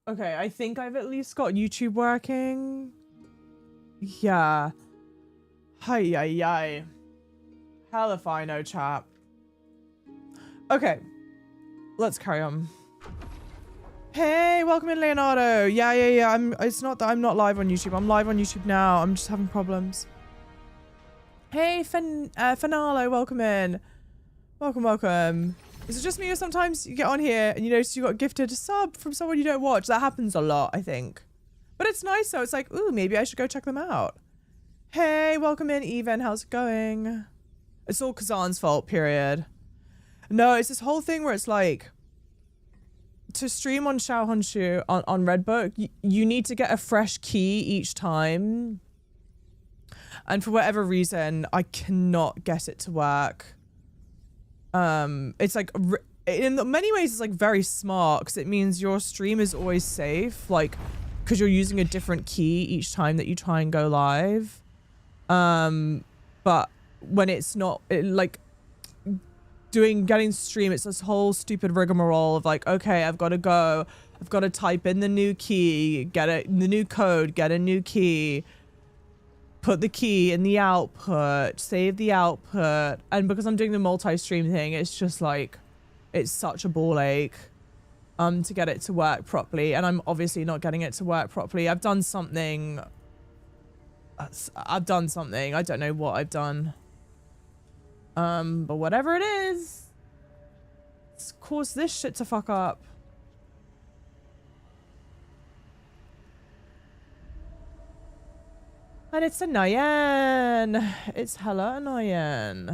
Okay, I think I've at least got YouTube working. Yeah. Hi, hi. Hell if I know, chap. Okay. Let's carry on. Hey, welcome in, Leonardo. Yeah. It's not that I'm not live on YouTube. I'm live on YouTube now. I'm just having problems. Hey, Finalo, welcome in. Welcome. Is it just me or sometimes you get on here and you notice you got gifted a sub from someone you don't watch? That happens a lot, I think. But it's nice though. It's like, ooh, maybe I should go check them out. Hey, welcome in, Even. How's it going? It's all Khazan's fault, period. No, it's this whole thing where it's like, to stream on Xiaohongshu on Redbook, you need to get a fresh key each time. And for whatever reason, I cannot get it to work. It's like, in many ways, it's like very smart because it means your stream is always safe. Like, because you're using a different key each time that you try and go live. But when it's not, getting stream, it's this whole stupid rigmarole of like, okay, I've got to type in the new key, the new code, get a new key, put the key in the output, save the output. And because I'm doing the multi-stream thing, it's just like, it's such a ball ache to get it to work properly. And I'm obviously not getting it to work properly. I've done something. I don't know what I've done. But whatever it is, it's caused this shit to fuck up. And it's annoying. It's hella annoying.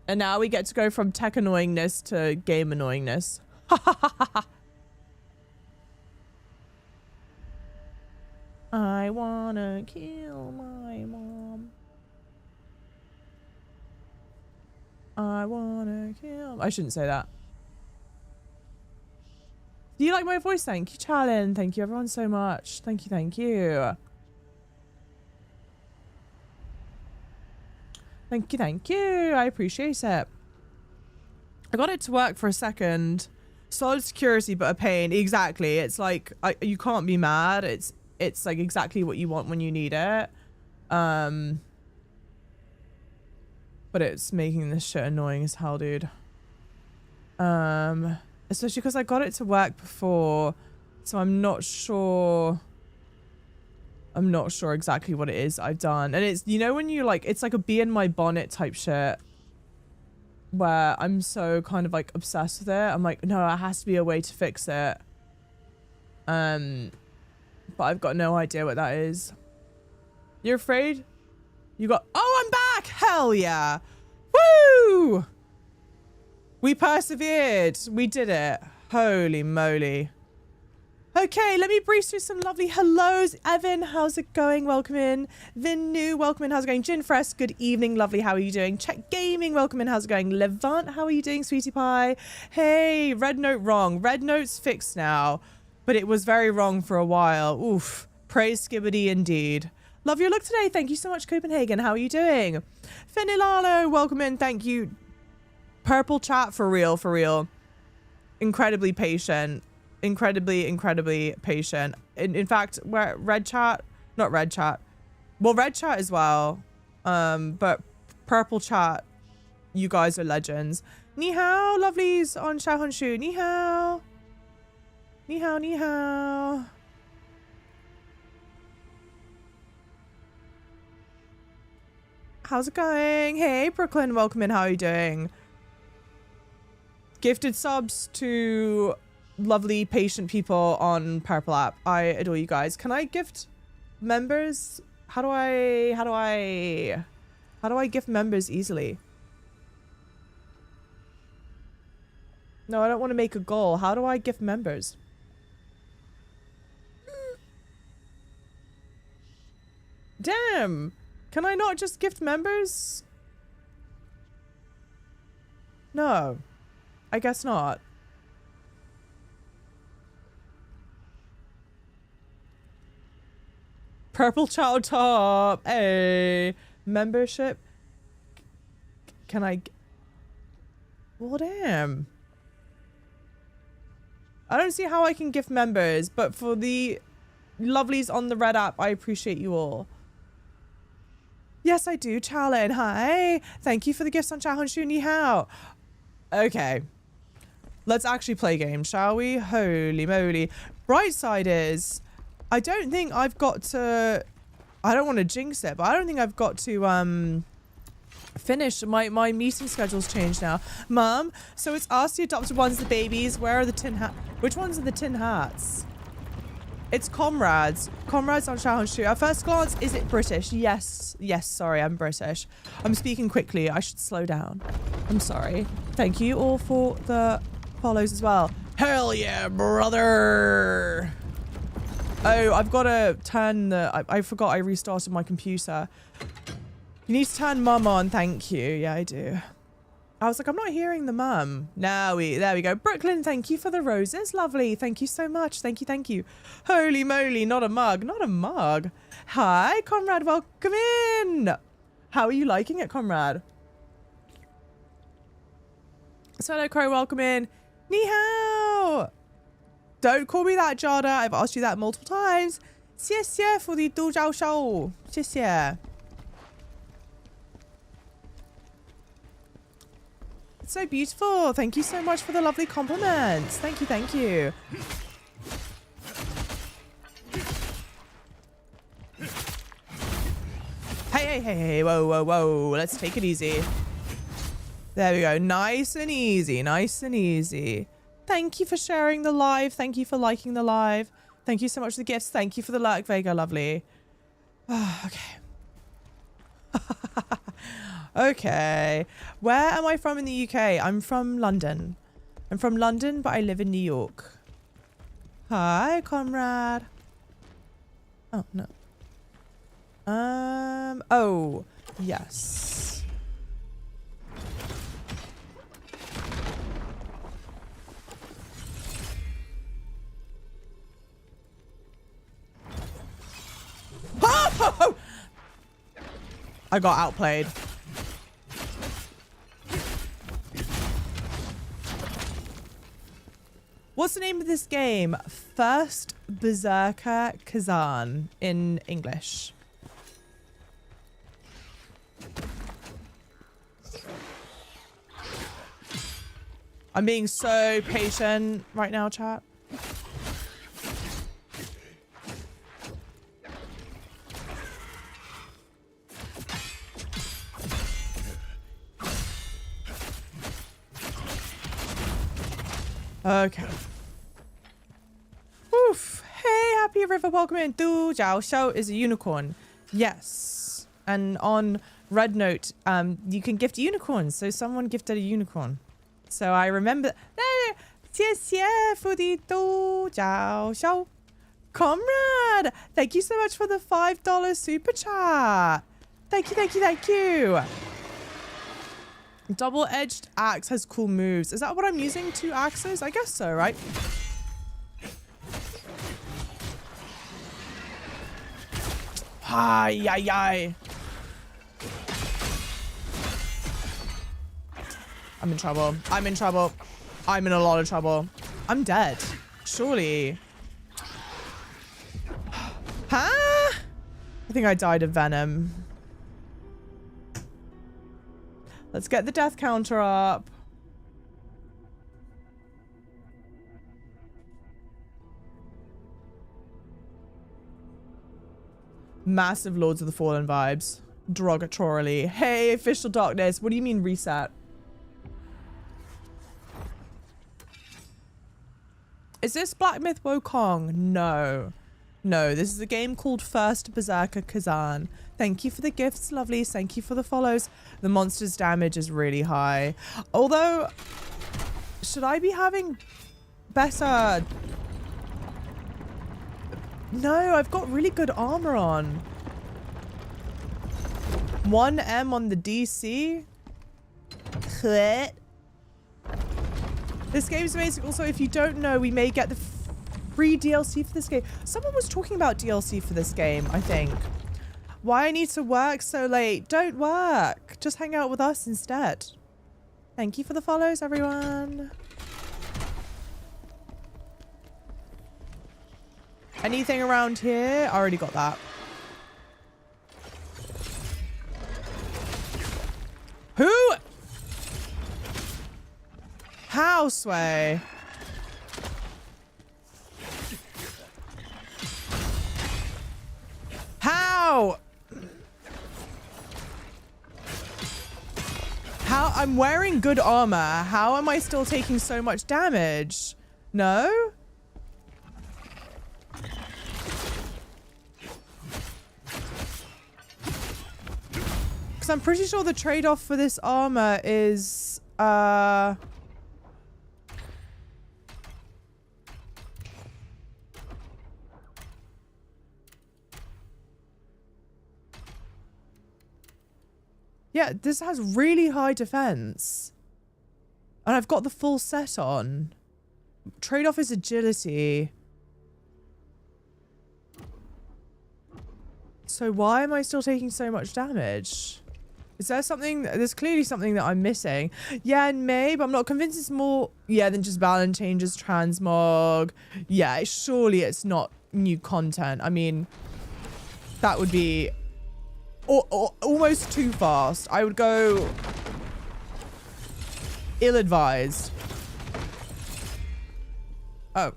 And now we get to go from tech annoyingness to game annoyingness. I wanna kill my mom. I shouldn't say that. Do you like my voice? Thank you, Charlene. Thank you, everyone, so much. Thank you. Thank you. I appreciate it. I got it to work for a second. Solid security, but a pain. Exactly. It's like, you can't be mad. It's like exactly what you want when you need it. But it's making this shit annoying as hell, dude. Especially because I got it to work before, so I'm not sure exactly what it is I've done. And it's, you know, when you like, it's like a bee in my bonnet type shit where I'm so kind of like obsessed with it. I'm like, no, it has to be a way to fix it. But I've got no idea what that is. You're afraid? Oh, I'm back! Hell yeah! Woo! We persevered. We did it. Holy moly. Okay, let me breeze through some lovely hellos. Evan, how's it going? Welcome in. Vinu, welcome in. How's it going? Gin Fresh, good evening. Lovely. How are you doing? Check Gaming, welcome in. How's it going? Levant, how are you doing, sweetie pie? Hey, red note wrong. Red note's fixed now, but it was very wrong for a while. Oof. Praise Skibbity indeed. Love your look today. Thank you so much, Copenhagen. How are you doing? Fenilano, welcome in. Thank you. Purple chat, for real. Incredibly patient. Incredibly patient. In fact, where red chat, not red chat. Well, red chat as well. But purple chat, you guys are legends. Ni hao, lovelies on Xiaohongshu. Ni hao. Ni hao. How's it going? Hey, Brooklyn, welcome in. How are you doing? Gifted subs to lovely, patient people on Purple app. I adore you guys. Can I gift members? How do I gift members easily? No, I don't want to make a goal. How do I gift members? Damn. Can I not just gift members? No. I guess not. Purple child top. Hey. Membership. Can I... Well, damn. I don't see how I can gift members, but for the lovelies on the red app, I appreciate you all. Yes, I do. Chalin, hi. Thank you for the gifts on Chahonshu Ni Hao. Okay. Let's actually play games, shall we? Holy moly. Bright side is, I don't think I've got to... I don't want to jinx it, but I don't think I've got to finish. My meeting schedule's changed now. Mom, so it's us, the adopted ones, the babies. Where are the tin hats? Which ones are the tin hats? It's comrades. Comrades on Shahonshu. At first glance, is it British? Yes. Yes, sorry, I'm British. I'm speaking quickly. I should slow down. I'm sorry. Thank you all for the follows as well. Hell yeah, brother. Oh, I've got to turn the... I forgot I restarted my computer. You need to turn mum on. Thank you. Yeah, I do. I was like, I'm not hearing the mum. There we go. Brooklyn, thank you for the roses. Lovely. Thank you so much. Thank you, thank you. Holy moly, not a mug. Not a mug. Hi, Comrade. Welcome in. How are you liking it, Comrade? Solo Crow, welcome in. Ni hao. Don't call me that, Jada. I've asked you that multiple times. 谢谢 for the 独角兽. 谢谢. It's so beautiful. Thank you so much for the lovely compliments. Thank you, thank you. Hey. Whoa. Let's take it easy. There we go. Nice and easy. Nice and easy. Thank you for sharing the live. Thank you for liking the live. Thank you so much for the gifts. Thank you for the Lurk Vega. Lovely. Oh, okay. Okay. Where am I from in the UK? I'm from London. I'm from London, but I live in New York. Hi, comrade. Oh, no. Oh, yes. Oh! I got outplayed. What's the name of this game? First Berserker Khazan in English. I'm being so patient right now, chat. Okay. Oof. Hey, Happy River, welcome in. Du Jiao Xiao is a unicorn. Yes. And on Red Note, you can gift unicorns. So someone gifted a unicorn. So I remember. For the Du Jiao Xiao. Comrade, thank you so much for the $5 super chat. Thank you. Double-edged axe has cool moves. Is that what I'm using? 2 axes? I guess so, right? Hi. I'm in trouble. I'm in a lot of trouble. I'm dead. Surely. Huh? I think I died of venom. Let's get the death counter up. Massive Lords of the Fallen vibes. Derogatorily. Hey, official darkness. What do you mean reset? Is this Black Myth Wukong? No. No, this is a game called First Berserker Khazan. Thank you for the gifts, lovelies. Thank you for the follows. The monster's damage is really high. Although, should I be having better... No, I've got really good armor on. 1M on the DC. This game's amazing. Also, if you don't know, we may get the free DLC for this game. Someone was talking about DLC for this game, I think. Why I need to work so late? Don't work. Just hang out with us instead. Thank you for the follows, everyone. Anything around here? I already got that. Who? How, Sway? How? How? I'm wearing good armor. How am I still taking so much damage? No? Because I'm pretty sure the trade-off for this armor is, yeah, this has really high defense. And I've got the full set on. Trade-off is agility. So why am I still taking so much damage? Is there something? There's clearly something that I'm missing. Yeah, and maybe I'm not convinced it's more, yeah, than just balance changes, transmog. Yeah, surely it's not new content. I mean, that would be almost too fast. I would go ill-advised. Oh.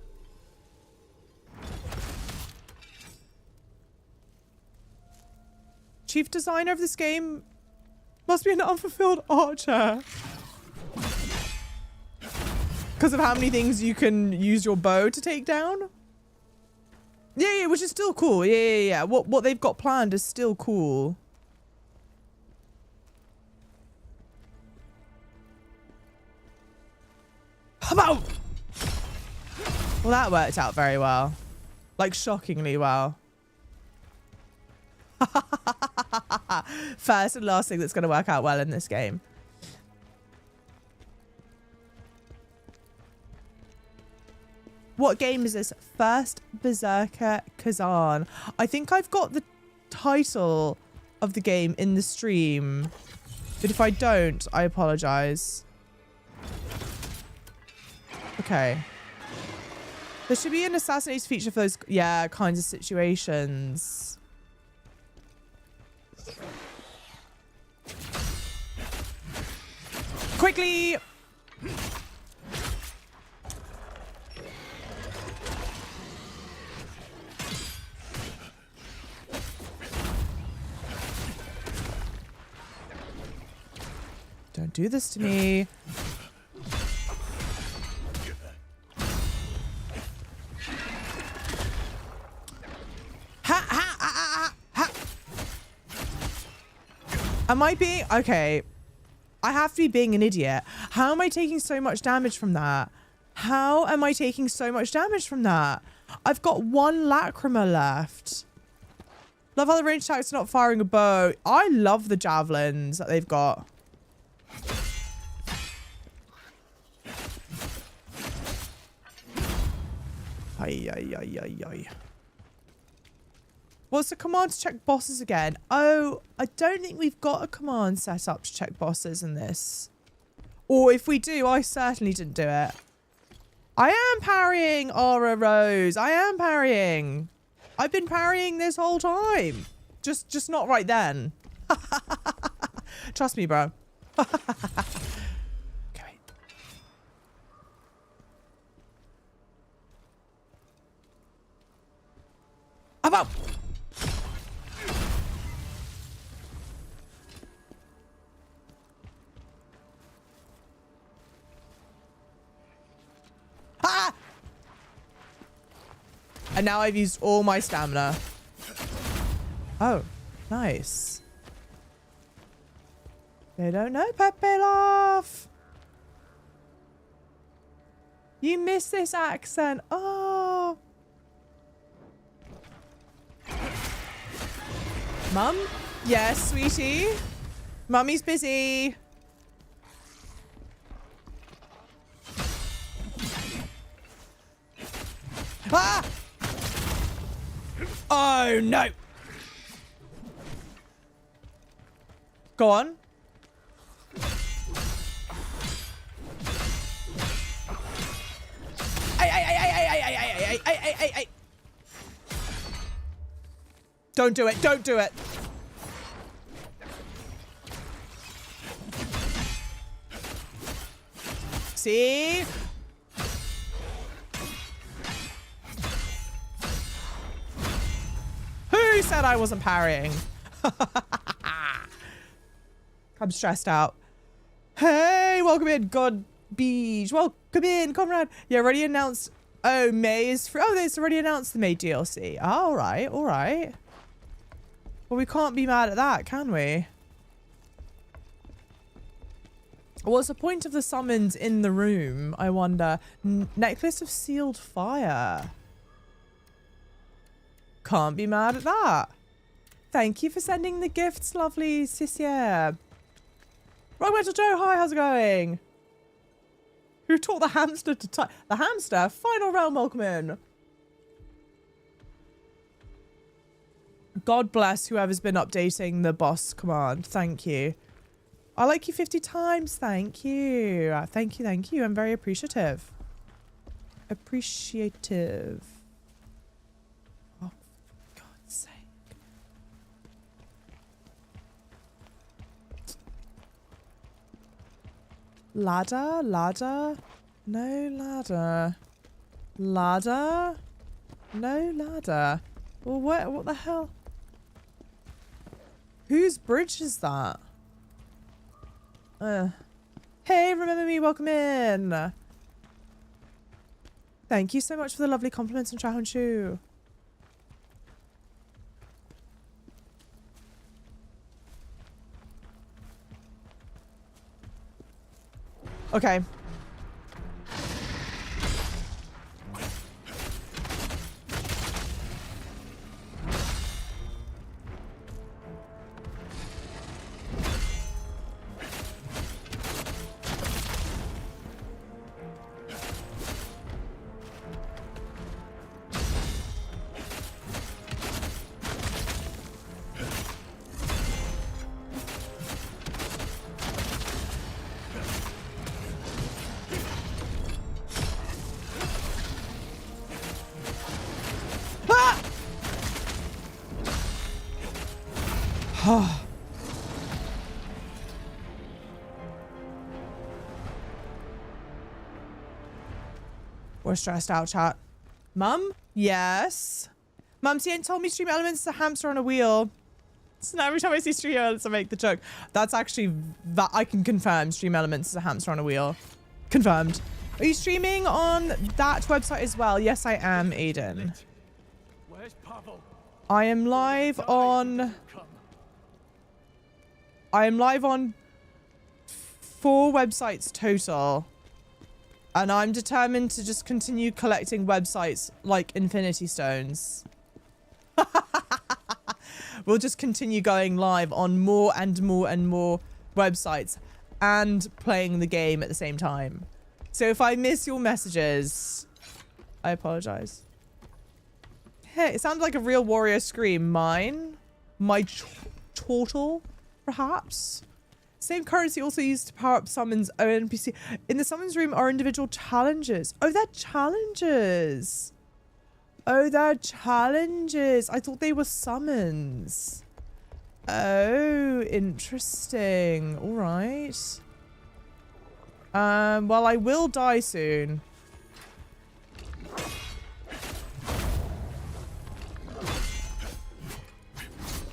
Chief designer of this game must be an unfulfilled archer. Because of how many things you can use your bow to take down? Yeah, which is still cool. Yeah. What they've got planned is still cool. About. Well, that worked out very well. Like, shockingly well. First and last thing that's going to work out well in this game. What game is this? First Berserker Khazan. I think I've got the title of the game in the stream. But if I don't, I apologize. Okay. There should be an assassination feature for those, yeah, kinds of situations. Quickly! Don't do this to me. Am I being... Okay. I have to be being an idiot. How am I taking so much damage from that? How am I taking so much damage from that? I've got one lacrima left. Love how the range attack's not firing a bow. I love the javelins that they've got. Ay. What's the command to check bosses again? Oh, I don't think we've got a command set up to check bosses in this. Or if we do, I certainly didn't do it. I am parrying, Aura Rose. I am parrying. I've been parrying this whole time. Just not right then. Trust me, bro. Okay. About. Ah! And now I've used all my stamina. Oh, nice. They don't know Pepe Love. You miss this accent. Oh. Mum? Yes, sweetie. Mummy's busy. Ah! Oh, no. hey. Don't do it. Don't do it. See? Who said I wasn't parrying? I'm stressed out. Hey, welcome in, God Beach. Welcome in, comrade. Yeah, already announced. Oh, May is free. Oh, it's already announced the May DLC. All right, all right. Well, we can't be mad at that, can we? What's the point of the summons in the room, I wonder? Necklace of Sealed Fire. Can't be mad at that. Thank you for sending the gifts, lovely Sissia. Rock Metal Joe, hi, how's it going? Who taught the hamster to type? The hamster? Final realm, welcome in. God bless whoever's been updating the boss command. Thank you. I like you 50 times. Thank you. Thank you, thank you. I'm very appreciative. Appreciative. Oh, for God's sake. Ladder? Ladder? No ladder. Ladder? No ladder. Well, what the hell? Whose bridge is that? Hey, remember me, welcome in. Thank you so much for the lovely compliments on Chahun Shu. Okay. We're stressed out, chat. Mum? Yes. Mum, she ain't told me Stream Elements is a hamster on a wheel. So now every time I see Stream Elements, I make the joke. That's actually, that I can confirm Stream Elements is a hamster on a wheel. Confirmed. Are you streaming on that website as well? Yes, I am, Aiden. I am live on 4 websites total. And I'm determined to just continue collecting websites like Infinity Stones. We'll just continue going live on more and more and more websites and playing the game at the same time. So if I miss your messages, I apologize. Hey, it sounds like a real warrior scream. Mine? My chortle, perhaps? Same currency also used to power up summons own NPC. In the summons room are individual challenges. Oh, they're challenges. Oh, they're challenges. I thought they were summons. Oh, interesting. All right. Well, I will die soon.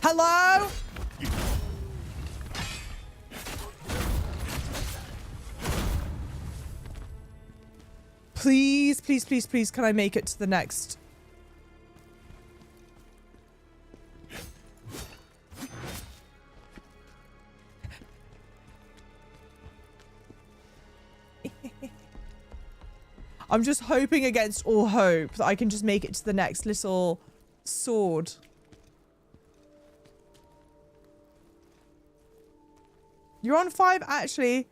Hello? Please, please, please, please, can I make it to the next? I'm just hoping against all hope that I can just make it to the next little sword. You're on 5, actually.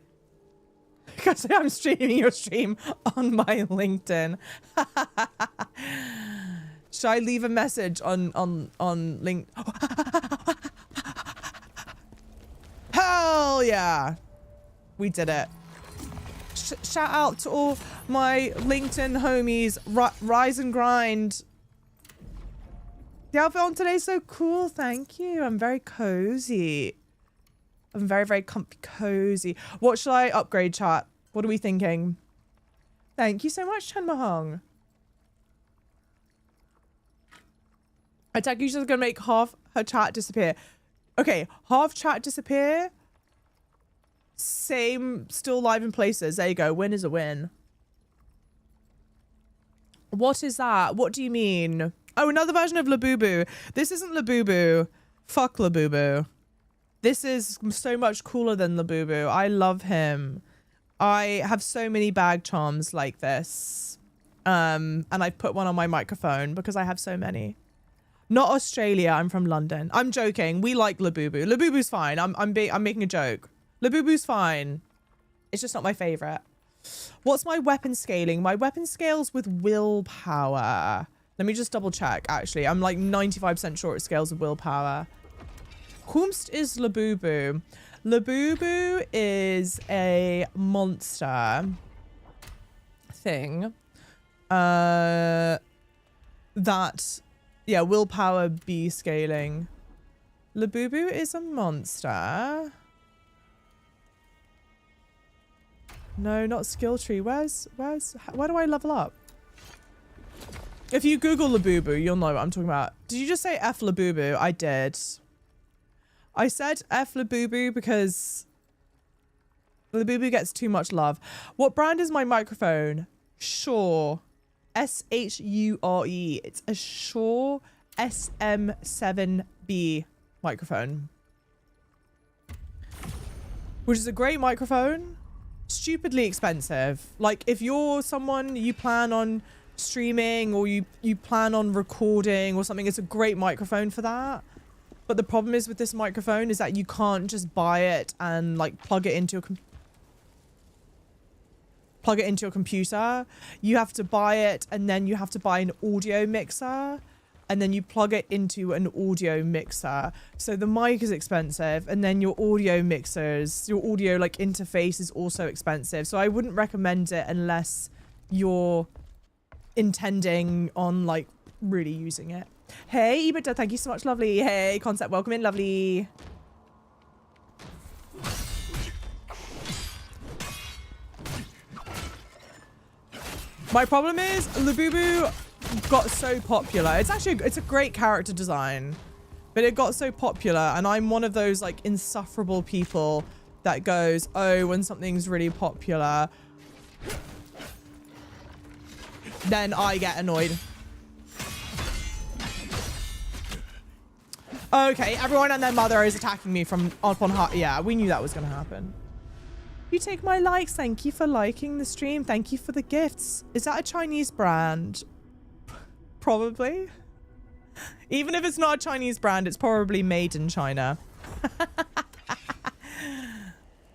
Because I'm streaming your stream on my LinkedIn. Should I leave a message on LinkedIn? Hell yeah. We did it. Shout out to all my LinkedIn homies. Rise and grind. The outfit on today is so cool. Thank you. I'm very cozy. I'm very, very comfy, cozy. What should I upgrade, chat? What are we thinking? Thank you so much, Chen Mahong. Attack usually gonna make half her chat disappear. Okay, half chat disappear. Same, still live in places. There you go. Win is a win. What is that? What do you mean? Oh, another version of Labubu. This isn't Labubu. Fuck Labubu. This is so much cooler than Labubu. I love him. I have so many bag charms like this. And I put one on my microphone because I have so many. Not Australia. I'm from London. I'm joking. We like Labubu. Labubu's fine. I'm making a joke. Labubu's fine. It's just not my favorite. What's my weapon scaling? My weapon scales with willpower. Let me just double check, actually. I'm like 95% sure it scales with willpower. Whomst is Labubu? Labubu is a monster thing. That, yeah, willpower B scaling. Labubu is a monster. No, not skill tree. Where do I level up? If you Google Labubu, you'll know what I'm talking about. Did you just say F Labubu? I did. I said F Labubu because Labubu gets too much love. What brand is my microphone? Shure. S-H-U-R-E. It's a Shure SM7B microphone. Which is a great microphone. Stupidly expensive. Like, if you're someone you plan on streaming or you plan on recording or something, it's a great microphone for that. But the problem is with this microphone is that you can't just buy it and like plug it into a computer. You have to buy it and then you have to buy an audio mixer and then you plug it into an audio mixer. So the mic is expensive and then your audio like interface is also expensive. So I wouldn't recommend it unless you're intending on like really using it. Hey, Ibita, thank you so much, lovely. Hey, Concept, welcome in, lovely. My problem is Labubu got so popular. It's a great character design, but it got so popular and I'm one of those like insufferable people that goes, oh, when something's really popular, then I get annoyed. Okay, everyone and their mother is attacking me from up on heart. Yeah, we knew that was going to happen. You take my likes. Thank you for liking the stream. Thank you for the gifts. Is that a Chinese brand? Probably. Even if it's not a Chinese brand, it's probably made in China.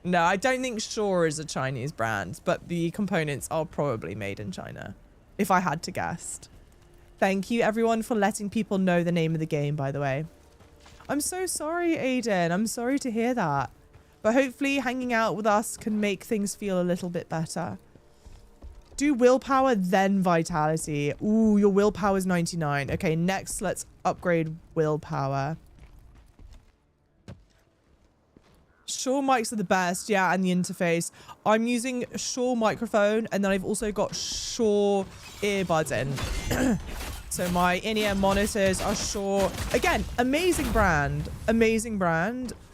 No, I don't think Shure is a Chinese brand, but the components are probably made in China, if I had to guess. Thank you, everyone, for letting people know the name of the game, by the way. I'm so sorry, Aiden. I'm sorry to hear that. But hopefully hanging out with us can make things feel a little bit better. Do willpower, then vitality. Ooh, your willpower is 99. Okay, next, let's upgrade willpower. Shure mics are the best, yeah, and the interface. I'm using Shure microphone, and then I've also got Shure earbuds in. So my in-ear monitors are Shure. Again, amazing brand,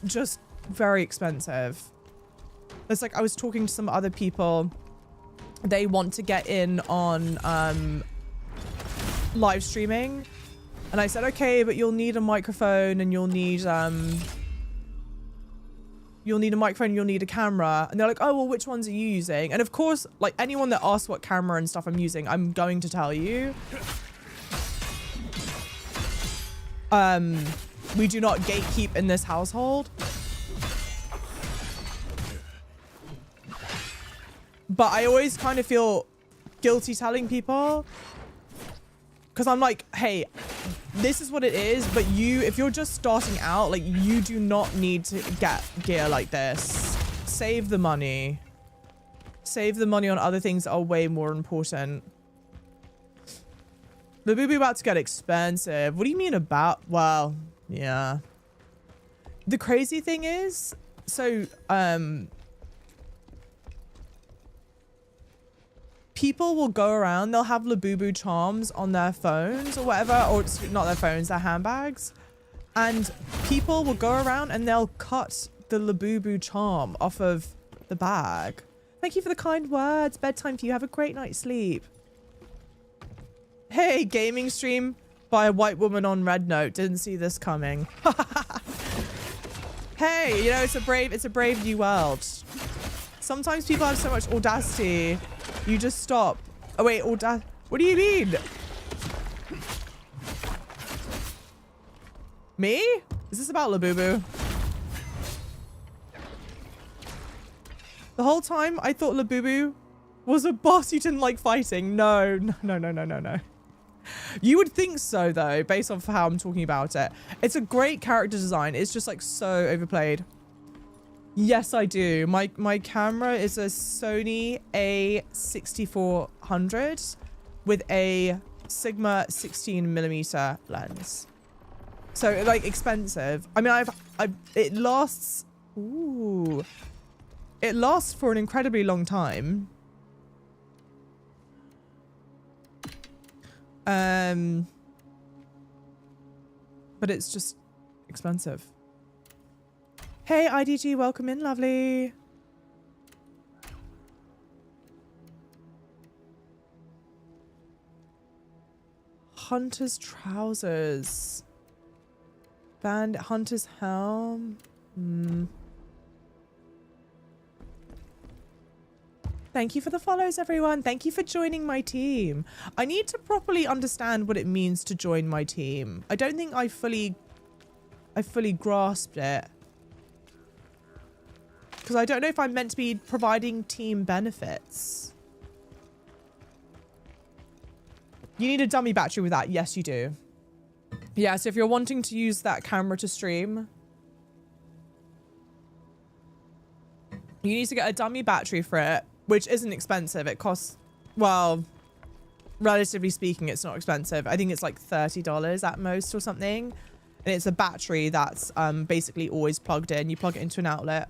just very expensive. It's like I was talking to some other people. They want to get in on live streaming, and I said, okay, but you'll need a microphone and you'll need a microphone, you'll need a camera. And they're like, oh, well, which ones are you using? And of course, like anyone that asks what camera and stuff I'm using, I'm going to tell you. We do not gatekeep in this household. But I always kind of feel guilty telling people, because I'm like, hey, this is what it is, but if you're just starting out, like, you do not need to get gear like this. Save the money. Save the money on other things that are way more important. Labubu about to get expensive. What do you mean about? Well, yeah. The crazy thing is, so, people will go around, they'll have Labubu charms on their phones or whatever, or not their phones, their handbags. And people will go around and they'll cut the Labubu charm off of the bag. Thank you for the kind words. Bedtime for you. Have a great night's sleep. Hey, gaming stream by a white woman on Red Note. Didn't see this coming. Hey, you know, it's a brave new world. Sometimes people have so much audacity. You just stop. Oh wait, what do you mean? Me? Is this about Labubu? The whole time I thought Labubu was a boss you didn't like fighting. No. You would think so though, based off how I'm talking about it. It's a great character design. It's just like so overplayed. Yes, I do. My camera is a Sony A6400 with a Sigma 16mm lens. So like expensive. I mean, it lasts. Ooh, it lasts for an incredibly long time. But it's just expensive. Hey, IDG, welcome in, lovely. Hunter's trousers. Bandit Hunter's helm. Thank you for the follows, everyone. Thank you for joining my team. I need to properly understand what it means to join my team. I don't think I fully grasped it. Because I don't know if I'm meant to be providing team benefits. You need a dummy battery with that. Yes, you do. Yeah, so if you're wanting to use that camera to stream, you need to get a dummy battery for it, which isn't expensive. It costs, well, relatively speaking, it's not expensive. I think it's like $30 at most or something. And it's a battery that's basically always plugged in. You plug it into an outlet.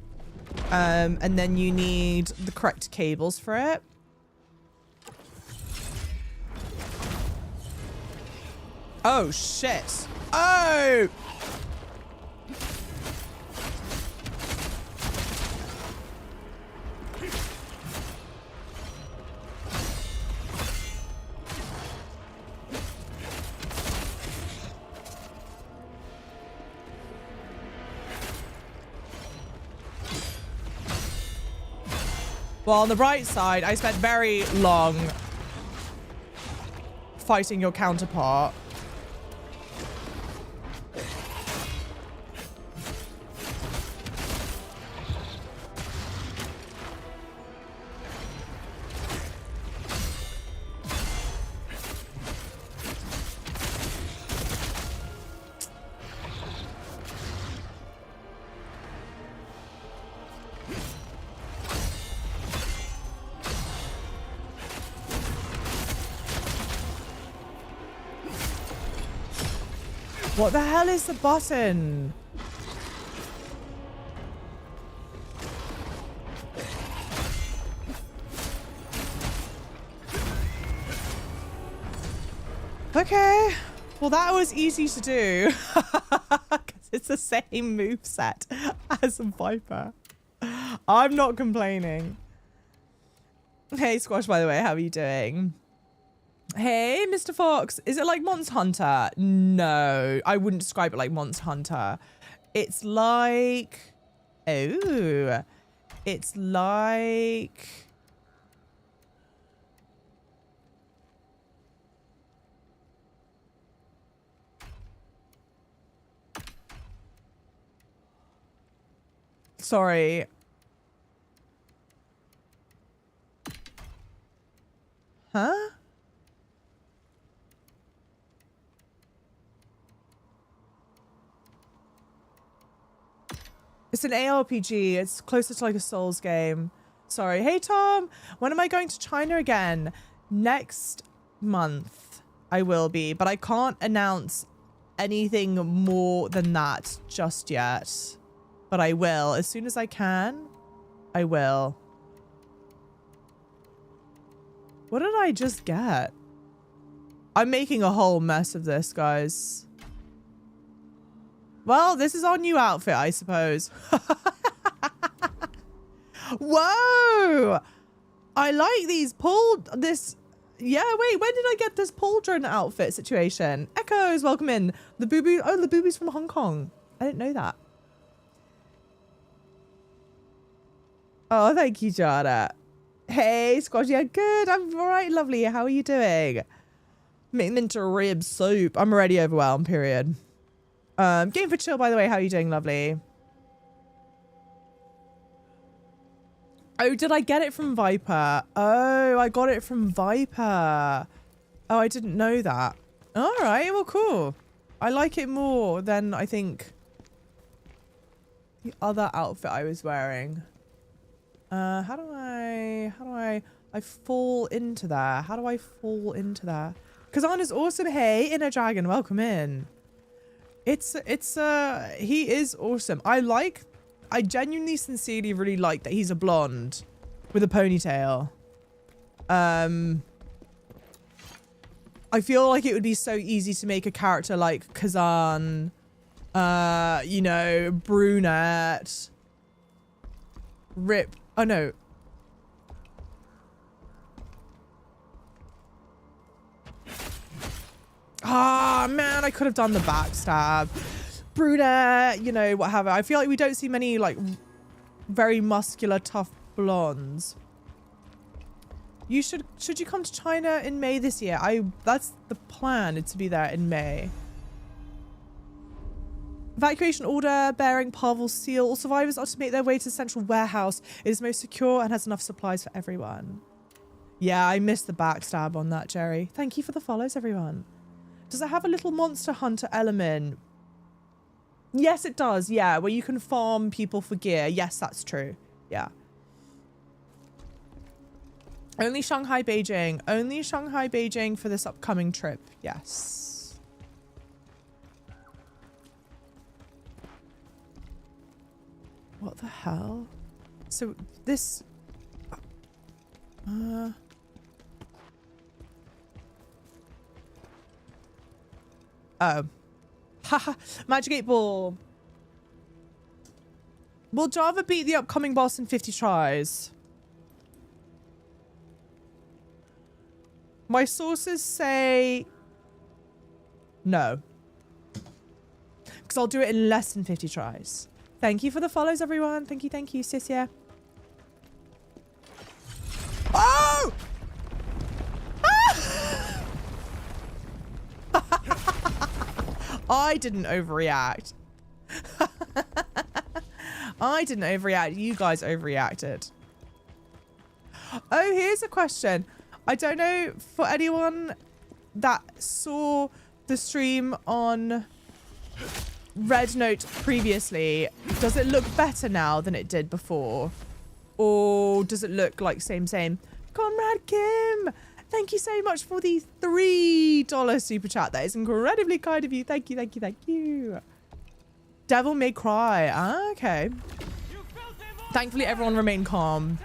And then you need the correct cables for it. Oh, shit. Oh! Well, on the bright side, I spent very long fighting your counterpart. What the hell is the button? Okay. Well, that was easy to do. Because it's the same moveset as a Viper. I'm not complaining. Hey, Squash, by the way, how are you doing? Hey, Mr. Fox, is it like Monster Hunter? No, I wouldn't describe it like Monster Hunter. It's like... Oh. It's like... Sorry. Huh? It's an ARPG. It's closer to like a Souls game. Sorry. Hey, Tom. When am I going to China again? Next month. I will be, but I can't announce anything more than that just yet. But I will. As soon as I can, I will. What did I just get? I'm making a whole mess of this, guys. Well, this is our new outfit, I suppose. Whoa! I like these yeah, wait, when did I get this pauldron outfit situation? Echoes, welcome in. The boo-boo, oh, the boo-boo's from Hong Kong. I didn't know that. Oh, thank you, Jada. Hey, Squash, yeah, good. I'm all right, lovely. How are you doing? Making them into rib soup. I'm already overwhelmed, period. Game for chill, by the way. How are you doing, lovely? Oh, did I get it from Viper? Oh, I got it from Viper. Oh, I didn't know that. All right, well, cool. I like it more than, I think, the other outfit I was wearing. How do I fall into there? How do I fall into there? Khazan is awesome. Hey, Inner Dragon, welcome in. He is awesome. I genuinely, sincerely really like that he's a blonde with a ponytail. I feel like it would be so easy to make a character like Khazan, you know, brunette, rip. Oh no. Ah, man, I could have done the backstab. Brunette, you know, what have I. I feel like we don't see many, like, very muscular, tough blondes. Should you come to China in May this year? That's the plan, to be there in May. Evacuation order bearing Pavel seal. All survivors are to make their way to the central warehouse. It is most secure and has enough supplies for everyone. Yeah, I missed the backstab on that, Jerry. Thank you for the follows, everyone. Does it have a little monster hunter element? Yes, it does. Yeah, where you can farm people for gear. Yes, that's true. Yeah. Only Shanghai, Beijing. Only Shanghai, Beijing for this upcoming trip. Yes. What the hell? So this... Oh. Haha. Magic 8 Ball. Will Java beat the upcoming boss in 50 tries? My sources say no. Because I'll do it in less than 50 tries. Thank you for the follows, everyone. Thank you, sis, yeah. Oh! Ah! I didn't overreact. I didn't overreact. You guys overreacted. Oh, here's a question. I don't know, for anyone that saw the stream on Red Note previously, does it look better now than it did before? Or does it look like same? Conrad Kim, thank you so much for the $3 super chat. That is incredibly kind of you. Thank you. Devil May Cry. Ah, okay. Thankfully, everyone remained calm.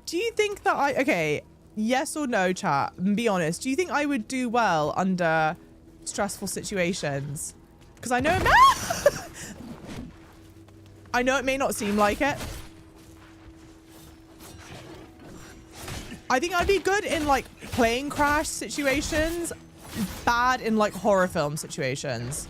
Do you think that okay, yes or no, chat? Be honest. Do you think I would do well under stressful situations? Because I know it I know it may not seem like it. I think I'd be good in like plane crash situations, bad in like horror film situations.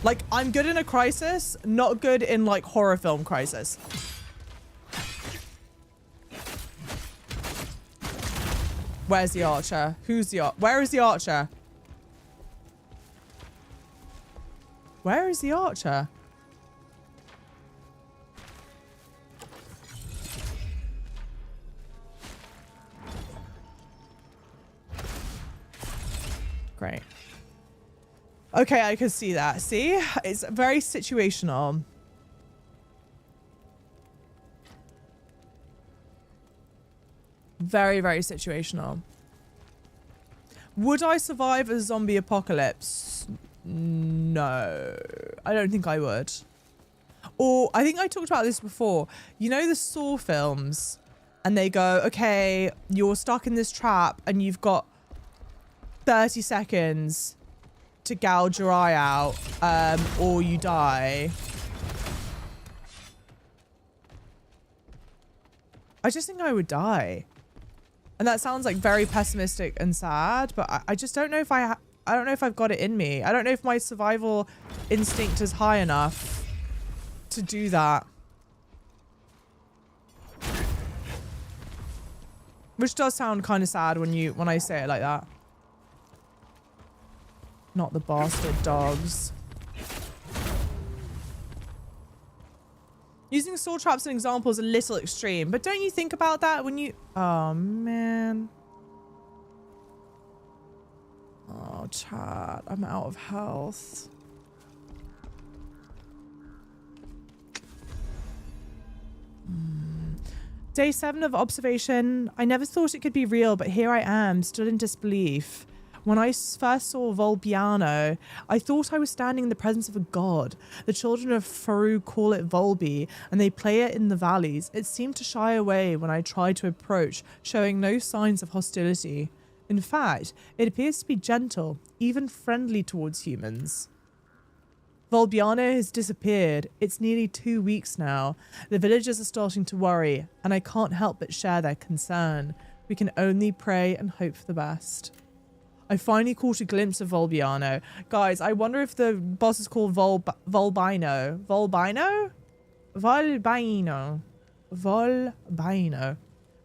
Like, I'm good in a crisis, not good in, like, horror film crisis. Where's the archer? Where is the archer? Where is the archer? Great. Okay, I can see that. See? It's very situational. Very, very situational. Would I survive a zombie apocalypse? No, I don't think I would. Or I think I talked about this before. You know the Saw films, and they go, okay, you're stuck in this trap and you've got 30 seconds to gouge your eye out, or you die. I just think I would die. And that sounds like very pessimistic and sad, but I just don't know if I don't know if I've got it in me. I don't know if my survival instinct is high enough to do that. Which does sound kind of sad when I say it like that. Not the bastard dogs. Using saw traps as an example is a little extreme, but don't you think about that when you... Oh, man. Oh, chat. I'm out of health. Day 7 of observation. I never thought it could be real, but here I am, stood in disbelief. When I first saw Volbiano, I thought I was standing in the presence of a god. The children of Faru call it Volbi, and they play it in the valleys. It seemed to shy away when I tried to approach, showing no signs of hostility. In fact, it appears to be gentle, even friendly towards humans. Volbiano has disappeared. It's nearly 2 weeks now. The villagers are starting to worry, and I can't help but share their concern. We can only pray and hope for the best. I finally caught a glimpse of Volbiano. Guys, I wonder if the boss is called Volbino. Volbino? Volbino. Volbino.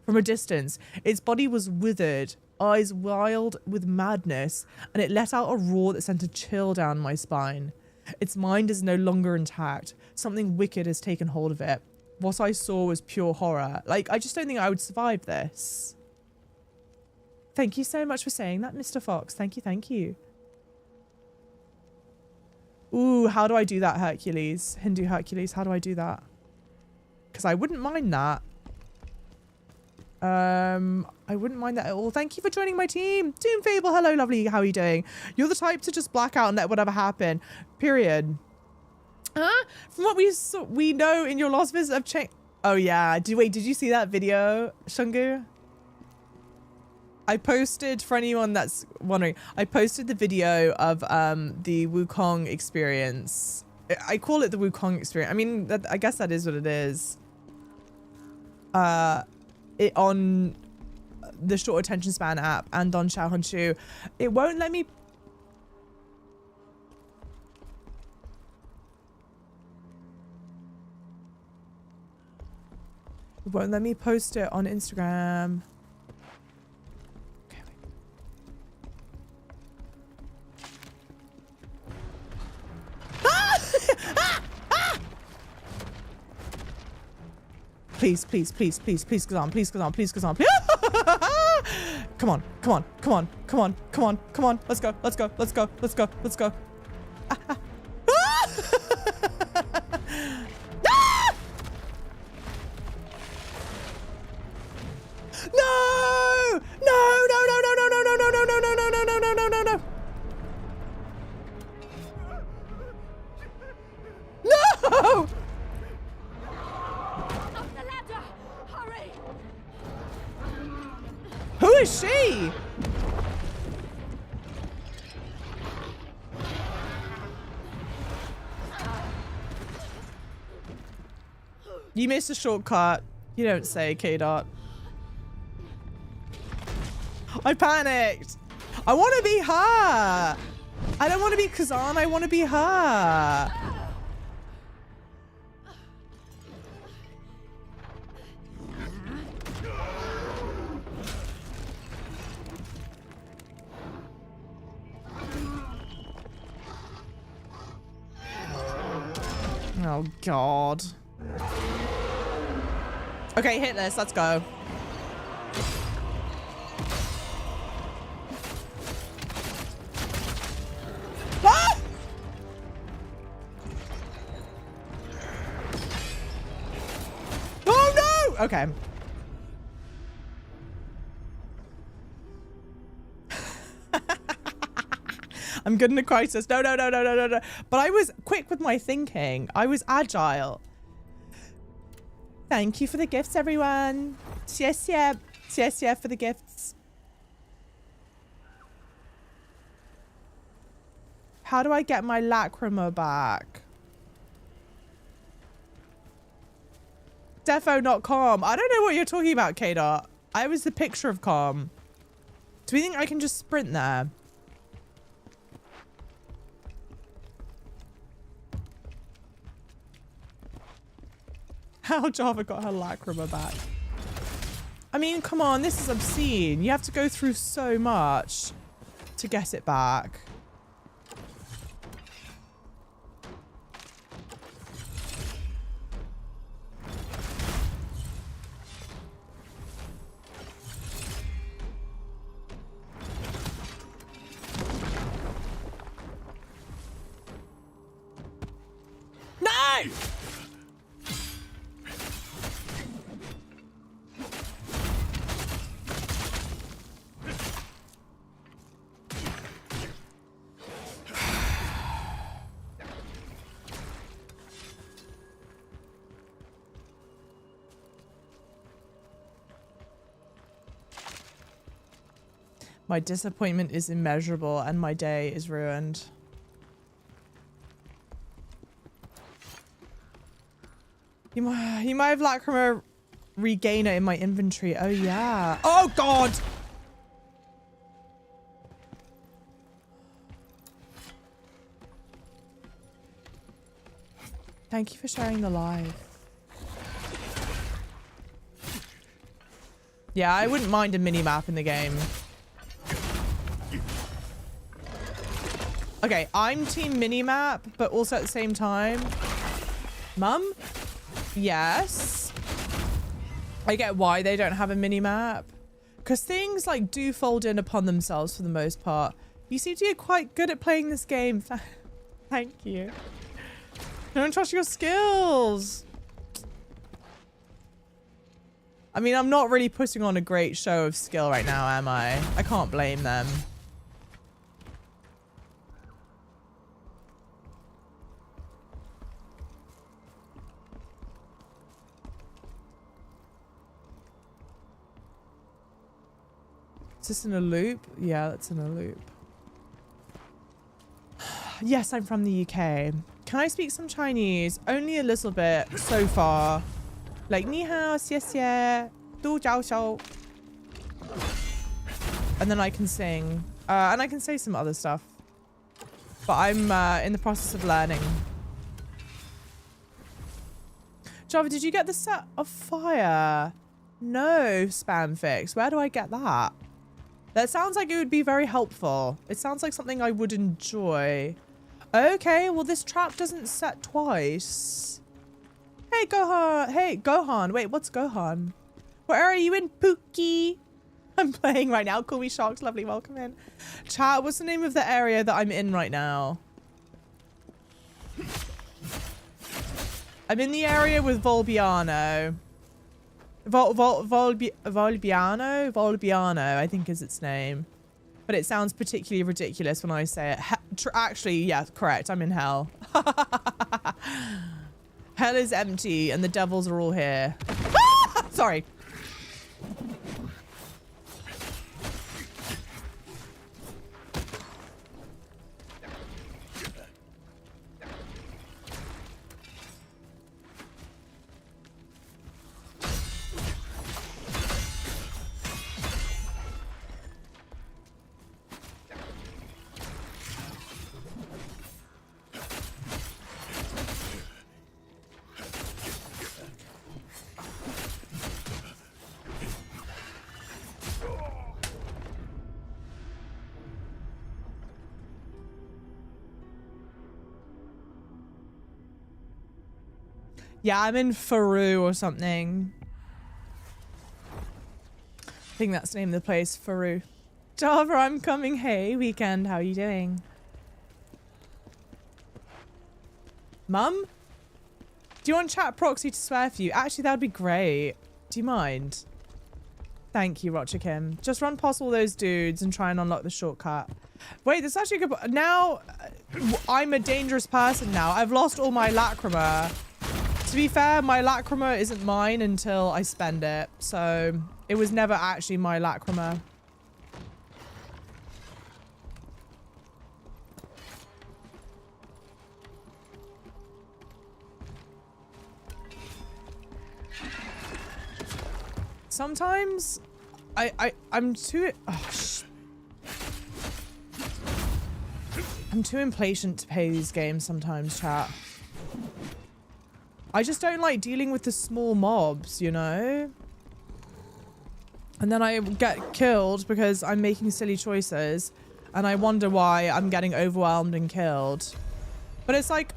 From a distance, its body was withered, eyes wild with madness, and it let out a roar that sent a chill down my spine. Its mind is no longer intact. Something wicked has taken hold of it. What I saw was pure horror. Like, I just don't think I would survive this. Thank you so much for saying that, Mr. Fox. Thank you, thank you. Ooh, how do I do that, Hercules? Hindu Hercules, how do I do that? Because I wouldn't mind that. I wouldn't mind that at all. Thank you for joining my team. Doom Fable, hello, lovely. How are you doing? You're the type to just black out and let whatever happen. Period. Huh? From what we know in your last visit of change. Oh, yeah. Wait, did you see that video, Shungu? I posted, for anyone that's wondering, I posted the video of the Wukong experience. I call it the Wukong experience. I mean, I guess that is what it is. It on the short attention span app and on Xiaohongshu. It won't let me... It won't let me post it on Instagram. Please, please, please, please, please, Khazan, please, Khazan, please, Khazan, please. Come on, come on, come on, come on, come on, come on. Let's go, let's go, let's go, let's go, let's go. No! No, no, no, no, no, no, no, no, no, no, no, no, no, no, no, no, no. No! Who is she? You missed a shortcut. You don't say, K-Dot. I panicked. I want to be her. I don't want to be Khazan. I want to be her. Oh, God. Okay, hit this. Let's go. Ah! Oh, no! Okay. I'm good in a crisis. No, no, no, no, no, no, no. But I was quick with my thinking. I was agile. Thank you for the gifts, everyone. Yes, yeah. Yes, yeah, for the gifts. How do I get my lacrima back? Defo not calm. I don't know what you're talking about, K-Dot. I was the picture of calm. Do we think I can just sprint there? How Java got her lacrima back. I mean, come on, this is obscene. You have to go through so much to get it back. No! My disappointment is immeasurable and my day is ruined. You might have lacrima regainer in my inventory. Oh yeah. Oh god! Thank you for sharing the live. Yeah, I wouldn't mind a mini-map in the game. Okay, I'm team mini-map, but also at the same time... Mum? Yes? I get why they don't have a mini-map. Because things like do fold in upon themselves for the most part. You seem to be quite good at playing this game. Thank you. Don't trust your skills. I mean, I'm not really putting on a great show of skill right now, am I? I can't blame them. Is this in a loop? Yeah, that's in a loop. Yes, I'm from the UK. Can I speak some Chinese? Only a little bit so far. Like, ni hao, xie xie, du jiao xiao. And then I can sing. And I can say some other stuff. But I'm in the process of learning. Java, did you get the set of fire? No, spam fix. Where do I get that? That sounds like it would be very helpful. It sounds like something I would enjoy. Okay, well, this trap doesn't set twice. Hey, Gohan. Hey, Gohan. Wait, what's Gohan? Where are you in, Pookie? I'm playing right now. Call me Sharks. Lovely. Welcome in. Chat, what's the name of the area that I'm in right now? I'm in the area with Volbiano. Volbiano, I think is its name. But it sounds particularly ridiculous when I say it. Actually, yeah, correct. I'm in hell. Hell is empty and the devils are all here. Sorry. Yeah, I'm in Faru or something. I think that's the name of the place, Faru. Java, I'm coming. Hey, weekend. How are you doing? Mum? Do you want chat proxy to swear for you? Actually, that would be great. Do you mind? Thank you, Roger Kim. Just run past all those dudes and try and unlock the shortcut. Wait, that's actually a good. Now, I'm a dangerous person now. I've lost all my lacrima. To be fair, my lacrima isn't mine until I spend it. So, it was never actually my lacrima. Sometimes I'm too I'm too impatient to play these games sometimes, chat. I just don't like dealing with the small mobs, you know? And then I get killed because I'm making silly choices and I wonder why I'm getting overwhelmed and killed. But it's like,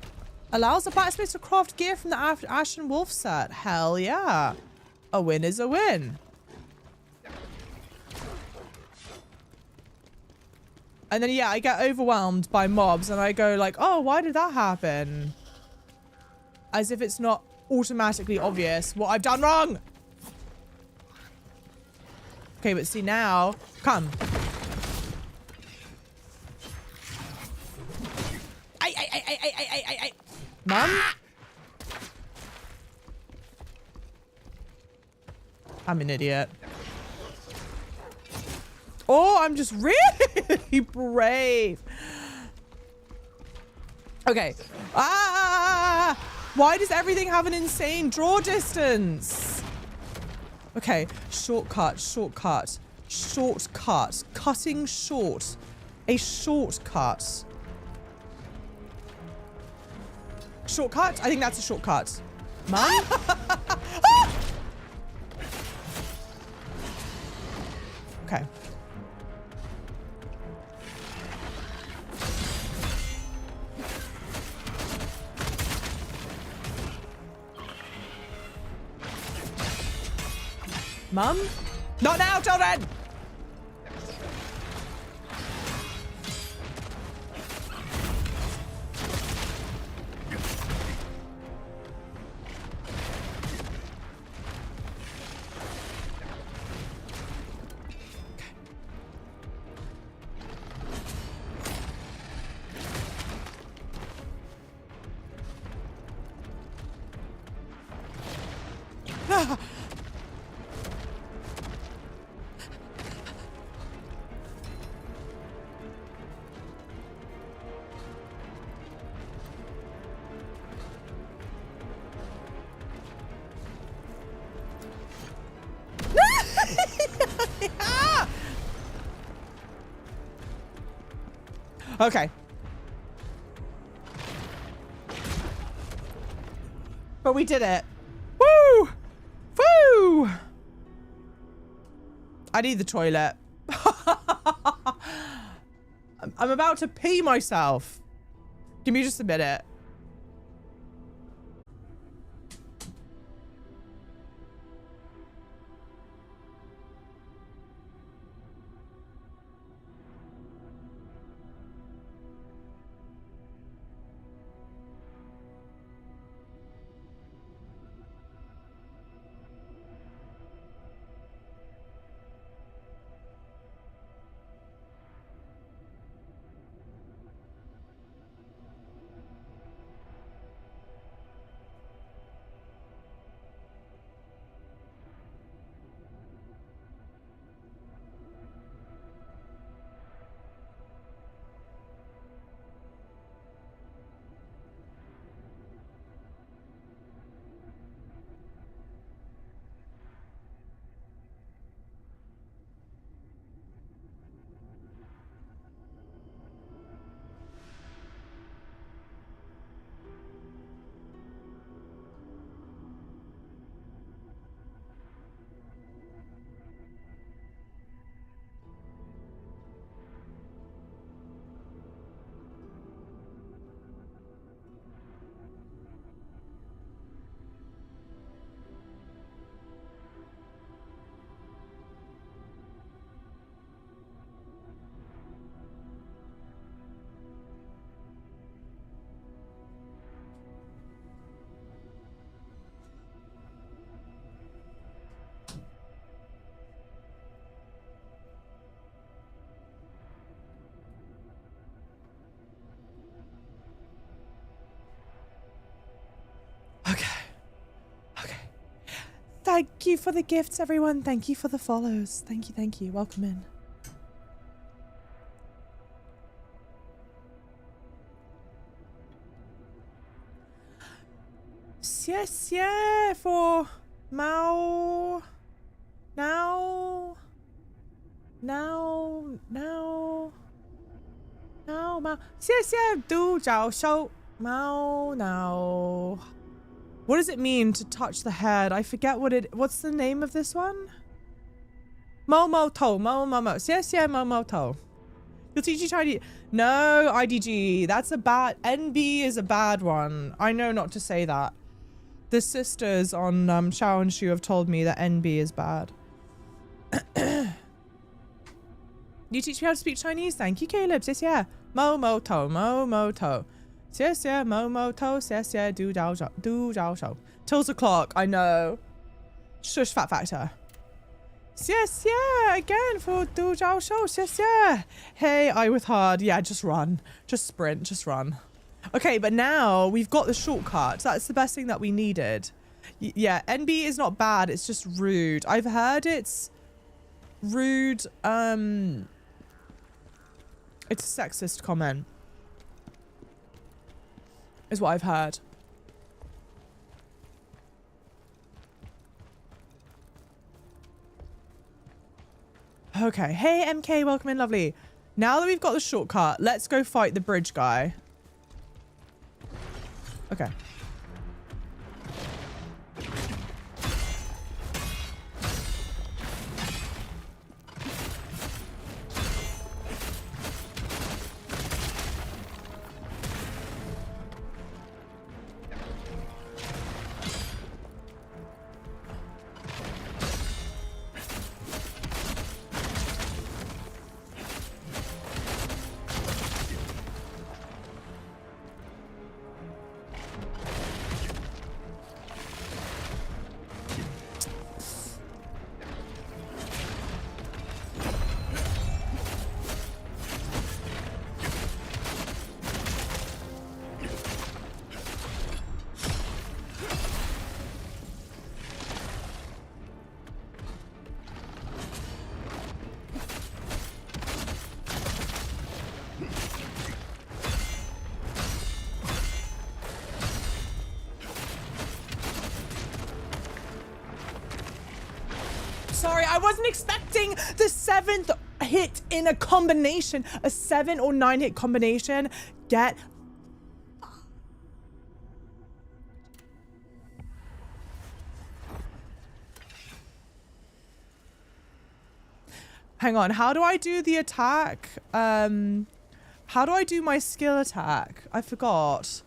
allows the blacksmith to craft gear from the Ashen Wolf set. Hell yeah. A win is a win. And then, yeah, I get overwhelmed by mobs and I go like, oh, why did that happen? As if it's not automatically obvious what I've done wrong. Okay, but see now, come. Ay. Mum? I'm an idiot. Oh, I'm just really brave. Okay. Ah! Why does everything have an insane draw distance? Okay. Shortcut. Cutting short. A shortcut. Shortcut? I think that's a shortcut. Mum? Okay. Mum? Not now, children! Okay. But we did it. Woo! Woo! I need the toilet. I'm about to pee myself. Give me just a minute. Thank you for the gifts, everyone. Thank you for the follows. Thank you, thank you. Welcome in. Yes, yeah, for Mao. Now, Mao. Yes, yeah, do Zhao Shou. Mao now. What does it mean to touch the head? I forget what's the name of this one? Mo To. Yes, yeah, Mo To. You'll teach you Chinese. No, IDG. That's a bad. NB is a bad one. I know not to say that. The sisters on Shao and Shu have told me that NB is bad. You teach me how to speak Chinese? Thank you, Caleb. Yes, yeah. Mo To. Yes, yeah. Mo To. Yes, yeah. Do Zhao Shou. Till the clock. I know. Shush, fat factor. Yes, yeah. Again for do Zhao Shou. Yes, yeah. Hey, I with hard. Yeah, just run. Just sprint. Just run. Okay, but now we've got the shortcut. That's the best thing that we needed. Yeah, NB is not bad. It's just rude. I've heard it's rude. It's a sexist comment. Is what I've heard. Okay. Hey, MK. Welcome in. Lovely. Now that we've got the shortcut, let's go fight the bridge guy. Okay. Sorry, I wasn't expecting the 7th hit in a combination. A 7 or 9 hit combination. Get... Hang on, how do I do the attack? How do I do my skill attack? I forgot.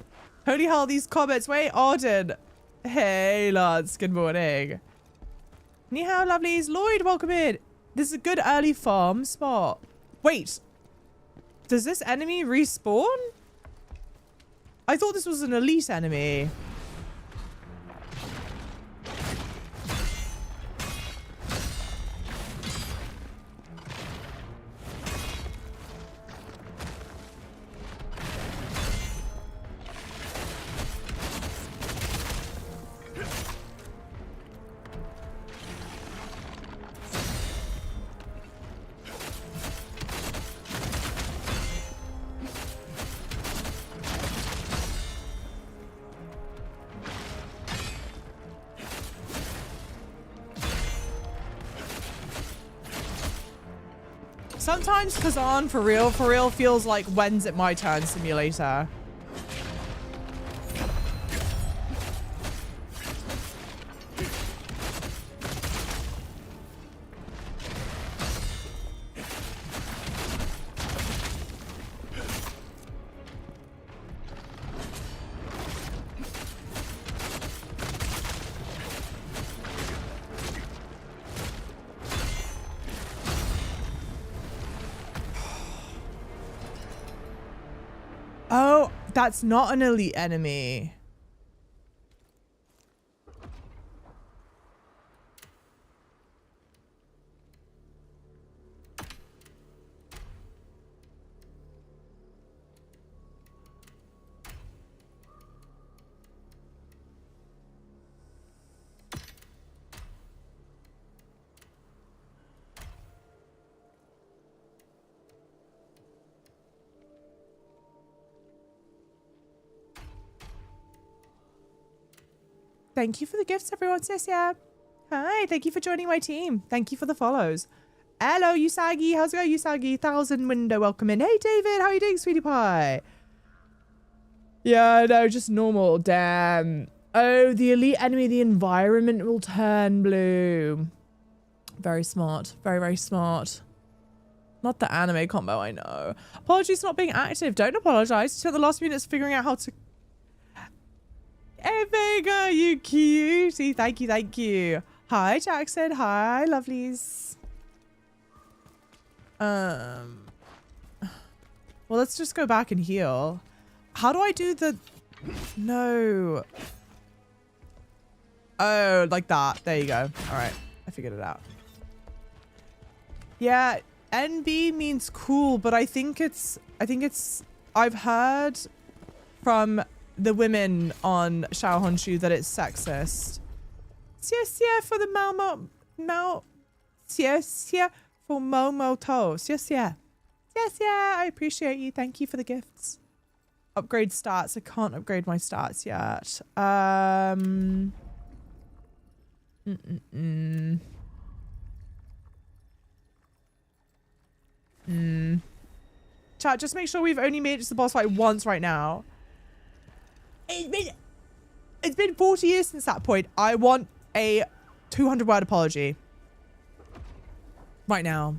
Holy hell, these comments. Wait, Arden. Hey, lads. Good morning. Ni hao, lovelies. Lloyd, welcome in. This is a good early farm spot. Wait. Does this enemy respawn? I thought this was an elite enemy. Sometimes Khazan for real feels like when's it my turn simulator. Oh, that's not an elite enemy. Thank you for the gifts, everyone. Yes, yeah. Hi, thank you for joining my team. Thank you for the follows. Hello, Usagi. How's it going, Usagi? 1000 window, welcome in. Hey, David. How are you doing, sweetie pie? Yeah, no, just normal. Damn. Oh, the elite enemy, the environment will turn blue. Very smart. Very, very smart. Not the anime combo, I know. Apologies for not being active. Don't apologize. Spent the last few minutes figuring out how to... Hey, Vega, you cutie. Thank you, thank you. Hi, Jackson. Hi, lovelies. Well, let's just go back and heal. How do I do the... No. Oh, like that. There you go. All right. I figured it out. Yeah, NB means cool, but I think it's... I've heard from the women on Xiao Honshu that it's sexist. Xie for the Xie for Momoto. Xie. I appreciate you. Thank you for the gifts. Upgrade stats. I can't upgrade my stats yet. Chat, just make sure we've only made it to the boss fight once right now. It's been 40 years since that point. I want a 200-word apology. Right now.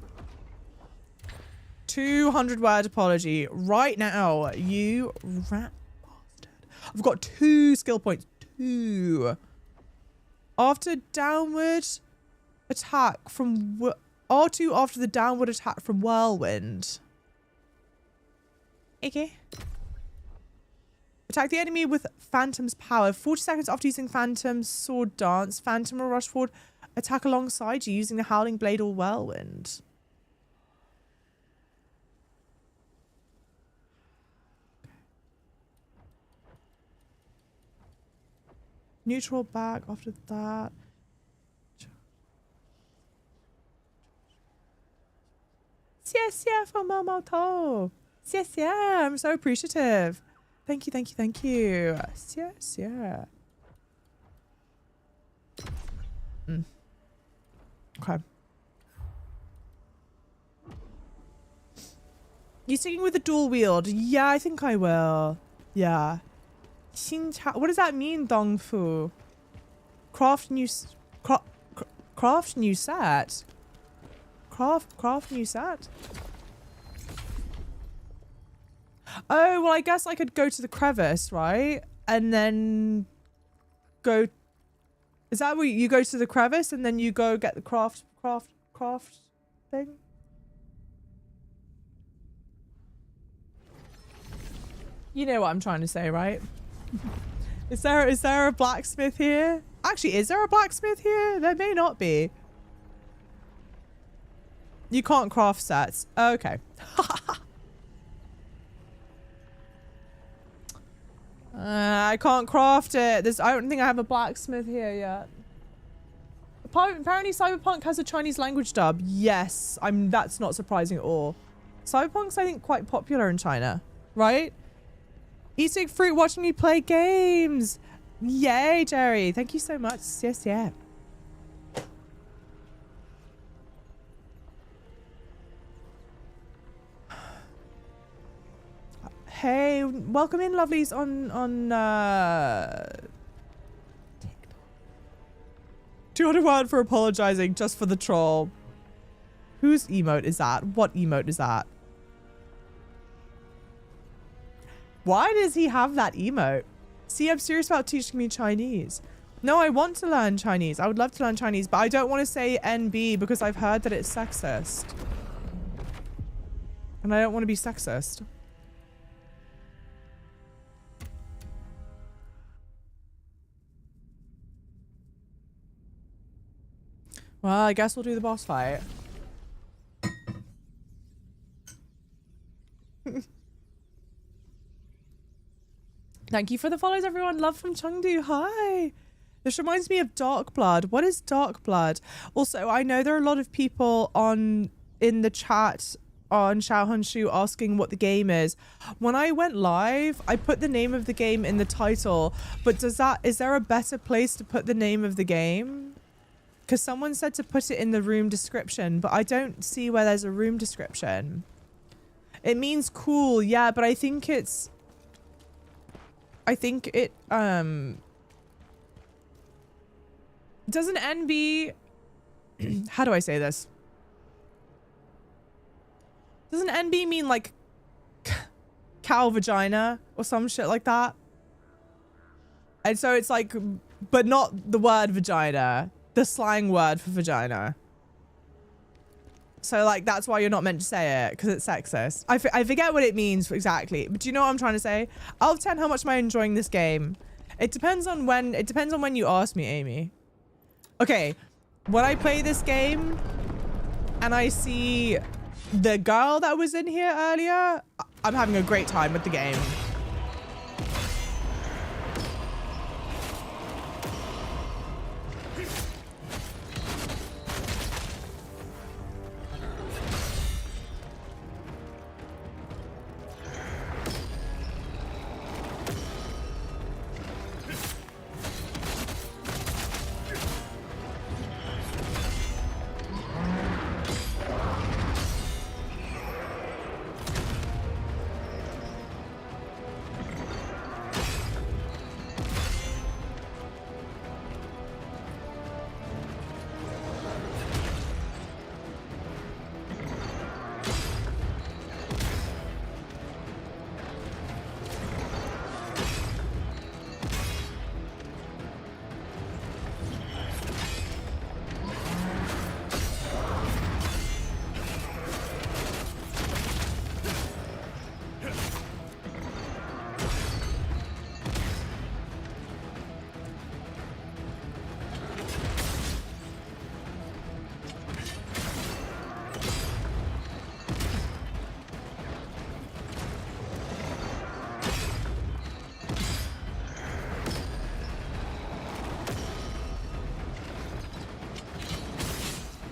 200-word apology. Right now. You rat bastard. I've got 2 skill points. 2. After downward attack from... R2 after the downward attack from Whirlwind. Okay. Attack the enemy with Phantom's power. 40 seconds after using Phantom's sword dance, Phantom will rush forward, attack alongside you using the Howling Blade or Whirlwind. Neutral back after that. Yes, yeah, for Momoto. Yes, yeah, I'm so appreciative. Thank you, thank you, thank you. Yes, yeah. Okay. You sticking with the dual wield? Yeah, I think I will. Yeah. What does that mean, Dongfu? Craft new set. Craft new set. Oh, well, I guess I could go to the crevice, right? And then go... Is that where you go to the crevice and then you go get the craft thing? You know what I'm trying to say, right? Is there a blacksmith here? Actually, is there a blacksmith here? There may not be. You can't craft sets. Okay. I can't craft it. I don't think I have a blacksmith here yet. Apparently Cyberpunk has a Chinese language dub. Yes, that's not surprising at all. Cyberpunk's, I think, quite popular in China, right? Eating fruit, watching me play games. Yay, Jerry. Thank you so much. Yes, yeah. Hey, welcome in, lovelies, on TikTok. 200 word for apologizing just for the troll. Whose emote is that? What emote is that? Why does he have that emote? See, I'm serious about teaching me Chinese. No, I want to learn Chinese. I would love to learn Chinese, but I don't want to say NB because I've heard that it's sexist. And I don't want to be sexist. Well, I guess we'll do the boss fight. Thank you for the follows, everyone. Love from Chengdu. Hi. This reminds me of Dark Blood. What is Dark Blood? Also, I know there are a lot of people in the chat on Xiaohongshu asking what the game is. When I went live, I put the name of the game in the title, but is there a better place to put the name of the game? Because someone said to put it in the room description, but I don't see where there's a room description. It means cool, yeah, but I think it doesn't NB how do I say this? Doesn't NB mean like cow vagina or some shit like that? And so it's like, but not the word vagina, the slang word for vagina. So like, that's why you're not meant to say it, because it's sexist. I forget what it means exactly, but do you know what I'm trying to say? Out of 10, how much am I enjoying this game? It depends on when you ask me, Amy. Okay, when I play this game and I see the girl that was in here earlier, I'm having a great time with the game.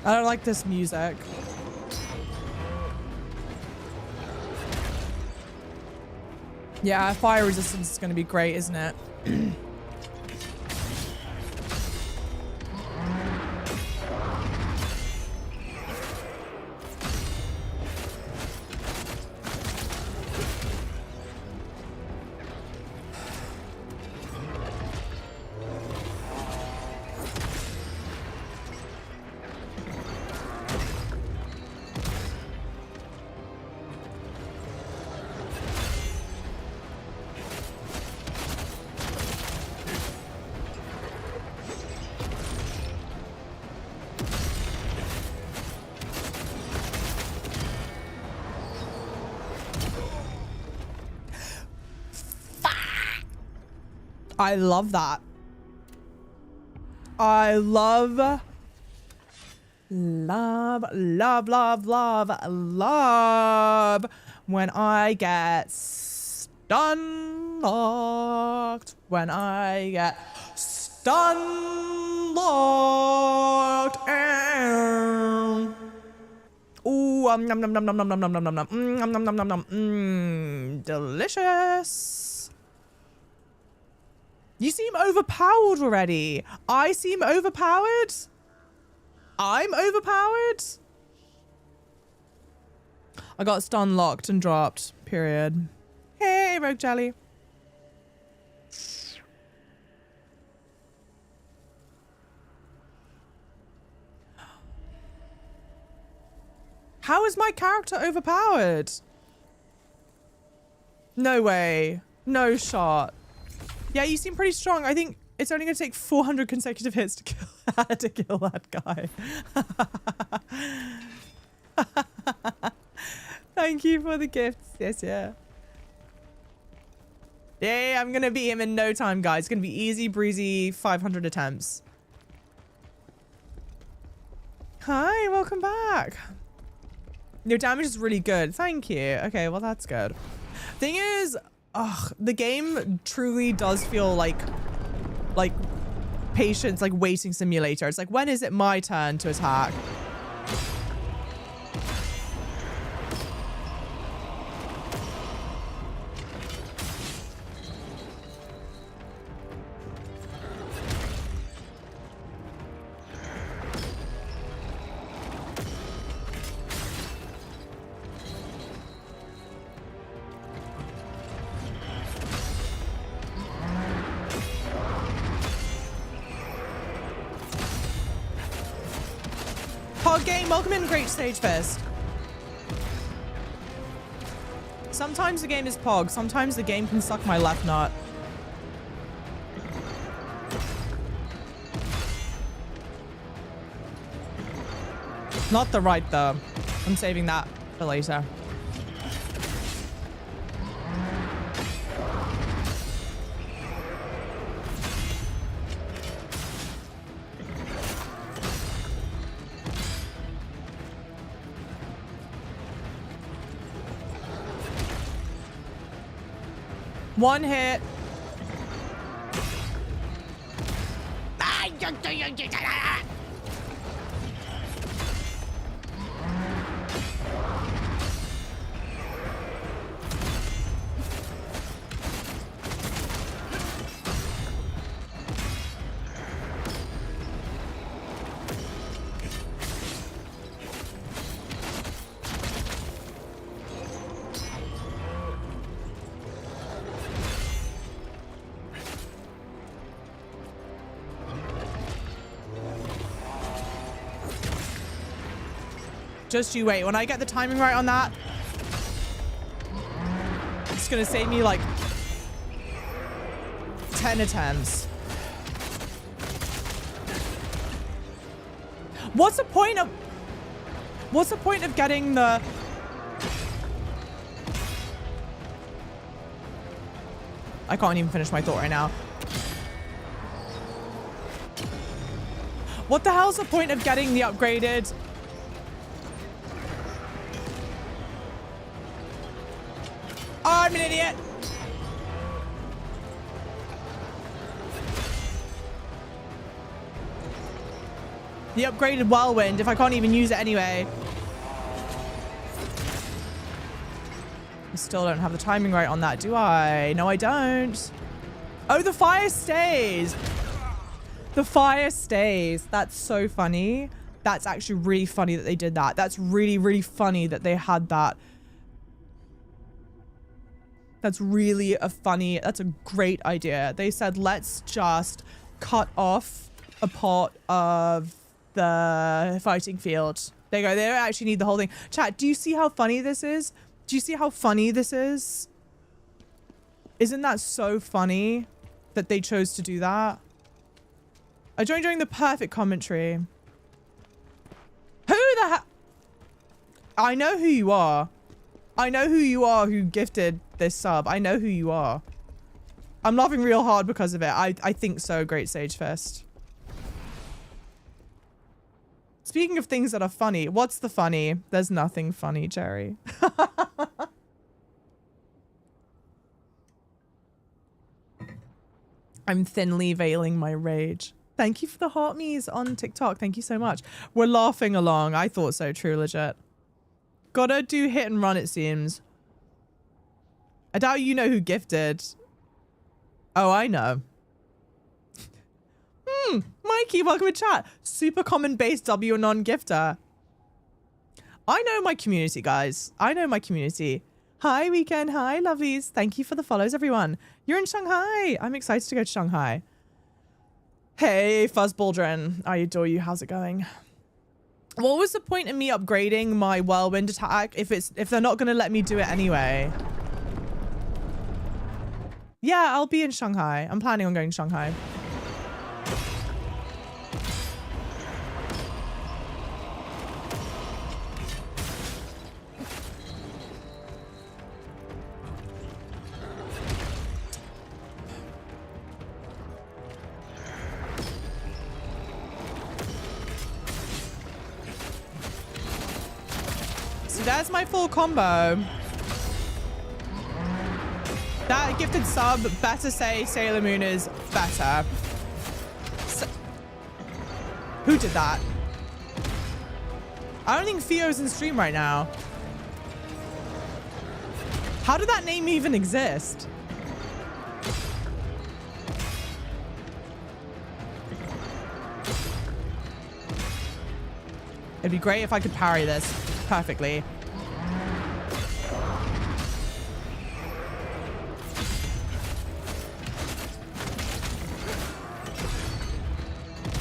I don't like this music. Yeah, fire resistance is going to be great, isn't it? I love that. I love when I get stun locked. When I get stun locked. Ooh, nom nom nom nom nom nom nom nom nom nom nom nom nom nom. Delicious. You seem overpowered already. I seem overpowered? I'm overpowered? I got stun locked and dropped. Period. Hey, Rogue Jelly. How is my character overpowered? No way. No shot. Yeah, you seem pretty strong. I think it's only going to take 400 consecutive hits to kill that guy. Thank you for the gifts. Yes, yeah. Yeah, I'm going to beat him in no time, guys. It's going to be easy breezy 500 attempts. Hi, welcome back. Your damage is really good. Thank you. Okay, well, that's good. Thing is, the game truly does feel like patience, like waiting simulator. It's like, when is it my turn to attack? Pog game, welcome in, Great Stage Fest. Sometimes the game is Pog, sometimes the game can suck my left nut. Not the right though. I'm saving that for later. One hit. Just you wait. When I get the timing right on that, it's gonna save me like 10 attempts. What's the point of getting the... I can't even finish my thought right now. What the hell's the point of getting the upgraded... Oh, I'm an idiot. The upgraded whirlwind, if I can't even use it anyway. I still don't have the timing right on that, do I? No, I don't. Oh, the fire stays. The fire stays. That's so funny. That's actually really funny that they did that. That's really, really funny that they had that. That's really that's a great idea. They said, let's just cut off a part of the fighting field. There you go. They don't actually need the whole thing. Chat, do you see how funny this is? Do you see how funny this is? Isn't that so funny that they chose to do that? I joined during the perfect commentary. Who the hell? I know who you are. I know who you are who gifted this sub. I know who you are. I'm laughing real hard because of it. I think so, Great Sage Fest. Speaking of things that are funny, what's the funny? There's nothing funny, Jerry. I'm thinly veiling my rage. Thank you for the heart me's on TikTok. Thank you so much. We're laughing along. I thought so, true legit. Gotta do hit and run, it seems. I doubt you know who gifted. Oh, I know. Mikey, welcome to chat. Super common base W non-gifter. I know my community, guys. I know my community. Hi, Weekend. Hi, lovies. Thank you for the follows, everyone. You're in Shanghai. I'm excited to go to Shanghai. Hey, Fuzzbaldrin. I adore you. How's it going? What was the point of me upgrading my whirlwind attack if they're not going to let me do it anyway? Yeah, I'll be in Shanghai. I'm planning on going to Shanghai. There's my full combo. That gifted sub better say Sailor Moon is better. Who did that? I don't think Theo's in stream right now. How did that name even exist? It'd be great if I could parry this perfectly.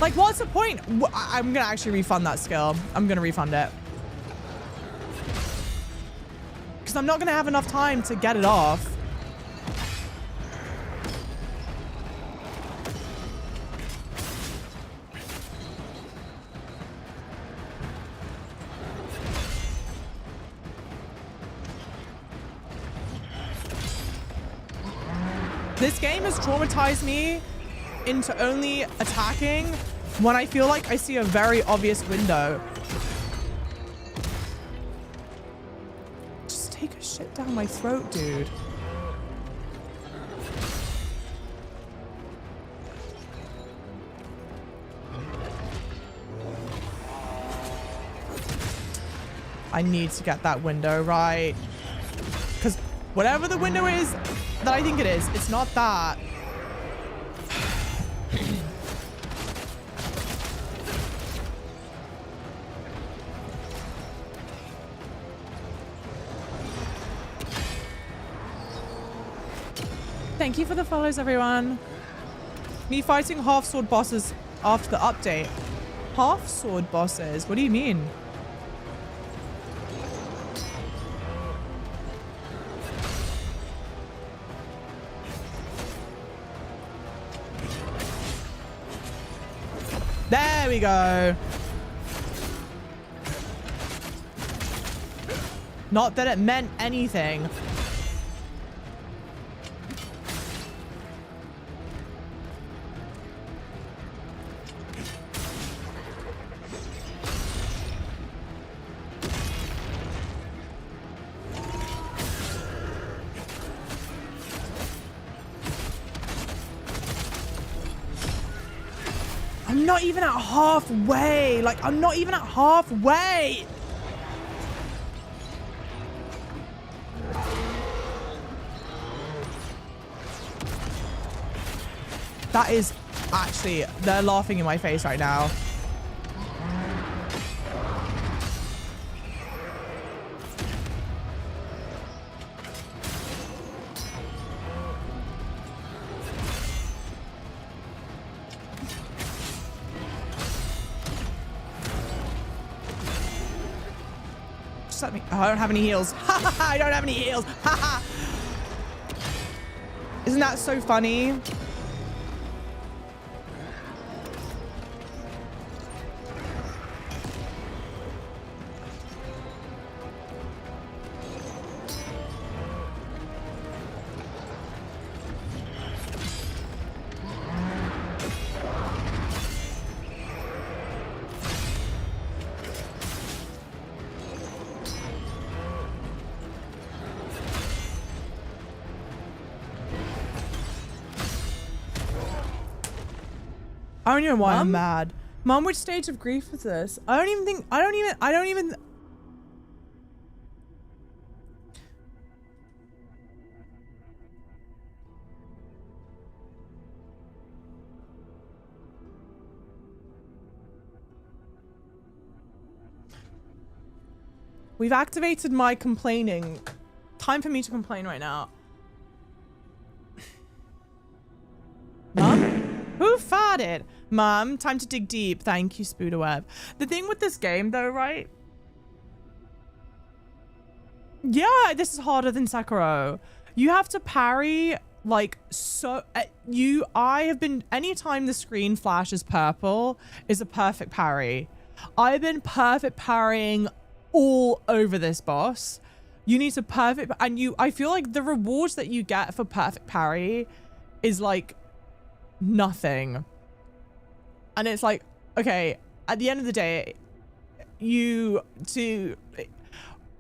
Like, what's the point? I'm gonna actually refund that skill. I'm gonna refund it. Because I'm not gonna have enough time to get it off. This game has traumatized me into only attacking when I feel like I see a very obvious window. Just take a shit down my throat, dude. I need to get that window right. Because whatever the window is that I think it is, it's not that. Thank you for the follows, everyone. Me fighting half sword bosses after the update. Half sword bosses? What do you mean? There we go. Not that it meant anything. I'm not even at halfway. Like, I'm not even at halfway. That is actually, they're laughing in my face right now. Let me. Oh, I don't have any heals. I don't have any heals. Isn't that so funny? I don't even know why I'm mad. Mom, which stage of grief is this? I don't even. We've activated my complaining. Time for me to complain right now. Mom? Who farted? Mom, time to dig deep. Thank you, Spooderweb. The thing with this game, though, right? Yeah, this is harder than Sekiro. You have to parry, like, so... anytime the screen flashes purple is a perfect parry. I've been perfect parrying all over this boss. You need to perfect... I feel like the rewards that you get for perfect parry is, like, nothing. And it's like, okay, at the end of the day,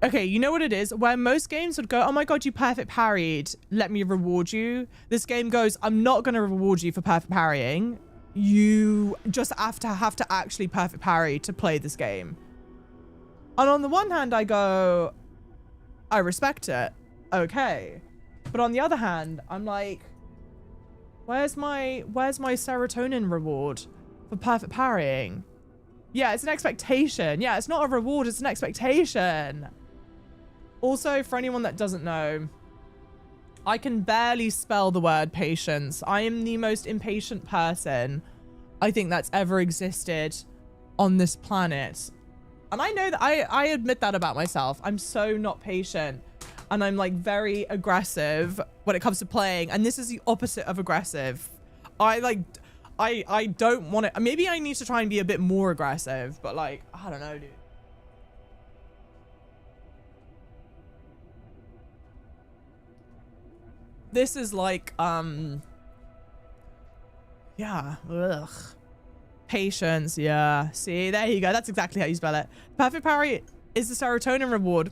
okay, you know what it is? Where most games would go, oh my god, you perfect parried, let me reward you. This game goes, I'm not going to reward you for perfect parrying. You just have to actually perfect parry to play this game. And on the one hand, I go, I respect it. Okay. But on the other hand, I'm like, where's my serotonin reward for perfect parrying? Yeah, it's an expectation. Yeah, it's not a reward, it's an expectation. Also, for anyone that doesn't know, I can barely spell the word patience. I am the most impatient person I think that's ever existed on this planet. And I know that I admit that about myself. I'm so not patient. And I'm like very aggressive when it comes to playing. And this is the opposite of aggressive. I don't want to. Maybe I need to try and be a bit more aggressive. But like, I don't know, dude. This is like, yeah, ugh. Patience, yeah. See, there you go. That's exactly how you spell it. Perfect parry is the serotonin reward.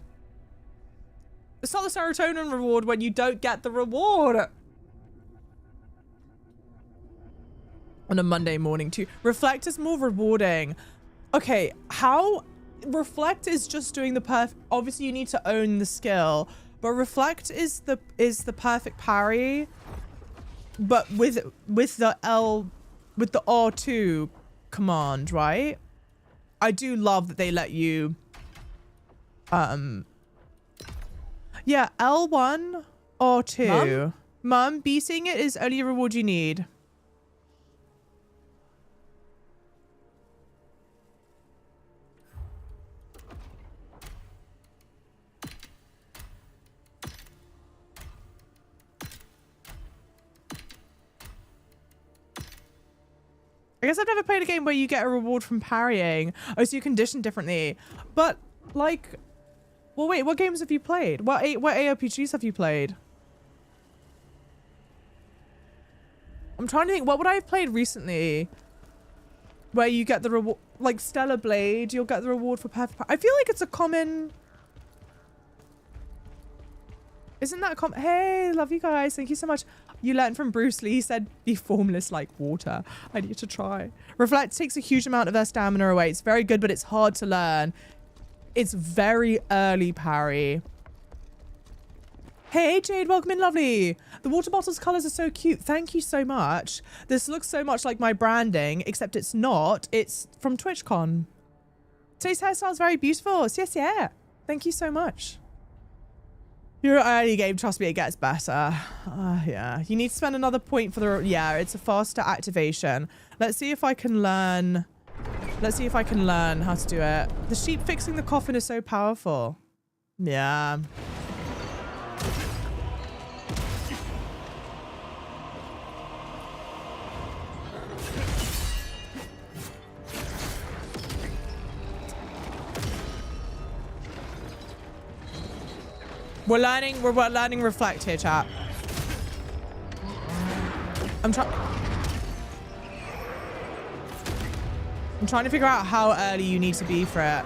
It's not the serotonin reward when you don't get the reward. On a Monday morning too. Reflect is more rewarding. Okay, how? Reflect is just doing the perfect. Obviously, you need to own the skill, but reflect is the perfect parry. But with the R2 command, right? I do love that they let you yeah, L1 R2. Mum, beating it is only a reward you need. I guess I've never played a game where you get a reward from parrying. Oh, so you condition differently. But, like... Well, wait, what games have you played? What ARPGs have you played? I'm trying to think, what would I have played recently? Where you get the reward... Like, Stellar Blade, you'll get the reward for perfect... I feel like it's a common... Isn't that common? Hey, love you guys. Thank you so much. You learned from Bruce Lee. He said, be formless like water. I need to try. Reflect takes a huge amount of their stamina away. It's very good, but it's hard to learn. It's very early parry. Hey, Jade, welcome in, lovely. The water bottle's colors are so cute. Thank you so much. This looks so much like my branding, except it's not. It's from TwitchCon. Today's hairstyle is very beautiful. Yes, yeah. Thank you so much. Your early game, trust me, it gets better. Yeah. You need to spend another point for the... Yeah, it's a faster activation. Let's see if I can learn... Let's see if I can learn how to do it. The sheep fixing the coffin is so powerful. Yeah. We're learning reflect here, chat. I'm trying to figure out how early you need to be for it.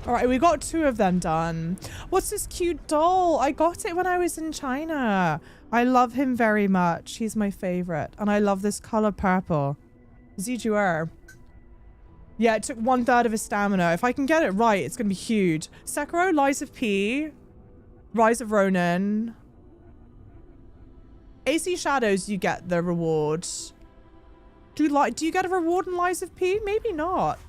All right, we got 2 of them done. What's this cute doll? I got it when I was in China. I love him very much. He's my favorite. And I love this color purple. Zijuer. Yeah, it took 1/3 of his stamina. If I can get it right, it's going to be huge. Sekiro, Lies of P. Rise of Ronin. AC Shadows, you get the reward. Do you get a reward in Lies of P? Maybe not.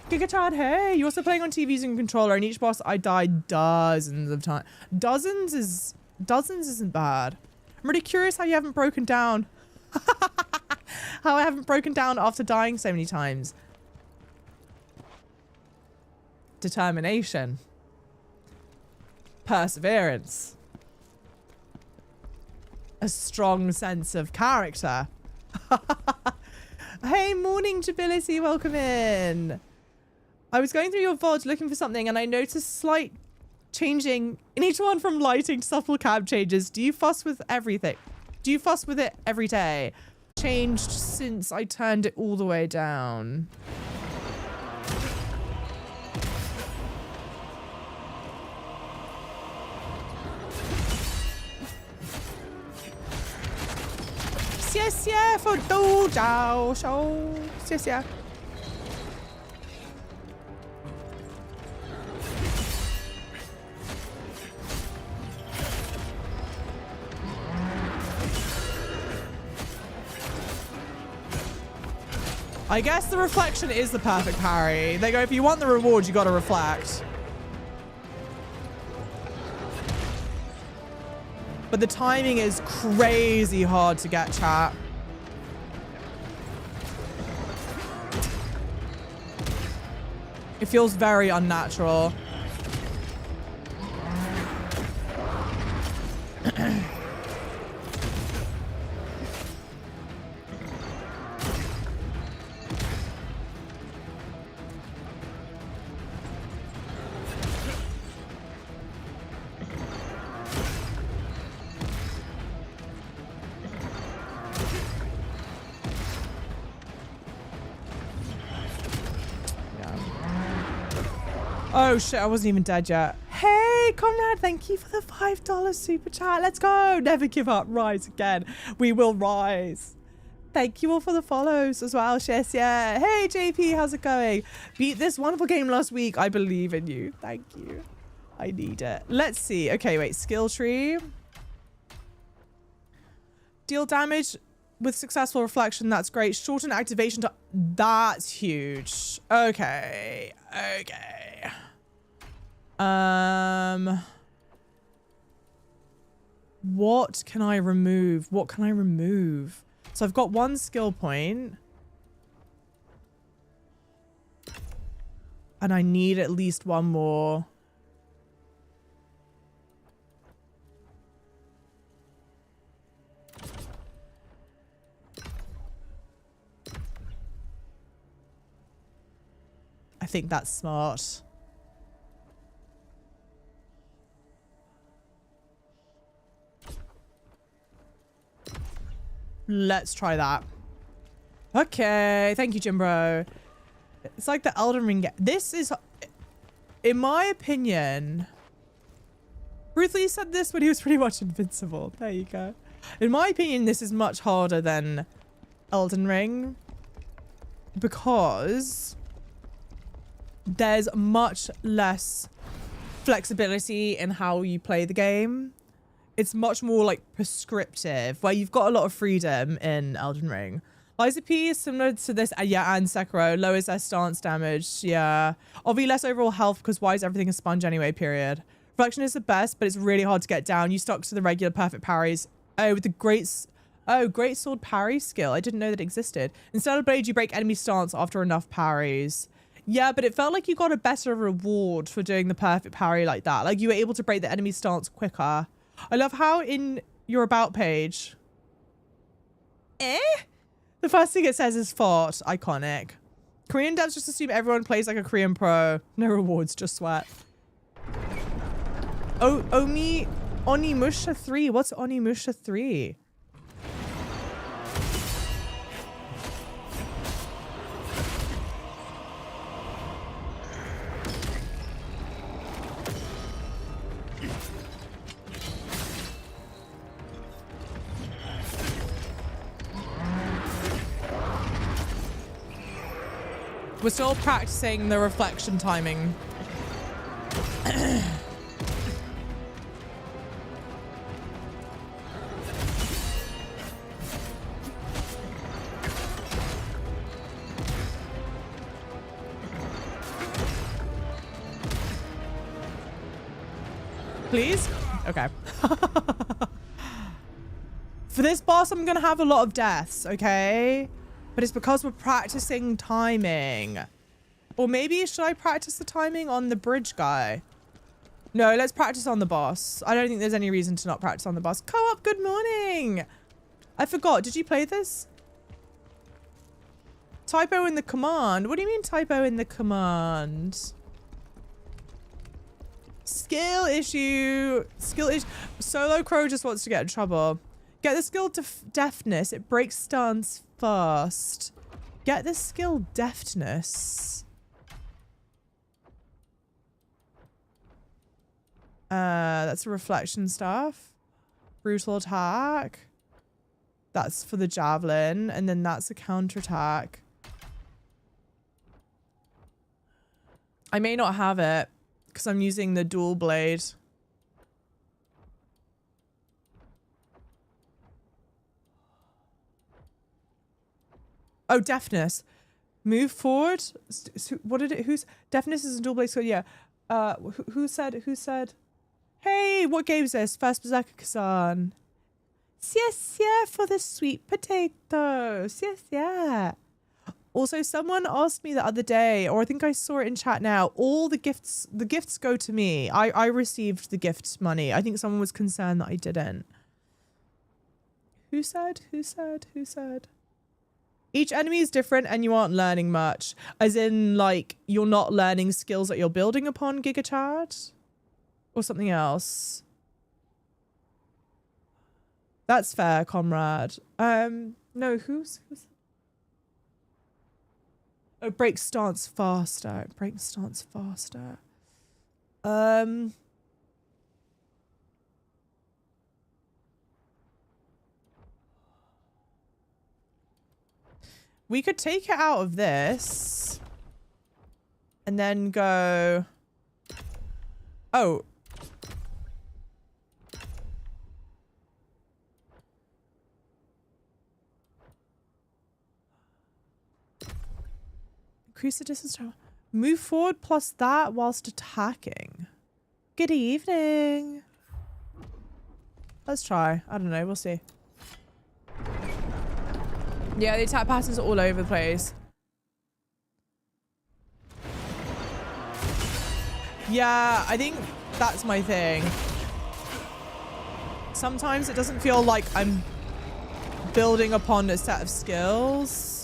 Gigatad, hey, you're also playing on TV using a controller, and each boss I died dozens of times. Dozens isn't bad. I'm really curious how you haven't broken down. How I haven't broken down after dying so many times. Determination. Perseverance. A strong sense of character. Hey, morning, Jability, welcome in. I was going through your VOD looking for something and I noticed slight changing in each one from lighting to subtle cab changes. Do you fuss with everything? Do you fuss with it every day? Changed since I turned it all the way down. For dojo show. I guess the reflection is the perfect parry. They go, if you want the reward, you gotta reflect. But the timing is crazy hard to get, chat. It feels very unnatural. Oh shit, I wasn't even dead yet. Hey, comrade, thank you for the $5 super chat. Let's go. Never give up. Rise again. We will rise. Thank you all for the follows as well, Shis. Yeah. Hey, JP, how's it going? Beat this wonderful game last week. I believe in you. Thank you. I need it. Let's see. Okay, wait. Skill tree. Deal damage with successful reflection. That's great. Shorten activation time. That's huge. Okay. Okay. What can I remove? What can I remove? So I've got one skill point. And I need at least one more. I think that's smart. Let's try that. Okay. Thank you, Jimbro. It's like the Elden Ring. This is, in my opinion, Bruce Lee said this when he was pretty much invincible. There you go. In my opinion, this is much harder than Elden Ring because there's much less flexibility in how you play the game. It's much more like prescriptive, where you've got a lot of freedom in Elden Ring. Liza P is similar to this, yeah, and Sekiro. Lowers their stance damage, yeah. Obviously less overall health because why is everything a sponge anyway, period. Reflection is the best, but it's really hard to get down. You stuck to the regular perfect parries. Oh, with the great sword parry skill. I didn't know that existed. Instead of blade, you break enemy stance after enough parries. Yeah, but it felt like you got a better reward for doing the perfect parry like that. Like you were able to break the enemy stance quicker. I love how in your about page, the first thing it says is fought. Iconic. Korean devs just assume everyone plays like a Korean pro. No rewards, just sweat. Oh, Onimusha 3. What's Onimusha 3? We're still practicing the reflection timing. Please? Okay. For this boss, I'm gonna have a lot of deaths, okay? But it's because we're practicing timing. Or maybe should I practice the timing on the bridge guy? No, let's practice on the boss. I don't think there's any reason to not practice on the boss. Co-op, good morning. I forgot. Did you play this? Typo in the command. What do you mean typo in the command? Skill issue. Skill issue. Solo Crow just wants to get in trouble. Get the skill deftness. It breaks stance fast. Get the skill deftness. That's a reflection staff. Brutal attack. That's for the javelin. And then that's a counterattack. I may not have it because I'm using the dual blade. Oh, deafness. Move forward. What did it? Who's deafness is a dual blade? So yeah. Who said? Hey, what game is this? First Berserker Khazan. Yes, yeah, for the sweet potatoes. Yes, yeah. Also, someone asked me the other day, or I think I saw it in chat now, all the gifts go to me. I received the gift money. I think someone was concerned that I didn't. Who said? Each enemy is different and you aren't learning much. As in, like, you're not learning skills that you're building upon, GigaChat? Or something else? That's fair, comrade. No, who's... Oh, break stance faster. Break stance faster. We could take it out of this. And then go... Oh. Increase the distance. Move forward plus that whilst attacking. Good evening. Let's try. I don't know. We'll see. Yeah, the attack patterns are all over the place. Yeah, I think that's my thing. Sometimes it doesn't feel like I'm building upon a set of skills.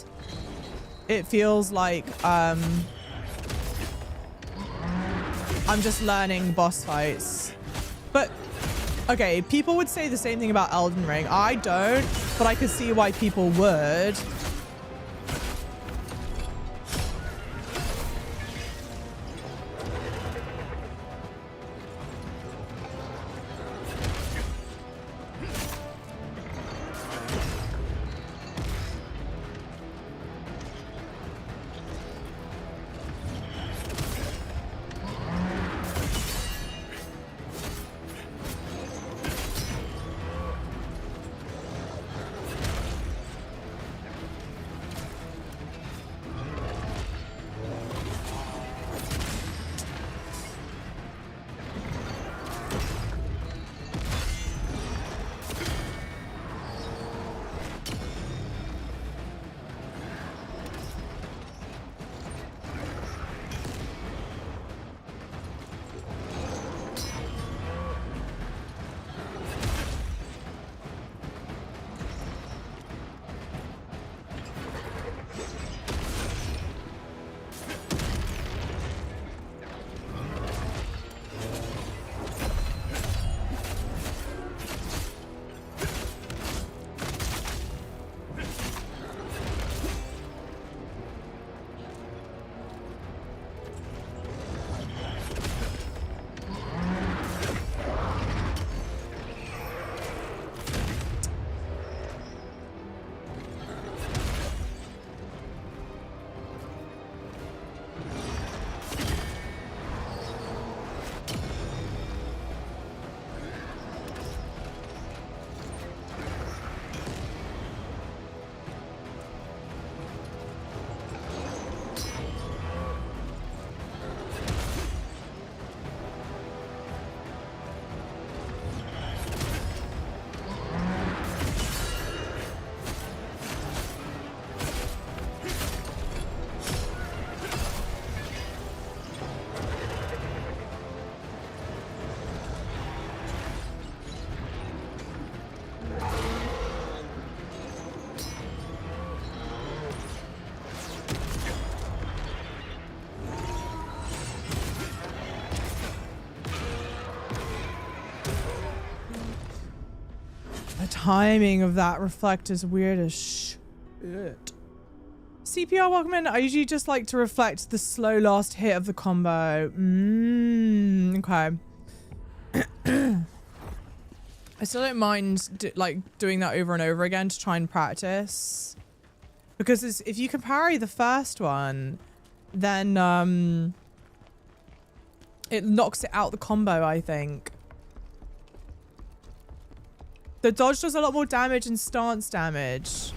It feels like I'm just learning boss fights. But okay, people would say the same thing about Elden Ring. I don't, but I could see why people would. timing of that reflect is weird as shit. CPR, welcome in. I usually just like to reflect the slow last hit of the combo. Okay. I still don't mind doing that over and over again to try and practice. Because if you can parry the first one, then it knocks it out the combo, I think. The dodge does a lot more damage than stance damage.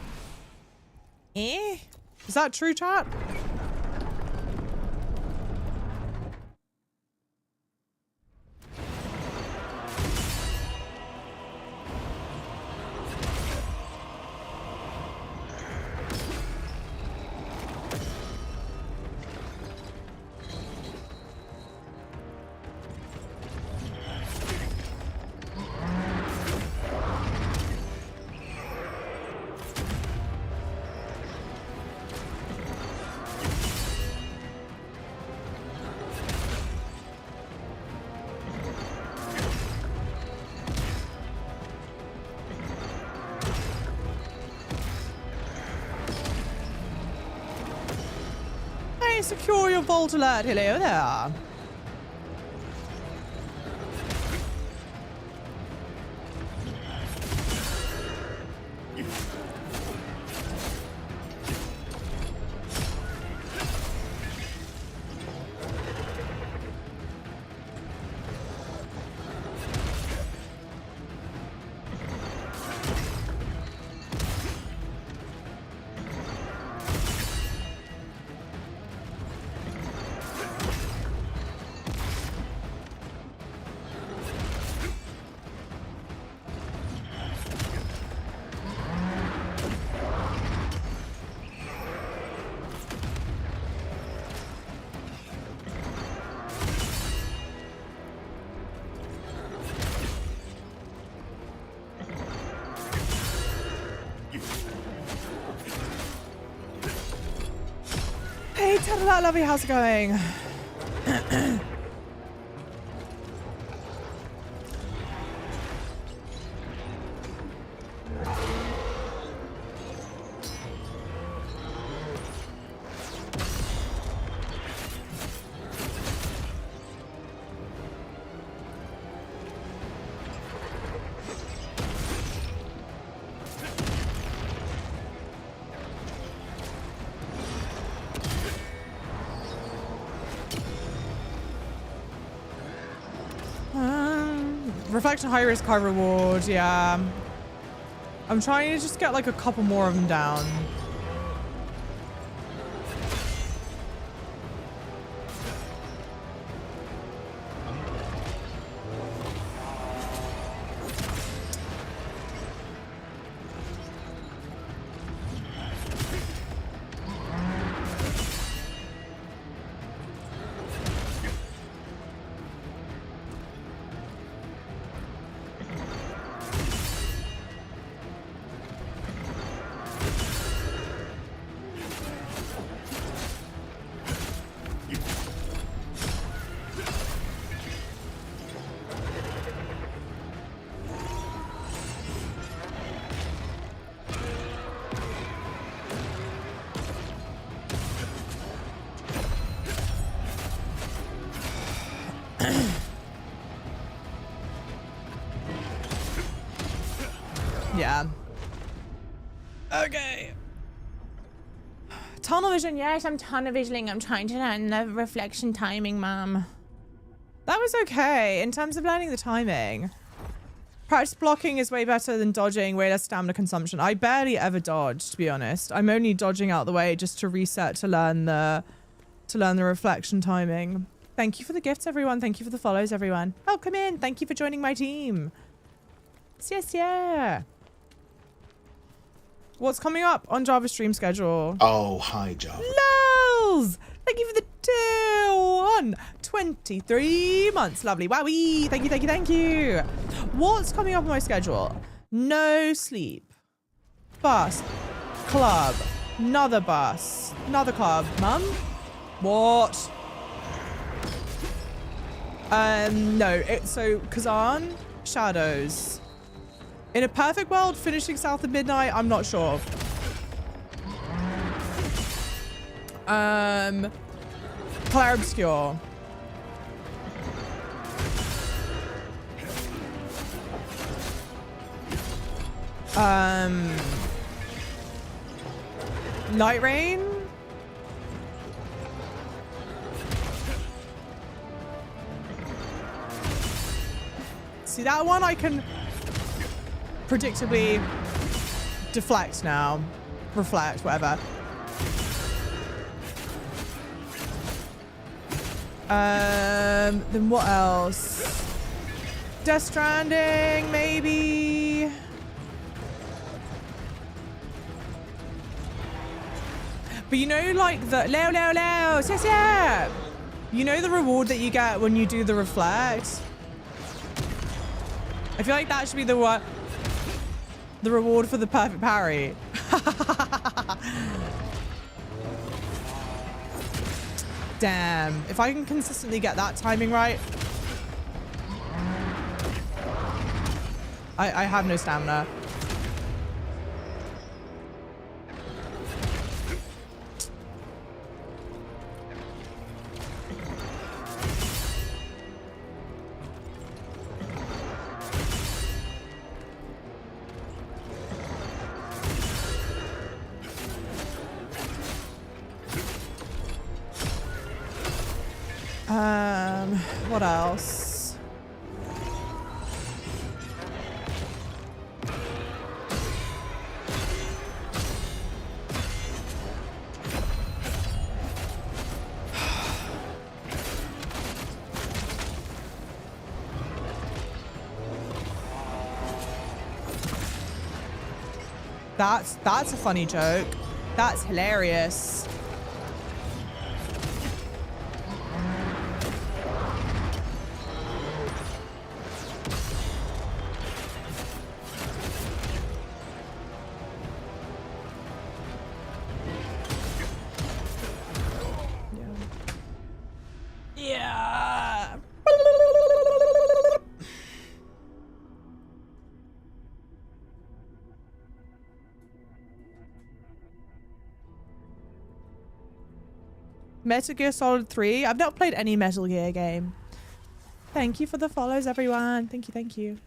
Eh? Is that true, chat? Secure your vault alert. Hello there. Hey, Tadala, lovely, how's it going? Reflection high risk, high reward. Yeah. I'm trying to just get like a couple more of them down. Yeah. Okay. Tunnel vision. Yes, I'm tunnel visioning. I'm trying to learn the reflection timing, ma'am. That was okay in terms of learning the timing. Practice blocking is way better than dodging, way less stamina consumption. I barely ever dodge, to be honest. I'm only dodging out the way just to reset to learn the reflection timing. Thank you for the gifts, everyone. Thank you for the follows, everyone. Welcome in. Thank you for joining my team. Yes, yeah. What's coming up on Java stream schedule? Oh, hi, Java. Lols! Thank you for the 23 months. Lovely. Wowie. Thank you, thank you, thank you. What's coming up on my schedule? No sleep. Bus. Club. Another bus. Another club. Mum? What? No. So, Khazan. Shadows. In a perfect world, finishing South of Midnight, I'm not sure. Clair Obscure. Night Rain. See, that one I can predictably deflect now. Reflect, whatever. Then what else? Death Stranding, maybe. But you know, like the yeah. You know the reward that you get when you do the reflect? I feel like that should be the reward for the perfect parry. Damn. If I can consistently get that timing right. I have no stamina. What else? That's a funny joke. That's hilarious. Yeah. Metal Gear Solid 3. I've not played any Metal Gear game. Thank you for the follows, everyone. Thank you, thank you.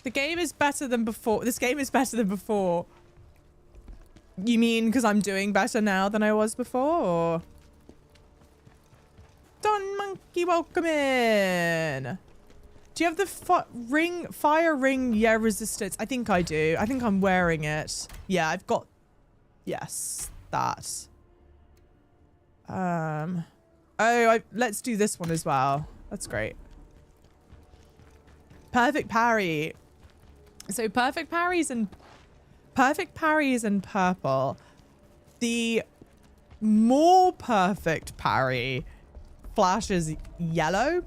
The game is better than before. This game is better than before. You mean because I'm doing better now than I was before, or? Don Monkey, welcome in. Do you have the fire ring? Yeah, resistance. I think I do. I think I'm wearing it. Yeah, I've got. Yes, that. Let's do this one as well. That's great. Perfect parry. So perfect parries and purple. The more perfect parry flashes yellow.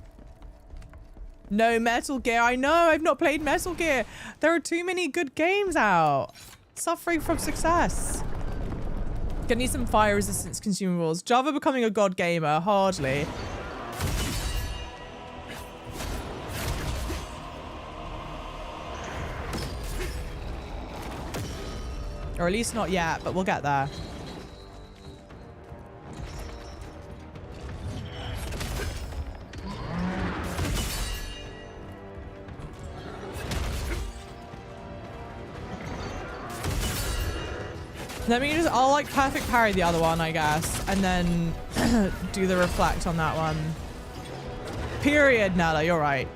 No Metal Gear. I know, I've not played Metal Gear. There are too many good games out. Suffering from success. Gonna need some fire resistance consumables. Java becoming a god gamer. Hardly. Or at least not yet, but we'll get there. I'll like perfect parry the other one, I guess, and then do the reflect on that one. Period, Nella, you're right.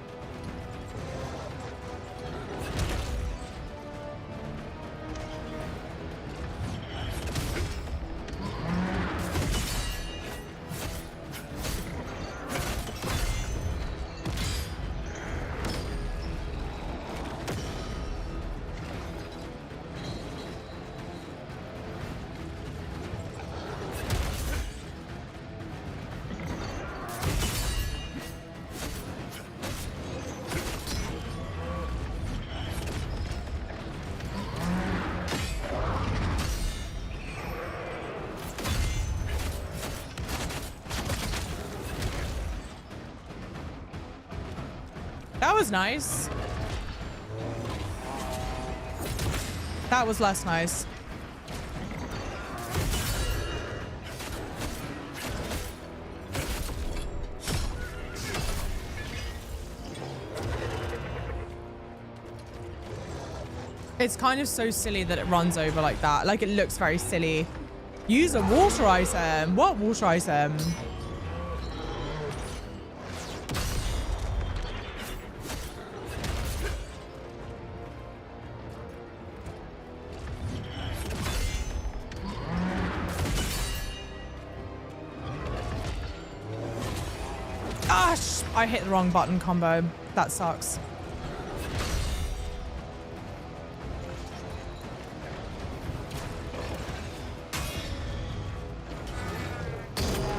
was nice. That was less nice. It's kind of so silly that it runs over like that. Like, it looks very silly. Use a water item. What water item? I hit the wrong button combo. That sucks.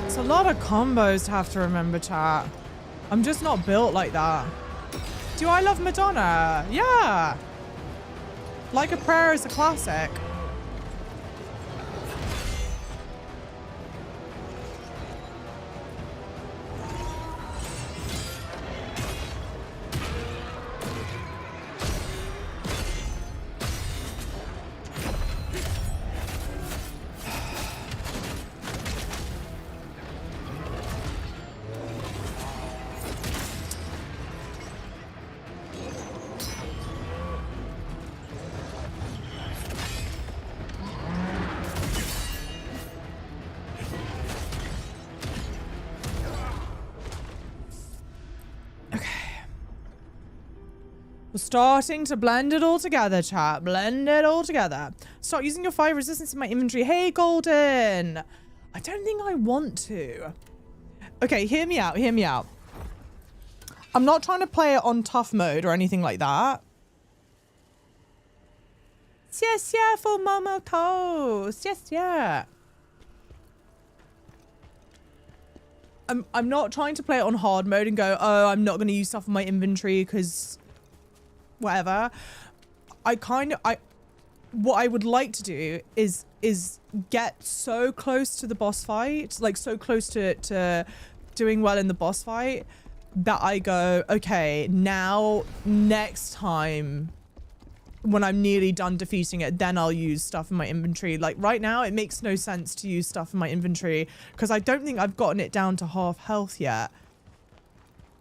It's a lot of combos to have to remember, chat. I'm just not built like that. Do I love Madonna? Yeah. Like a Prayer is a classic. Starting to blend it all together, chat. Blend it all together. Start using your 5 resistance in my inventory. Hey, Golden. I don't think I want to. Okay, hear me out. Hear me out. I'm not trying to play it on tough mode or anything like that. Yes, yeah, for Momo Toast. Yes, yeah. I'm not trying to play it on hard mode and go, oh, I'm not going to use stuff in my inventory because whatever. What I would like to do is get so close to the boss fight, like so close to doing well in the boss fight, that I go, okay, now next time when I'm nearly done defeating it, then I'll use stuff in my inventory. Like right now, it makes no sense to use stuff in my inventory because I don't think I've gotten it down to half health yet.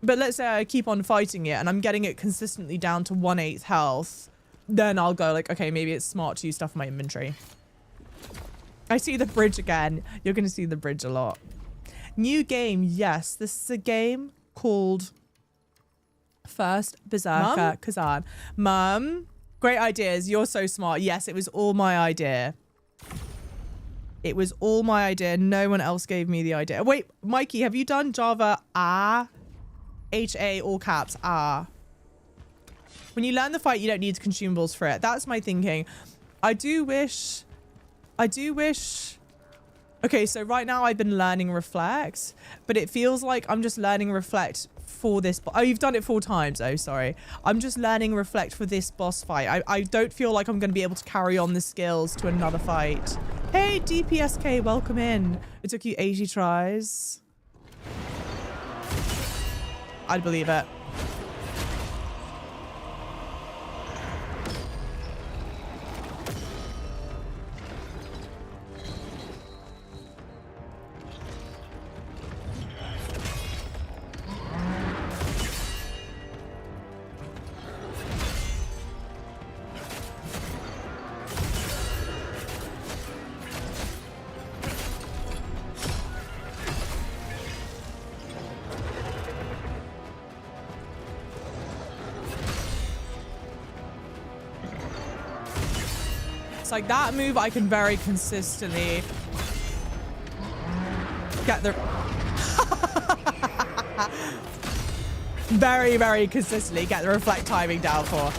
But let's say I keep on fighting it and I'm getting it consistently down to 1/8 health. Then I'll go like, okay, maybe it's smart to use stuff in my inventory. I see the bridge again. You're going to see the bridge a lot. New game. Yes, this is a game called First Berserker Khazan. Mum, great ideas. You're so smart. Yes, it was all my idea. It was all my idea. No one else gave me the idea. Wait, Mikey, have you done Java? H-A, all caps, When you learn the fight, you don't need consumables for it. That's my thinking. I do wish. Okay, so right now I've been learning Reflect, but it feels like I'm just learning Reflect for this. Oh, you've done it 4 times. Oh, sorry. I'm just learning Reflect for this boss fight. I don't feel like I'm going to be able to carry on the skills to another fight. Hey, DPSK, welcome in. It took you 80 tries. I'd believe it. It's like that move I can very consistently get the very consistently get the reflect timing down for.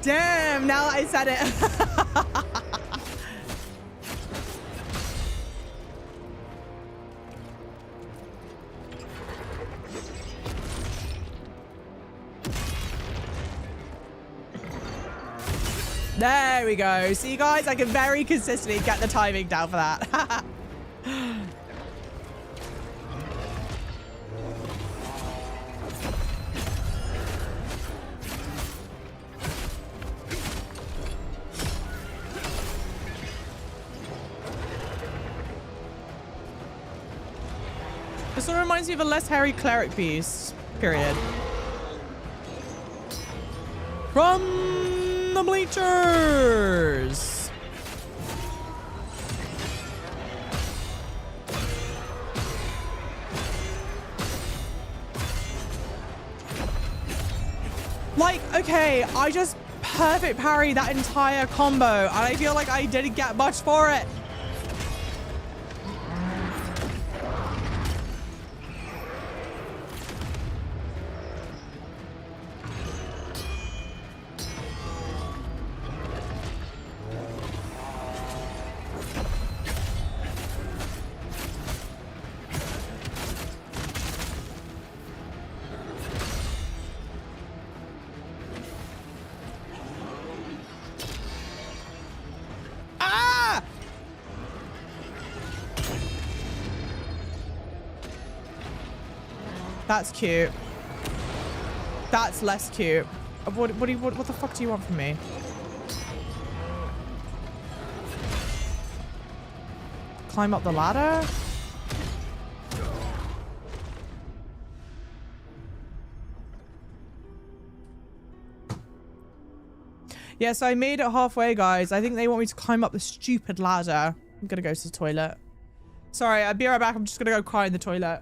Damn, now I said it. There we go. See, guys, I can very consistently get the timing down for that. This one reminds me of a less hairy cleric beast. Period. From the bleachers. Like, okay, I just perfect parry that entire combo, and I feel like I didn't get much for it. That's cute. That's less cute. What the fuck do you want from me? Climb up the ladder? Yeah, so I made it halfway, guys. I think they want me to climb up the stupid ladder. I'm gonna go to the toilet. Sorry, I'll be right back. I'm just gonna go cry in the toilet.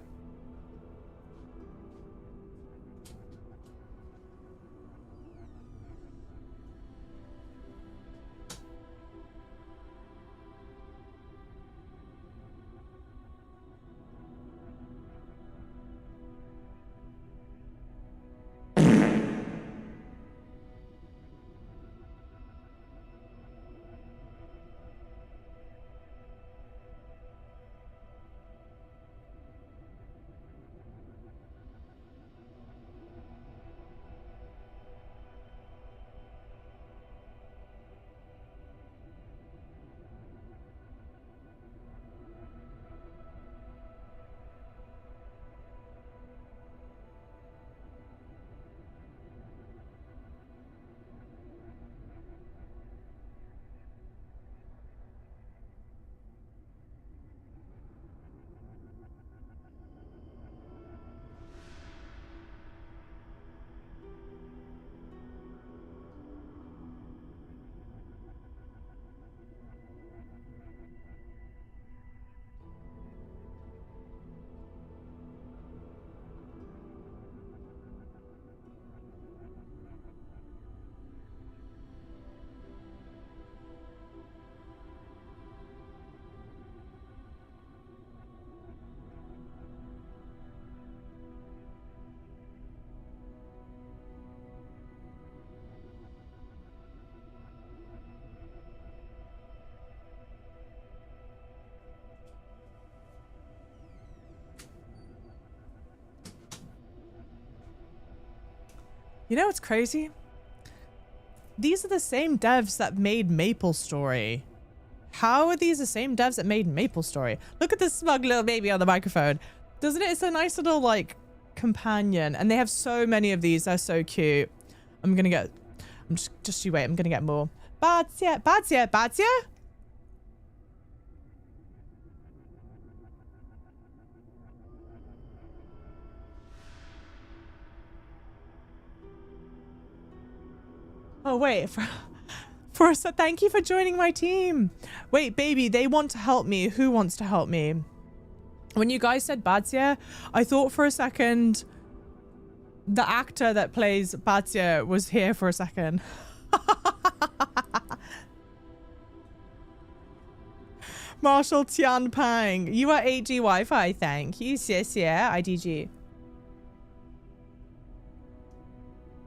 You know what's crazy? These are the same devs that made MapleStory. How are these the same devs that made MapleStory? Look at this smug little baby on the microphone. Doesn't it? It's a nice little, like, companion. And they have so many of these. They're so cute. I'm just you wait. I'm gonna get more. Batia. Oh, wait. Thank you for joining my team. Wait, baby, they want to help me. Who wants to help me? When you guys said Batia, I thought for a second the actor that plays Batia was here for a second. Marshall Tian Pang. You are 8G Wi-Fi. Thank you. 谢谢 IDG.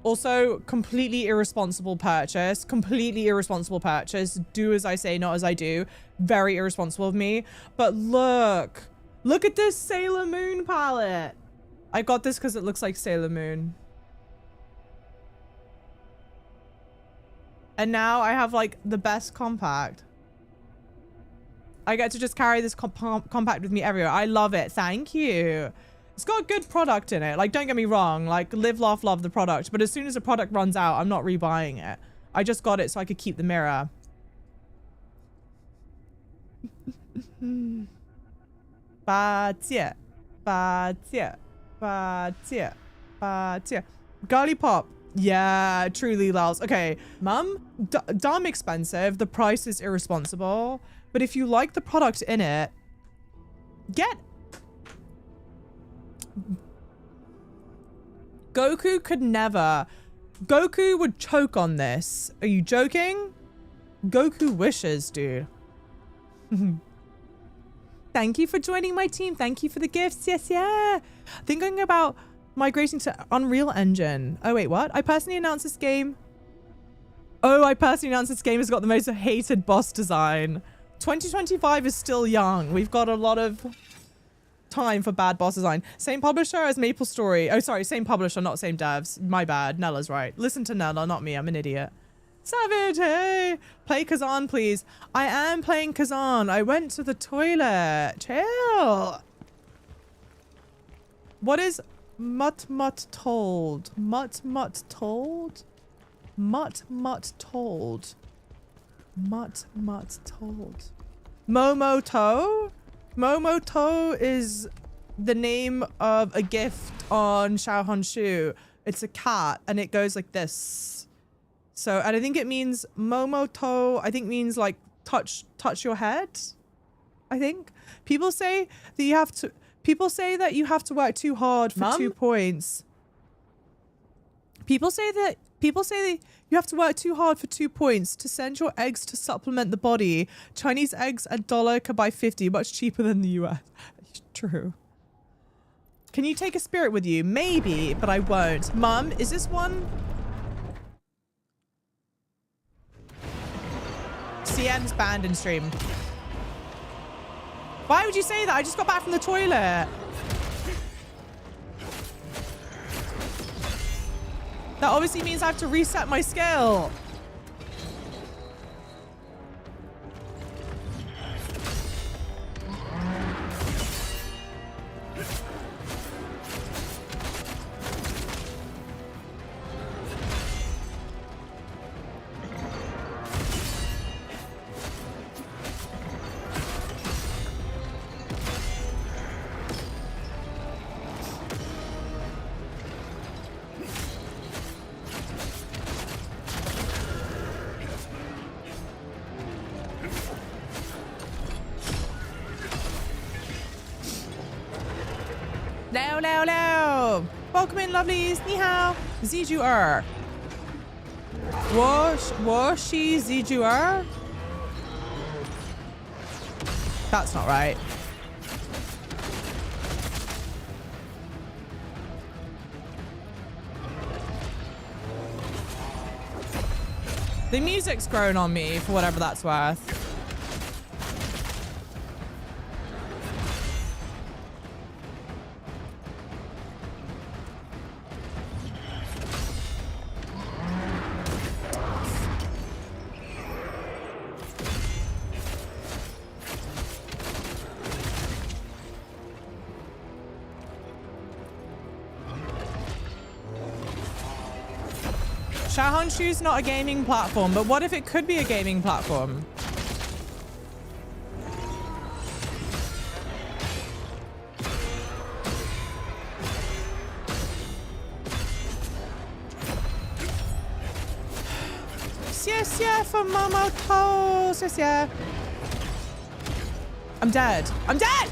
Also, completely irresponsible purchase. Completely irresponsible purchase. Do as I say, not as I do. Very irresponsible of me. But look. Look at this Sailor Moon palette. I got this because it looks like Sailor Moon. And now I have like the best compact. I get to just carry this compact with me everywhere. I love it. Thank you. It's got a good product in it. Like, don't get me wrong. Like, live, laugh, love the product. But as soon as the product runs out, I'm not rebuying it. I just got it so I could keep the mirror. But yeah. Girly pop. Yeah, truly, Lals. Okay, mum, damn expensive. The price is irresponsible. But if you like the product in it, get... Goku could never... Goku would choke on this. Are you joking? Goku wishes, dude. Thank you for joining my team. Thank you for the gifts. Yes, yeah. Thinking about migrating to Unreal Engine. Oh, wait, what? I personally announced this game. Oh, I personally announced this game has got the most hated boss design. 2025 is still young. We've got a lot of time for bad boss design. Same publisher as Maple Story. Oh, sorry, same publisher, not same devs. My bad. Nella's right. Listen to Nella, not me. I'm an idiot. Savage, hey! Play Khazan, please. I am playing Khazan. I went to the toilet. Chill. What is Mut told? Mut told? Mut told. Mut told. Momoto? Momoto is the name of a gift on Xiaohongshu. It's a cat and it goes like this. So, and I think it means Momoto, I think means like touch your head. I think. People say that you have to work too hard for 2 points. People say that you have to work too hard for 2 points to send your eggs to supplement the body. Chinese eggs $1 could buy 50, much cheaper than the US. True. Can you take a spirit with you? Maybe, but I won't. Mum, is this one? CN's banned in stream. Why would you say that? I just got back from the toilet. That obviously means I have to reset my skill. No. Welcome in, lovelies. Ni hao. Ziju er. Washi Ziju er? That's not right. The music's grown on me, for whatever that's worth. Xiaohongshu's not a gaming platform, but what if it could be a gaming platform? Xie for Momoto. Xie. I'm dead. I'm dead!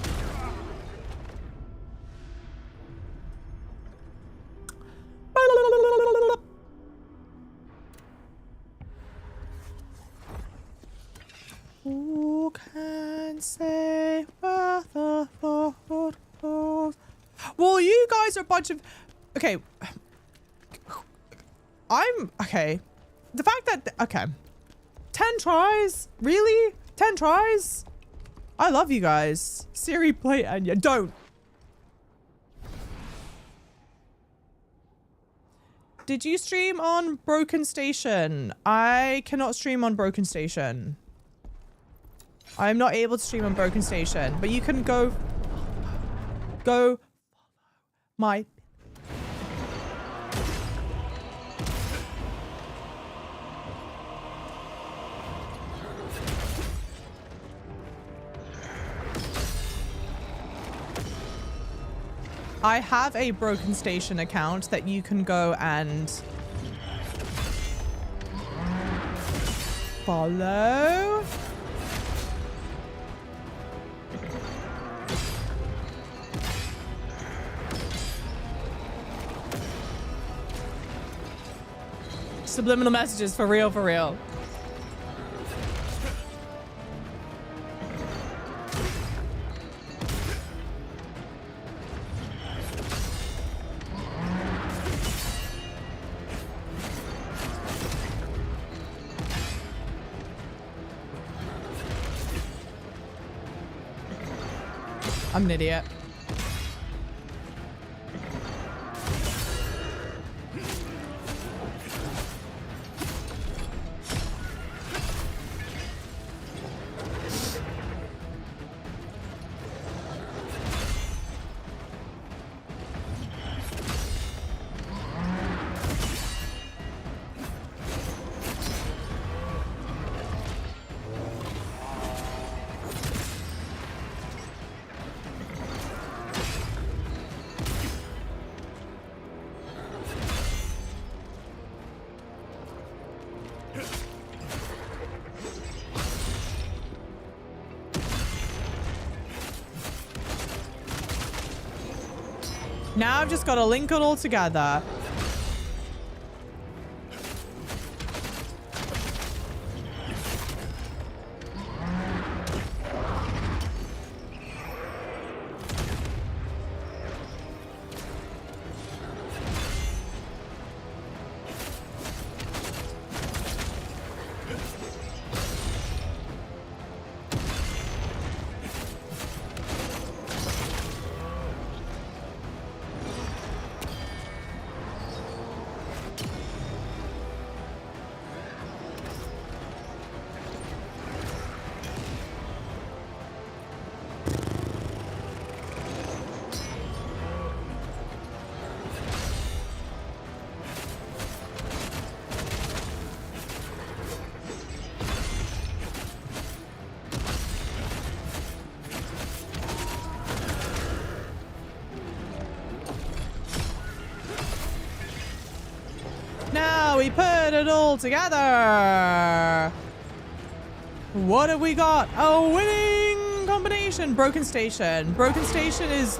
Who can say where the Lord goes? Well, you guys are a bunch of... Okay. okay. The fact that, okay. 10 tries? Really? 10 tries? I love you guys. Siri, play Anya. Don't. Did you stream on Broken Station? I cannot stream on Broken Station. I'm not able to stream on Broken Station, but you can go my I have a Broken Station account that you can go and follow. Subliminal messages, for real, for real. I'm an idiot. Now I've just got to link it all together. Now we put it all together. What have we got? A winning combination. Broken Station. Broken Station is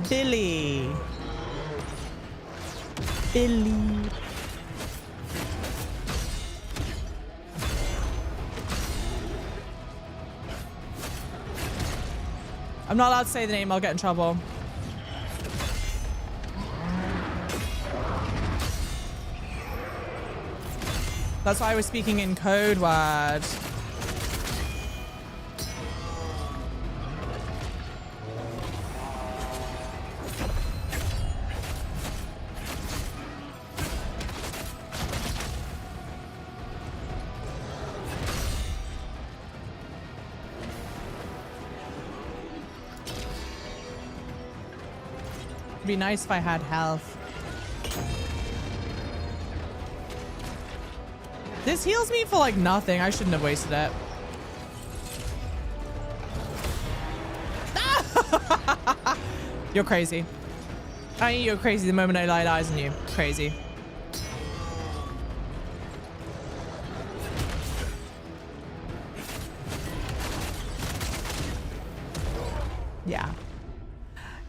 Billy. Billy. I'm not allowed to say the name. I'll get in trouble. That's why I was speaking in code word. It'd be nice if I had health. This heals me for like nothing. I shouldn't have wasted it. You're crazy. I mean, you're crazy the moment I laid eyes on you. Crazy. Yeah.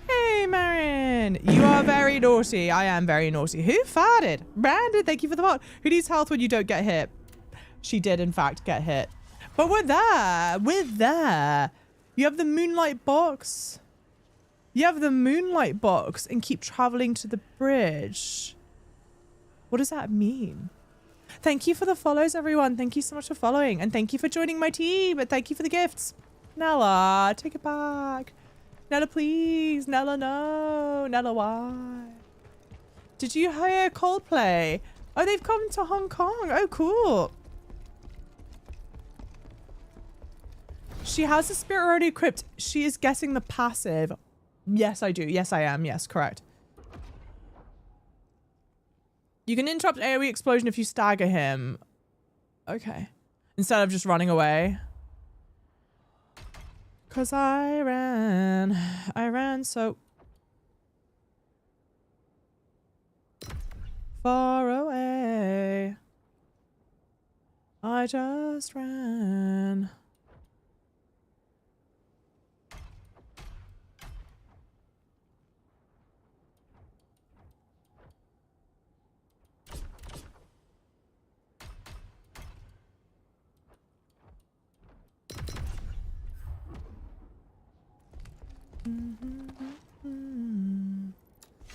Hey, Marin. You are very naughty. I am very naughty. Who farted? Brandon, thank you for the mod. Who needs health when you don't get hit? She did, in fact, get hit. But we're there. We're there. You have the moonlight box. You have the moonlight box and keep traveling to the bridge. What does that mean? Thank you for the follows, everyone. Thank you so much for following. And thank you for joining my team. And thank you for the gifts. Nella, take it back. Nella, please. Nella, no. Nella, why? Did you hire Coldplay? Oh, they've come to Hong Kong. Oh, cool. She has the spirit already equipped. She is getting the passive. Yes, I do. Yes, I am. Yes, correct. You can interrupt AoE explosion if you stagger him. Okay. Instead of just running away. Cause I ran so far away. I just ran.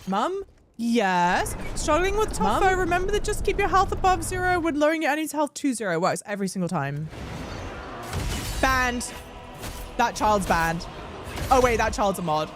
Mum? Yes. Struggling with Toffo. Remember that just keep your health above 0 when lowering your enemy's health to 0. Works every single time. Banned. That child's banned. Oh wait, that child's a mod.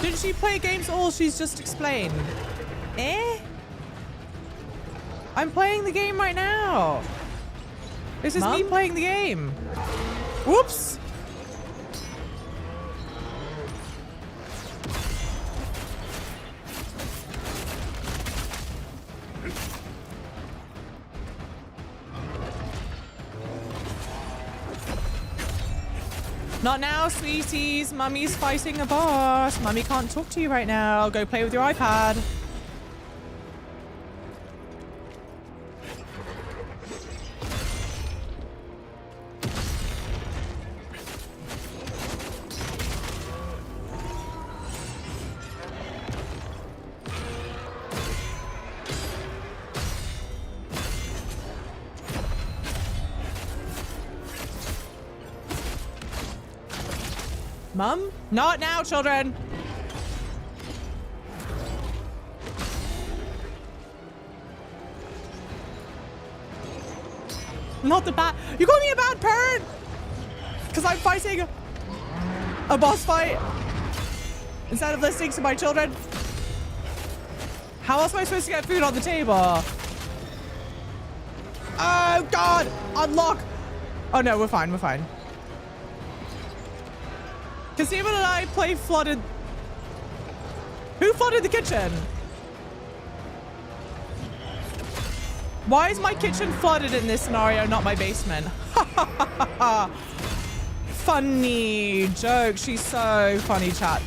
Didn't she play games all? She's just explained. Eh? I'm playing the game right now. This is me playing the game. Whoops. Not now, sweeties. Mummy's fighting a boss. Mummy can't talk to you right now. Go play with your iPad. Mum? Not now, children. Not the bad. You call me a bad parent? Because I'm fighting a boss fight instead of listening to my children. How else am I supposed to get food on the table? Oh, God. Unlock. Oh, no, we're fine. We're fine. Because even when I play flooded... Who flooded the kitchen? Why is my kitchen flooded in this scenario, not my basement? Funny joke. She's so funny, chat.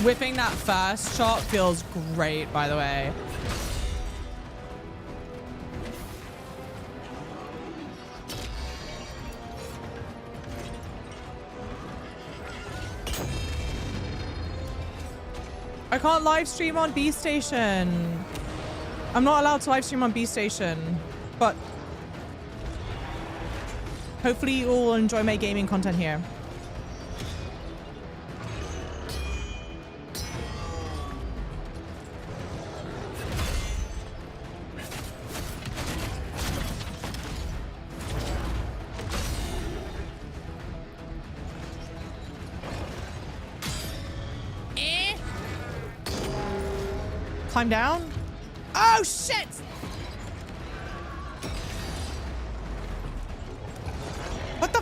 Whipping that first shot feels great, by the way. I can't live stream on B Station. I'm not allowed to live stream on B Station, but hopefully you all enjoy my gaming content here. Climb down? Oh shit! What the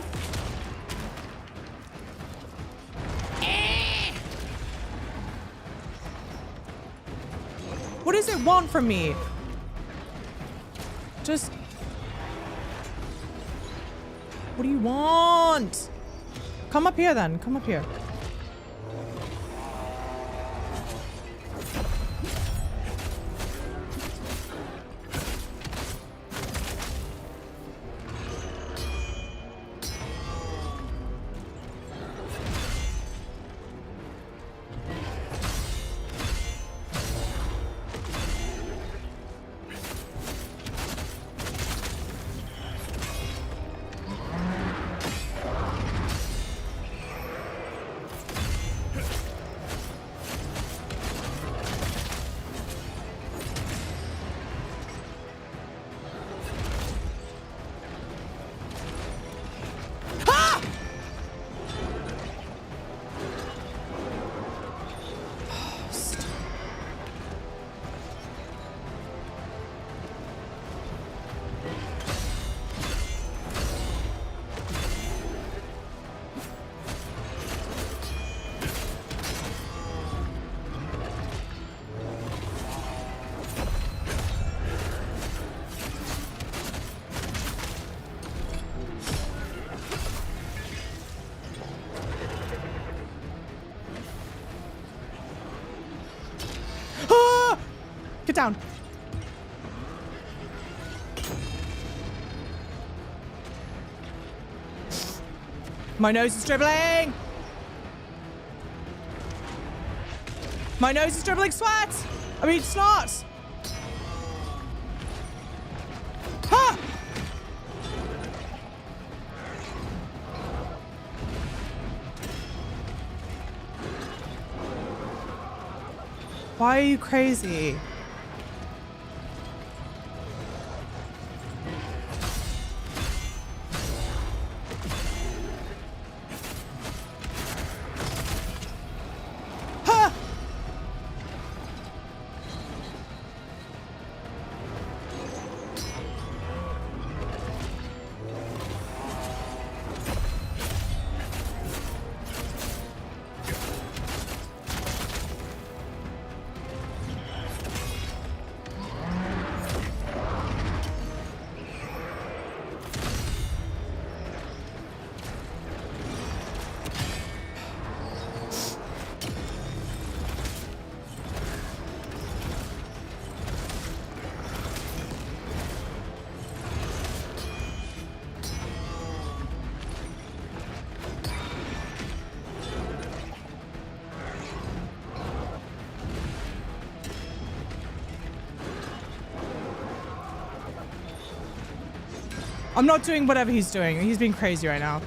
What does it want from me? Just... What do you want? Come up here then. Come up here. Get down. My nose is dribbling. My nose is dribbling sweat. I mean snot. Ha! Why are you crazy? I'm not doing whatever he's doing. He's being crazy right now.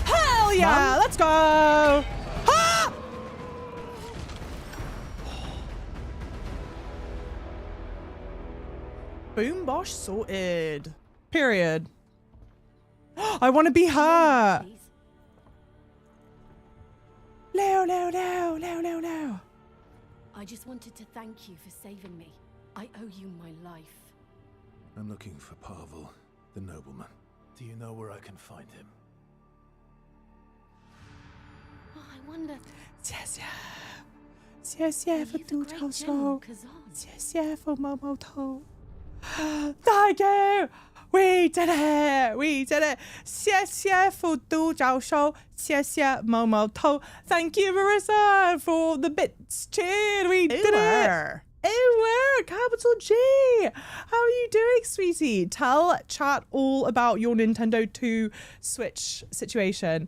Hell yeah! Mom? Let's go! Ah! Boom bosh sorted. Period. I want to be her. No, no, no, no, no, no. I just wanted to thank you for saving me. I owe you my life. I'm looking for Pavel, the nobleman. Do you know where I can find him? Oh, I wonder... for Khazan. for Momoto. Thank you! We did it! We did it! 谢谢辅督教授，谢谢Momoto. Thank you, Marissa, for the bits. Cheers! We did it! Oh, capital G. How are you doing, sweetie? Tell chat all about your Nintendo 2 Switch situation.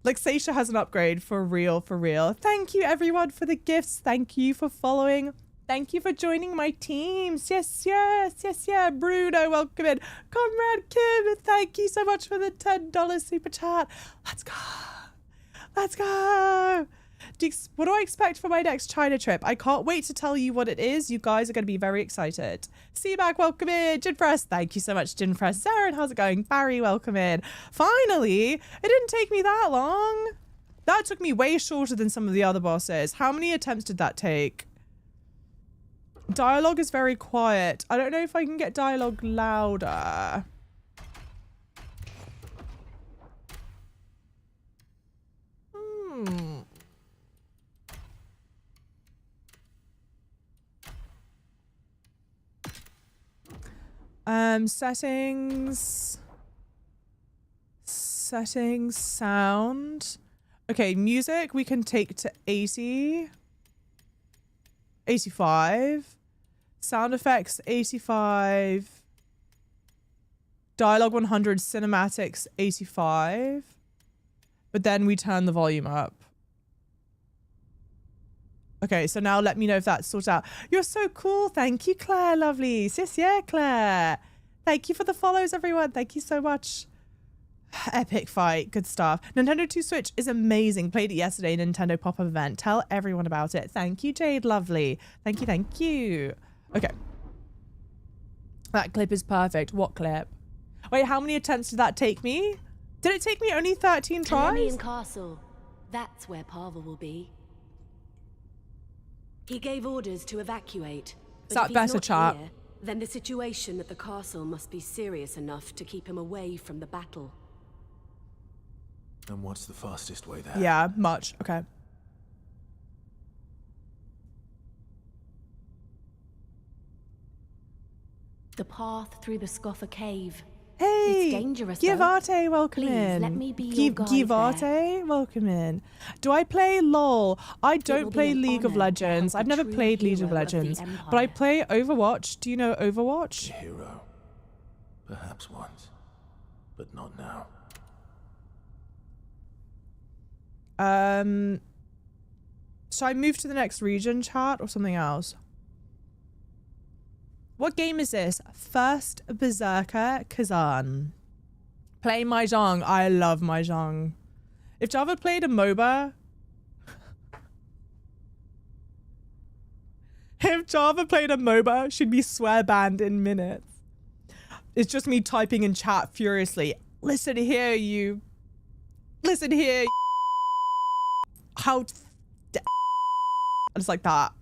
Like, Seisha has an upgrade for real, for real. Thank you, everyone, for the gifts. Thank you for following. Thank you for joining my teams. Yes, yes, yes, yeah. Bruno, welcome in. Comrade Kim, thank you so much for the $10 super chat. Let's go. Let's go. What do I expect for my next China trip? I can't wait to tell you what it is. You guys are going to be very excited. Seaback, welcome in. Jinpress, thank you so much, Jinpress. Zarin, how's it going? Barry, welcome in. Finally, it didn't take me that long. That took me way shorter than some of the other bosses. How many attempts did that take? Dialogue is very quiet. I don't know if I can get dialogue louder. Settings, sound. Okay, music we can take to 80. 85. Sound effects 85. Dialogue 100, cinematics 85. But then we turn the volume up. Okay, so now let me know if that's sorted out. You're so cool. Thank you, Claire. Lovely. Sis, yeah, Claire. Thank you for the follows, everyone. Thank you so much. Epic fight. Good stuff. Nintendo 2 Switch is amazing. Played it yesterday, Nintendo pop-up event. Tell everyone about it. Thank you, Jade. Lovely. Thank you, thank you. Okay. That clip is perfect. What clip? Wait, how many attempts did that take me? Did it take me only 13 tries? Elenian Castle. That's where Pavel will be. He gave orders to evacuate. Is that better, chat? Here, then the situation at the castle must be serious enough to keep him away from the battle. And what's the fastest way there? Yeah, much. Okay. The path through the Scoffer Cave. Hey, It's dangerous, Givate, welcome Please, in. let me be your guide Givate, welcome in. Do I play LOL? I don't play League of Legends. I've never played League of Legends, but I play Overwatch. Do you know Overwatch? Hero. Perhaps once, but not now. Should I move to the next region, chat, or something else? What game is this? First Berserker Khazan. Play Mahjong. I love Mahjong. If Java played a MOBA... if Java played a MOBA, she'd be swear banned in minutes. It's just me typing in chat furiously. Listen here, you... Listen here, how... It's like that.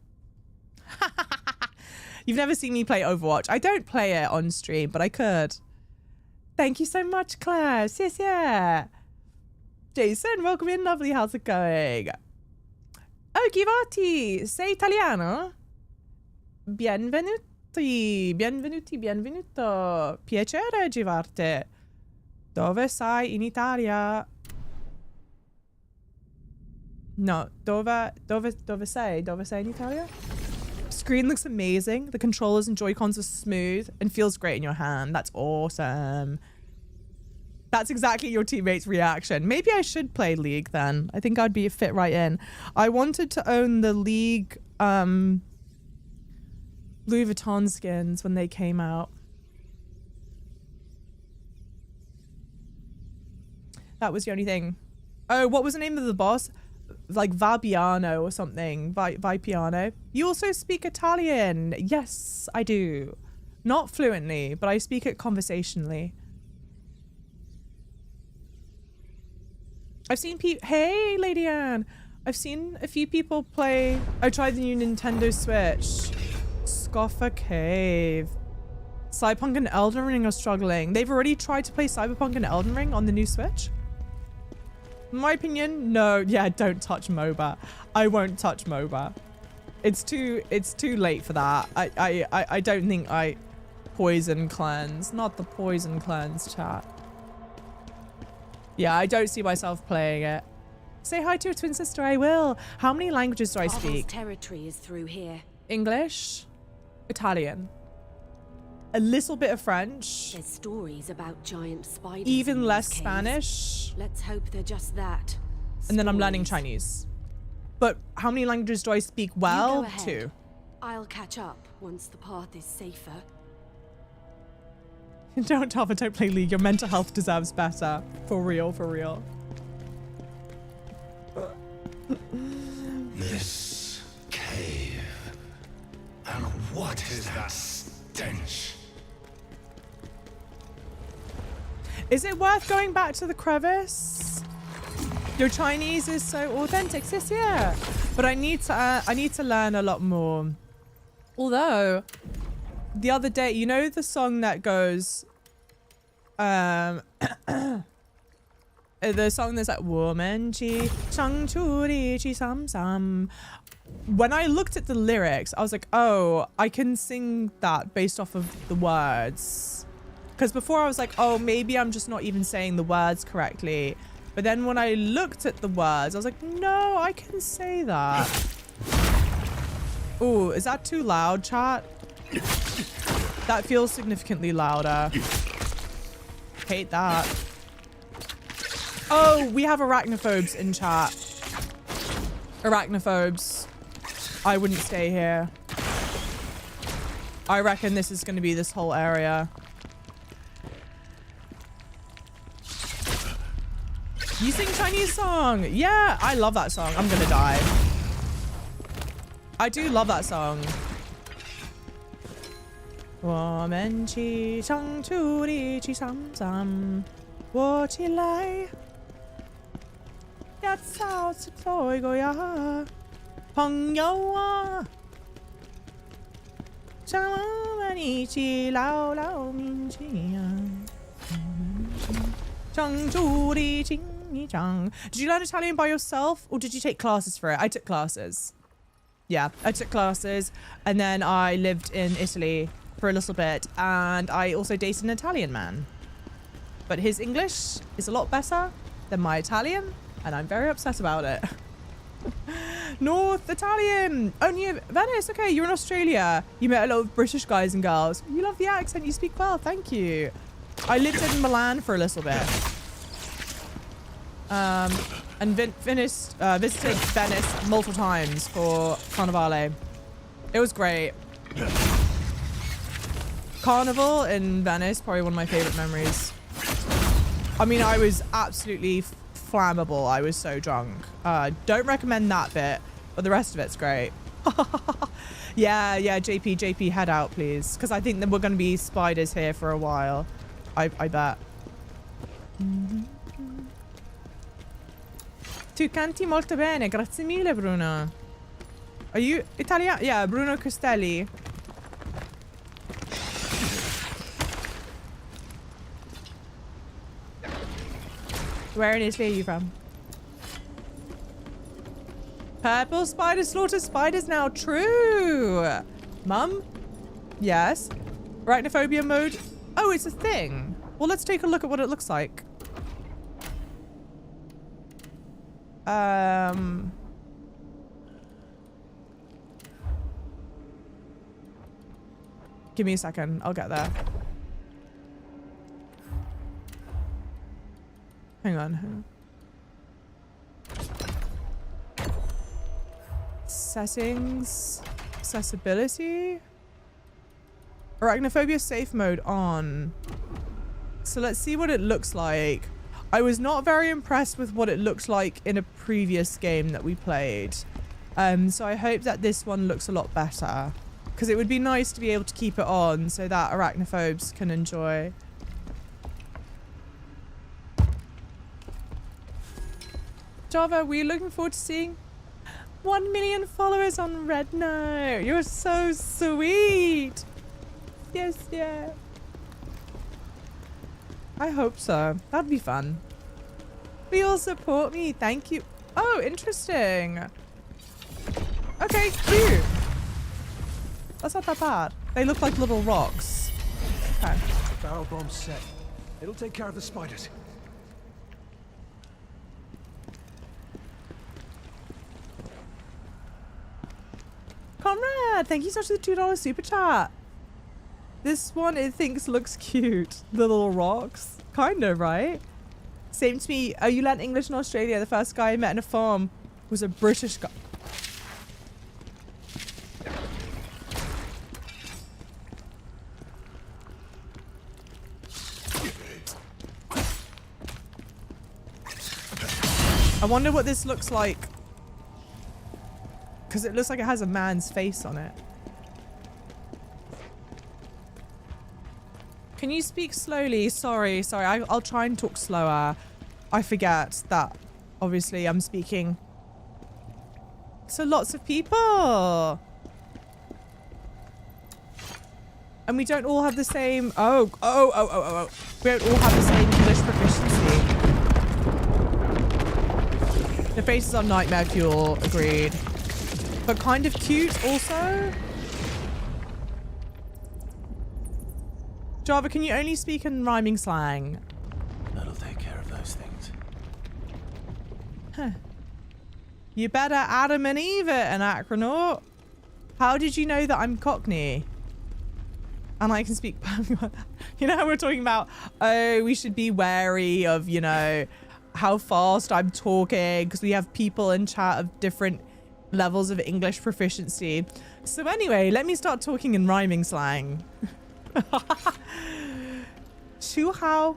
You've never seen me play Overwatch. I don't play it on stream, but I could. Thank you so much, Claire. Yes, yeah. Jason, welcome in. Lovely. How's it going? Oh, Givati. Sei italiano? Benvenuti. Benvenuti. Benvenuto. Piacere, Givarte. Dove sei in Italia? No, dove sei? Dove sei in Italia? Screen looks amazing. The controllers and Joy-Cons are smooth and feels great in your hand. That's awesome. That's exactly your teammate's reaction. Maybe I should play League then. I think I'd be fit right in. I wanted to own the League Louis Vuitton skins when they came out. That was the only thing. Oh, what was the name of the boss? Like Vabiano or something. Vipiano. You also speak Italian. Yes, I do. Not fluently, but I speak it conversationally. I've seen people... Hey, Lady Anne. I've seen a few people play... I tried the new Nintendo Switch. Scoffer Cave. Cyberpunk and Elden Ring are struggling. They've already tried to play Cyberpunk and Elden Ring on the new Switch. In my opinion, no. Yeah, don't touch MOBA. I won't touch MOBA. It's too late for that. I don't think I poison cleanse. Not the poison cleanse, chat. Yeah, I don't see myself playing it. Say hi to your twin sister, I will. How many languages do I speak? Territory is through here. English, Italian, a little bit of French, There's stories about giant spiders. even in less these caves. Spanish, Let's hope they're just that. and then I'm learning Stories. Chinese. But how many languages do I speak You well? go ahead. 2. I'll catch up once the path is safer. Don't tell her, don't play League. Your mental health deserves better. For real, for real. This cave. And what is that stench? Is it worth going back to the crevice? Your Chinese is so authentic, sis. Yeah, but I need to learn a lot more. Although, the other day, you know the song that goes, the song that's like woman chi chang churi chi sam sam. When I looked at the lyrics, I was like, oh, I can sing that based off of the words. Because before I was like, oh, maybe I'm just not even saying the words correctly. But then when I looked at the words, I was like, no, I can say that. Oh, is that too loud, chat? That feels significantly louder. Hate that. Oh, we have arachnophobes in chat. Arachnophobes. I wouldn't stay here. I reckon this is going to be this whole area. You sing Chinese song. Yeah, I love that song. I'm gonna die. I do love that song. 我们起床出力去上山，我起来，一早起来个呀，朋友啊，让我们一起牢牢铭记啊。Did you learn Italian by yourself or did you take classes for it? I took classes. Yeah, I took classes and then I lived in Italy for a little bit and I also dated an Italian man. But his English is a lot better than my Italian and I'm very upset about it. North Italian! Only Venice, okay, you're in Australia. You met a lot of British guys and girls. You love the accent, you speak well, thank you. I lived in Milan for a little bit. And visited Venice multiple times for Carnivale. It was great. Carnival in Venice, probably one of my favorite memories. I mean, I was absolutely flammable. I was so drunk. Don't recommend that bit, but the rest of it's great. yeah, JP, head out, please. Because I think that we're going to be spiders here for a while. I bet. Tu canti molto bene, grazie mille Bruno. Are you Italian? Yeah, Bruno Costelli. Where in Italy are you from? Purple spider slaughter spiders now. True. Mum? Yes. Arachnophobia mode. Oh, it's a thing. Well, let's take a look at what it looks like. Give me a second. I'll get there. Hang on. Settings. Accessibility. Arachnophobia safe mode on. So let's see what it looks like. I was not very impressed with what it looked like in a previous game that we played. So I hope that this one looks a lot better. Because it would be nice to be able to keep it on so that arachnophobes can enjoy. Java, we're looking forward to seeing 1 million followers on Red Note. You're so sweet. Yes, yeah. I hope so. That'd be fun. Will you support me? Thank you. Oh, interesting. Okay, cute. That's not that bad. They look like little rocks. Okay. Barrel bomb set. It'll take care of the spiders. Comrade, Nad, thank you so much for the $2 super chat. This one it thinks looks cute. The little rocks. Kind of, right? Same to me. Oh, you learned English in Australia. The first guy I met in a farm was a British guy. I wonder what this looks like. Because it looks like it has a man's face on it. Can you speak slowly? Sorry. I'll try and talk slower. I forget that obviously I'm speaking to lots of people. And we don't all have the same... Oh. We don't all have the same English proficiency. The faces are nightmare fuel, agreed. But kind of cute also. Java, can you only speak in rhyming slang? That'll take care of those things. Huh. You better Adam and Eve it, an acronaut. How did you know that I'm Cockney? And I can speak... You know how we're talking about, oh, we should be wary of, you know, how fast I'm talking because we have people in chat of different levels of English proficiency. So anyway, let me start talking in rhyming slang. Shu hao,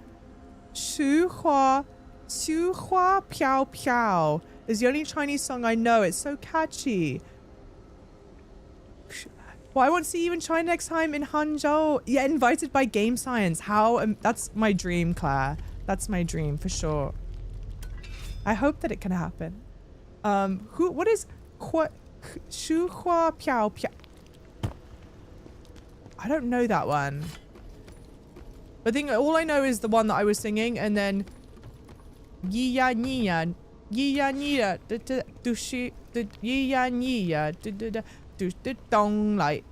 shu hua, piao piao is the only Chinese song I know. It's so catchy. Well, I want to see you in China next time in Hangzhou. Yeah, invited by Game Science. How? That's my dream, Claire. That's my dream for sure. I hope that it can happen. What is Shu Hua Piao Piao? I don't know that one. I think all I know is the one that I was singing, and then Yi ya ni ya do shi yi ya ni ya do dong like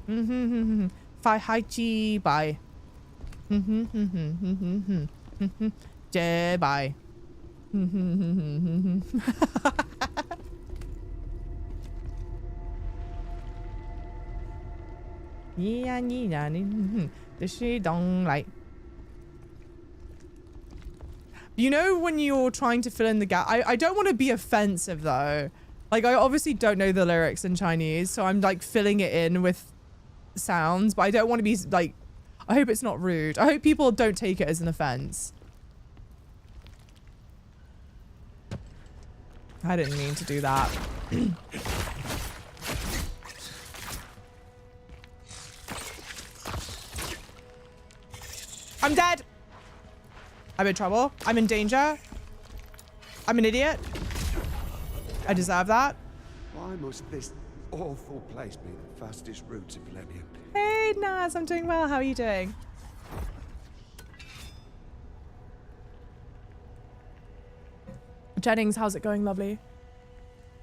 Fi hai chi bai je bai. You know when you're trying to fill in the gap, I don't want to be offensive though. Like I obviously don't know the lyrics in Chinese, so I'm like filling it in with sounds, but I don't want to be like, I hope it's not rude. I hope people don't take it as an offense. I didn't mean to do that. I'm dead. I'm in trouble. I'm in danger. I'm an idiot. I deserve that. Why must this awful place be the fastest route to Millennium? Hey, Naz. I'm doing well. How are you doing? Jennings, how's it going, lovely?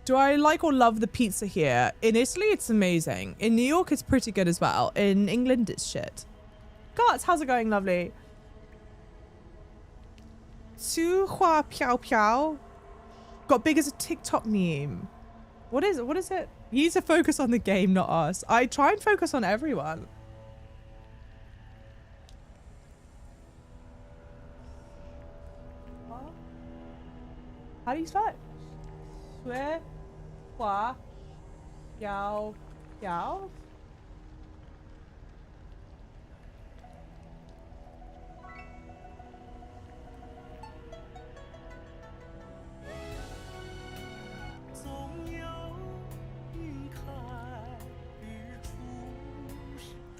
Do I like or love the pizza here? In Italy, it's amazing. In New York, it's pretty good as well. In England, it's shit. Guts, how's it going, lovely? Su Hua Piao Piao got big as a TikTok meme. What is it? What is it? You need to focus on the game, not us. I try and focus on everyone. How do you spell it? Sui Hua Piao Piao?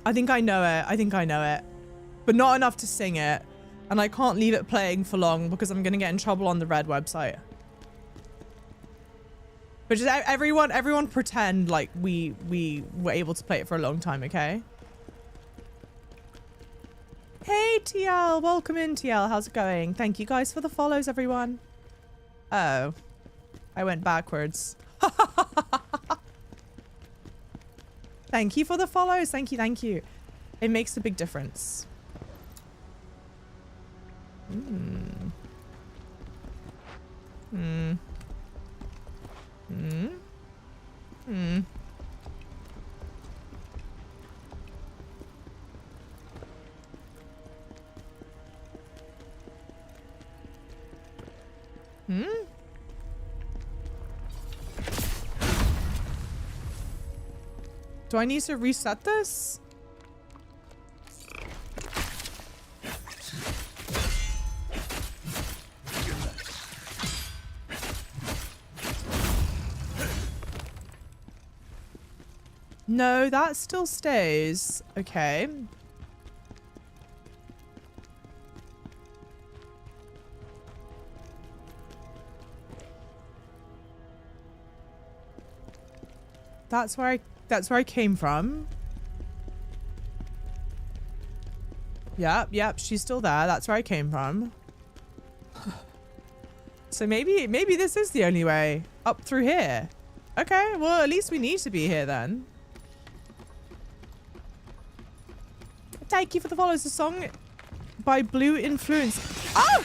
I think I know it. I think I know it. But not enough to sing it. And I can't leave it playing for long because I'm going to get in trouble on the Red website. But just everyone pretend like we were able to play it for a long time, okay? Hey, TL. Welcome in, TL. How's it going? Thank you guys for the follows, everyone. Oh. I went backwards. Thank you for the follows. Thank you, thank you. It makes a big difference. Hmm? Do I need to reset this? No, that still stays. Okay. That's where I came from. Yep, she's still there. That's where I came from. So maybe this is the only way up through here. Okay, well, at least we need to be here then. Thank you for the follows. The song by Blue Influence. Oh!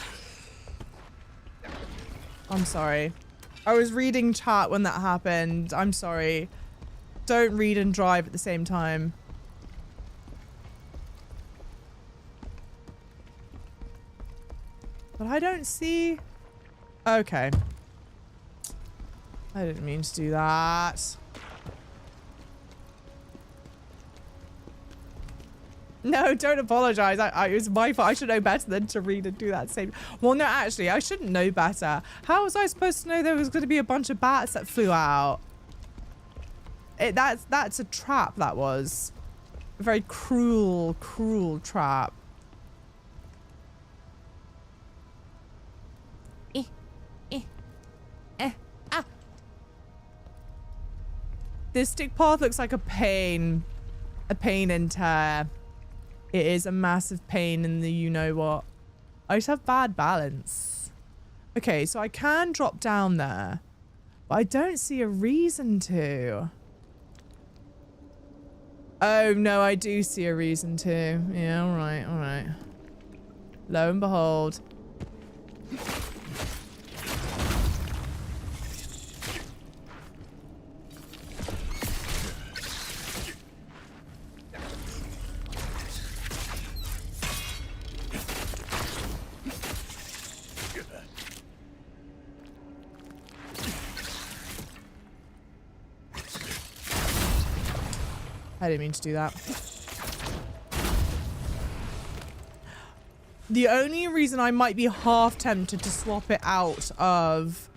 I'm sorry. I was reading chat when that happened. I'm sorry. Don't read and drive at the same time. But I don't see... Okay. I didn't mean to do that. No, don't apologize. It was my fault. I should know better than to read and do that same. Well, no, actually, I shouldn't know better. How was I supposed to know there was going to be a bunch of bats that flew out? That's a trap, that was. A very cruel, cruel trap. This stick path looks like a pain. A pain in tear. It is a massive pain in the you-know-what. I just have bad balance. Okay, so I can drop down there. But I don't see a reason to. Oh, no, I do see a reason to. Yeah, all right, all right. Lo and behold. I didn't mean to do that. The only reason I might be half tempted to swap it out of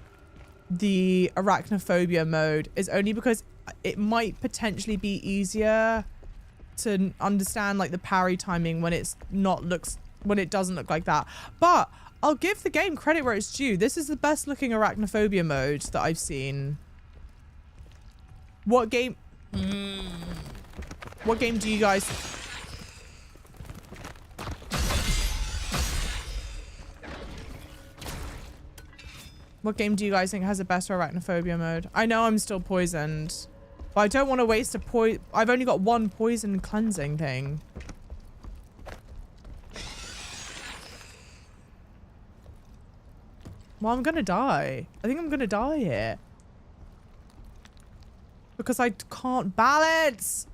the arachnophobia mode is only because it might potentially be easier to understand like the parry timing when it doesn't look like that. But I'll give the game credit where it's due. This is the best looking arachnophobia mode that I've seen. What game? What game do you guys... What game do you guys think has a better arachnophobia mode? I know I'm still poisoned, but I don't want to waste a I've only got one poison cleansing thing. Well, I'm gonna die. I think I'm gonna die here. Because I can't balance.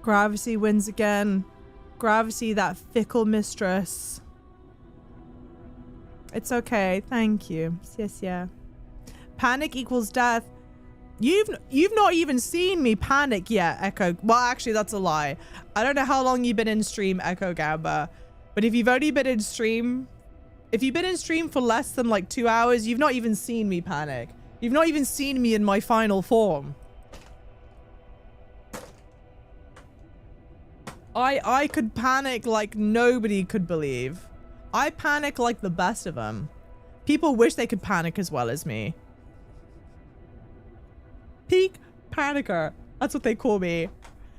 Gravity wins again. Gravity, that fickle mistress. It's okay. Thank you. Yes, yeah. Panic equals death. You've not even seen me panic yet, Echo. Well, actually, that's a lie. I don't know how long you've been in stream, Echo Gamba. But if you've only been in stream... If you've been in stream for less than like 2 hours, you've not even seen me panic. You've not even seen me in my final form. I could panic like nobody could believe. I panic like the best of them. People wish they could panic as well as me. Peak panicker. That's what they call me.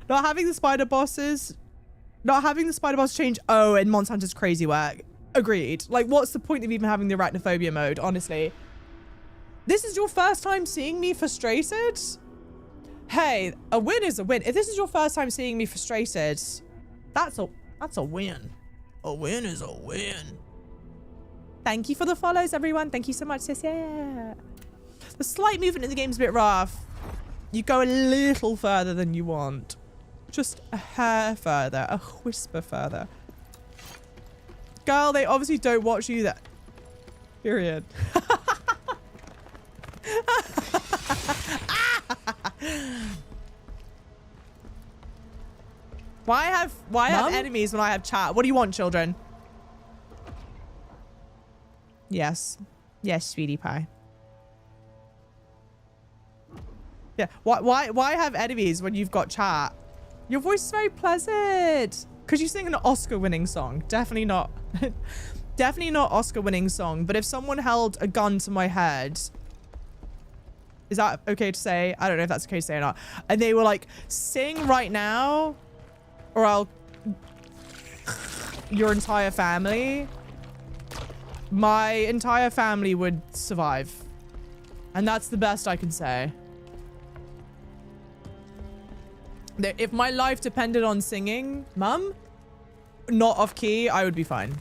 Not having the spider bosses. Not having the spider boss change. Oh, and Monster Hunter's crazy work. Agreed. Like, what's the point of even having the arachnophobia mode, honestly? This is your first time seeing me frustrated? Hey, a win is a win. If this is your first time seeing me frustrated, that's a win. A win is a win. Thank you for the follows, everyone. Thank you so much, sis. Yeah. The slight movement in the game's a bit rough. You go a little further than you want. Just a hair further, a whisper further. Girl, they obviously don't watch you that. Period. Why have enemies when I have chat? What do you want, children? Yes. Yes, sweetie pie. Yeah. Why have enemies when you've got chat? Your voice is very pleasant. Could you sing an Oscar-winning song? Definitely not. Definitely not Oscar-winning song. But if someone held a gun to my head, is that okay to say? I don't know if that's okay to say or not. And they were like, sing right now, or I'll your entire family. My entire family would survive. And that's the best I can say. If my life depended on singing, Mum, not off key, I would be fine.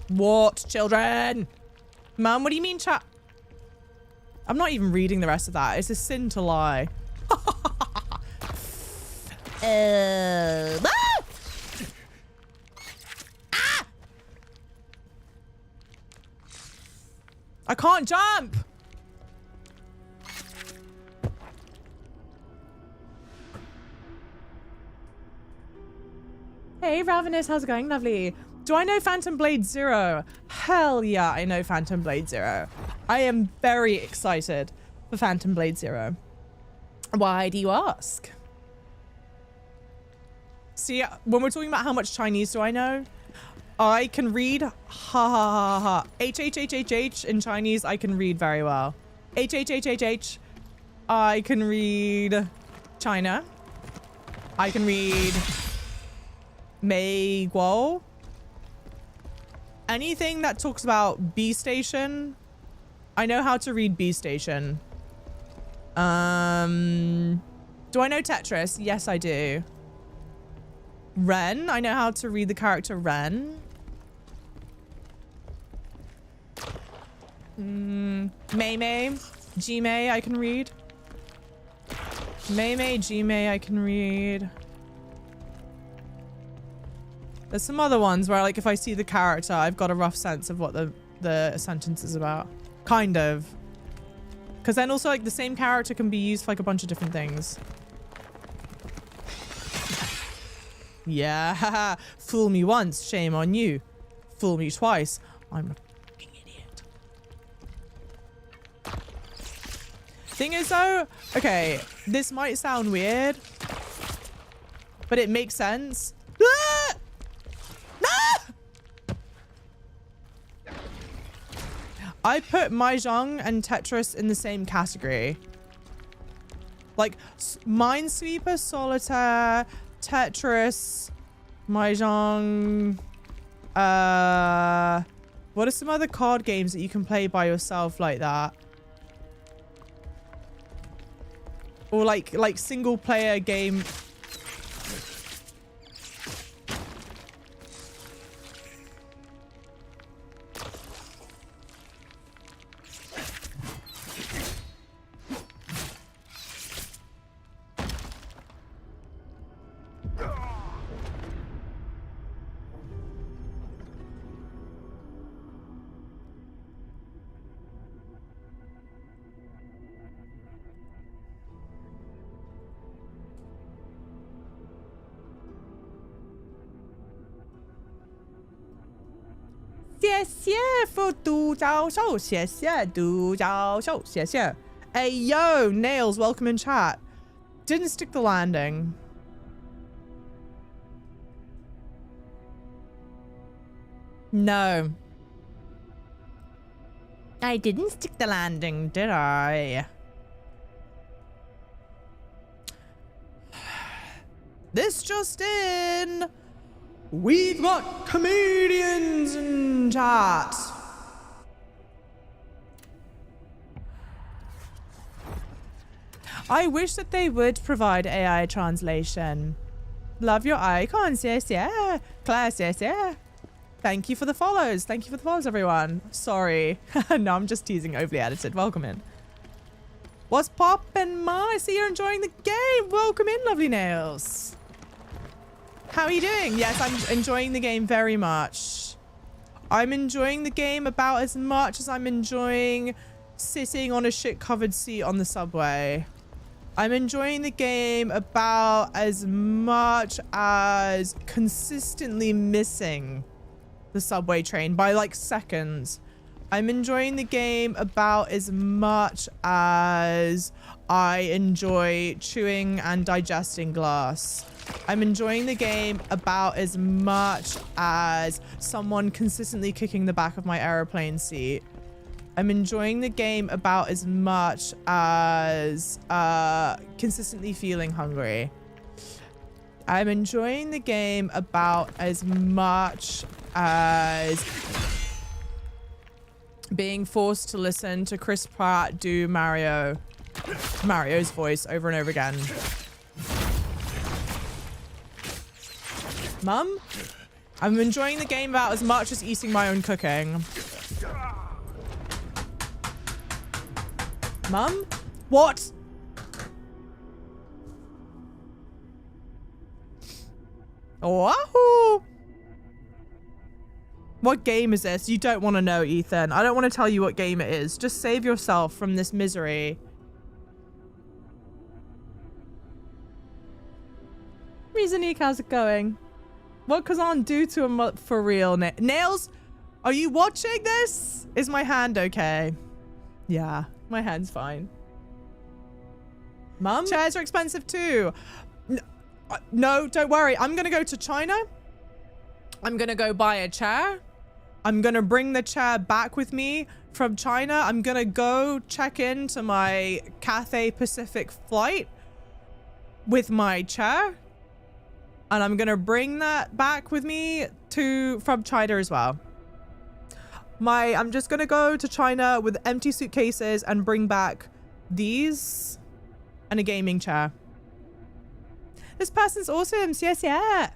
What, children? Mum, what do you mean, chat? I'm not even reading the rest of that. It's a sin to lie. Ah! Ah! I can't jump. Hey, Ravenous, how's it going? Lovely. Do I know Phantom Blade Zero? Hell yeah, I know Phantom Blade Zero. I am very excited for Phantom Blade Zero. Why do you ask? See, when we're talking about how much Chinese do I know, I can read ha ha ha ha. H in Chinese, I can read very well. H. I can read China. I can read Mei Guo. Anything that talks about B Station, I know how to read B Station. Do I know Tetris? Yes, I do. Ren, I know how to read the character Ren. Mei, G-Mei, I can read. Mei, G-Mei, I can read. There's some other ones where, like, if I see the character, I've got a rough sense of what the sentence is about. Kind of. Because then also, like, the same character can be used for, like, a bunch of different things. Yeah, haha. Fool me once, shame on you. Fool me twice, I'm a fucking idiot. Thing is, though, okay, this might sound weird, but it makes sense. Ah! I put Mahjong and Tetris in the same category. Like, Minesweeper, Solitaire, Tetris, Mahjong. What are some other card games that you can play by yourself like that? Or like single player game. Hey, yo, Nails, welcome in chat. Didn't stick the landing. No. I didn't stick the landing, did I? This just in. We've got comedians in chat. I wish that they would provide AI translation. Love your icons. Yes, yeah. Class, yes, yeah. Thank you for the follows. Thank you for the follows, everyone. Sorry. No, I'm just teasing, overly edited. Welcome in. What's poppin', Ma? I see you're enjoying the game. Welcome in, lovely nails. How are you doing? Yes, I'm enjoying the game very much. I'm enjoying the game about as much as I'm enjoying sitting on a shit-covered seat on the subway. I'm enjoying the game about as much as consistently missing the subway train by like seconds. I'm enjoying the game about as much as I enjoy chewing and digesting glass. I'm enjoying the game about as much as someone consistently kicking the back of my aeroplane seat. I'm enjoying the game about as much as consistently feeling hungry. I'm enjoying the game about as much as being forced to listen to Chris Pratt do Mario's voice over and over again. Mum? I'm enjoying the game about as much as eating my own cooking. Mum? What? Wahoo! What game is this? You don't want to know, Ethan. I don't want to tell you what game it is. Just save yourself from this misery. Reasonik, how's it going? What Khazan do to him for real? Nails, are you watching this? Is my hand okay? Yeah, my hand's fine. Mum? Chairs are expensive too. No, don't worry. I'm going to go to China. I'm going to go buy a chair. I'm going to bring the chair back with me from China. I'm going to go check into my Cathay Pacific flight with my chair. And I'm going to bring that back with me from China as well. I'm just going to go to China with empty suitcases and bring back these and a gaming chair. This person's awesome. Yes, yeah.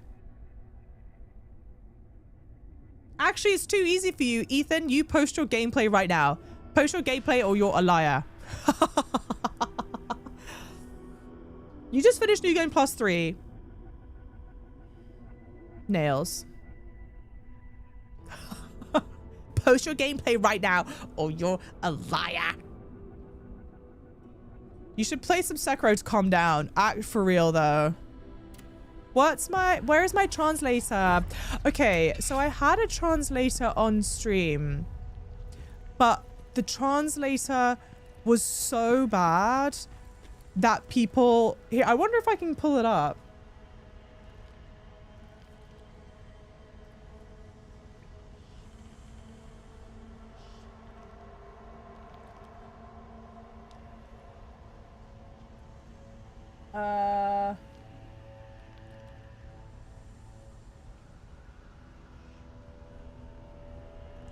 Actually, it's too easy for you, Ethan. You post your gameplay right now. Post your gameplay or you're a liar. You just finished New Game Plus 3. Nails. Post your gameplay right now or you're a liar. You should play some Sekiro to calm down. Act for real though. Where is my translator? Okay, so I had a translator on stream, but the translator was so bad that people, here, I wonder if I can pull it up.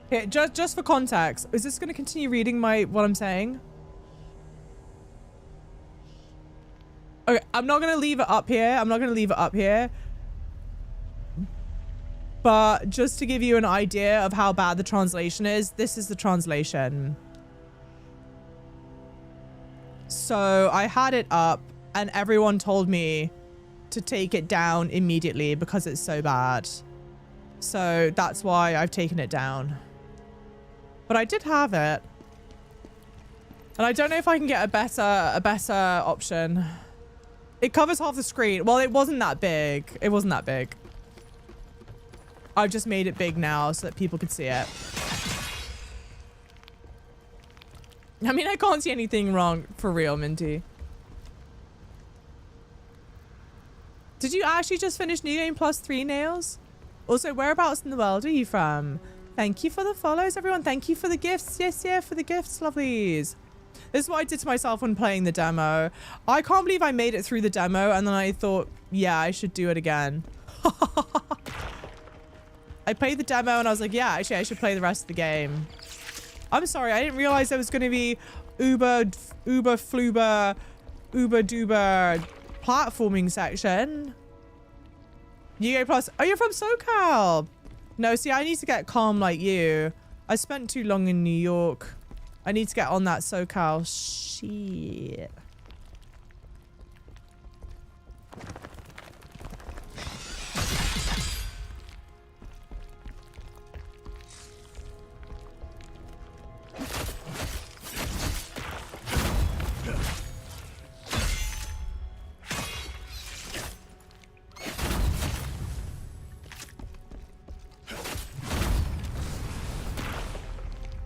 Here, just for context, is this going to continue reading what I'm saying? Okay, I'm not going to leave it up here. But just to give you an idea of how bad the translation is, this is the translation. So I had it up and everyone told me to take it down immediately because it's so bad. So that's why I've taken it down. But I did have it. And I don't know if I can get a better option. It covers half the screen. Well, it wasn't that big. It wasn't that big. I've just made it big now so that people could see it. I mean, I can't see anything wrong for real, Minty. Did you actually just finish New Game Plus 3, Nails? Also, whereabouts in the world are you from? Thank you for the follows, everyone. Thank you for the gifts. Yes, yeah, for the gifts, lovelies. This is what I did to myself when playing the demo. I can't believe I made it through the demo and then I thought, yeah, I should do it again. I played the demo and I was like, yeah, actually, I should play the rest of the game. I'm sorry, I didn't realize there was going to be uber duber platforming section. UK Plus. Oh, you're from SoCal. No, see, I need to get calm like you. I spent too long in New York. I need to get on that SoCal shit.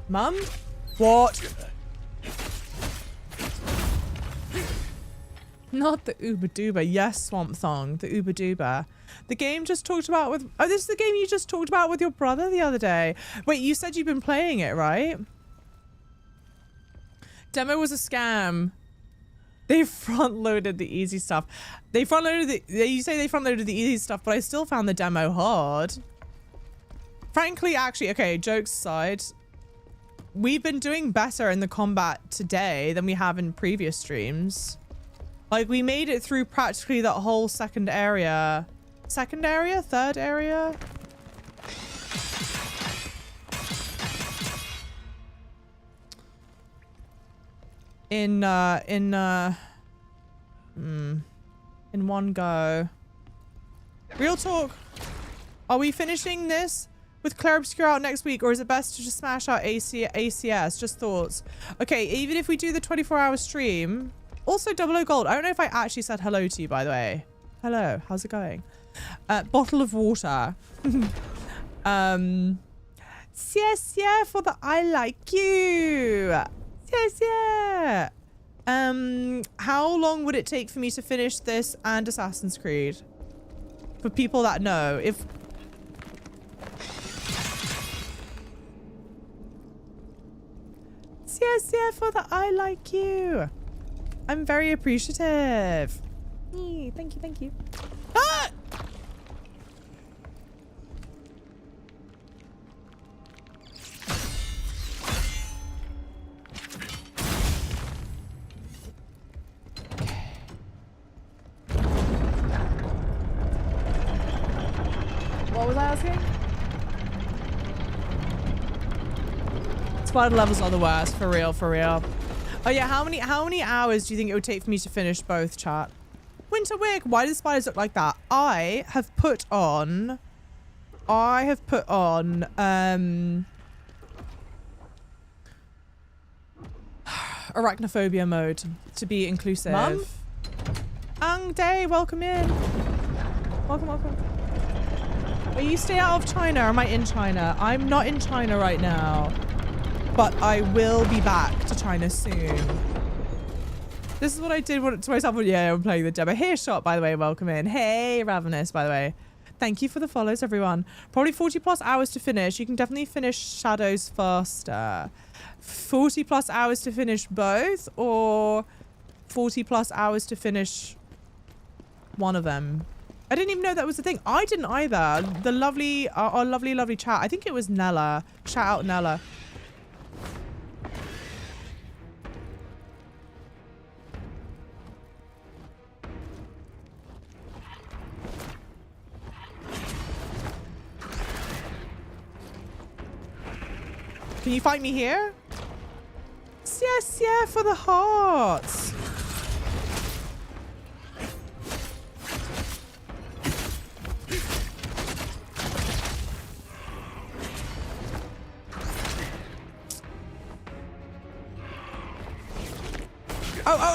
Mum? What? Not the Uber Duber. Yes, Swamp Thong. The Uber Duber. The game just talked about with... Oh, this is the game you just talked about with your brother the other day. Wait, you said you've been playing it, right? Demo was a scam. They front-loaded the easy stuff. They front-loaded the... You say they front-loaded the easy stuff, but I still found the demo hard. Frankly, actually, okay, jokes aside... We've been doing better in the combat today than we have in previous streams. Like, we made it through practically that whole second area. Second area? Third area? In one go. Real talk. Are we finishing this with Claire Obscure out next week, or is it best to just smash out ACS? Just thoughts. Okay, even if we do the 24-hour stream. Also, 00 Gold. I don't know if I actually said hello to you, by the way. Hello, how's it going? Bottle of water. Yes, yeah, for the I like you. Yes, yeah. How long would it take for me to finish this and Assassin's Creed? For people that know, if... Yes, yeah, for the I like you. I'm very appreciative. Thank you, thank you. Ah! What was I asking? Spider levels are the worst, for real, for real. Oh yeah, how many hours do you think it would take for me to finish both, chat? Winter Wig, why do the spiders look like that? I have put on arachnophobia mode to be inclusive. Mum? Ang Day, welcome in. Welcome, welcome. Will you stay out of China, or am I in China? I'm not in China right now. But I will be back to China soon. This is what I did to myself. Yeah, I'm playing the demo. Hey, Shot, by the way, welcome in. Hey, Ravenous, by the way. Thank you for the follows, everyone. Probably 40 plus hours to finish. You can definitely finish Shadows faster. 40 plus hours to finish both, or 40 plus hours to finish one of them. I didn't even know that was a thing. I didn't either. The lovely, our lovely chat. I think it was Nella. Shout out Nella. Can you fight me here? Yes, yeah, for the hearts. Oh.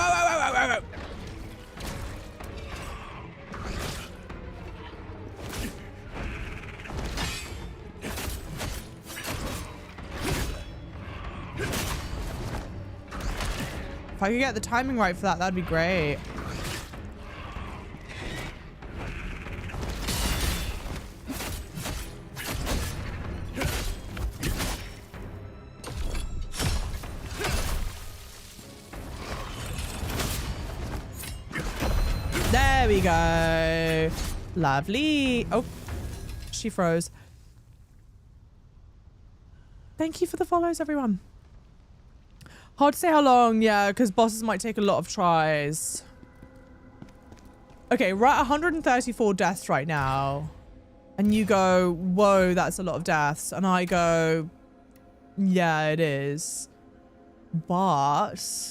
If I could get the timing right for that, that'd be great. There we go. Lovely. Oh, she froze. Thank you for the follows, everyone. Hard to say how long, yeah, because bosses might take a lot of tries. Okay, we're at 134 deaths right now. And you go, whoa, that's a lot of deaths. And I go, yeah, it is. But...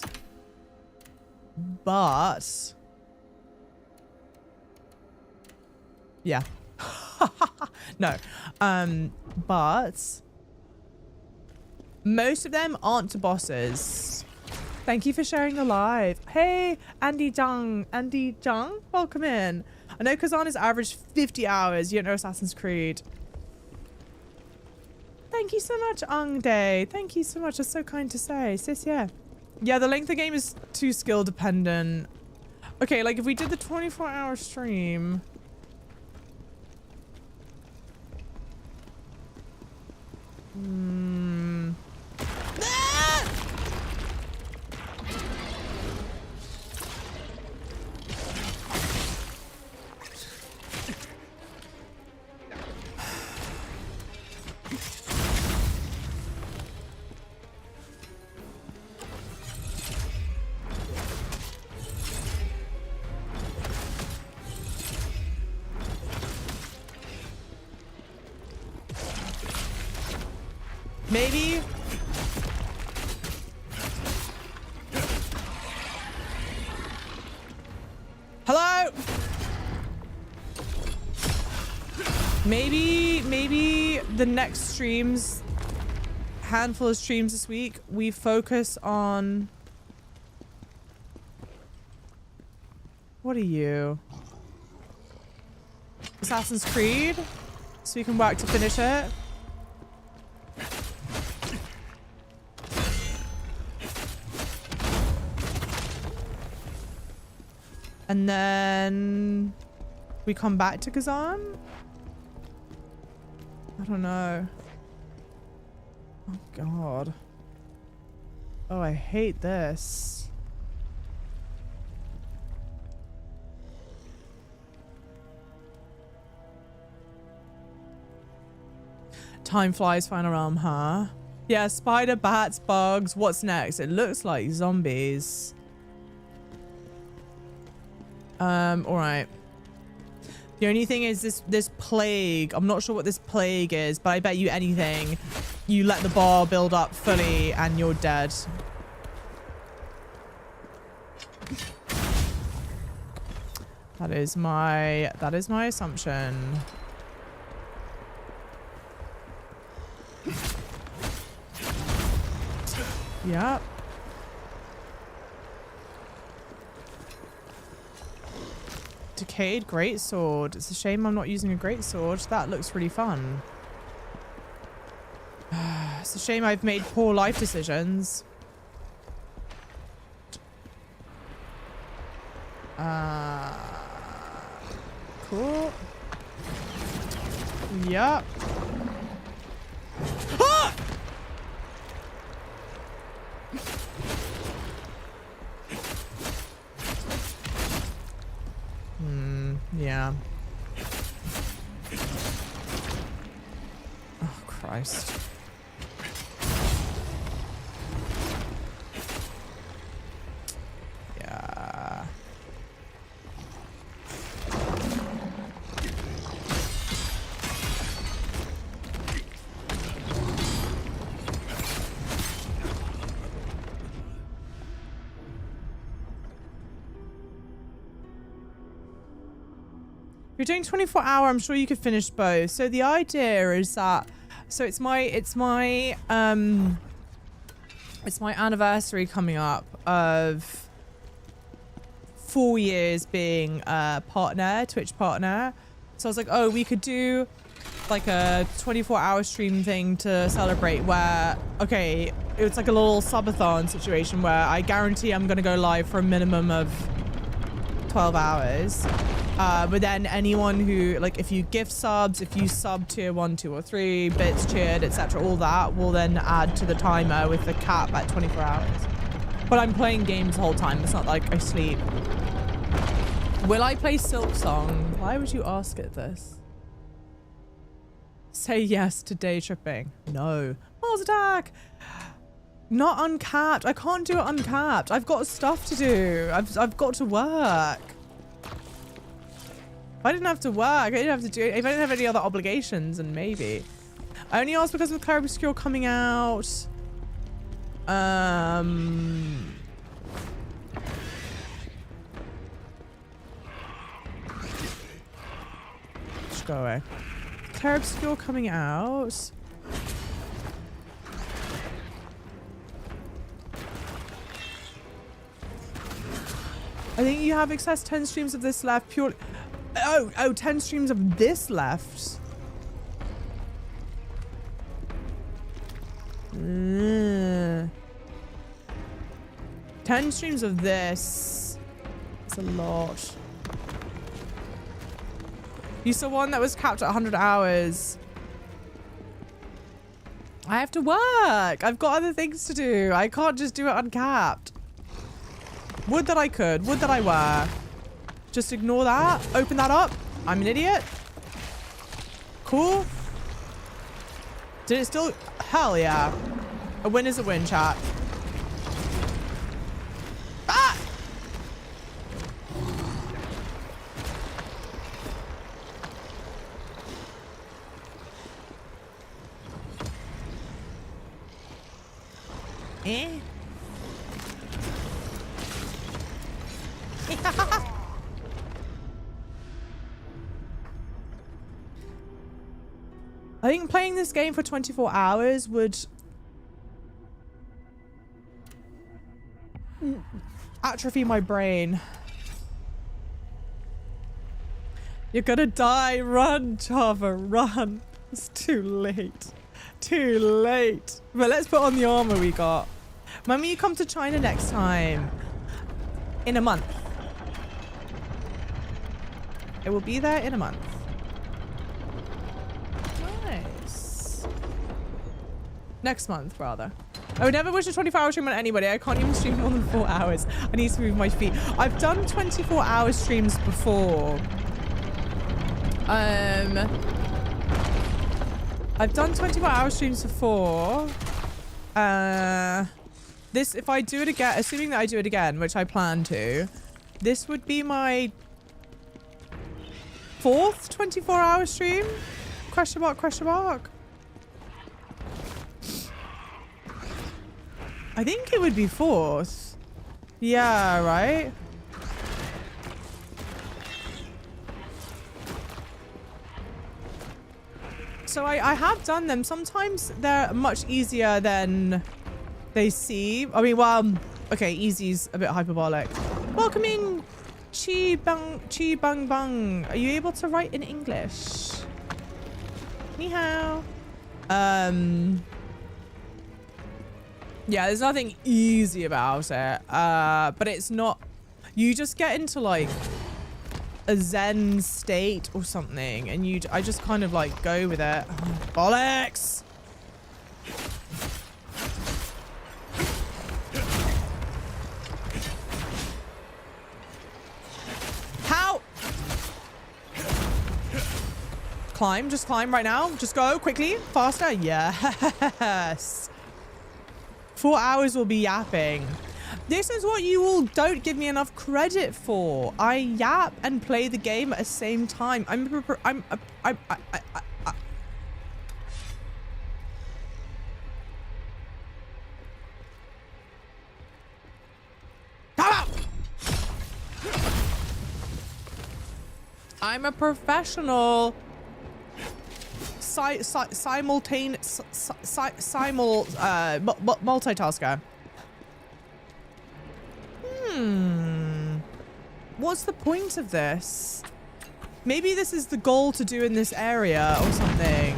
Yeah. No. But... most of them aren't bosses. Thank you for sharing the live. Hey, Andy Jung. Andy Jung, welcome in. I know Khazan has averaged 50 hours. You don't know Assassin's Creed. Thank you so much, Ung Day. Thank you so much. That's so kind to say. Sis, yeah. Yeah, the length of the game is too skill dependent. Okay, like if we did the 24-hour stream... Ah! Maybe. Hello? Maybe the next streams, handful of streams this week, we focus on... What are you? Assassin's Creed? So we can work to finish it. And then we come back to Khazan? I don't know. Oh, God. Oh, I hate this. Time flies, final realm, huh? Yeah, spider, bats, bugs. What's next? It looks like zombies. All right. The only thing is this plague. I'm not sure what this plague is, but I bet you anything, you let the bar build up fully and you're dead. That is my assumption. Yep. Decayed greatsword. It's a shame I'm not using a greatsword. That looks really fun. It's a shame I've made poor life decisions. Cool. Yup. Ah! Yeah. Oh, Christ. Yeah. You're doing 24-hour, I'm sure you could finish both. So the idea is that, so it's my anniversary coming up of 4 years being a partner, Twitch partner. So I was like, oh, we could do like a 24-hour stream thing to celebrate where, okay, it's like a little subathon situation where I guarantee I'm going to go live for a minimum of 12 hours. But then anyone who, like, if you gift subs, if you sub tier 1, 2, or 3, bits, cheered, etc., all that will then add to the timer with the cap at 24 hours. But I'm playing games the whole time. It's not like I sleep. Will I play Silk Song? Why would you ask it this? Say yes to day tripping. No. Mars attack! Not uncapped. I can't do it uncapped. I've got stuff to do. I've got to work. If I didn't have to work, I didn't have to do it. If I didn't have any other obligations, then maybe. I only asked because of Cleric Obscure coming out. Just go away. Cleric Obscure coming out. I think you have access 10 streams of this left purely. Oh, 10 streams of this left. 10 streams of this. It's a lot. You saw one that was capped at 100 hours. I have to work. I've got other things to do. I can't just do it uncapped. Would that I could. Would that I were. Just ignore that. Open that up. I'm an idiot. Cool. Did it still? Hell yeah. A win is a win, chat. Ah! Eh? I think playing this game for 24 hours would atrophy my brain. You're gonna die. Run, Java, run. It's too late. Too late. But let's put on the armor we got. When will you come to China next time? In a month. It will be there in a month. Nice. Next month, rather. I would never wish a 24-hour stream on anybody. I can't even stream more than 4 hours. I need to move my feet. I've done 24-hour streams before. I've done 24-hour streams before. This, if I do it again, assuming that I do it again, which I plan to, this would be my 4th 24-hour stream? Question mark, question mark. I think it would be 4th. Yeah, right? So I have done them. Sometimes they're much easier than they seem. I mean, well, okay, easy's a bit hyperbolic. Welcoming Chi Bang Bang. Are you able to write in English? Ni hao. Yeah, there's nothing easy about it. But it's not. You just get into like a zen state or something, and I just kind of like go with it. Oh, bollocks! How? Climb, just climb right now. Just go quickly, faster. Yes. 4 hours will be yapping. This is what you all don't give me enough credit for. I yap and play the game at the same time. Come out! I'm a professional. Multitasker. What's the point of this? Maybe this is the goal to do in this area or something.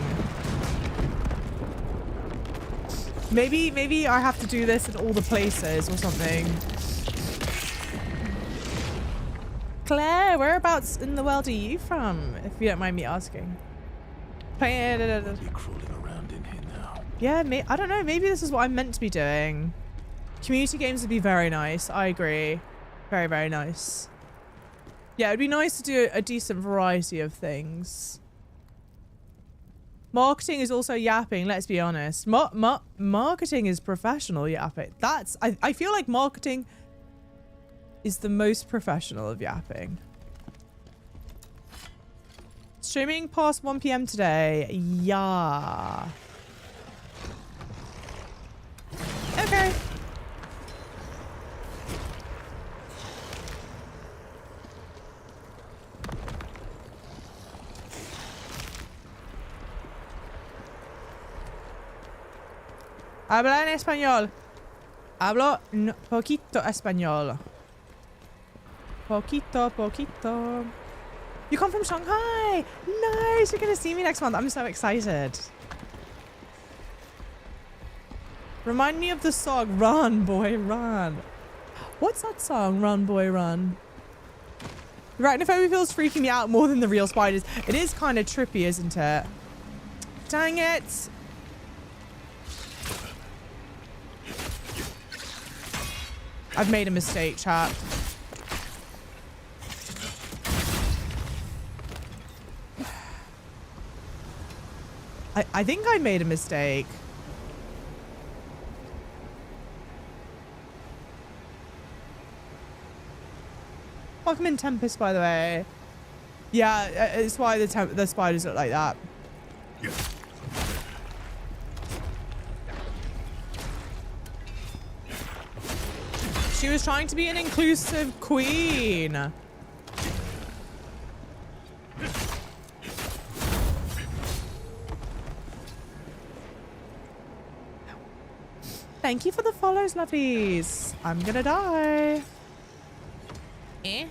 Maybe I have to do this in all the places or something. Claire, whereabouts in the world are you from? If you don't mind me asking. You're crawling around in here now. Yeah, I don't know. Maybe this is what I'm meant to be doing. Community games would be very nice. I agree. Very, very nice. Yeah, it'd be nice to do a decent variety of things. Marketing is also yapping, let's be honest. Marketing is professional yapping. I feel like marketing is the most professional of yapping. Streaming past 1 PM today. Yeah. Okay. Habla en español. Hablo un poquito español. Poquito. You come from Shanghai. Nice. You're going to see me next month. I'm so excited. Remind me of the song Run, Boy, Run. What's that song? Run, Boy, Run. Arachnophobia feels freaking me out more than the real spiders. It is kind of trippy, isn't it? Dang it. I've made a mistake, chat. I think I made a mistake. Welcome in Tempest, by the way. Yeah, it's why the spiders look like that. She was trying to be an inclusive queen. Thank you for the follows, lovelies. I'm gonna die. Eh?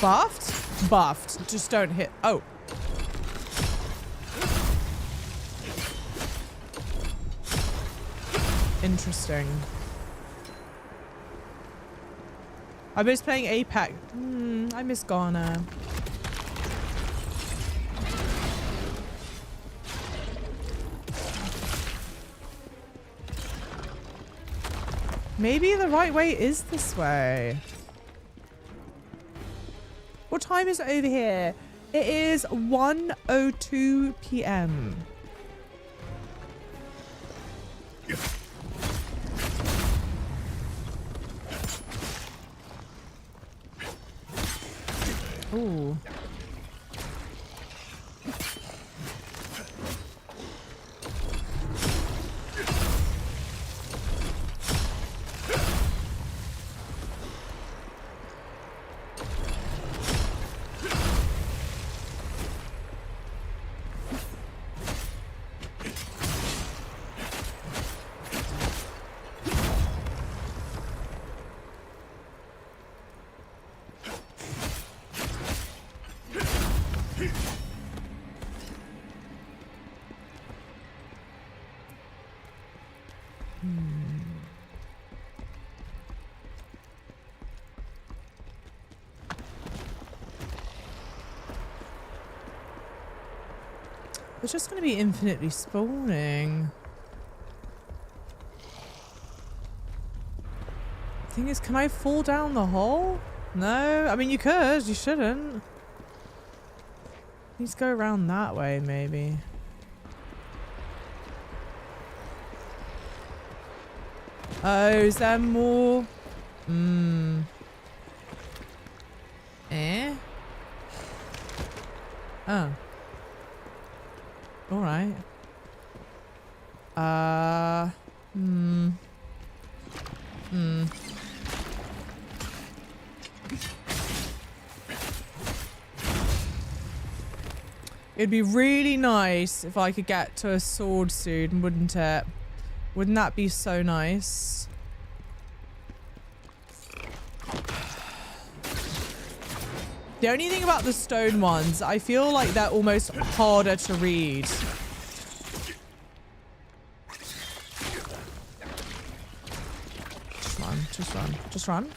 Buffed? Buffed. Just don't hit. Oh. Interesting. I miss playing Apex. I miss Ghana. Maybe the right way is this way. What time is it over here? It is 1:02 PM. Ooh. It's just going to be infinitely spawning. Thing is, can I fall down the hole? No. I mean, you could. You shouldn't. Let's go around that way, maybe. Oh, is there more? Eh? Oh. All right. It'd be really nice if I could get to a sword soon, wouldn't it? Wouldn't that be so nice? The only thing about the stone ones, I feel like they're almost harder to read. Just run, just run, just run.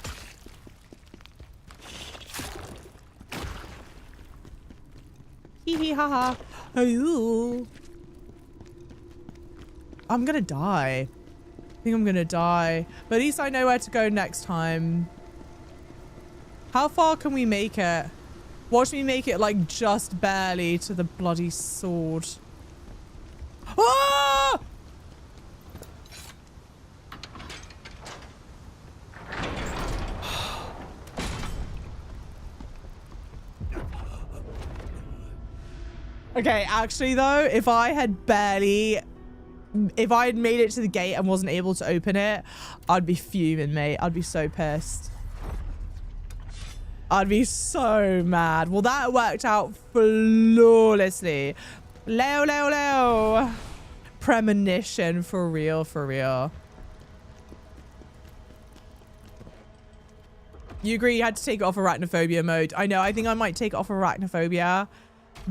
Hee hee ha ha. Ooh. I'm gonna die. I think I'm gonna die. But at least I know where to go next time. How far can we make it? Watch me make it like just barely to the bloody sword. Ah! Okay, actually though, if I had made it to the gate and wasn't able to open it, I'd be fuming, mate. I'd be so pissed. I'd be so mad. Well, that worked out flawlessly. Leo, Leo, Leo. Premonition, for real, for real. You agree you had to take it off arachnophobia mode? I know, I think I might take it off arachnophobia.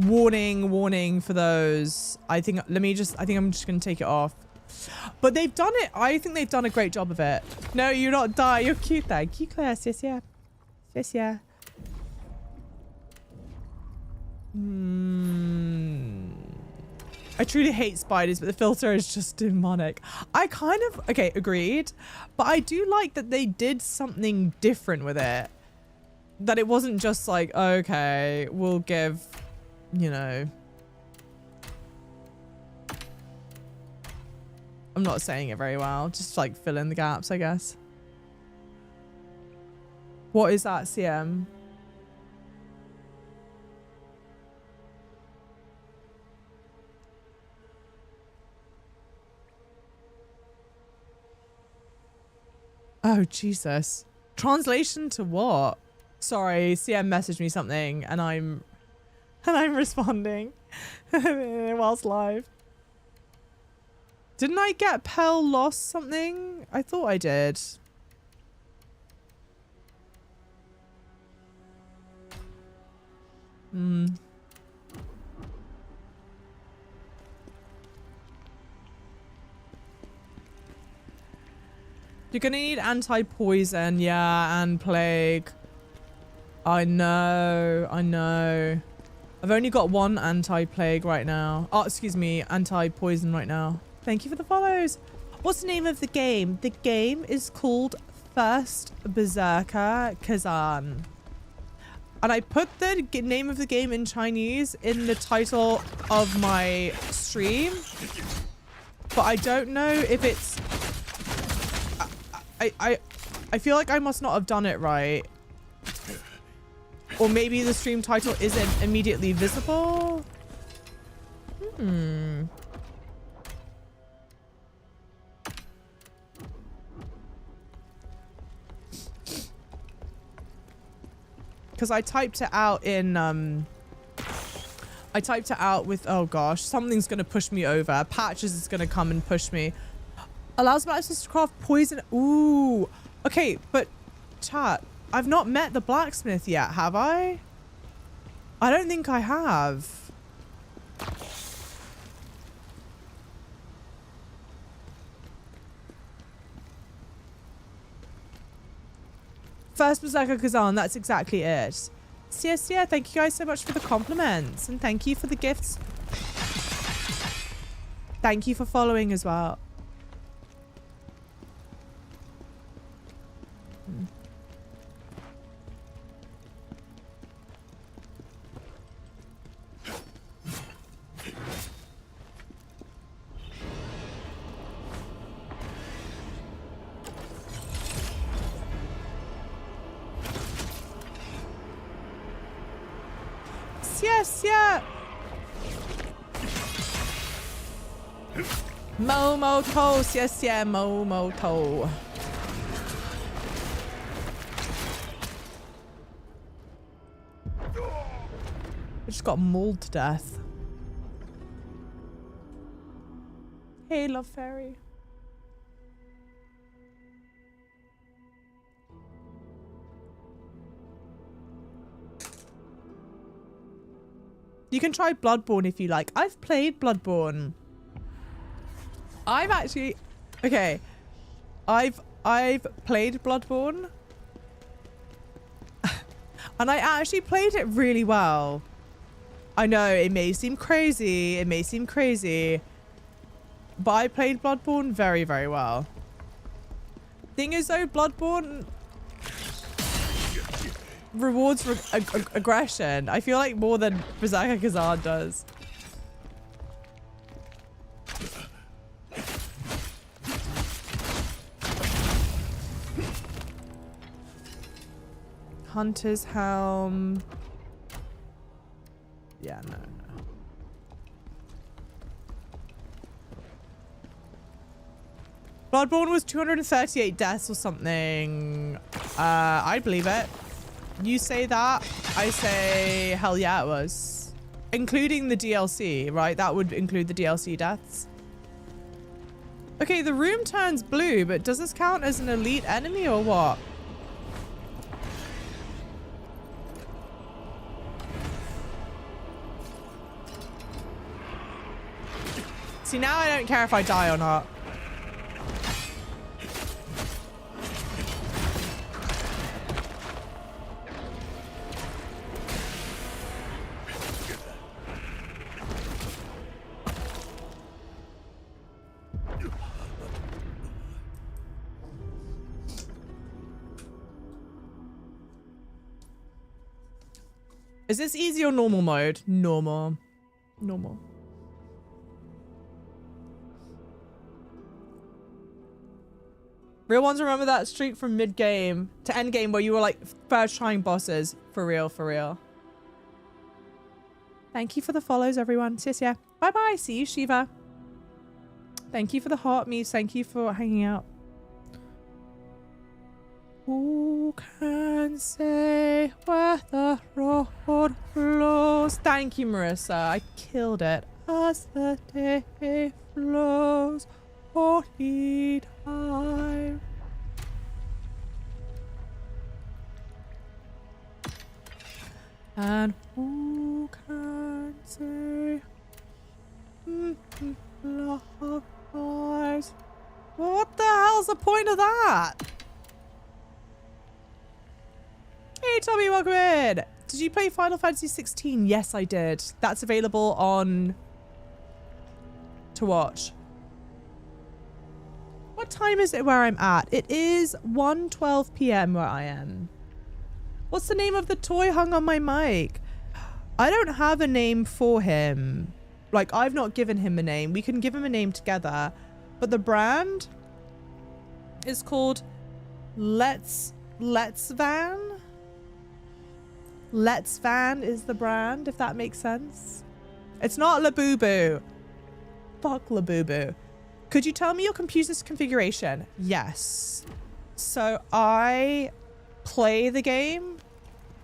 Warning, warning for those. I think I'm just gonna take it off. But they've done it. I think they've done a great job of it. No, you're not die. You're cute, thank you, Claire. Yes, yeah. Yes, yeah. I truly hate spiders, but the filter is just demonic. I kind of, okay, agreed. But I do like that they did something different with it. That it wasn't just like, okay, we'll give, you know. I'm not saying it very well. Just like fill in the gaps, I guess. What is that, CM? Oh, Jesus. Translation to what? Sorry, CM messaged me something and I'm responding whilst live. Didn't I get Pell Los something? I thought I did. You're gonna need anti-poison, yeah, and plague. I know, I know. I've only got one anti-plague right now. Oh, excuse me, anti-poison right now. Thank you for the follows. What's the name of the game? The game is called First Berserker Khazan. And I put the name of the game in Chinese in the title of my stream. But I don't know if it's... I feel like I must not have done it right. Or maybe the stream title isn't immediately visible. Because I typed it out in I typed it out with, oh gosh, something's gonna push me over. Patches is gonna come and push me. Allows blacksmiths to craft poison. Ooh. Okay, but chat, I've not met the blacksmith yet, have I? I don't think I have. First Berserker Khazan, that's exactly it. So yes, yeah, thank you guys so much for the compliments. And thank you for the gifts. Thank you for following as well. Yes, yeah. Momo toast, yes, yeah, Momo to. I just got mauled to death. Hey, Love Fairy. You can try Bloodborne if you like. I've played Bloodborne. I've actually... Okay. I've played Bloodborne. And I actually played it really well. I know, it may seem crazy. It may seem crazy. But I played Bloodborne very, very well. Thing is though, Bloodborne... rewards aggression. I feel like more than Berserker Khazan does. Hunter's Helm. Yeah, no. Bloodborne was 238 deaths or something. I believe it. You say that, I say hell yeah it was. Including the DLC, right? That would include the DLC deaths. Okay, the room turns blue, but does this count as an elite enemy or what? See, now I don't care if I die or not. Is this easy or normal mode? Normal. Normal. Real ones remember that streak from mid-game to end-game where you were like first trying bosses. For real, for real. Thank you for the follows, everyone. Yes, yeah. Bye-bye. See you, Shiva. Thank you for the heart, Muse. Thank you for hanging out. Who can say where the road flows? Thank you, Marissa. I killed it. As the day flows, holy time. And who can say love lies? What the hell's the point of that? Hey Tommy, welcome in. Did you play Final Fantasy 16? Yes, I did. That's available on to watch. What time is it where I'm at? It is 1:12 p.m. where I am. What's the name of the toy hung on my mic? I don't have a name for him. Like, I've not given him a name. We can give him a name together. But the brand is called Let's Van. Let's Van is the brand, if that makes sense. It's not Labubu. Fuck Labubu. Could you tell me your computer's configuration? Yes. So I play the game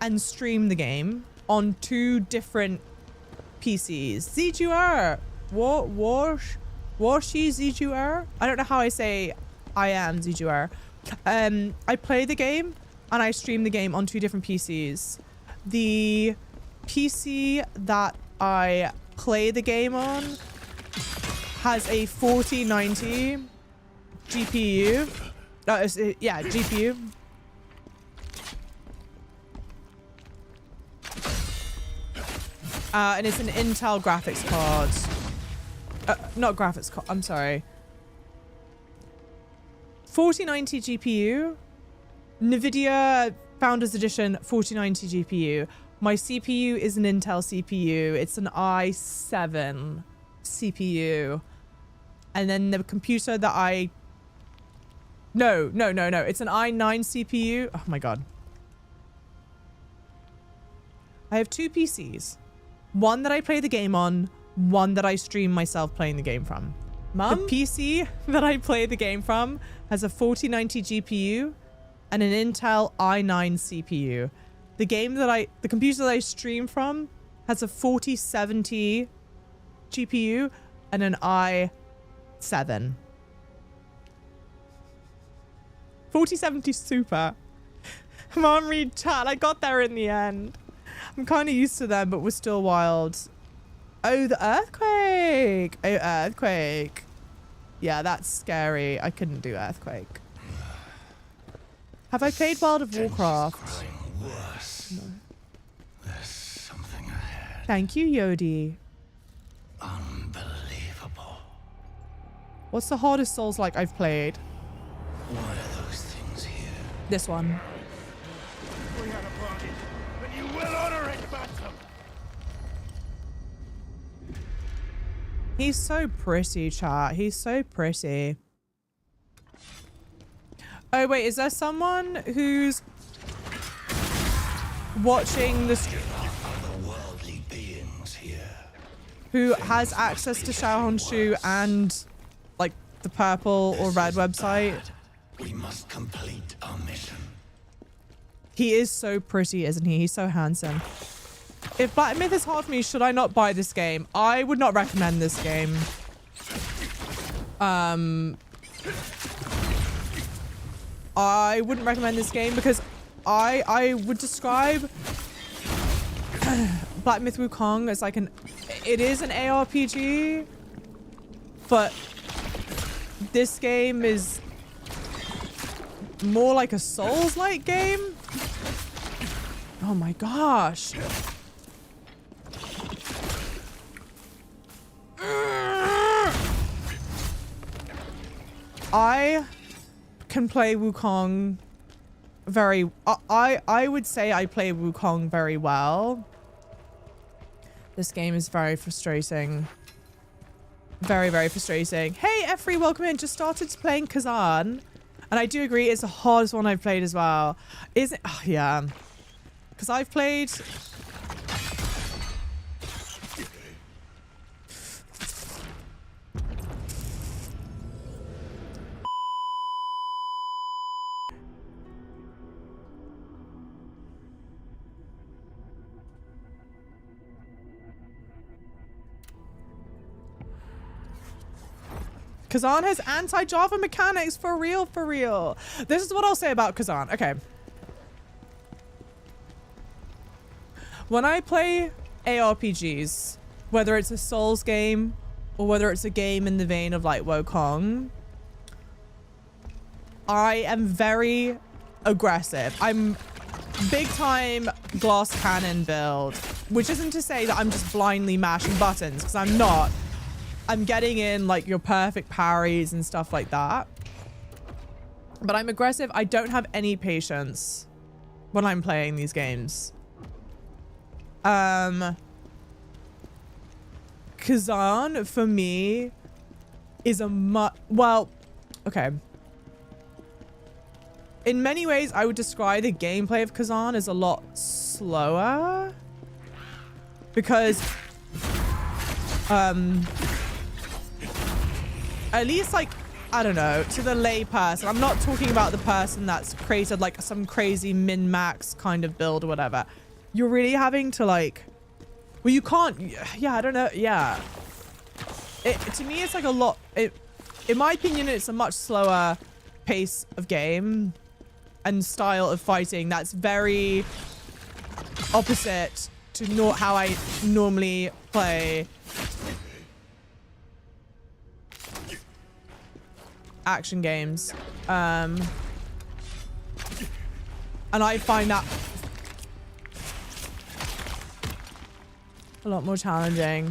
and stream the game on 2 different PCs. ZGR. Washi ZGR. I don't know how I say I am ZGR. I play the game and I stream the game on 2 different PCs. The PC that I play the game on has a 4090 GPU. Yeah, GPU. And it's an Intel graphics card. Not graphics card, I'm sorry. 4090 GPU. NVIDIA Founders Edition 4090 GPU. My CPU is an Intel CPU. It's an i7 CPU. And then the computer that I... No. It's an i9 CPU. Oh my god. I have 2 PCs. One that I play the game on. One that I stream myself playing the game from. Mom? The PC that I play the game from has a 4090 GPU and an Intel i9 CPU. The computer that I stream from has a 4070 GPU and an i7. 4070 Super. Mom, read chat. I got there in the end. I'm kind of used to them, but we're still wild. Oh, the earthquake. Oh, earthquake. Yeah, that's scary. I couldn't do earthquake. Have I played World of Warcraft? No. There's something ahead. Thank you, Yodi. Unbelievable. What's the hardest Souls like I've played? What are those things here? This one. We had a plan. it, and you will honor it, Phantom. He's so pretty, chat. He's so pretty. Oh, wait, is there someone who's watching this Otherworldly beings here. who has access to Xiaohongshu and like the purple or red website? We must complete our mission. He is so pretty, isn't he? He's so handsome. If Black Myth is hard for me, should I not buy this game? I would not recommend this game. I wouldn't recommend this game because I would describe Black Myth Wukong as like it is an ARPG, but this game is more like a Souls-like game. Oh my gosh. I can play Wukong very... I would say I play Wukong very well. This game is very frustrating. Very, very frustrating. Hey, Effrey, welcome in. Just started playing Khazan. And I do agree, it's the hardest one I've played as well. Is it? Oh, yeah. Because I've played... Khazan has anti-Java mechanics, for real, for real. This is what I'll say about Khazan. Okay. When I play ARPGs, whether it's a Souls game or whether it's a game in the vein of like Wukong, I am very aggressive. I'm big time glass cannon build, which isn't to say that I'm just blindly mashing buttons, because I'm not. I'm getting in like your perfect parries and stuff like that. But I'm aggressive. I don't have any patience when I'm playing these games. Khazan for me is well, okay. In many ways, I would describe the gameplay of Khazan as a lot slower because at least like, I don't know, to the lay person, I'm not talking about the person that's created like some crazy min-max kind of build or whatever. You're really having to like, well, you can't, yeah, I don't know. Yeah. To me, it's like a lot, in my opinion, it's a much slower pace of game and style of fighting. That's very opposite to how I normally play action games. And I find that a lot more challenging.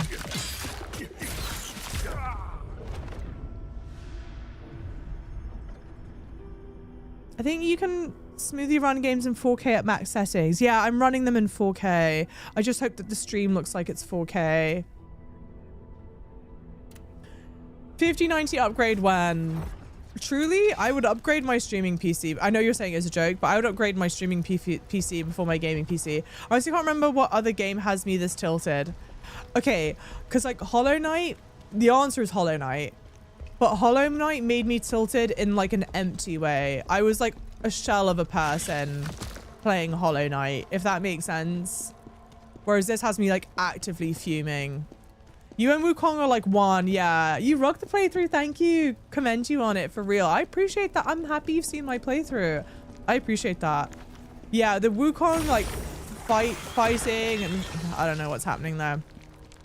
I think you can smoothly run games in 4K at max settings. Yeah, I'm running them in 4K. I just hope that the stream looks like it's 4K. 5090 upgrade when? Truly, I would upgrade my streaming PC. I know you're saying it's a joke, but I would upgrade my streaming PC before my gaming PC. I honestly can't remember what other game has me this tilted. Okay, because like Hollow Knight, the answer is Hollow Knight. But Hollow Knight made me tilted in like an empty way. I was like a shell of a person playing Hollow Knight, if that makes sense. Whereas this has me like actively fuming. You and Wukong are like one. Yeah, you rocked the playthrough. Thank you. Commend you on it, for real. I appreciate that. I'm happy you've seen my playthrough. I appreciate that. Yeah, the Wukong like fighting and I don't know what's happening there.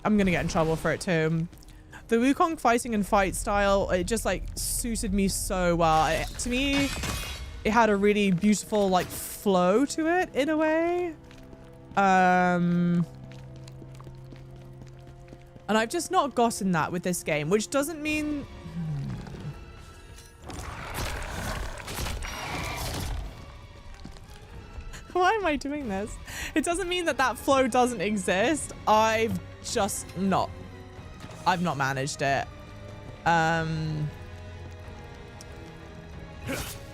I'm gonna get in trouble for it too. The Wukong fighting and fight style, it just like suited me so well. To me, it had a really beautiful like flow to it in a way. And I've just not gotten that with this game, which doesn't mean... Why am I doing this? It doesn't mean that that flow doesn't exist. I've not managed it. And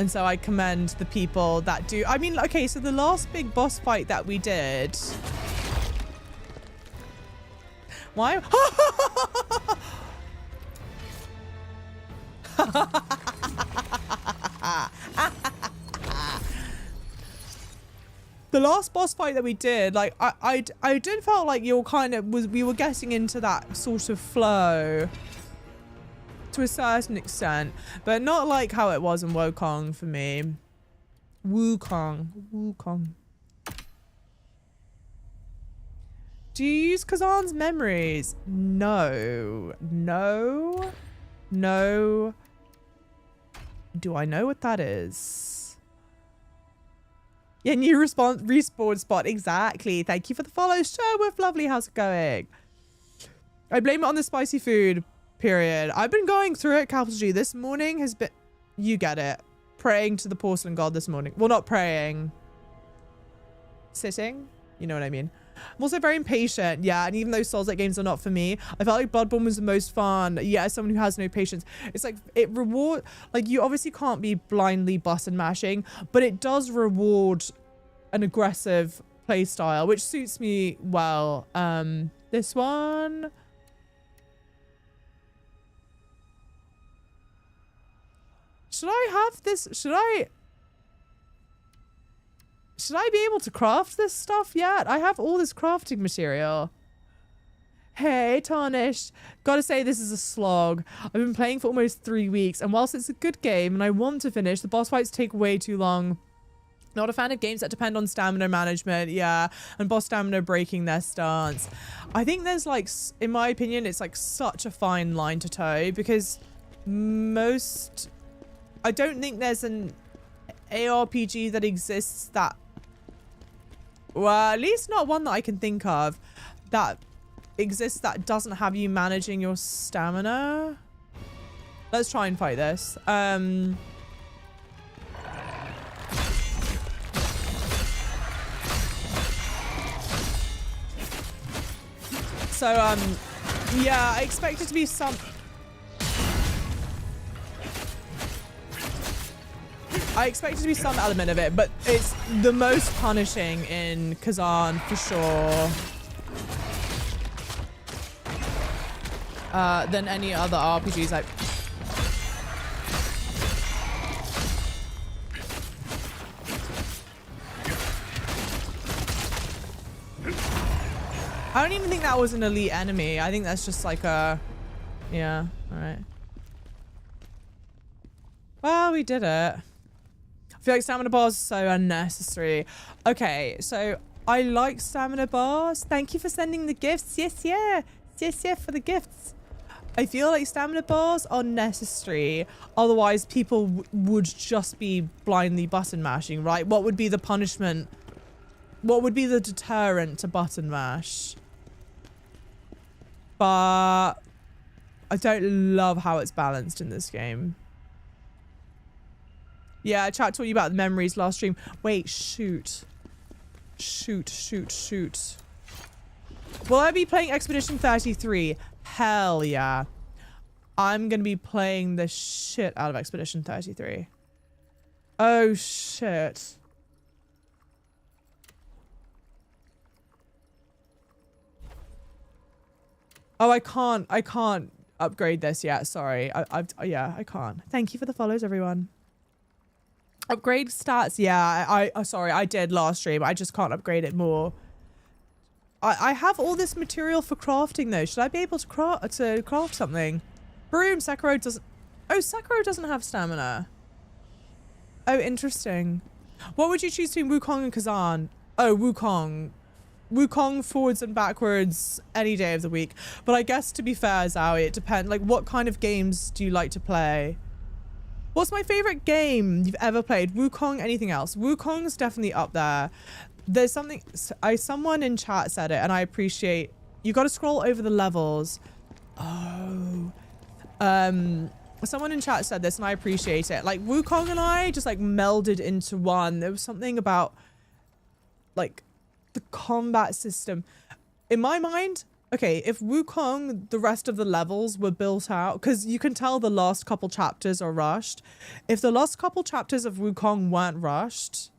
so I commend the people that do. I mean, okay, so the last big boss fight that we did. Why? The last boss fight that we did, like I did felt like you were kind of we were getting into that sort of flow to a certain extent, but not like how it was in Wukong for me. Wukong. Do you use Khazan's memories? No. Do I know what that is? Yeah, new respawn spot. Exactly. Thank you for the follow. Sherwood, lovely. How's it going? I blame it on the spicy food, period. I've been going through it, capital G. This morning has been... You get it. Praying to the porcelain god this morning. Well, not praying. Sitting? You know what I mean. I'm also very impatient. Yeah, and even though Souls-like games are not for me, I felt like Bloodborne was the most fun. Yeah, as someone who has no patience. It's like, it reward... Like, you obviously can't be blindly button mashing, but it does reward an aggressive play style, which suits me well. This one... Should I have this? Should I be able to craft this stuff yet? I have all this crafting material. Hey, Tarnished. Gotta say, this is a slog. I've been playing for almost 3 weeks, and whilst it's a good game and I want to finish, the boss fights take way too long. Not a fan of games that depend on stamina management, yeah, and boss stamina breaking their stance. I think there's like, in my opinion, it's like such a fine line to toe, because I don't think there's an ARPG that exists that, well, at least not one that I can think of, that exists that doesn't have you managing your stamina. Let's try and fight this. Yeah, I expect it to be some... I expect it to be some element of it, but it's the most punishing in Khazan for sure. Than any other RPGs. I don't even think that was an elite enemy. I think that's just like a... Yeah, alright. Well, we did it. I feel like stamina bars are so unnecessary. Okay, so I like stamina bars. Thank you for sending the gifts. Yes, yeah. Yes, yeah, for the gifts. I feel like stamina bars are necessary. Otherwise, people would just be blindly button mashing, right? What would be the punishment? What would be the deterrent to button mash? But I don't love how it's balanced in this game. Yeah, chat told you about the memories last stream. Wait, shoot. Shoot. Will I be playing Expedition 33? Hell yeah. I'm going to be playing the shit out of Expedition 33. Oh, shit. Oh, I can't upgrade this yet. Sorry. Yeah, I can't. Thank you for the follows, everyone. Upgrade stats, yeah, sorry, I did last stream. I just can't upgrade it more. I have all this material for crafting though. Should I be able to craft something? Broom, Sakura doesn't... Oh, Sakura doesn't have stamina. Oh, interesting. What would you choose between Wukong and Khazan? Oh, Wukong. Wukong forwards and backwards any day of the week. But I guess to be fair, Zowie, it depends. Like, what kind of games do you like to play? What's my favorite game you've ever played? Wukong, anything else? Wukong's definitely up there. There's something, someone in chat said it and I appreciate, you got to scroll over the levels. Oh. Someone in chat said this and I appreciate it. Like Wukong and I just like melded into one. There was something about like the combat system. In my mind, okay, if Wukong, the rest of the levels were built out, because you can tell the last couple chapters are rushed. If the last couple chapters of Wukong weren't rushed,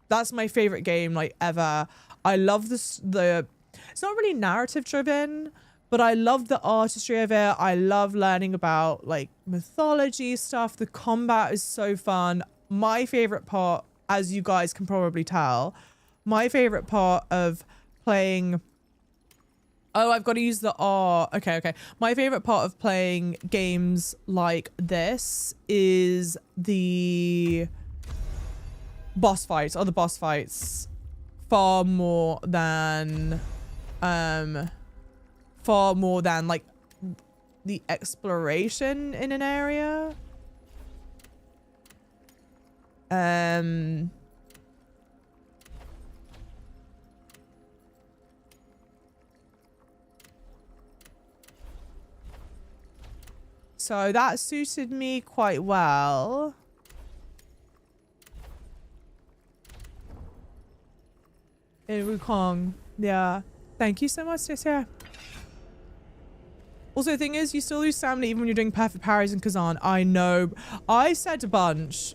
that's my favorite game like ever. I love this, it's not really narrative driven, but I love the artistry of it. I love learning about like mythology stuff. The combat is so fun. My favorite part, as you guys can probably tell, my favorite part of playing... Oh, I've got to use the R. Okay. My favorite part of playing games like this is the boss fights, or the boss fights, far more than like the exploration in an area. So that suited me quite well. In Wukong. Yeah. Thank you so much, Cecilia. Also, the thing is, you still lose stamina even when you're doing perfect parries in Khazan. I know. I said a bunch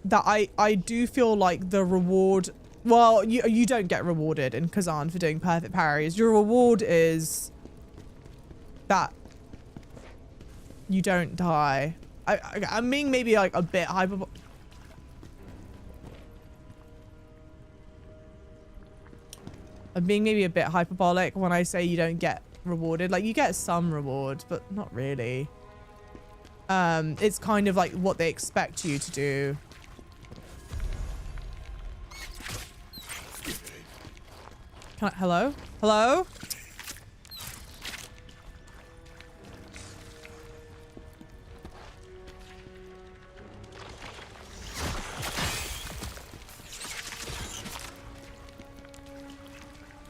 that I do feel like the reward... Well, you don't get rewarded in Khazan for doing perfect parries. Your reward is that you don't die. I'm being maybe like a bit hyper... I'm being maybe a bit hyperbolic when I say you don't get rewarded. Like, you get some reward, but not really. It's kind of like what they expect you to do. Hello? Hello?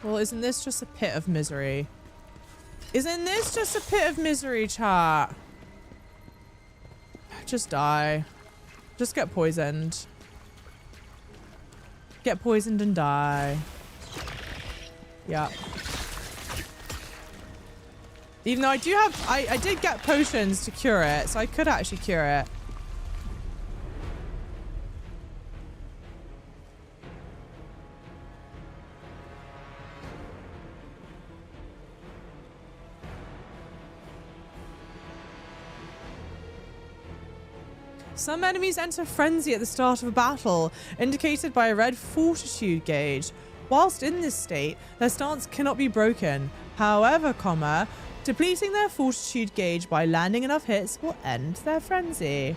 Well, isn't this just a pit of misery? Isn't this just a pit of misery, chat? Just die. Just get poisoned. Get poisoned and die. Yeah. Even though I do have... I did get potions to cure it, so I could actually cure it. Some enemies enter frenzy at the start of a battle, indicated by a red fortitude gauge. Whilst in this state, their stance cannot be broken. However, depleting their fortitude gauge by landing enough hits will end their frenzy.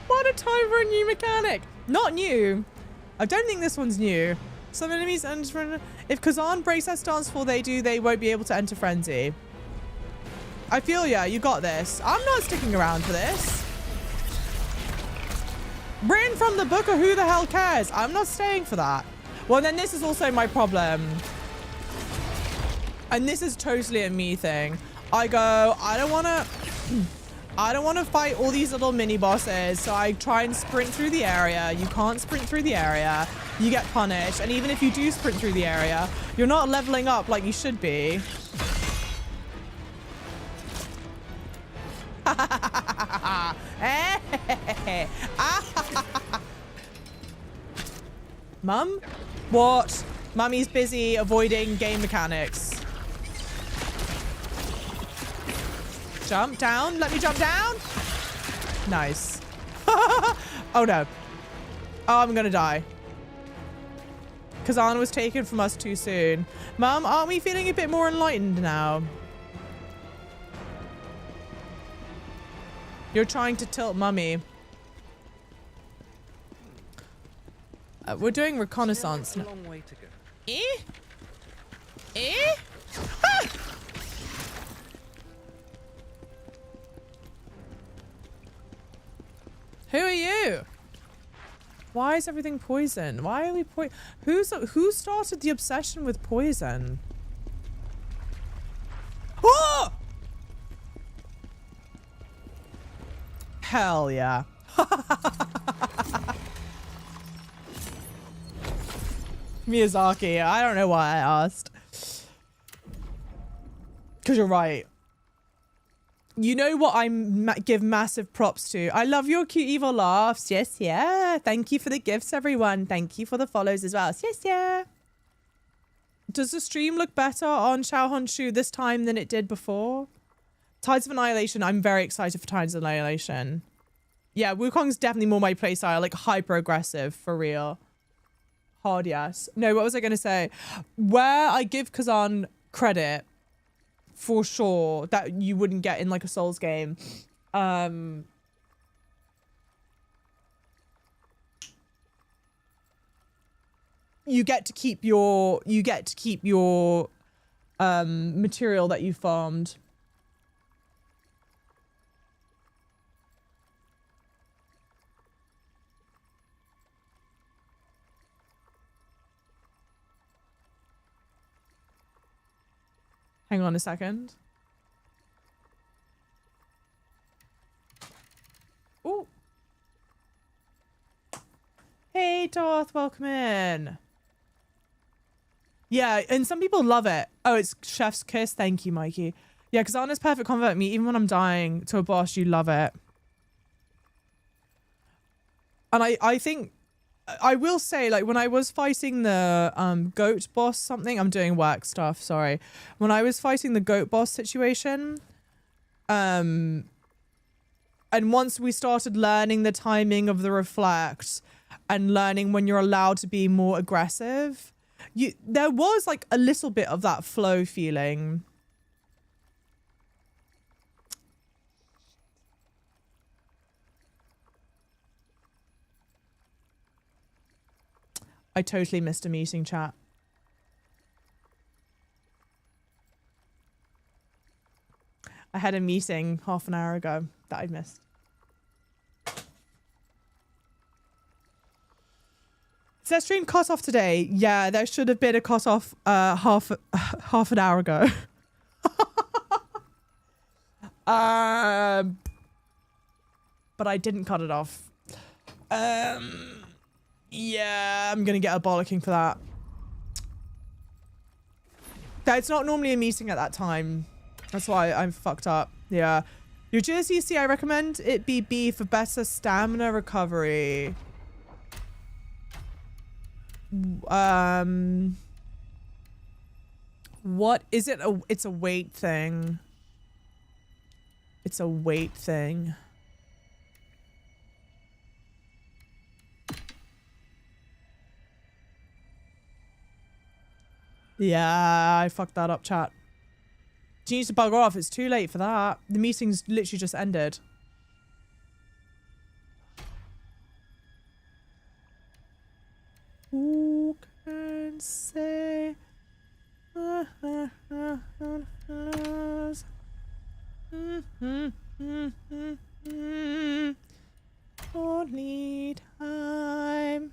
What a time for a new mechanic! Not new. I don't think this one's new. Some enemies enter... If Khazan breaks their stance before they won't be able to enter frenzy. I feel ya, you got this. I'm not sticking around for this. Written from the book of who the hell cares? I'm not staying for that. Well, then this is also my problem. And this is totally a me thing. I go, I don't want to fight all these little mini bosses, so I try and sprint through the area. You can't sprint through the area. You get punished. And even if you do sprint through the area, you're not leveling up like you should be. Mum? What? Mummy's busy avoiding game mechanics. Jump down. Let me jump down. Nice. Oh no. Oh, I'm gonna die. Khazan was taken from us too soon. Mum, aren't we feeling a bit more enlightened now? You're trying to tilt Mummy. We're doing reconnaissance. A long way to go. Eh? Eh? Ah! Who are you? Why is everything poison? Why are we who started the obsession with poison? Oh! Hell yeah. Miyazaki, I don't know why I asked. Because you're right. You know what I give massive props to? I love your cute evil laughs. Yes, yeah. Thank you for the gifts, everyone. Thank you for the follows as well. Yes, yeah. Does the stream look better on Xiao Honshu this time than it did before? Tides of Annihilation. I'm very excited for Tides of Annihilation. Yeah, Wukong's definitely more my playstyle. Like hyper aggressive for real. Hard yes. No, what was I going to say? Where I give Khazan credit for sure that you wouldn't get in like a Souls game. You get to keep your material that you farmed. Hang on a second. Ooh. Hey, Darth, welcome in. Yeah, and some people love it. Oh, it's Chef's Kiss. Thank you, Mikey. Yeah, because Anna's perfect convert me. Even when I'm dying to a boss, you love it. And I think... I will say, like, when I was fighting the goat boss something, I'm doing work stuff, sorry. When I was fighting the goat boss situation, and once we started learning the timing of the reflect and learning when you're allowed to be more aggressive, there was like a little bit of that flow feeling. I totally missed a meeting, chat. I had a meeting half an hour ago that I missed. Is that stream cut off today? Yeah, there should have been a cut off half an hour ago. But I didn't cut it off. Yeah, I'm gonna get a bollocking for that. It's not normally a meeting at that time. That's why I'm fucked up. Yeah. Your GSEC, I recommend it be B for better stamina recovery. What is it? It's a weight thing. It's a weight thing. Yeah, I fucked that up, chat. She needs to bugger off. It's too late for that. The meeting's literally just ended. Who can say? Only time.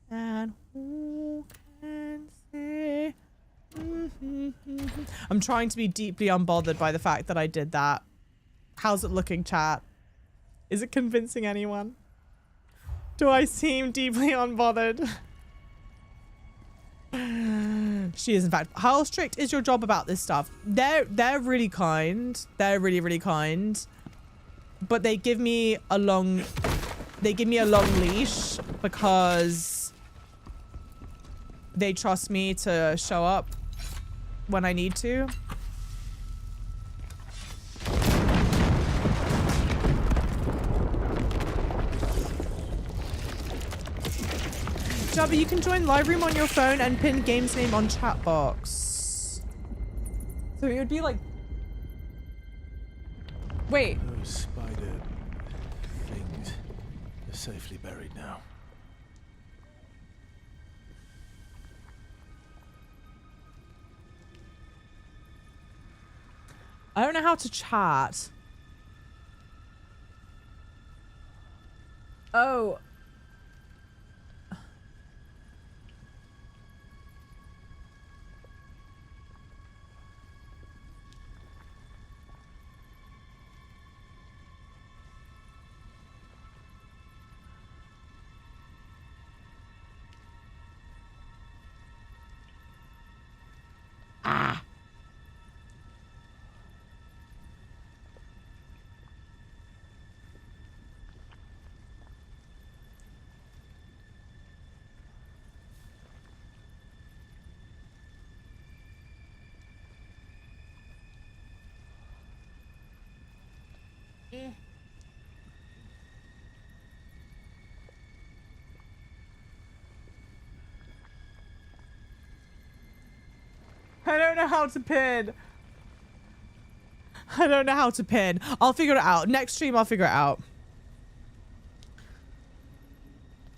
And who can say? I'm trying to be deeply unbothered by the fact that I did that. How's it looking, chat? Is it convincing anyone? Do I seem deeply unbothered? She is, in fact. How strict is your job about this stuff? They're really kind. They're really, really kind. But they give me a long leash because they trust me to show up when I need to. Jabba, you can join live room on your phone and pin game's name on chat box. So it would be like... Wait. Those spider things are safely buried now. I don't know how to chat. Oh. I don't know how to pin. I don't know how to pin. I'll figure it out. Next stream, I'll figure it out.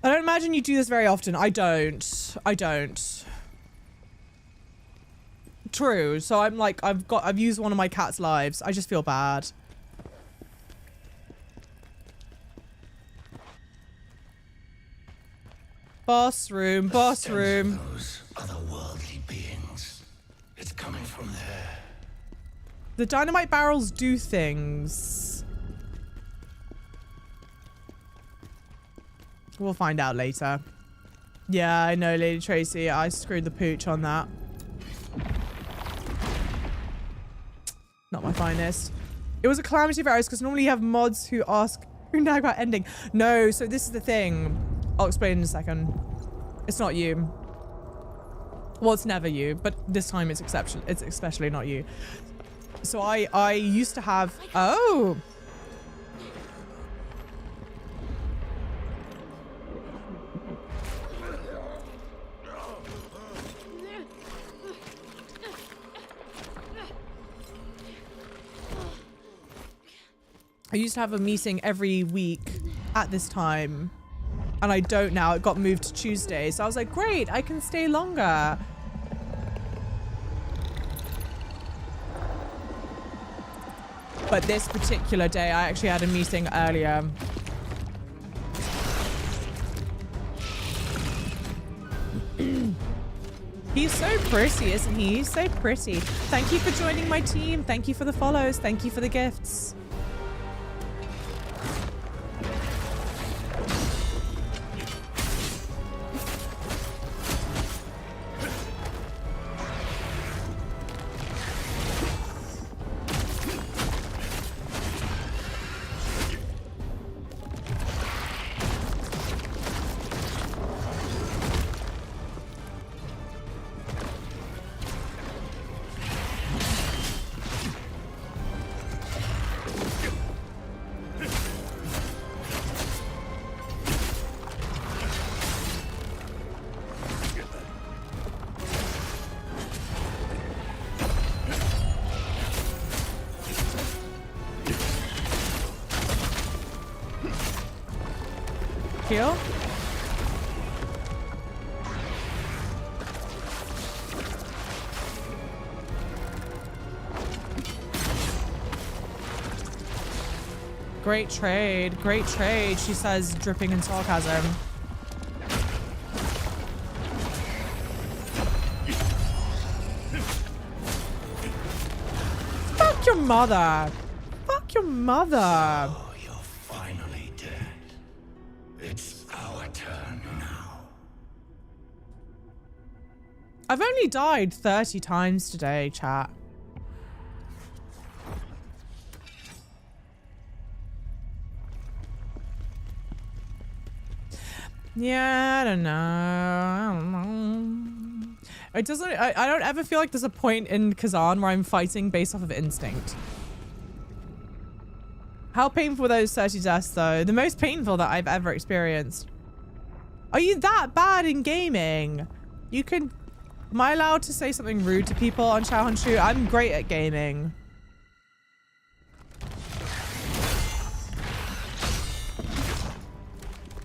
I don't imagine you do this very often. I don't. I don't. True. So I'm like, I've used one of my cat's lives. I just feel bad. Boss room, boss room. Those otherworldly beings. It's coming from there. The dynamite barrels do things. We'll find out later. Yeah, I know, Lady Tracy. I screwed the pooch on that. Not my finest. It was a calamity of errors because normally you have mods who ask who nag about ending. No, so this is the thing. I'll explain in a second. It's not you. Well, it's never you, but this time it's exception. It's especially not you. So I used to have. Oh. I used to have a meeting every week at this time, and I don't now. It got moved to Tuesday, so I was like, great, I can stay longer. But this particular day, I actually had a meeting earlier. He's so pretty, isn't he? He's so pretty. Thank you for joining my team. Thank you for the follows. Thank you for the gifts. Heal. Great trade, she says, dripping in sarcasm. Fuck your mother. Fuck your mother. Oh, you're finally dead. It's our turn now. I've only died 30 times today, chat. Yeah, I don't know. It doesn't. I don't ever feel like there's a point in Khazan where I'm fighting based off of instinct. How painful were those 30 deaths, though? The most painful that I've ever experienced. Are you that bad in gaming? You can. Am I allowed to say something rude to people on Xiaohongshu? I'm great at gaming.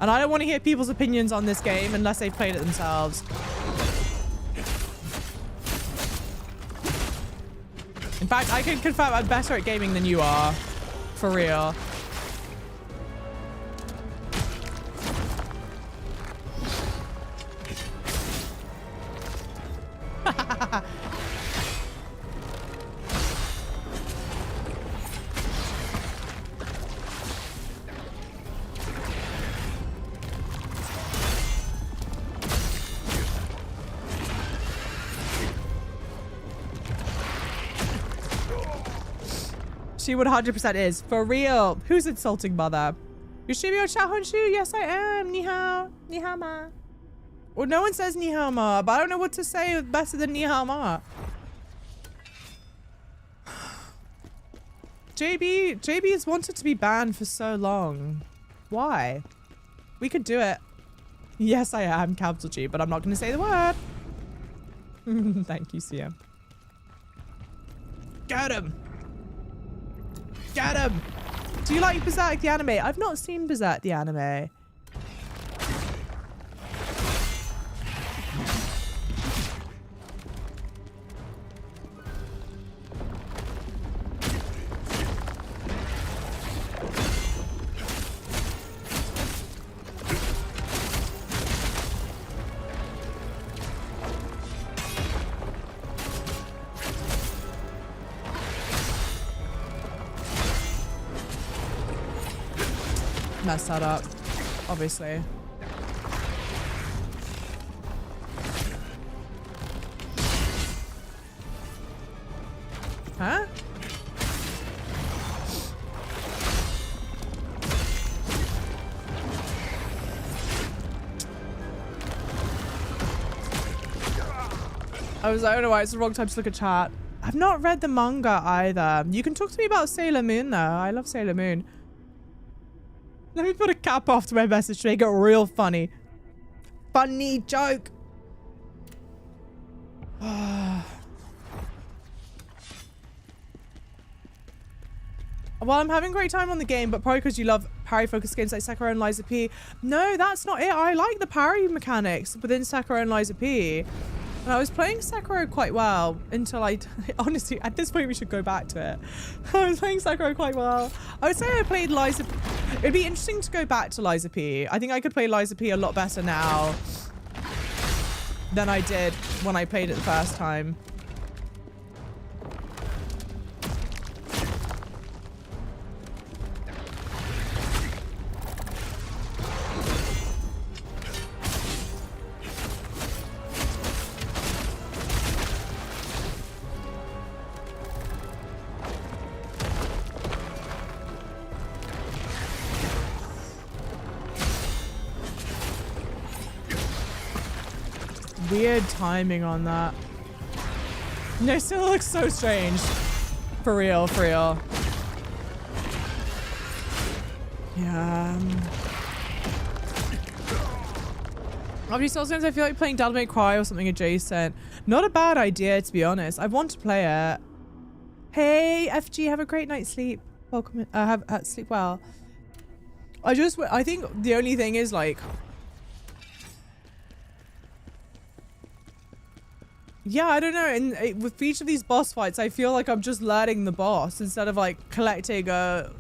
And I don't want to hear people's opinions on this game unless they've played it themselves. In fact, I can confirm I'm better at gaming than you are. For real. She 100% is. For real. Who's insulting mother? You should be on Xiaohongshu? Yes, I am. Ni hao. Ni hao ma. Well, no one says ni hao ma, but I don't know what to say better than ni hao ma. JB has wanted to be banned for so long. Why? We could do it. Yes, I am, capital G, but I'm not going to say the word. Thank you, CM. Get him! Get him! Do you like Berserk the anime? I've not seen Berserk the anime. Messed that up, obviously. Huh? I was like, I don't know why it's the wrong time to look at chat. I've not read the manga either. You can talk to me about Sailor Moon though. I love Sailor Moon. Let me put a cap after my message to make it real funny. Funny joke. Well, I'm having a great time on the game, but probably because you love parry-focused games like Sekiro and Lies of P. No, that's not it. I like the parry mechanics within Sekiro and Lies of P. And I was playing Sekiro quite well until honestly, at this point we should go back to it. I was playing Sekiro quite well. I would say I played Lies of... It'd be interesting to go back to Lies of P. I think I could play Lies of P a lot better now than I did when I played it the first time. Weird timing on that. No, it still looks so strange. For real, for real. Yeah. After Souls games, I feel like playing Devil May Cry or something adjacent. Not a bad idea, to be honest. I want to play it. Hey, FG, have a great night's sleep. Welcome. Sleep well. I think the only thing is like... Yeah, I don't know. And with each of these boss fights, I feel like I'm just learning the boss instead of like collecting a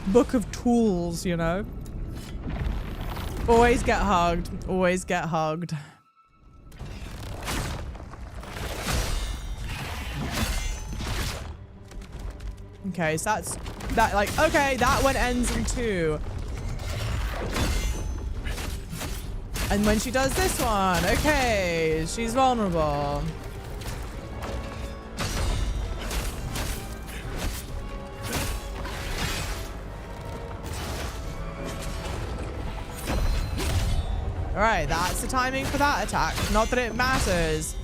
book of tools, you know? Always get hugged. Always get hugged. Okay, so that's that. Like, okay, that one ends in 2. And when she does this one, okay, she's vulnerable. All right, that's the timing for that attack. Not that it matters.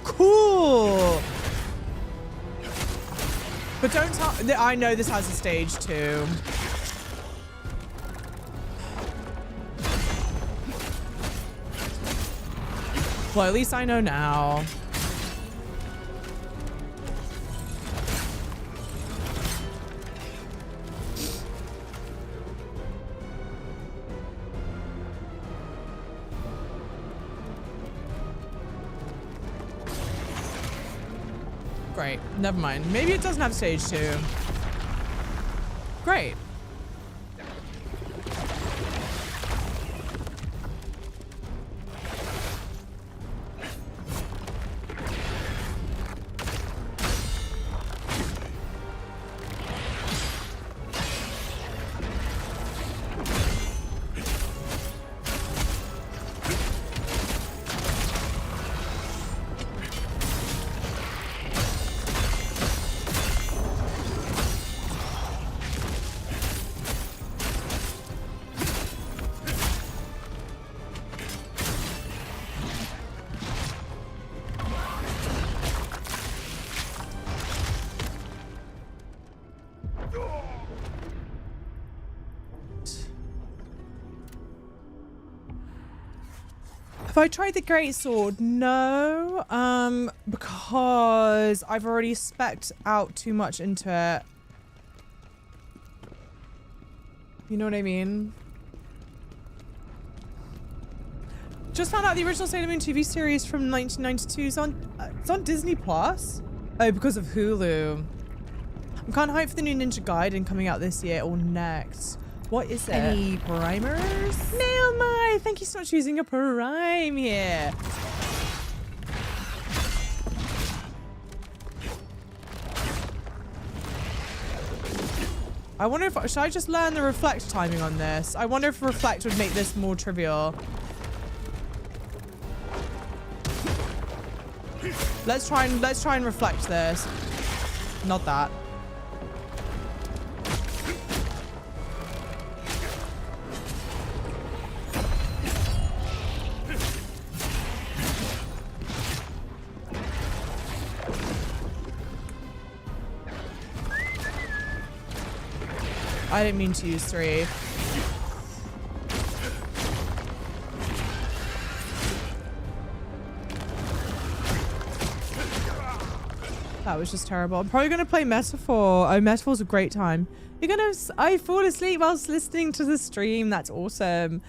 Cool. But don't tell... I know this has a stage 2. Well, at least I know now. Great. Never mind. Maybe it doesn't have stage 2. Great. I tried the greatsword? No, because I've already specced out too much into it. You know what I mean? Just found out the original Sailor Moon TV series from 1992 is it's on Disney Plus. Oh, because of Hulu. I'm kind of hyped for the new Ninja Gaiden coming out this year or next. What is it? Any primers? Nail my! Thank you so much for using a prime here. I wonder if should I just learn the reflect timing on this? I wonder if reflect would make this more trivial. Let's try and reflect this. Not that. I didn't mean to use 3. That was just terrible. I'm probably going to play Metaphor. Oh, Metaphor's a great time. You're going to... I fall asleep whilst listening to the stream. That's awesome.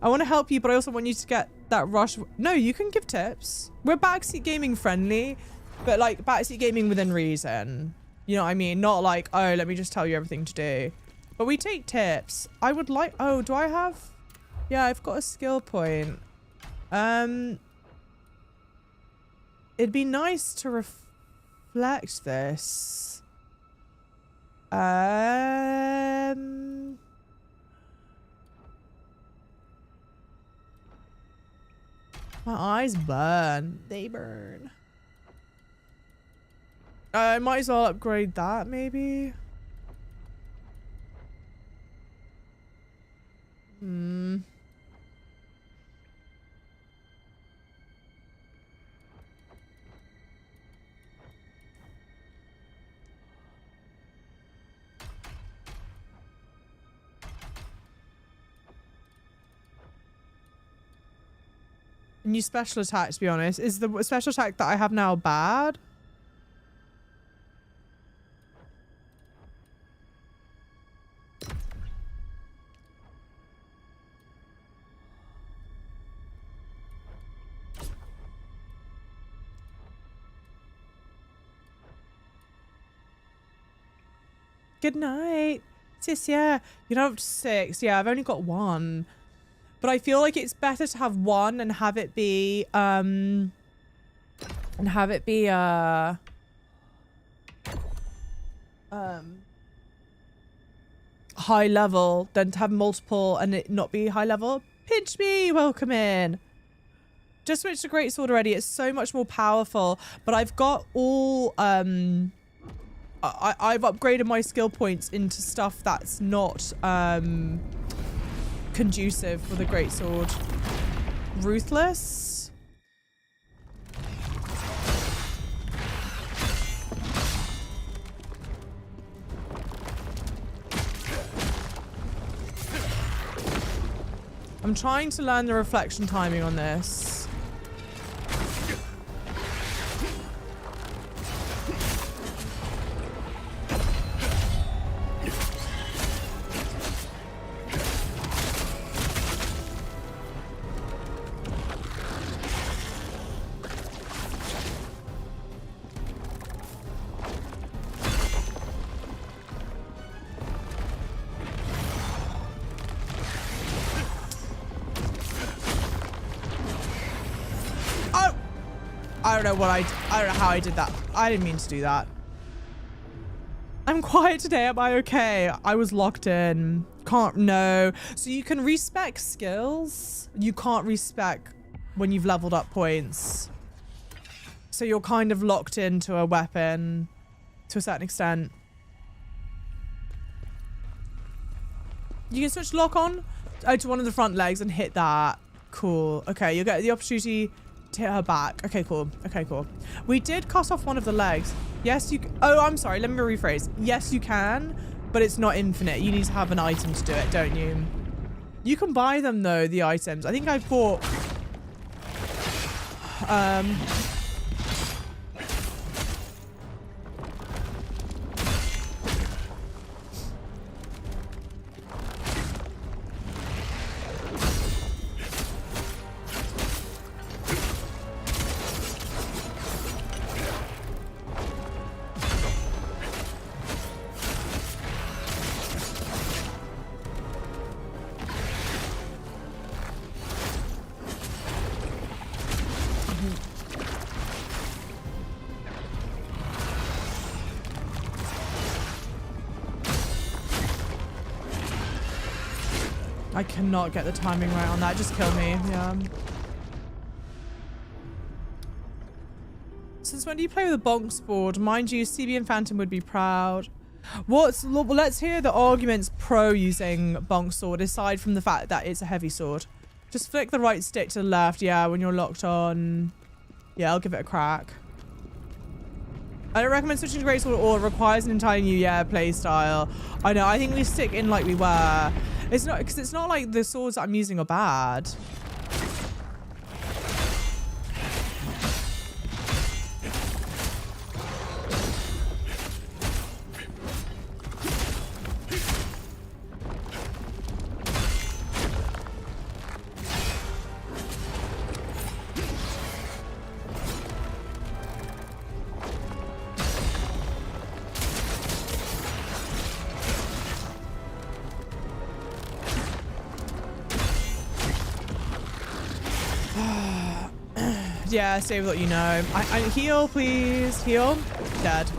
I want to help you, but I also want you to get that rush. No, you can give tips. We're backseat gaming friendly, but like backseat gaming within reason. You know what I mean? Not like, oh, let me just tell you everything to do. But we take tips. I would like... Oh, do I have... Yeah, I've got a skill point. It'd be nice to reflect this. My eyes burn. They burn. I might as well upgrade that, maybe. New special attack, to be honest. Is the special attack that I have now bad? Good night. Sis, yeah. You don't have 6. Yeah, I've only got 1. But I feel like it's better to have 1 and have it be high level than to have multiple and it not be high level. Pinch me, welcome in. Just switched to greatsword already. It's so much more powerful, but I've got all I've upgraded my skill points into stuff that's not conducive for the greatsword. Ruthless. I'm trying to learn the reflection timing on this. I don't know how I did that. I didn't mean to do that. I'm quiet today. Am I okay? I was locked in. Can't no. So you can respec skills. You can't respec when you've leveled up points. So you're kind of locked into a weapon to a certain extent. You can switch lock on to one of the front legs and hit that. Cool. Okay, you'll get the opportunity to hit her back. Okay, cool. Okay, cool. We did cut off one of the legs. Yes, you... Oh, I'm sorry. Let me rephrase. Yes, you can, but it's not infinite. You need to have an item to do it, don't you? You can buy them, though, the items. I think I bought... I cannot get the timing right on that. Just kill me. Yeah. Since when do you play with a bonks board? Mind you, CB and Phantom would be proud. Let's hear the arguments pro using bonk sword, aside from the fact that it's a heavy sword. Just flick the right stick to the left, yeah, when you're locked on. Yeah, I'll give it a crack. I don't recommend switching to greatsword or it requires an entirely new, play style. I know, I think we stick in like we were. It's not, because it's not like the swords that I'm using are bad. Yeah, save what you know. I heal, please. Heal. Dead.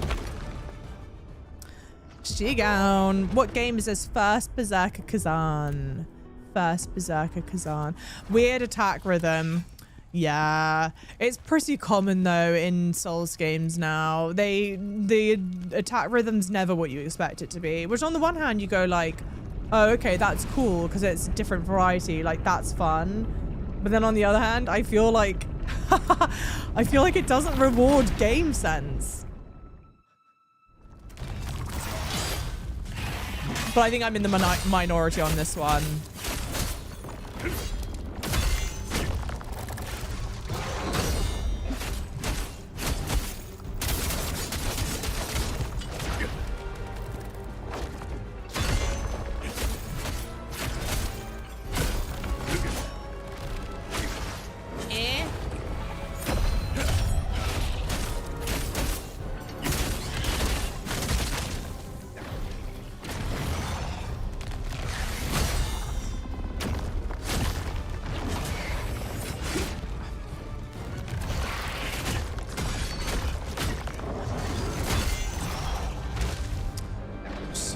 Shigown. What game is this? First Berserker Khazan. First Berserker Khazan. Weird attack rhythm. Yeah. It's pretty common though in Souls games now. The attack rhythm's never what you expect it to be. Which on the one hand you go like, oh, okay, that's cool because it's a different variety. Like that's fun. But then on the other hand, I feel like I feel like it doesn't reward game sense. But I think I'm in the minority on this one.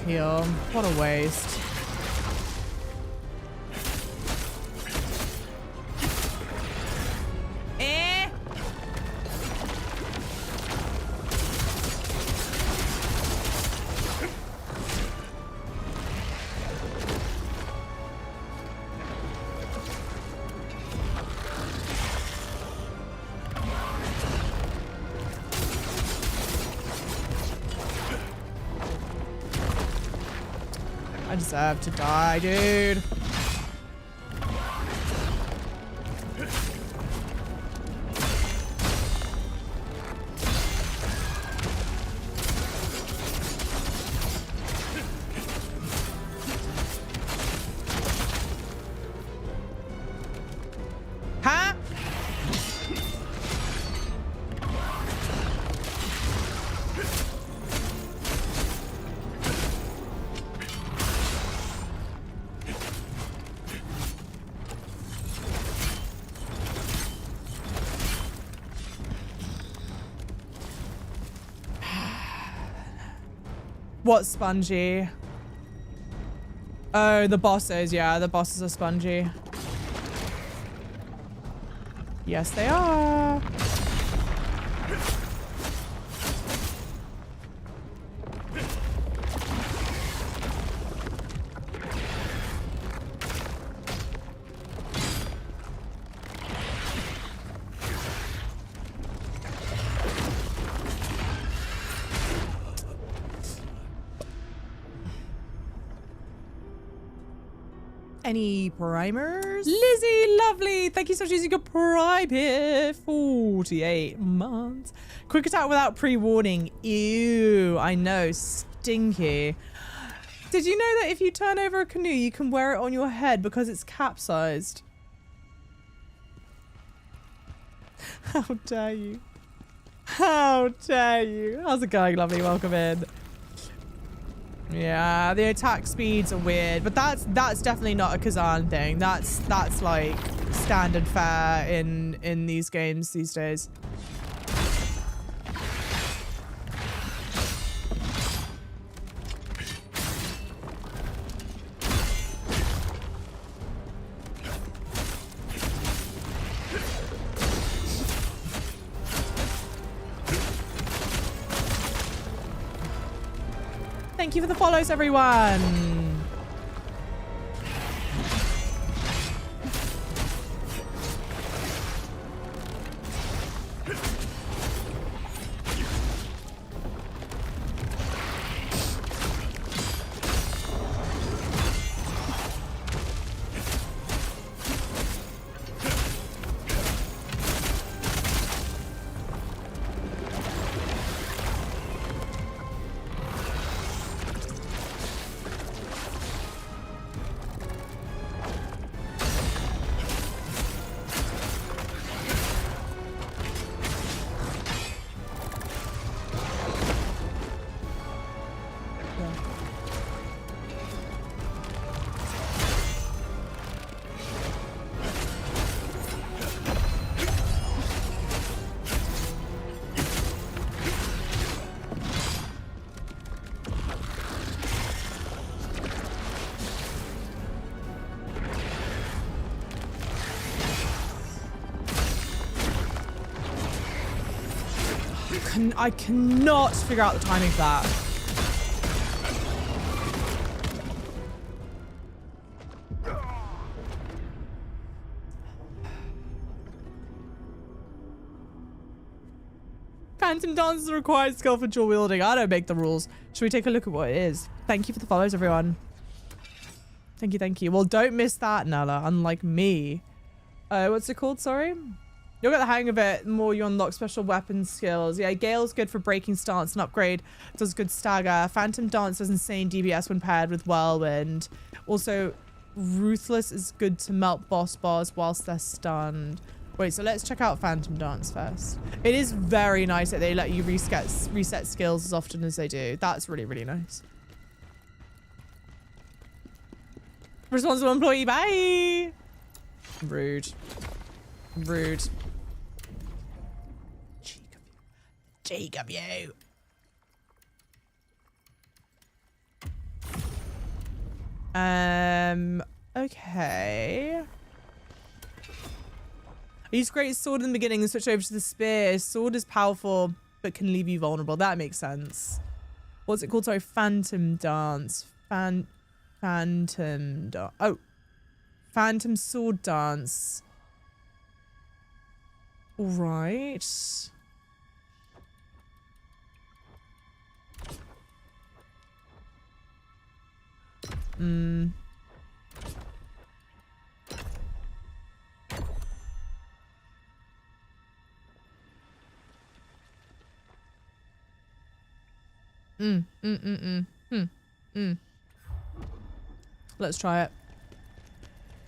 Heal. What a waste. I deserve to die, dude. Huh? What spongy? Oh, the bosses. Yeah, the bosses are spongy. Yes, they are. any primers? Lizzie, lovely. Thank you so much for using your prime here. 48 months. Quick attack without pre-warning. Ew, I know. Stinky. Did you know that if you turn over a canoe, you can wear it on your head because it's capsized? How dare you? How dare you? How's it going, lovely? Welcome in. Yeah, the attack speeds are weird, but that's definitely not a Khazan thing. That's like standard fare in these games these days. Thank you for the follows, everyone. I cannot figure out the timing for that. Phantom dance is a required skill for dual wielding. I don't make the rules. Should we take a look at what it is? Thank you for the follows, everyone. Thank you, thank you. Well, don't miss that, Nella, unlike me. What's it called? Sorry? You'll get the hang of it the more you unlock special weapon skills. Yeah, Gale's good for breaking stance and upgrade. Does good stagger. Phantom Dance does insane DBS when paired with Whirlwind. Also, Ruthless is good to melt boss bars whilst they're stunned. Wait, so let's check out Phantom Dance first. It is very nice that they let you reset skills as often as they do. That's really, really nice. Responsible employee, bye! Rude. Rude. Cheek of you. Okay. I use great sword in the beginning and switch over to the spear. His sword is powerful, but can leave you vulnerable. That makes sense. What's it called? Sorry, Phantom Dance. Phantom Dance. Oh. Phantom Sword Dance. All right. Let's try it.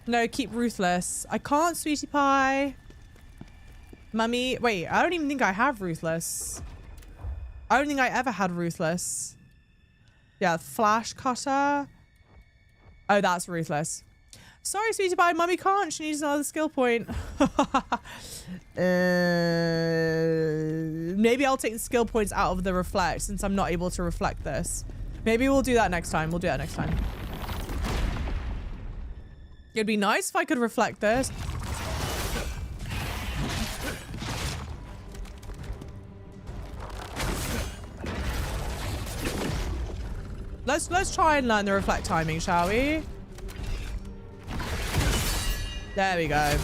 No, keep Ruthless. I can't, sweetie pie. Mummy, wait, I don't even think I have Ruthless. I don't think I ever had Ruthless. Yeah, Flash Cutter. Oh, that's Ruthless. Sorry, sweetie pie, Mummy can't. She needs another skill point. Maybe I'll take the skill points out of the reflect since I'm not able to reflect this. Maybe we'll do that next time. We'll do that next time. It'd be nice if I could reflect this. Let's try and learn the reflect timing, shall we? There we go.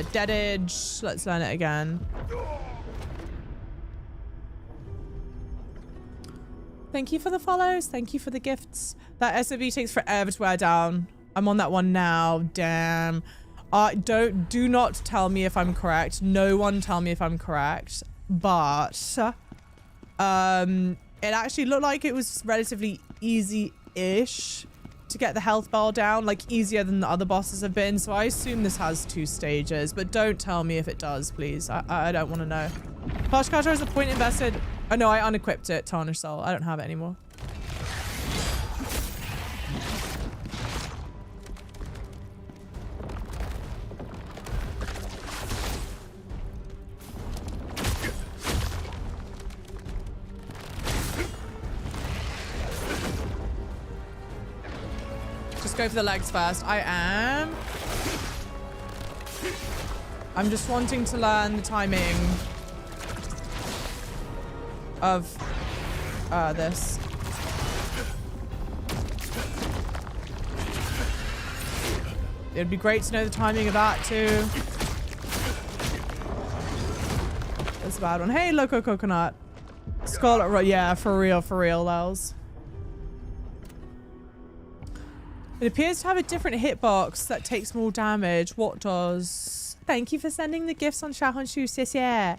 Deadage. Let's learn it again. Thank you for the follows. Thank you for the gifts. That SOV takes forever to wear down. I'm on that one now. Damn. Do not tell me if I'm correct. No one tell me if I'm correct. But it actually looked like it was relatively easy-ish to get the health bar down, like easier than the other bosses have been. So I assume this has 2 stages, but don't tell me if it does, please. I don't want to know. Plush Carter is a point invested. Oh no, I unequipped it, Tarnished Soul. I don't have it anymore. Go for the legs first. I am. I'm just wanting to learn the timing of this. It'd be great to know the timing of that too. That's a bad one. Hey, Loco Coconut. Scarlet, yeah, for real, Lels. It appears to have a different hitbox that takes more damage. What does? Thank you for sending the gifts on Xiaohongshu. 谢谢.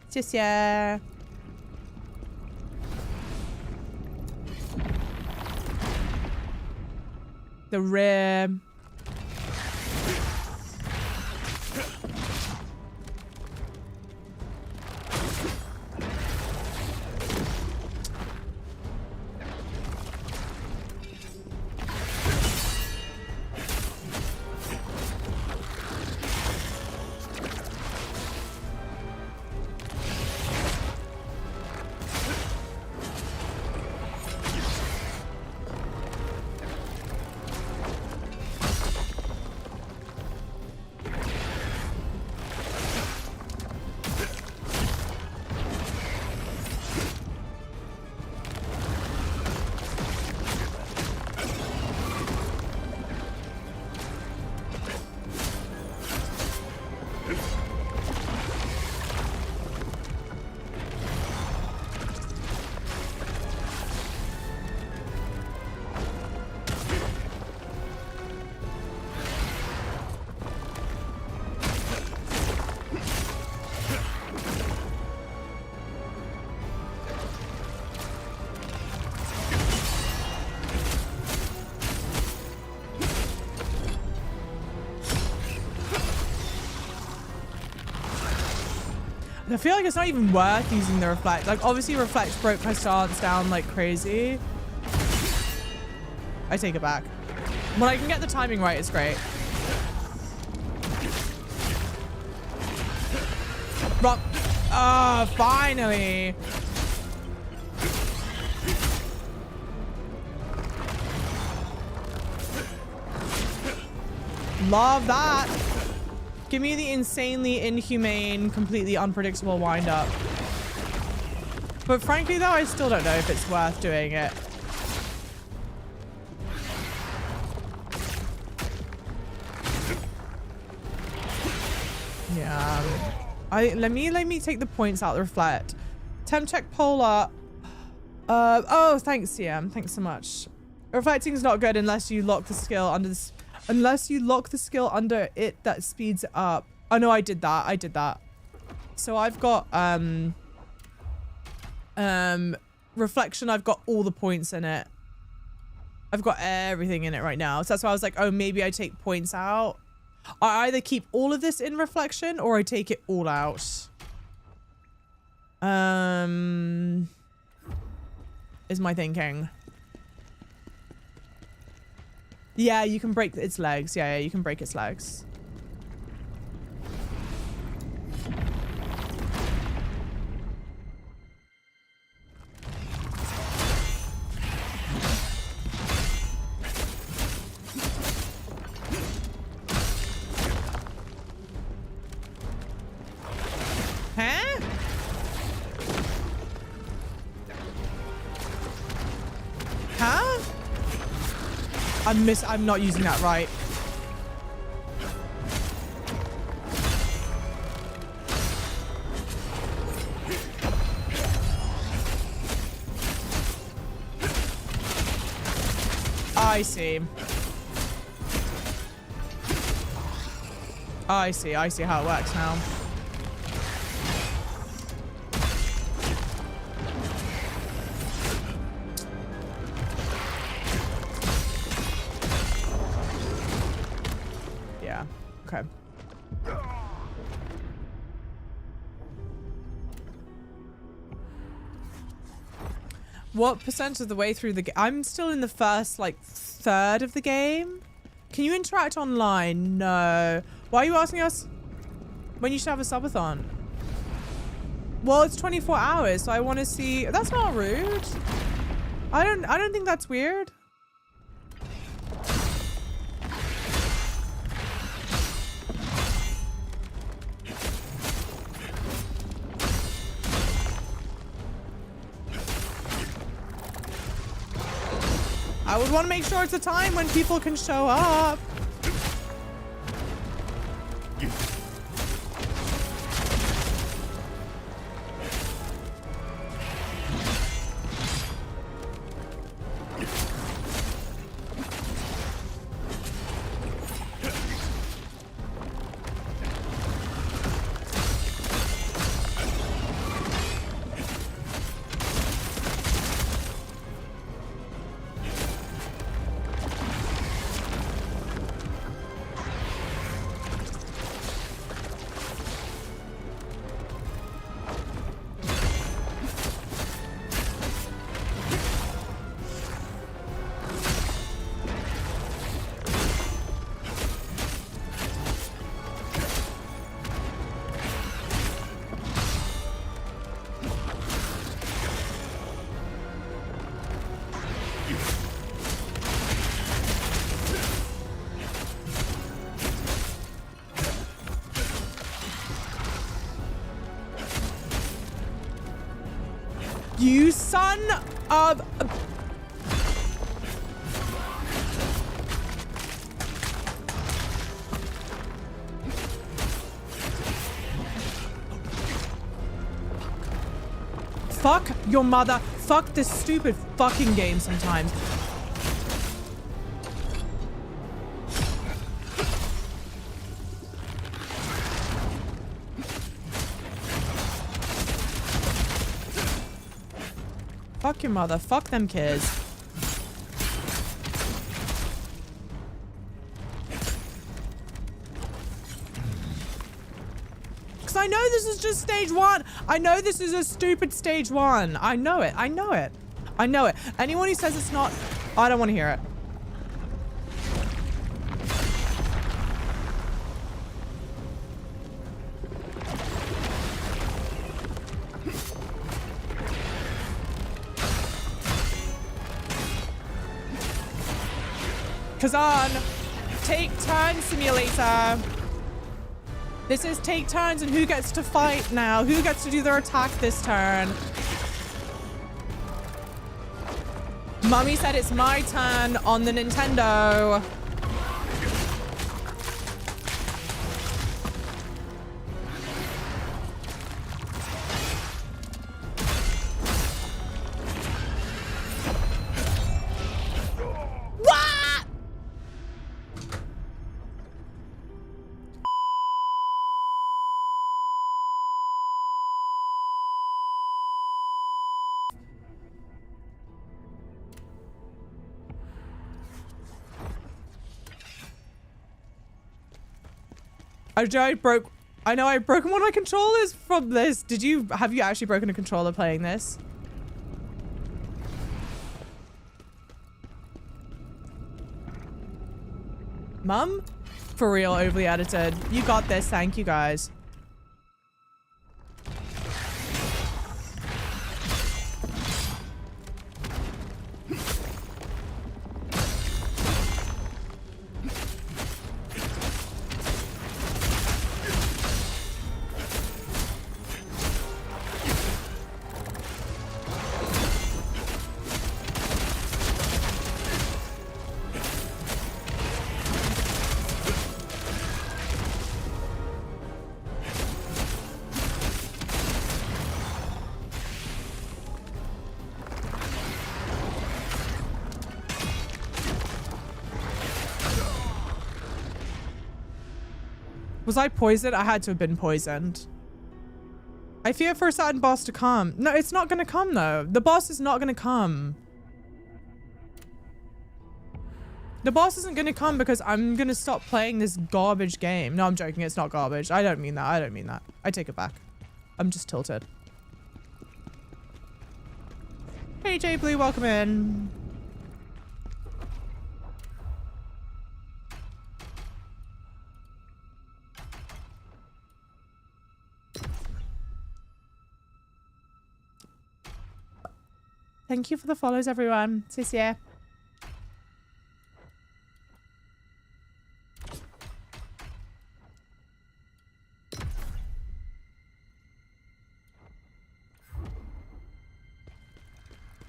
谢谢. The rear. I feel like it's not even worth using the reflect. Like, obviously reflect broke my stance down like crazy. I take it back. When I can get the timing right, it's great. Ah, finally. Love that. Give me the insanely inhumane, completely unpredictable wind-up. But frankly, though, I still don't know if it's worth doing it. Yeah. Let me take the points out the reflect. Temp check polar. Oh, thanks, CM. Thanks so much. Reflecting is not good unless you lock the skill under this. Unless you lock the skill under it that speeds it up. Oh no, I did that. So I've got reflection, I've got all the points in it. I've got everything in it right now. So that's why I was like, oh, maybe I take points out. I either keep all of this in reflection or I take it all out. Is my thinking. Yeah, you can break its legs. Yeah, you can break its legs. Huh? Huh? I'm not using that right. I see. I see. I see how it works now. Yeah. Okay. What percent of the way through the game? I'm still in the first, like, third of the game. Can you interact online? No. Why are you asking us when you should have a subathon? Well, it's 24 hours, so I want to see. That's not rude. I don't think that's weird. I would want to make sure it's a time when people can show up. You son of a... Fuck your mother. Fuck this stupid fucking game sometimes. Fuck your mother. Fuck them kids. Because I know this is just stage one. I know this is a stupid stage one. I know it. I know it. I know it. Anyone who says it's not, I don't want to hear it. Khazan, take turn simulator. This is take turns and who gets to fight now? Who gets to do their attack this turn? Mummy said it's my turn on the Nintendo. I know I've broken one of my controllers from this. Have you actually broken a controller playing this? Mum? For real, overly edited. You got this. Thank you, guys. Was I poisoned? I had to have been poisoned. I fear for a certain boss to come. No, it's not gonna come though. The boss is not gonna come. The boss isn't gonna come because I'm gonna stop playing this garbage game. No, I'm joking. It's not garbage. I don't mean that. I don't mean that. I take it back. I'm just tilted. Hey, J Blue, welcome in. Thank you for the follows, everyone. CCA.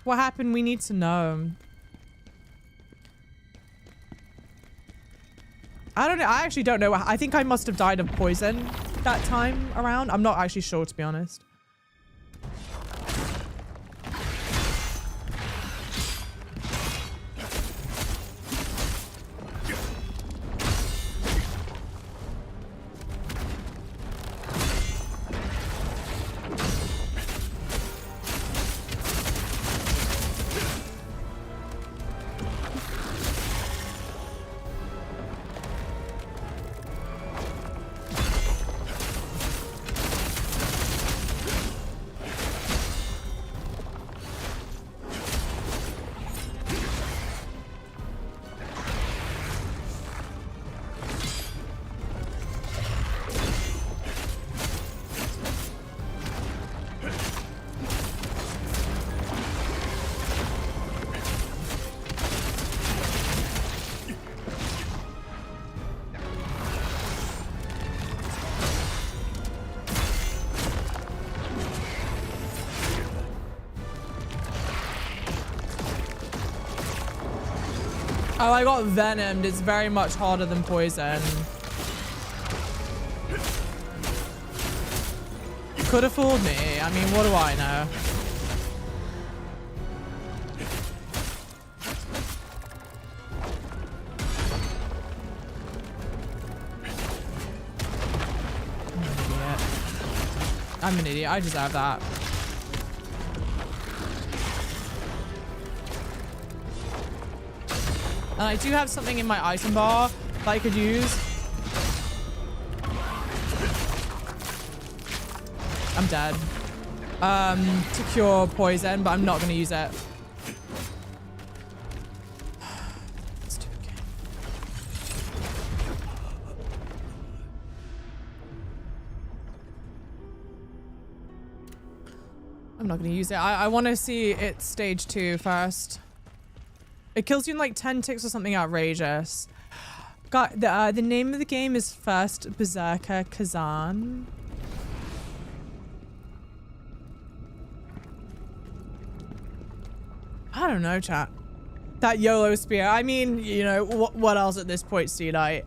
What happened? We need to know. I don't know. I actually don't know. I think I must have died of poison that time around. I'm not actually sure, to be honest. Oh, I got venomed. It's very much harder than poison. Could have fooled me. I mean, what do I know? I'm an idiot. I deserve that. And I do have something in my item bar that I could use. I'm dead. To cure poison, but I'm not going to use it. Stupid game. I'm not going to use it. I want to see it stage 2 first. It kills you in like 10 ticks or something outrageous. Got the name of the game is First Berserker Khazan. I don't know, chat. That YOLO spear. I mean, you know, what else at this point, C-Night?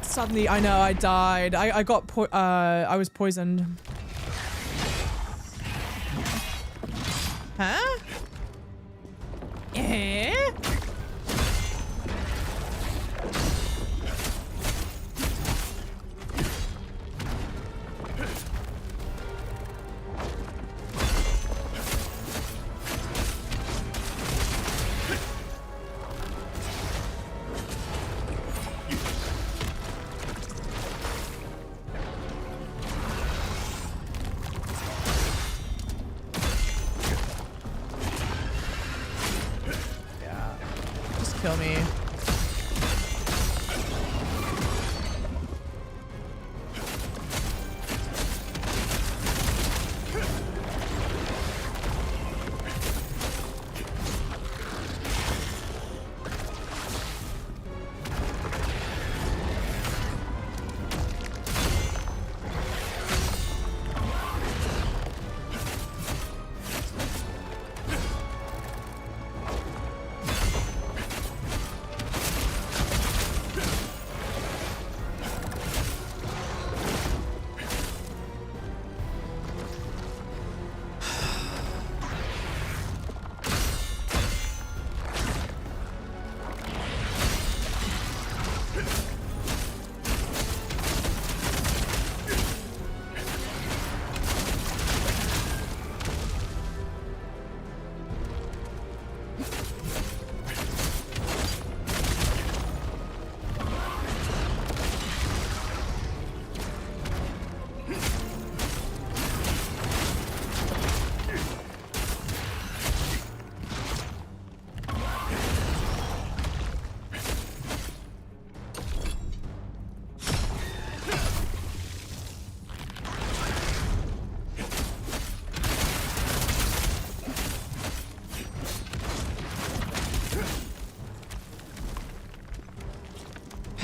Suddenly, I know I died. I was poisoned. Huh? Eh? Kill me.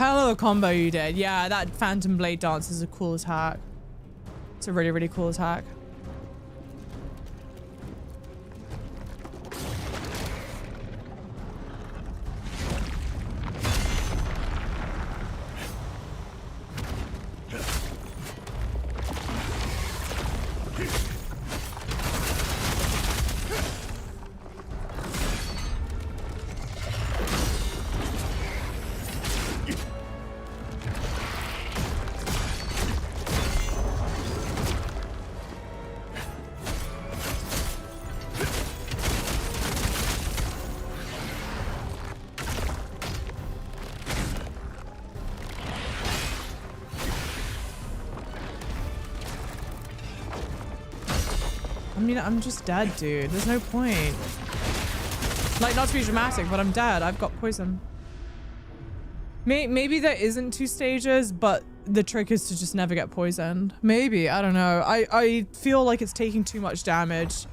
hell of a combo you did. Yeah, that Phantom Blade dance is a cool attack. It's a really, really cool attack. I mean, I'm just dead, dude. There's no point. Like, not to be dramatic, but I'm dead. I've got poison. Maybe there isn't 2 stages, but the trick is to just never get poisoned. Maybe. I don't know. I feel like it's taking too much damage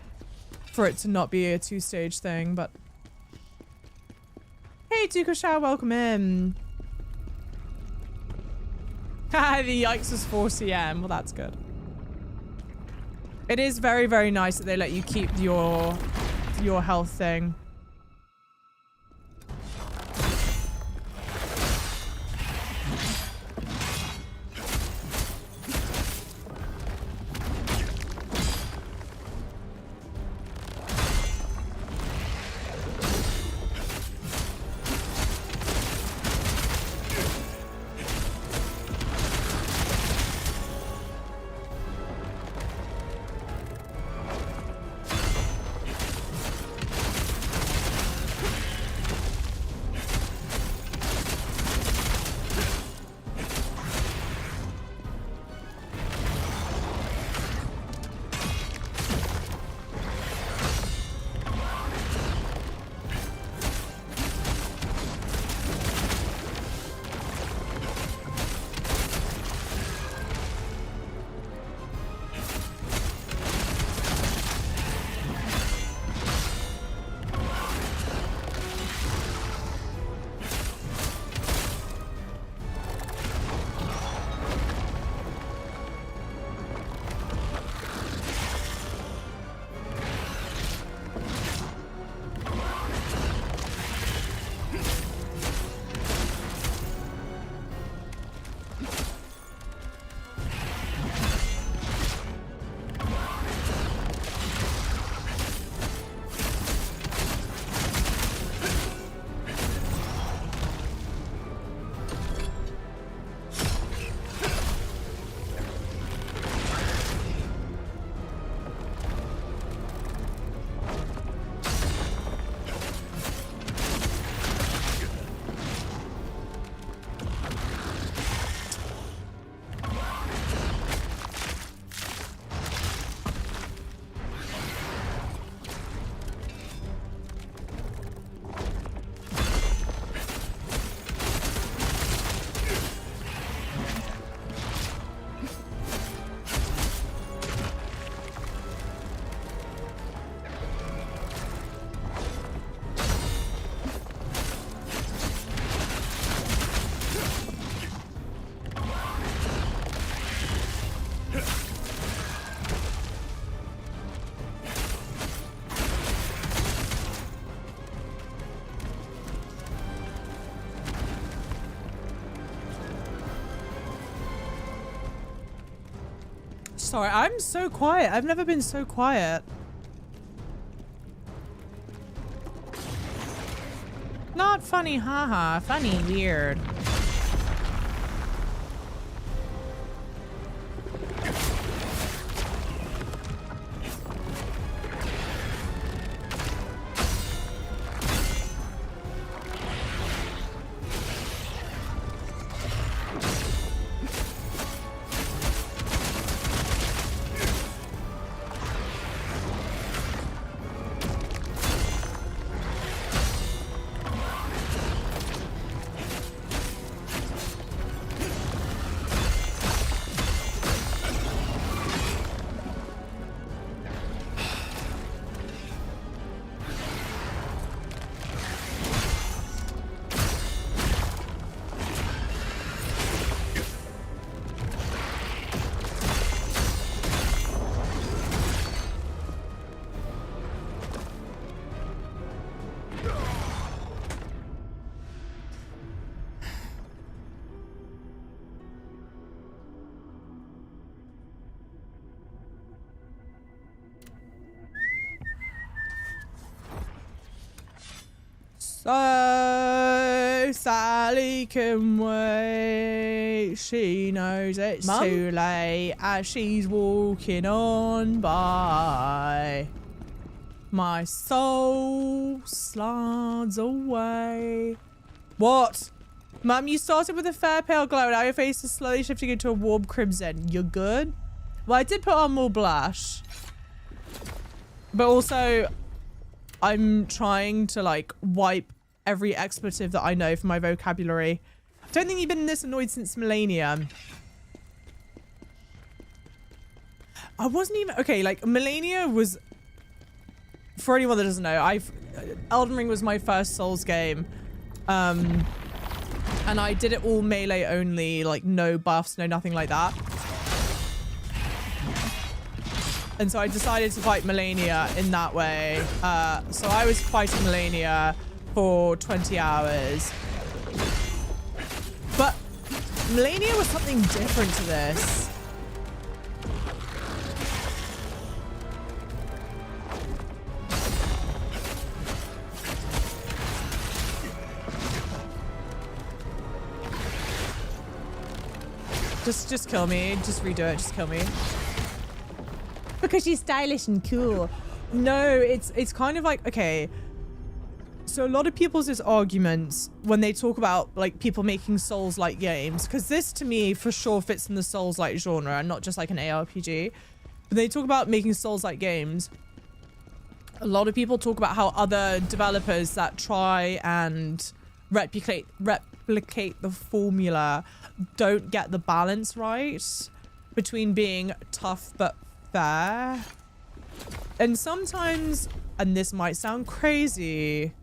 for it to not be a 2-stage thing, but... Hey, Tukosha, welcome in. Haha, the yikes was 4 CM. Well, that's good. It is very, very nice that they let you keep your health thing. Sorry, I'm so quiet. I've never been so quiet. Not funny, haha. Funny, weird. So Sally can wait. She knows it's too late as she's walking on by. My soul slides away. What? Mum, you started with a fair pale glow. Now your face is slowly shifting into a warm crimson. You're good? Well, I did put on more blush. But also, I'm trying to, like, wipe every expletive that I know from my vocabulary. I don't think you've been this annoyed since Millennium. I wasn't even... Okay, like, Millennia was... For anyone that doesn't know, Elden Ring was my first Souls game. And I did it all melee only, like, no buffs, no nothing like that. And so I decided to fight Millennia in that way. So I was fighting Millennia for 20 hours. But Millennia was something different to this. Just kill me. Just redo it. Just kill me. Because she's stylish and cool. No, it's kind of like, okay. So a lot of people's arguments when they talk about like people making Souls-like games, because this to me for sure fits in the Souls-like genre and not just like an ARPG. When they talk about making Souls-like games, a lot of people talk about how other developers that try and replicate the formula don't get the balance right between being tough but fair. And sometimes, and this might sound crazy,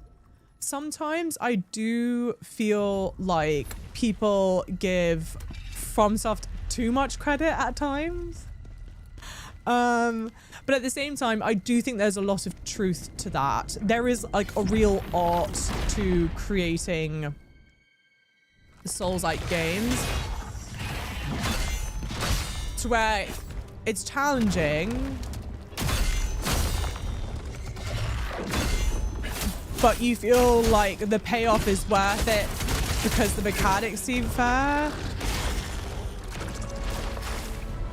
sometimes I do feel like people give FromSoft too much credit at times. But at the same time, I do think there's a lot of truth to that. There is like a real art to creating Souls-like games to where it's challenging, but you feel like the payoff is worth it because the mechanics seem fair.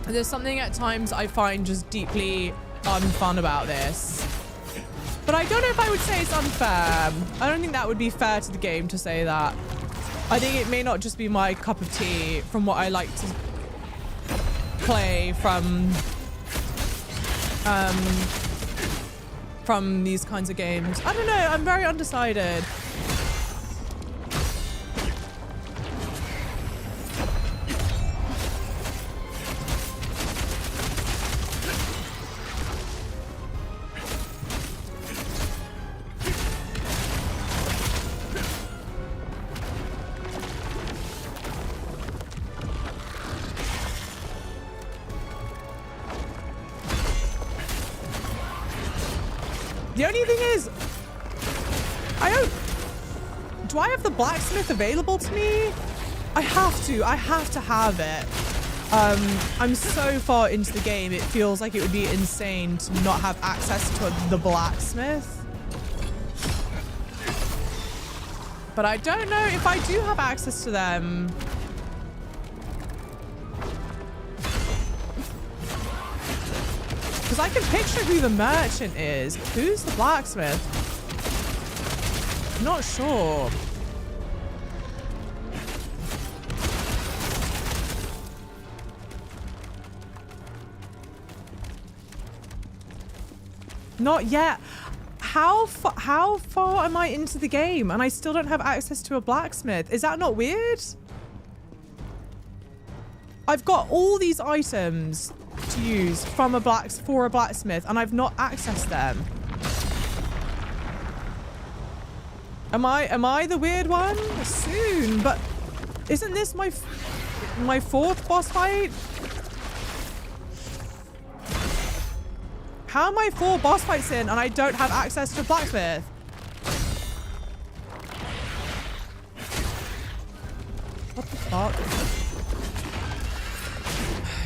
There's something at times I find just deeply unfun about this. But I don't know if I would say it's unfair. I don't think that would be fair to the game to say that. I think it may not just be my cup of tea from what I like to play from these kinds of games. I don't know, I'm very undecided. The only thing is, do I have the blacksmith available to me? I have to have it. I'm so far into the game, it feels like it would be insane to not have access to the blacksmith. But I don't know if I do have access to them. Because I can picture who the merchant is. Who's the blacksmith? I'm not sure. Not yet. How far am I into the game and I still don't have access to a blacksmith? Is that not weird? I've got all these items to use from for a blacksmith and I've not accessed them. Am I the weird one? Soon, but isn't this my fourth boss fight? How am I 4 boss fights in and I don't have access to blacksmith? What the fuck?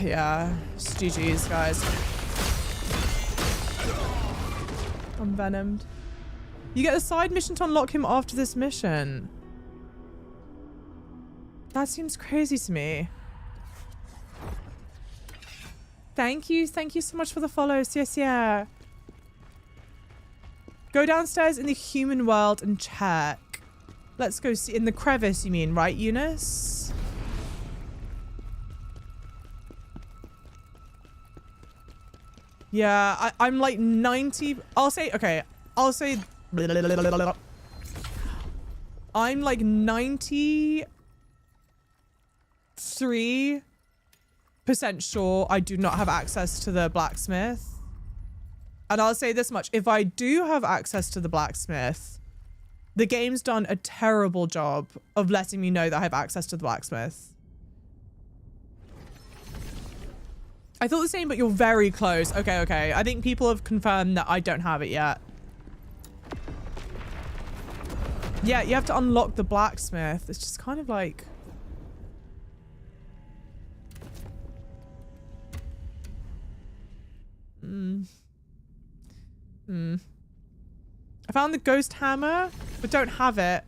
Yeah, it's GG's, guys. I'm venomed. You get a side mission to unlock him after this mission. That seems crazy to me. Thank you so much for the follows. Yes, yeah. Go downstairs in the human world and check. Let's go see in the crevice, you mean, right, Eunice? Yeah, I'm like 90. I'll say, okay, I'll say. I'm like 93% sure I do not have access to the blacksmith. And I'll say this much. If I do have access to the blacksmith, the game's done a terrible job of letting me know that I have access to the blacksmith. I thought the same, but you're very close. Okay, okay. I think people have confirmed that I don't have it yet. Yeah, you have to unlock the blacksmith. It's just kind of like... I found the ghost hammer, but don't have it.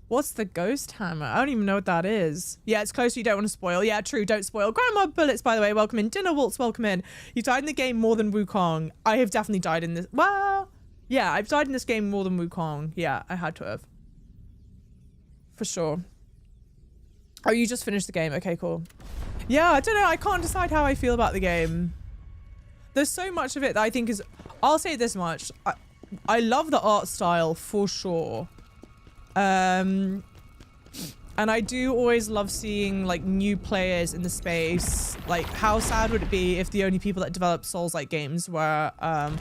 What's the ghost hammer? I don't even know what that is. Yeah, it's close. You don't want to spoil. Yeah, true. Don't spoil. Grandma Bullets, by the way, welcome in. Dinner Waltz, welcome in. You died in the game more than Wukong. I have definitely died in this. Well, yeah, I've died in this game more than Wukong. Yeah, I had to have. For sure. Oh, you just finished the game. Okay, cool. Yeah, I don't know. I can't decide how I feel about the game. There's so much of it that I think is... I'll say this much. I love the art style for sure. And I do always love seeing like new players in the space. Like, how sad would it be if the only people that develop Souls-like games were the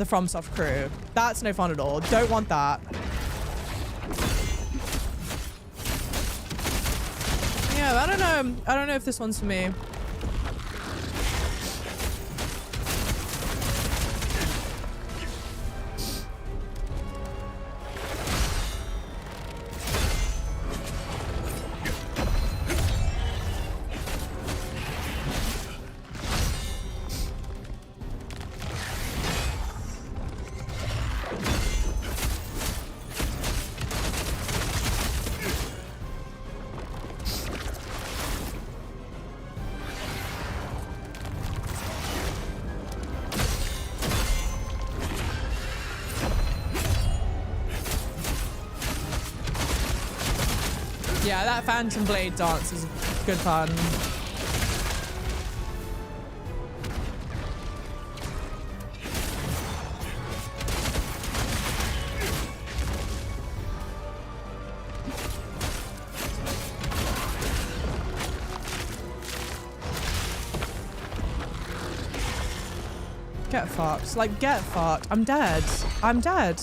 FromSoft crew? That's no fun at all. Don't want that. Yeah, I don't know. I don't know if this one's for me. Yeah, that Phantom Blade dance is good fun. Get fucked. Like, get fucked. I'm dead. I'm dead.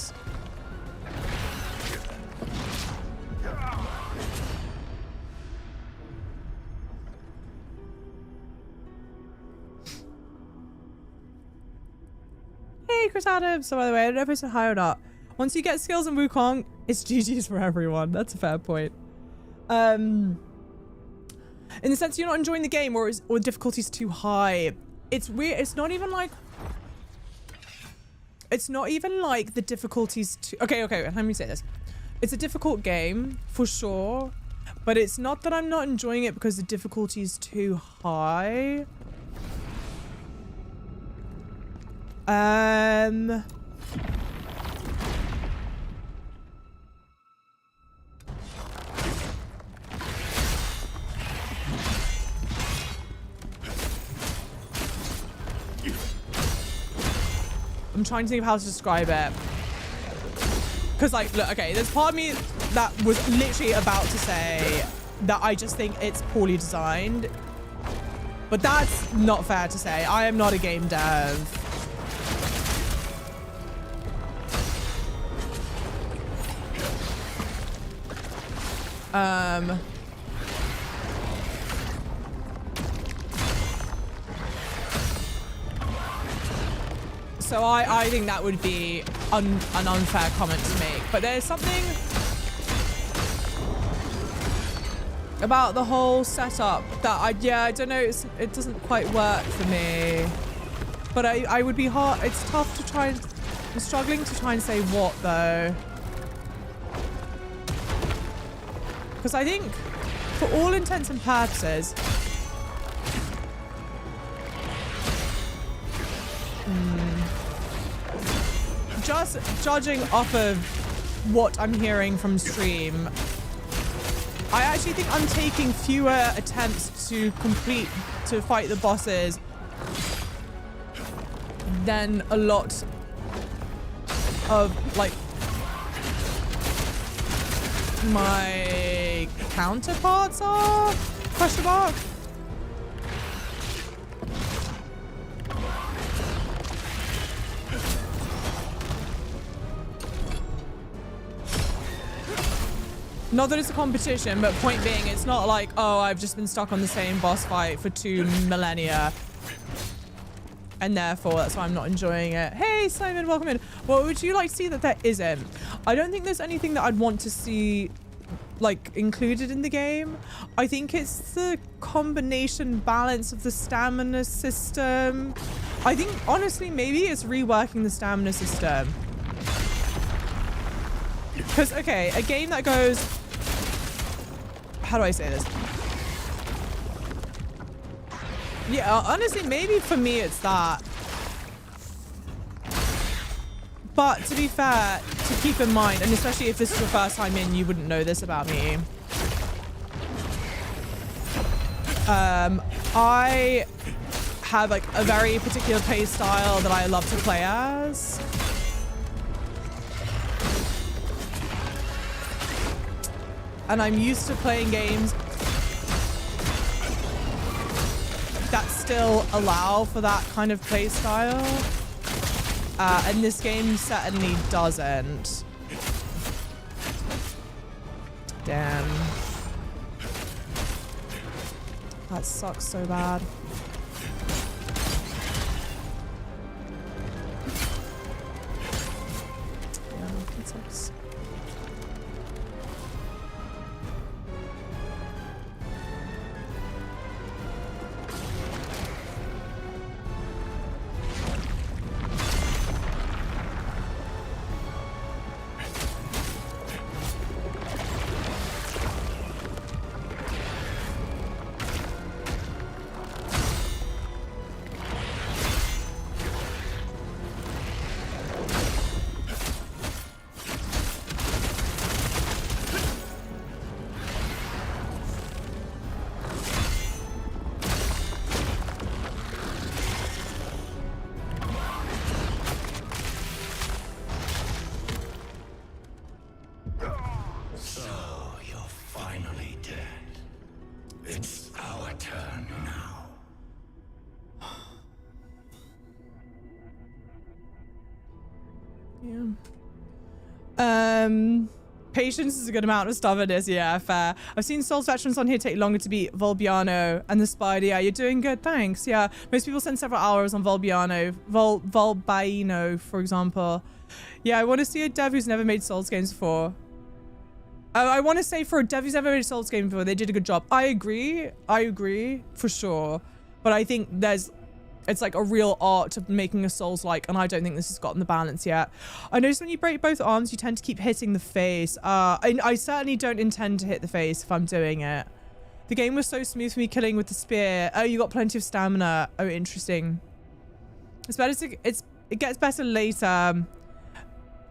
Chris Adams. So by the way, I don't know if I said hi or not. Once you get skills in Wukong, it's GG's for everyone. That's a fair point. In the sense you're not enjoying the game or the difficulty's too high. It's weird. It's not even like the difficulty's too... Okay, let me say this. It's a difficult game, for sure. But it's not that I'm not enjoying it because the difficulty's too high. I'm trying to think of how to describe it. Because, like, look, okay, there's part of me that was literally about to say that I just think it's poorly designed. But that's not fair to say. I am not a game dev. So I think that would be an unfair comment to make. But there's something about the whole setup that I don't know, it doesn't quite work for me. But I would be hard. It's tough to try and... I'm struggling to try and say what, though. Because I think, for all intents and purposes... Just judging off of what I'm hearing from stream, I actually think I'm taking fewer attempts to fight the bosses than a lot of, like, my counterparts are? Question mark? Not that it's a competition, but point being, it's not like, oh, I've just been stuck on the same boss fight for 2 millennia. And therefore, that's why I'm not enjoying it. Hey, Simon, welcome in. What would you like to see that there isn't? I don't think there's anything that I'd want to see, like, included in the game. I think it's the combination balance of the stamina system. I think, honestly, maybe it's reworking the stamina system. Because, okay, a game that goes... How do I say this? Yeah, honestly, maybe for me it's that. But to be fair, to keep in mind, and especially if this is your first time in, you wouldn't know this about me. I have like a very particular play style that I love to play as. And I'm used to playing games that still allow for that kind of play style. And this game certainly doesn't. Damn. That sucks so bad. Yeah, that sucks. Patience is a good amount of stubbornness. Yeah, fair. I've seen Souls veterans on here take longer to beat Volbiano and the Spider. Yeah, you're doing good. Thanks. Yeah, most people spend several hours on Volbiano. Volbaino, for example. Yeah, I want to see a dev who's never made Souls games before. I want to say for a dev who's never made a Souls game before, they did a good job. I agree for sure. But I think it's like a real art to making a Souls-like, and I don't think this has gotten the balance yet. I noticed when you break both arms, you tend to keep hitting the face. I certainly don't intend to hit the face if I'm doing it. The game was so smooth for me killing with the spear. Oh, you got plenty of stamina. Oh, interesting. It's better to, it gets better later.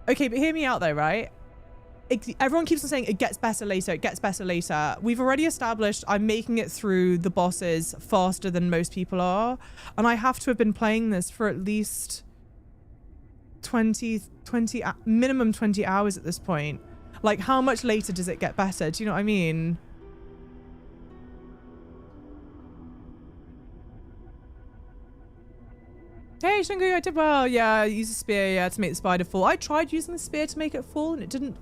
Okay, but hear me out though, right? Everyone keeps on saying it gets better later, it gets better later. We've already established I'm making it through the bosses faster than most people are. And I have to have been playing this for at least 20, minimum 20 hours at this point. Like, how much later does it get better? Do you know what I mean? Hey, Shungu, I did well. Yeah, I used a spear, yeah, to make the spider fall. I tried using the spear to make it fall and it didn't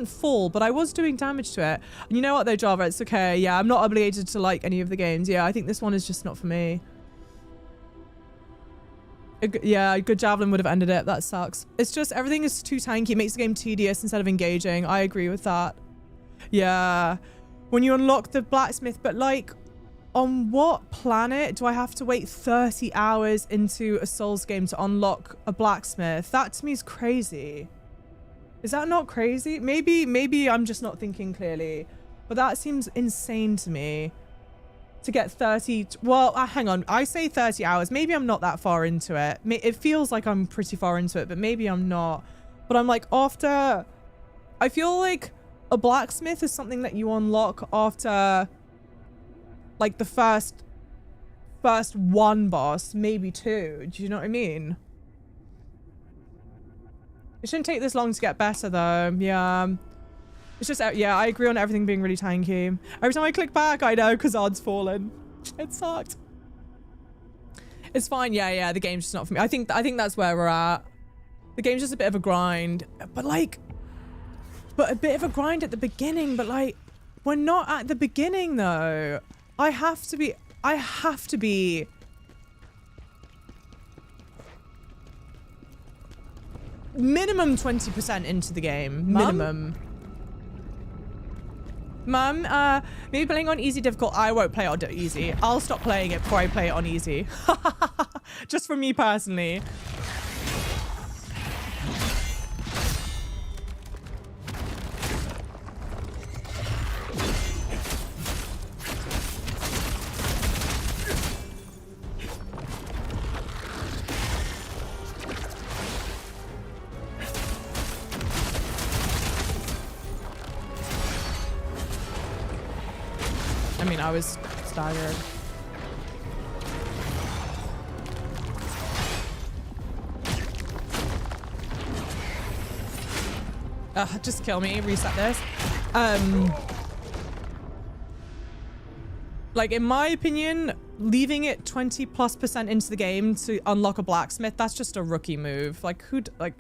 fall, but I was doing damage to it. And you know what though, Java, it's okay. Yeah, I'm not obligated to like any of the games. Yeah, I think this one is just not for me. Yeah, a good javelin would have ended it. That sucks. It's just everything is too tanky. It makes the game tedious instead of engaging. I agree with that. Yeah. When you unlock the blacksmith, but like, On what planet do I have to wait 30 hours into a Souls game to unlock a blacksmith? That to me is crazy. Is that not crazy? Maybe I'm just not thinking clearly, but that seems insane to me. To get 30, well, hang on. I say 30 hours. Maybe I'm not that far into it. It feels like I'm pretty far into it, but maybe I'm not. But I'm like after, I feel like a blacksmith is something that you unlock after like the first one boss, maybe two. Do you know what I mean? It shouldn't take this long to get better though. Yeah. It's just, yeah, I agree on everything being really tanky. Every time I click back, I know Khazan's fallen. It sucked. It's fine. Yeah, the game's just not for me. I think that's where we're at. The game's just a bit of a grind. But a bit of a grind at the beginning, but like, we're not at the beginning though. I have to be minimum 20% into the game. Minimum. Mum, maybe playing on easy difficult. I won't play it on easy. I'll stop playing it before I play it on easy. Just for me personally. I mean, I was staggered. Just kill me, reset this. Like, in my opinion, leaving it 20+% into the game to unlock a blacksmith, that's just a rookie move. Like,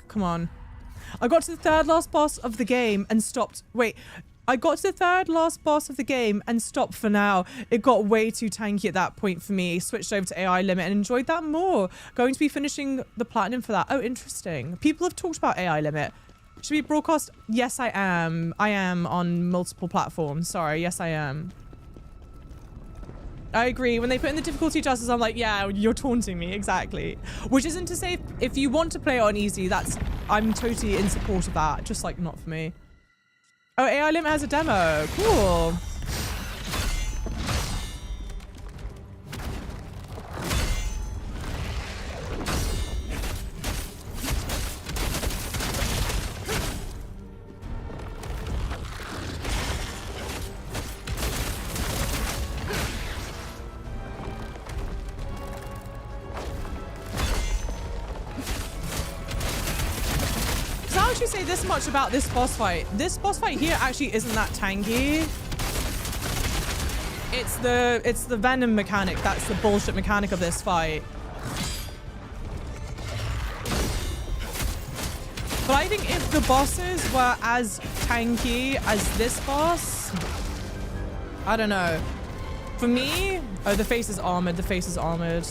come on. I got to the third last boss of the game and stopped. Wait. I got to the third last boss of the game and stopped for now. It got way too tanky at that point for me. Switched over to AI limit and enjoyed that more. Going to be finishing the platinum for that. Oh, interesting. People have talked about AI limit. Should we broadcast? Yes, I am. I am on multiple platforms. Sorry. Yes, I am. I agree. When they put in the difficulty adjusters, I'm like, yeah, you're taunting me. Exactly. Which isn't to say if you want to play it on easy, I'm totally in support of that. Just like not for me. Oh, AI Limit has a demo. Cool. Actually say this much about this boss fight. This boss fight here actually isn't that tanky. It's the venom mechanic that's the bullshit mechanic of this fight. But I think if the bosses were as tanky as this boss, I don't know. For me, oh, the face is armored. The face is armored.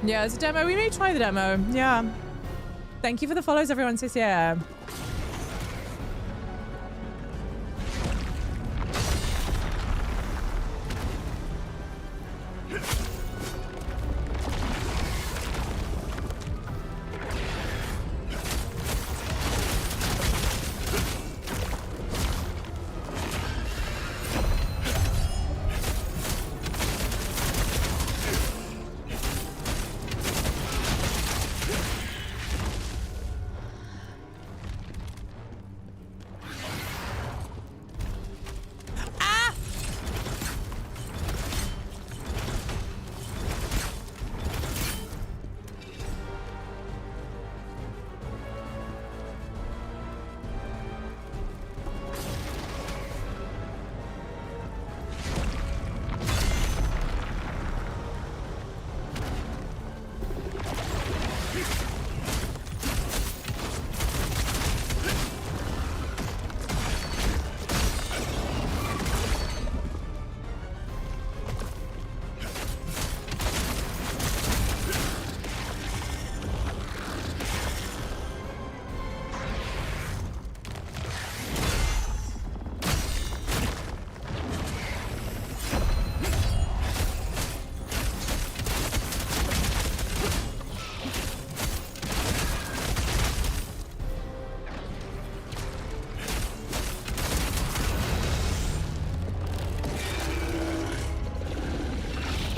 Yeah, it's a demo. We may try the demo. Yeah. Thank you for the follows, everyone. Says yeah.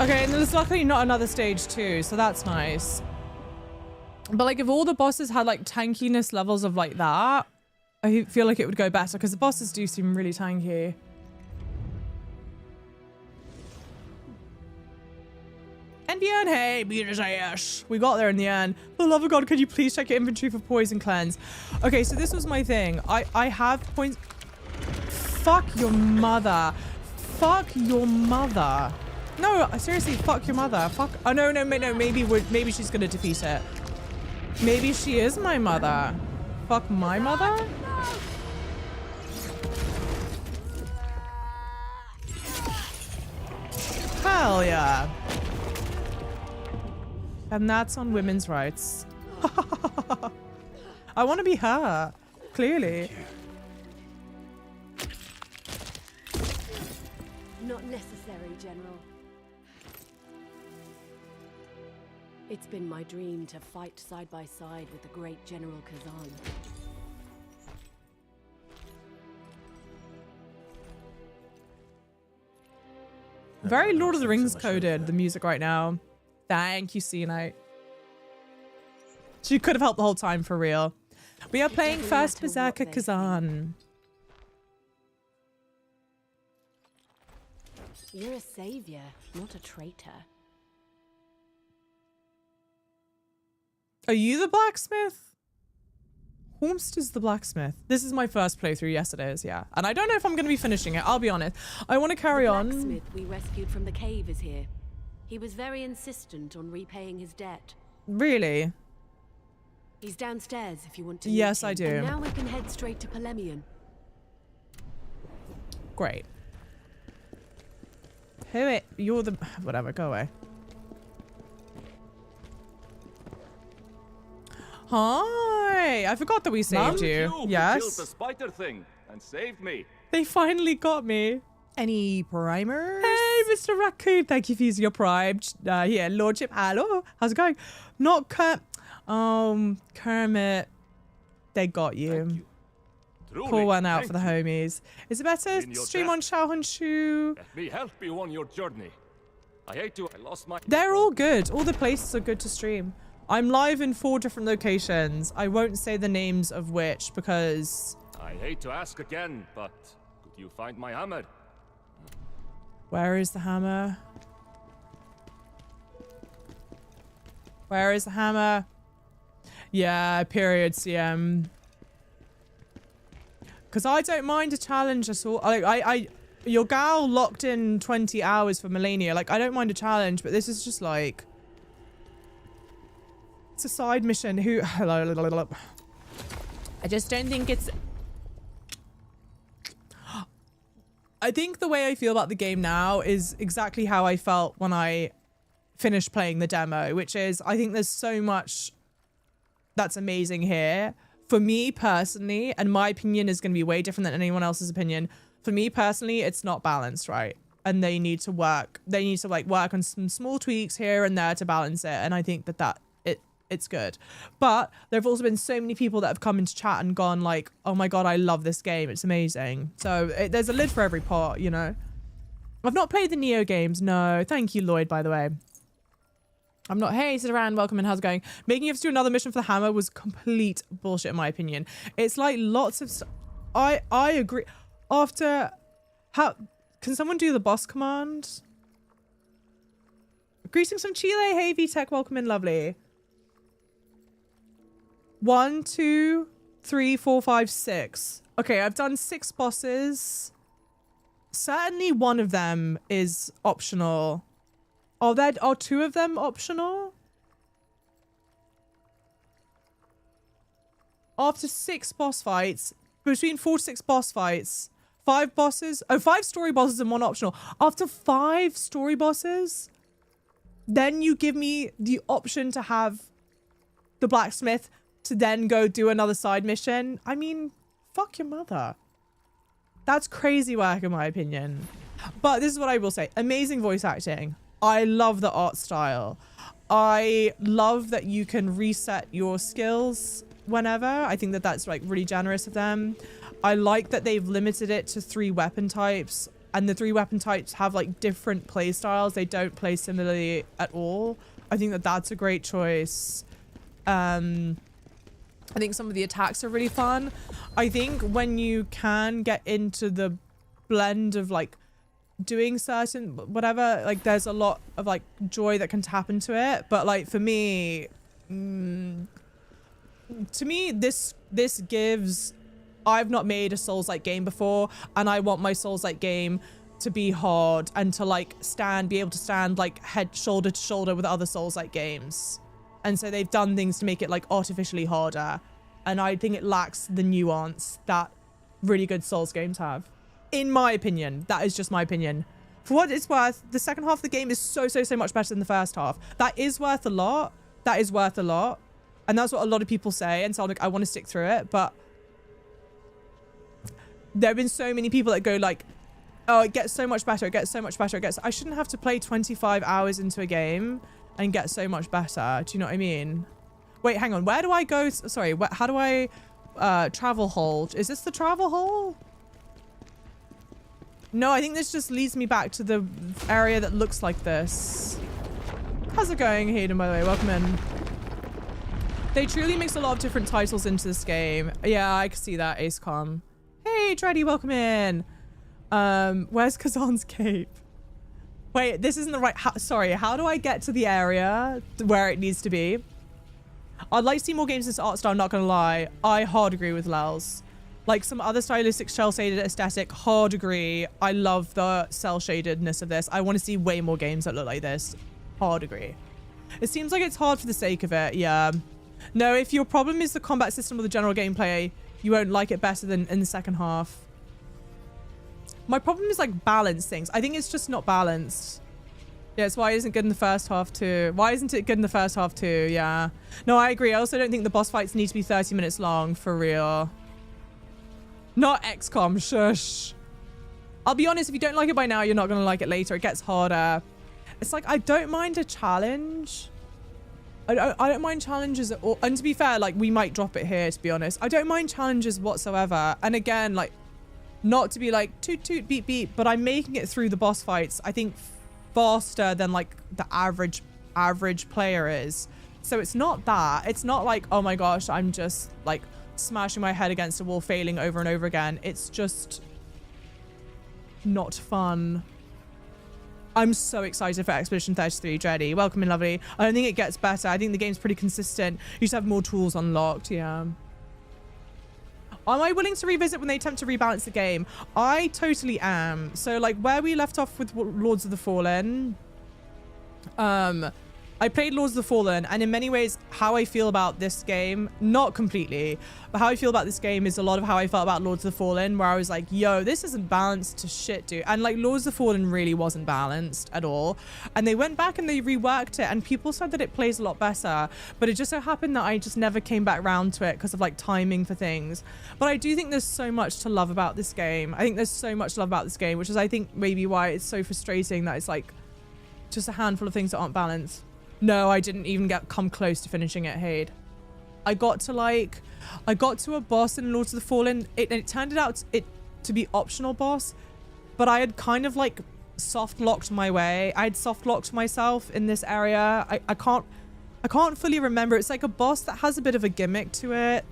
Okay, and there's luckily not another stage too, so that's nice. But like if all the bosses had like tankiness levels of like that, I feel like it would go better because the bosses do seem really tanky. And beyond, hey, yes, we got there in the end. For the love of God, could you please check your inventory for poison cleanse? Okay, so this was my thing. I have points. Fuck your mother. Fuck your mother. No, seriously, fuck your mother. Fuck. Oh no, maybe she's gonna defeat it. Maybe she is my mother. Fuck my mother? Hell yeah. And that's on women's rights. I want to be her, clearly. Not necessary, General. It's been my dream to fight side by side with the great General Khazan. Very Lord of the Rings coded, the music right now. Thank you, C-Night. She could have helped the whole time, for real. We are playing First Berserker Khazan. You're a savior, not a traitor. Are you the blacksmith? Whomst is the blacksmith? This is my first playthrough, yes it is, yeah. And I don't know if I'm going to be finishing it, I'll be honest. I want to carry on. The blacksmith we rescued from the cave is here. He was very insistent on repaying his debt. Really? He's downstairs if you want to meet Yes, him. I do. And now we can head straight to Polemian. Great. Who it? You're the... Whatever, go away. Hi! I forgot that we saved you. Yes. Killed the spider thing and saved me. They finally got me. Any primers? Hey, Mr. Raccoon. Thank you for using your prime. Yeah, Lordship. Hello. How's it going? Not Kermit. They got you. Pour one out for the homies. Is it better to stream on Xiaohongshu? Let me help you on your journey. I lost my... They're all good. All the places are good to stream. I'm live in 4 different locations. I won't say the names of which because... I hate to ask again, but could you find my hammer? Where is the hammer? Where is the hammer? Yeah, period, CM. Because I don't mind a challenge at all. Your gal locked in 20 hours for Melania. Like, I don't mind a challenge, but this is just like... It's a side mission. Who... I just don't think it's... I think the way I feel about the game now is exactly how I felt when I finished playing the demo, which is I think there's so much that's amazing here. For me personally, and my opinion is going to be way different than anyone else's opinion. For me personally, it's not balanced right. And they need to work. They need to like work on some small tweaks here and there to balance it. And I think that it's good. But there have also been so many people that have come into chat and gone like, oh my God, I love this game. It's amazing. So there's a lid for every pot, you know. I've not played the Neo games. No. Thank you, Lloyd, by the way. I'm not, hey, sit around, welcome in, how's it going? Making you have to do another mission for the hammer was complete bullshit in my opinion. It's like lots of I agree. After, can someone do the boss command? Greetings from Chile. Hey, VTech, welcome in, lovely. 1, 2, 3, 4, 5, 6. Okay, I've done 6 bosses. Certainly one of them is optional. Are 2 of them optional? After 6 boss fights, between 4 to 6 boss fights, 5 bosses, 5 story bosses and 1 optional. After 5 story bosses, then you give me the option to have the blacksmith to then go do another side mission. I mean, fuck your mother. That's crazy work in my opinion. But this is what I will say. Amazing voice acting. I love the art style. I love that you can reset your skills whenever. I think that that's like really generous of them. I like that they've limited it to 3 weapon types. and the 3 weapon types have like different play styles. They don't play similarly at all. I think that that's a great choice. I think some of the attacks are really fun. I think when you can get into the blend of like doing certain whatever, like there's a lot of like joy that can tap into it. But like for me, to me, this gives, I've not made a Souls-like game before, and I want my Souls-like game to be hard and to like be able to stand like shoulder to shoulder with other Souls-like games. And so they've done things to make it like artificially harder. And I think it lacks the nuance that really good Souls games have. In my opinion, that is just my opinion. For what it's worth, the second half of the game is so much better than the first half. That is worth a lot. That is worth a lot. And that's what a lot of people say. And so like, I want to stick through it. But there have been so many people that go like, oh, it gets so much better. It gets so much better. I shouldn't have to play 25 hours into a game and get so much better. Do you know what I mean? Wait, hang on. Where do I go? Sorry, how do I travel hold? Is this the travel hole? No, I think this just leads me back to the area that looks like this. How's it going, Hayden, by the way? Welcome in. They truly mix a lot of different titles into this game. Yeah, I can see that, AceCom. Hey, Dreddy, welcome in. Where's Khazan's cape? Wait, this isn't the right... Sorry, how do I get to the area where it needs to be? I'd like to see more games in this art style, not gonna lie. I hard agree with Lels. Like some other stylistic cel-shaded aesthetic, hard agree. I love the cel-shadedness of this. I want to see way more games that look like this. Hard agree. It seems like it's hard for the sake of it, yeah. No, if your problem is the combat system or the general gameplay, you won't like it better than in the second half. My problem is like balance things. I think it's just not balanced. Yeah, it's why it isn't good in the first half too. Why isn't it good in the first half too? Yeah. No, I agree. I also don't think the boss fights need to be 30 minutes long, for real. Not XCOM, shush. I'll be honest, if you don't like it by now, you're not going to like it later. It gets harder. It's like, I don't mind a challenge. I don't mind challenges at all. And to be fair, like, we might drop it here, to be honest. I don't mind challenges whatsoever. And again, like, not to be like, toot, toot, beep, beep, but I'm making it through the boss fights, I think, faster than, like, the average player is. So it's not that. It's not like, oh my gosh, I'm just, like, smashing my head against a wall, failing over and over again. It's just not fun. I'm so excited for Expedition 33, Dreddy. Welcome in, lovely. I don't think it gets better. I think the game's pretty consistent. You just have more tools unlocked, yeah. Am I willing to revisit when they attempt to rebalance the game? I totally am. So, like, where we left off with Lords of the Fallen, I played Lords of the Fallen, and in many ways, how I feel about this game, not completely, but how I feel about this game is a lot of how I felt about Lords of the Fallen, where I was like, yo, this isn't balanced to shit, dude. And like, Lords of the Fallen really wasn't balanced at all. And they went back and they reworked it, and people said that it plays a lot better, but it just so happened that I just never came back around to it because of like timing for things. But I do think there's so much to love about this game. I think there's so much to love about this game, which is, I think, maybe why it's so frustrating that it's like just a handful of things that aren't balanced. No, I didn't even come close to finishing it, Hade. I got to a boss in Lords of the Fallen. It turned out to be optional boss, but I had kind of like soft locked my way. I had soft locked myself in this area. I can't fully remember. It's like a boss that has a bit of a gimmick to it.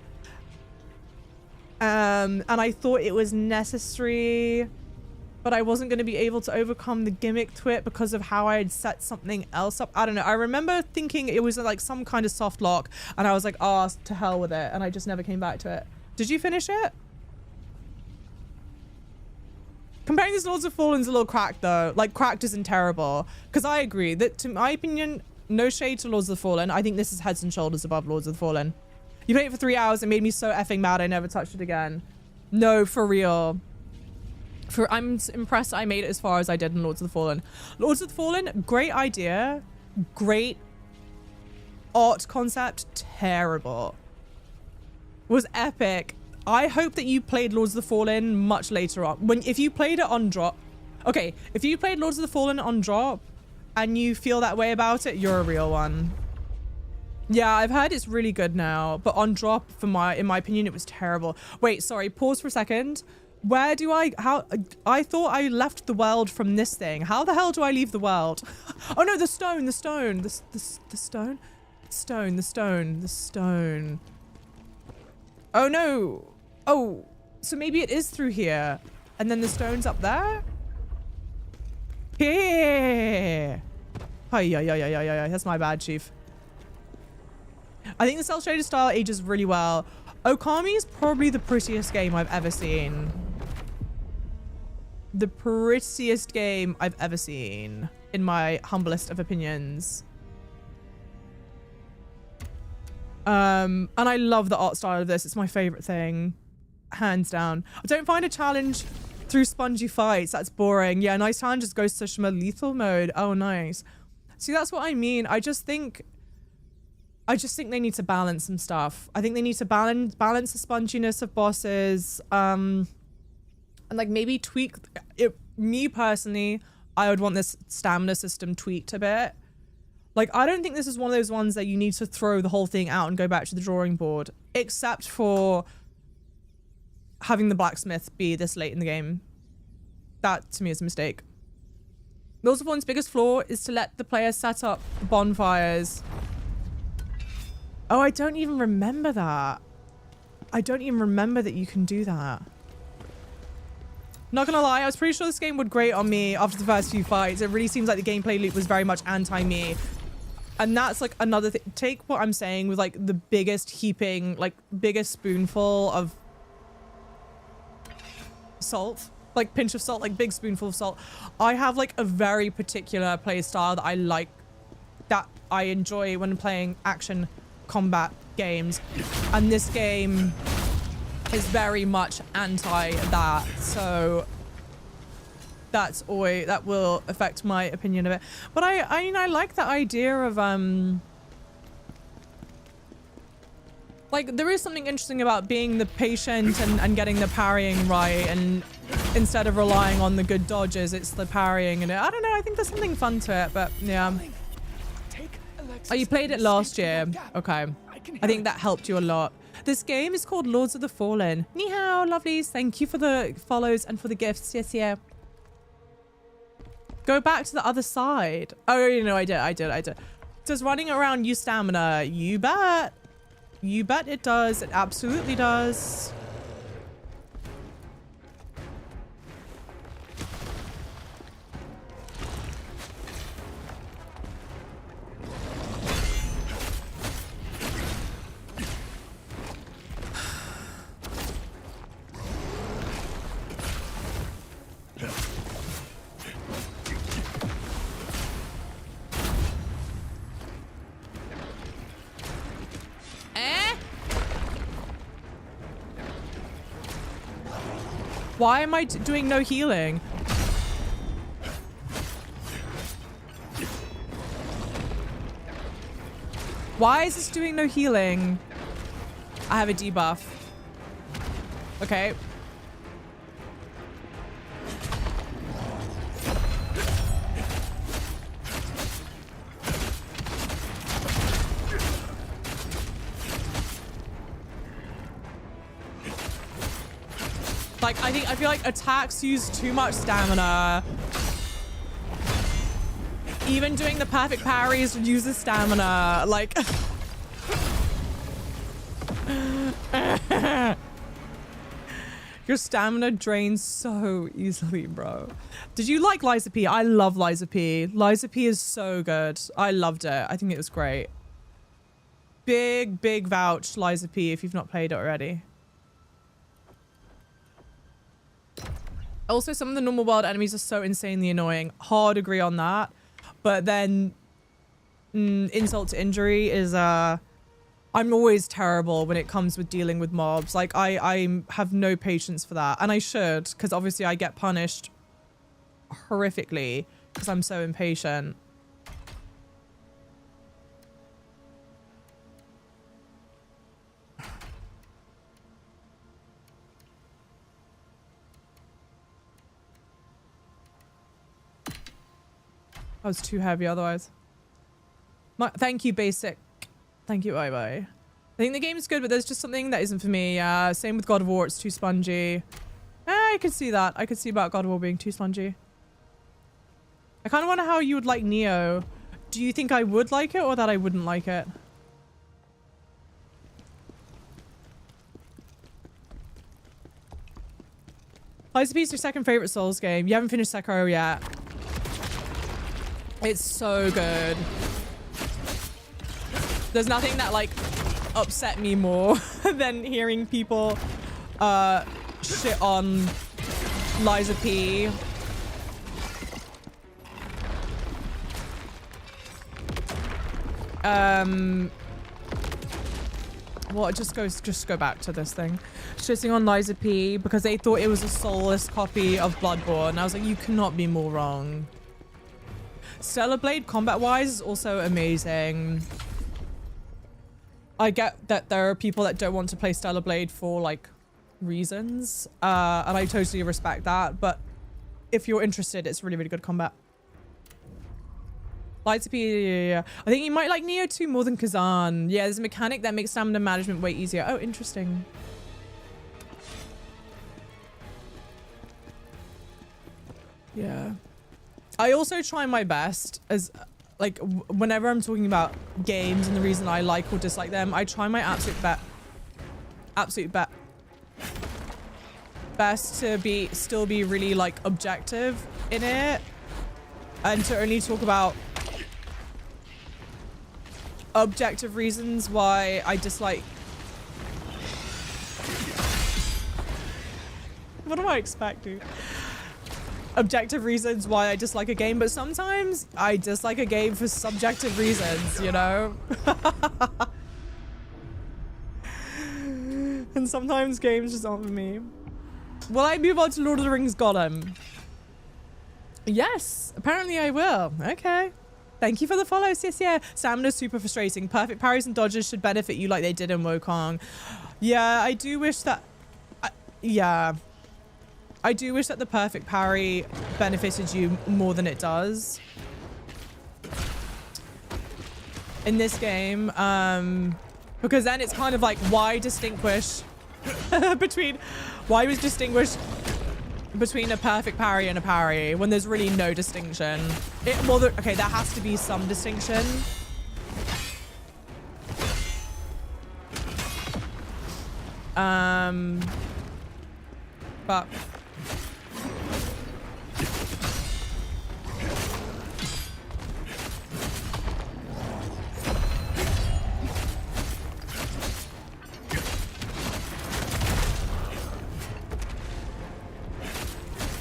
And I thought it was necessary, but I wasn't going to be able to overcome the gimmick to it because of how I had set something else up. I don't know. I remember thinking it was like some kind of soft lock, and I was like, oh, to hell with it. And I just never came back to it. Did you finish it? Comparing this to Lords of Fallen's a little cracked though. Like, cracked isn't terrible. Because I agree that, to my opinion, no shade to Lords of the Fallen, I think this is heads and shoulders above Lords of the Fallen. You played it for 3 hours. It made me so effing mad I never touched it again. No, for real. I'm impressed I made it as far as I did in Lords of the Fallen. Lords of the Fallen, great idea. Great art concept. Terrible. Was epic. I hope that you played Lords of the Fallen much later on. If you played it on drop. Okay, if you played Lords of the Fallen on drop and you feel that way about it, you're a real one. Yeah, I've heard it's really good now, but on drop, in my opinion, it was terrible. Wait, sorry, pause for a second. Where do I, I thought I left the world from this thing. How the hell do I leave the world? Oh no, the stone. The stone. Oh no. Oh, so maybe it is through here. And then the stone's up there? Here. Yeah. That's my bad, Chief. I think the cell shaded style ages really well. Okami is probably the prettiest game I've ever seen. The prettiest game I've ever seen, in my humblest of opinions. And I love the art style of this. It's my favorite thing, hands down. I don't find a challenge through spongy fights. That's boring. Yeah, nice challenge just goes to Shima lethal mode. Oh, nice. See, that's what I mean. I just think they need to balance some stuff. I think they need to balance the sponginess of bosses. And like maybe tweak it. Me personally, I would want this stamina system tweaked a bit. Like, I don't think this is one of those ones that you need to throw the whole thing out and go back to the drawing board, except for having the blacksmith be this late in the game. That to me is a mistake. Lords of Fallen's biggest flaw is to let the player set up bonfires. Oh, I don't even remember that. I don't even remember that you can do that. Not gonna lie, I was pretty sure this game would grate on me after the first few fights. It really seems like the gameplay loop was very much anti-me. And that's like another thing. Take what I'm saying with like the biggest heaping, like biggest spoonful of salt, like pinch of salt, like big spoonful of salt. I have like a very particular play style that I like, that I enjoy when playing action combat games, and this game is very much anti that, so that will affect my opinion of it. But I mean, I like the idea of like there is something interesting about being the patient and getting the parrying right, and instead of relying on the good dodges, it's the parrying, and I don't know, I think there's something fun to it. But yeah. Oh, you played it last year. Okay. I think that helped you a lot. This game is called Lords of the Fallen. Ni hao, lovelies. Thank you for the follows and for the gifts. Yes, yeah. Go back to the other side. Oh, you know, I did. Does running around use stamina? You bet. You bet it does. It absolutely does. Why am I doing no healing? Why is this doing no healing? I have a debuff. Okay. Like, I feel like attacks use too much stamina. Even doing the perfect parries uses stamina. Like, your stamina drains so easily, bro. Did you like Liza P? I love Liza P. Liza P is so good. I loved it. I think it was great. Big vouch Liza P if you've not played it already. Also, some of the normal world enemies are so insanely annoying. Hard agree on that. But then insult to injury is I'm always terrible when it comes with dealing with mobs. Like I have no patience for that, and I should, because obviously I get punished horrifically because I'm so impatient. I was too heavy otherwise. Thank you, Basic. Thank you, bye. I think the game is good, but there's just something that isn't for me. Same with God of War, it's too spongy. I I could see that. I could see about God of War being too spongy. I kind of wonder how you would like Neo. Do you think I would like it or that I wouldn't like it? Lies of Peace, your second favorite Souls game. You haven't finished Sekiro yet. It's so good. There's nothing that like upset me more than hearing people shit on Lies of P. Well, just go back to this thing. Shitting on Lies of P because they thought it was a soulless copy of Bloodborne. I was like, you cannot be more wrong. Stellar Blade combat-wise is also amazing. I get that there are people that don't want to play Stellar Blade for like reasons, and I totally respect that. But if you're interested, it's really, really good combat. Lights of P, yeah. I think you might like Neo 2 more than Khazan. Yeah, there's a mechanic that makes stamina management way easier. Oh, interesting. Yeah. I also try my best as like whenever I'm talking about games and the reason I like or dislike them, I try my absolute best to still be really like objective in it and to only talk about objective reasons why I dislike. What do I expect, dude? Objective reasons why I dislike a game, but sometimes I dislike a game for subjective reasons, you know? And sometimes games just aren't for me. Will I move on to Lord of the Rings Gollum? Yes, apparently I will. Okay. Thank you for the follows. Yes, yeah. Stamina's super frustrating. Perfect parries and dodges should benefit you like they did in Wukong. Yeah, I do wish that... yeah. I do wish that the perfect parry benefited you more than it does in this game, because then it's kind of like, why distinguish between a perfect parry and a parry when there's really no distinction? Okay, there has to be some distinction. But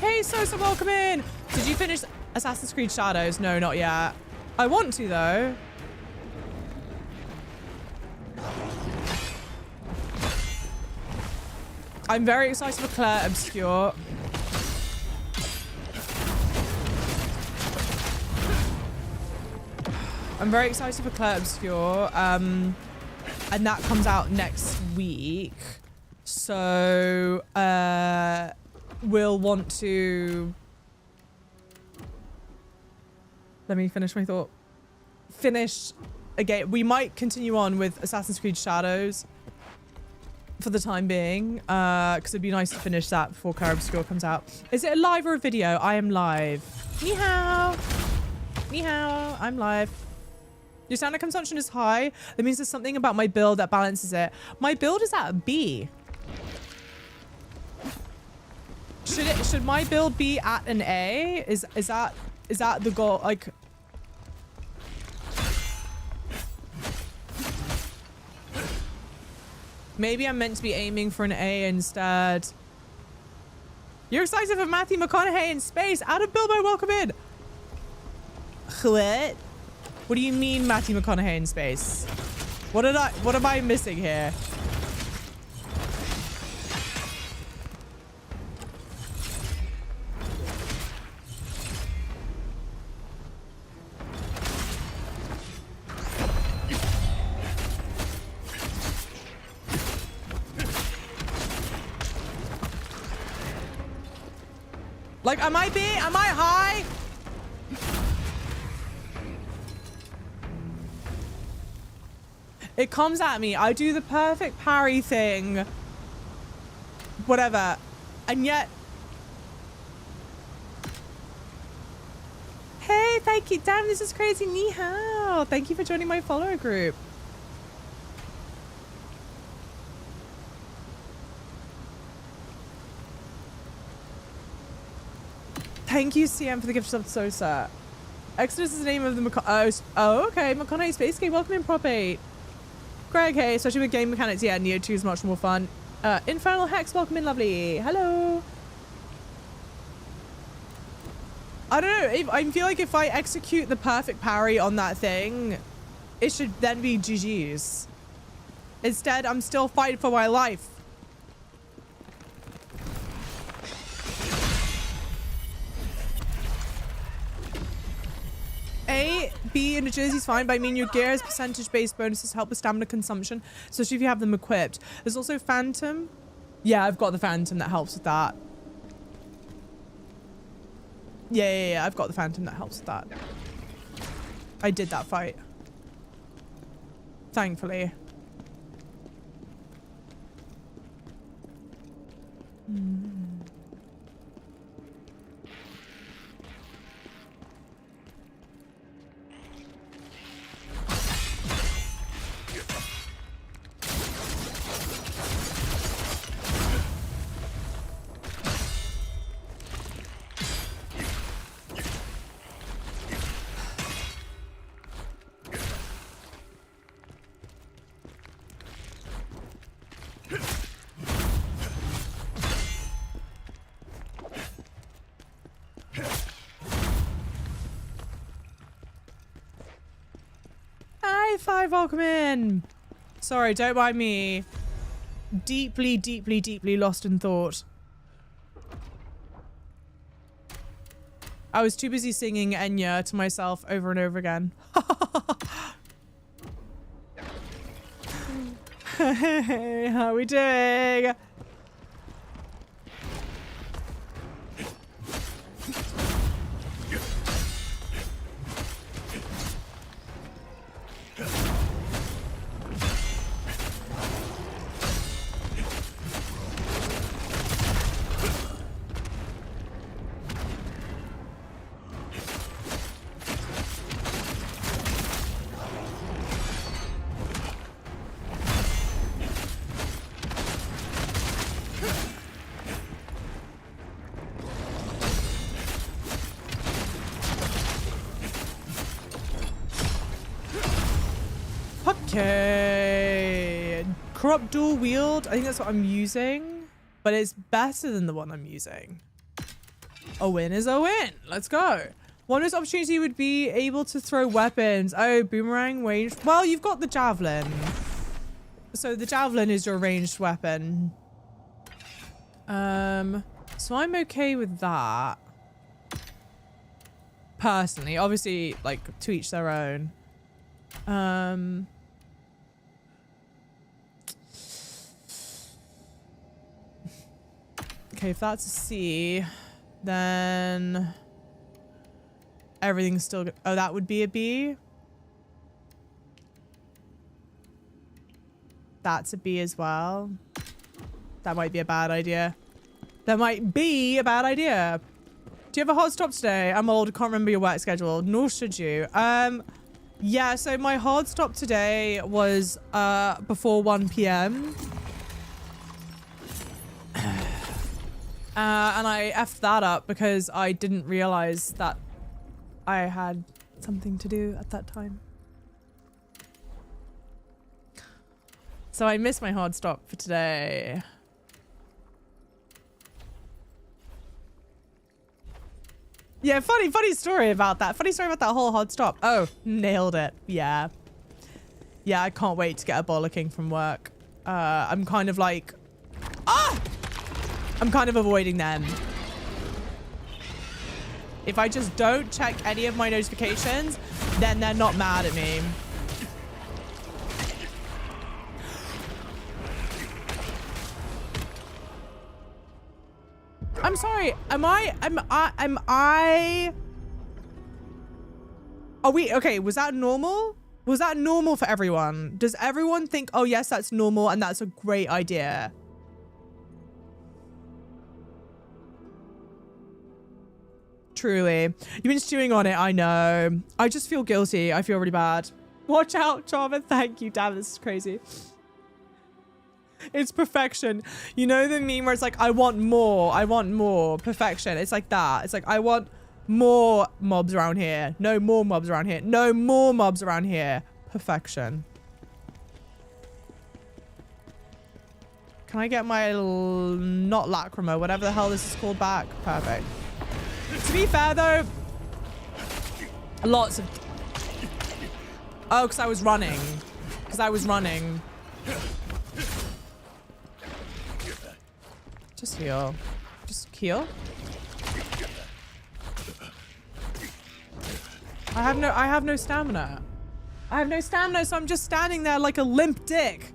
hey, Sosa, welcome in. Did you finish Assassin's Creed Shadows? No, not yet. I want to, though. I'm very excited for Claire Obscure. I'm very excited for Claire Obscure. And that comes out next week. So, we'll want to... Let me finish my thought. Finish again. We might continue on with Assassin's Creed Shadows for the time being, because it'd be nice to finish that before Claire Obscure comes out. Is it a live or a video? I am live. Ni hao. Ni hao. I'm live. Your stamina consumption is high. That means there's something about my build that balances it. My build is at a B. Should my build be at an A? Is that the goal? Like, maybe I'm meant to be aiming for an A instead. You're excited for Matthew McConaughey in space. Adam Bilbo, welcome in. What? What do you mean Matthew McConaughey in space? What am I missing here? Like, am I high? It comes at me. I do the perfect parry thing. Whatever. And yet, thank you. Damn, this is crazy. Ni hao. Thank you for joining my follower group. Thank you, CM, for the gift sub to Sosa. Exodus is the name of the okay. McConaughey Space Game. Welcome in, Prop 8. Greg, hey, especially with game mechanics. Yeah, Neo 2 is much more fun. Infernal Hex, welcome in, lovely. Hello. I don't know. I feel like if I execute the perfect parry on that thing, it should then be GG's. Instead, I'm still fighting for my life. A, B in New Jersey's fine, but I mean your gear has percentage-based bonuses help with stamina consumption, especially if you have them equipped. There's also Phantom. Yeah, I've got the Phantom that helps with that. Yeah, I've got the Phantom that helps with that. I did that fight. Thankfully. Hi, Five, welcome in. Sorry, don't mind me. Deeply, deeply, deeply lost in thought. I was too busy singing Enya to myself over and over again. Hey, how are we doing? Okay. Corrupt dual wield. I think that's what I'm using, but it's better than the one I'm using. A win is a win. Let's go. One of those opportunity would be able to throw weapons. Oh, boomerang range. Well, you've got the javelin. So the javelin is your ranged weapon. So I'm okay with that. Personally, obviously, like, to each their own. Okay, if that's a C, then everything's still good. Oh, that would be a B. That's a B as well. That might be a bad idea. That might be a bad idea. Do you have a hard stop today? I'm old, can't remember your work schedule. Nor should you. Yeah, so my hard stop today was before 1 p.m. And I effed that up because I didn't realize that I had something to do at that time. So I missed my hard stop for today. Yeah, funny story about that. Funny story about that whole hard stop. Oh, nailed it. Yeah. Yeah, I can't wait to get a bollocking from work. I'm kind of like... Ah! I'm kind of avoiding them. If I just don't check any of my notifications, then they're not mad at me. I'm sorry. Am I? Are we okay? Was that normal? Was that normal for everyone? Does everyone think, oh yes, that's normal and that's a great idea? Truly. You've been stewing on it, I know. I just feel guilty. I feel really bad. Watch out, Jarvan. Thank you. Damn, this is crazy. It's perfection. You know the meme where it's like, I want more. I want more. Perfection. It's like that. It's like, I want more mobs around here. No more mobs around here. No more mobs around here. Perfection. Can I get my not lacrima, whatever the hell this is called, back? Perfect. To be fair though, lots of... Oh, because I was running. Because I was running. Just heal. Just heal. I have no stamina. I have no stamina, so I'm just standing there like a limp dick.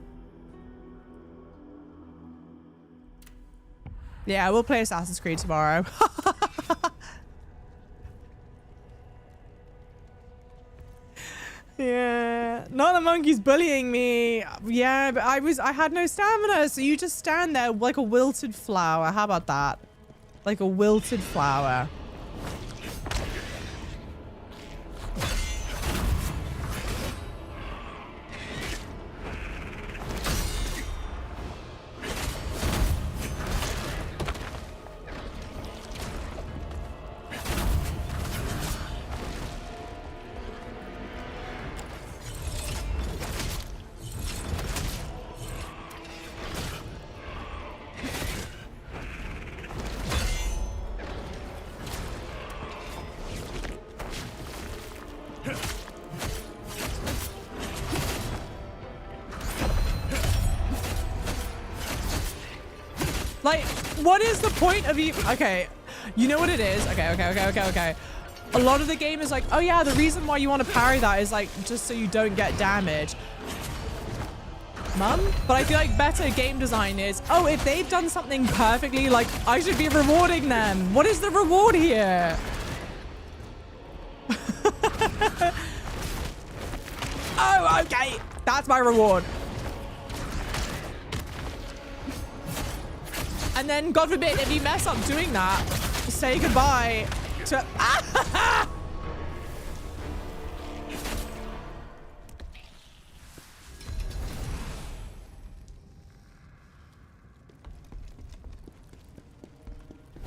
Yeah, we'll play Assassin's Creed tomorrow. Yeah, not the monkey's bullying me. Yeah, but I had no stamina, so you just stand there like a wilted flower. How about that? Like a wilted flower. Like, what is the point of you? Okay, you know what it is? Okay. A lot of the game is like, oh yeah, the reason why you want to parry that is like, just so you don't get damage. Mum? But I feel like better game design is, oh, if they've done something perfectly, like, I should be rewarding them. What is the reward here? Oh, okay. That's my reward. And then, God forbid, if you mess up doing that, say goodbye to...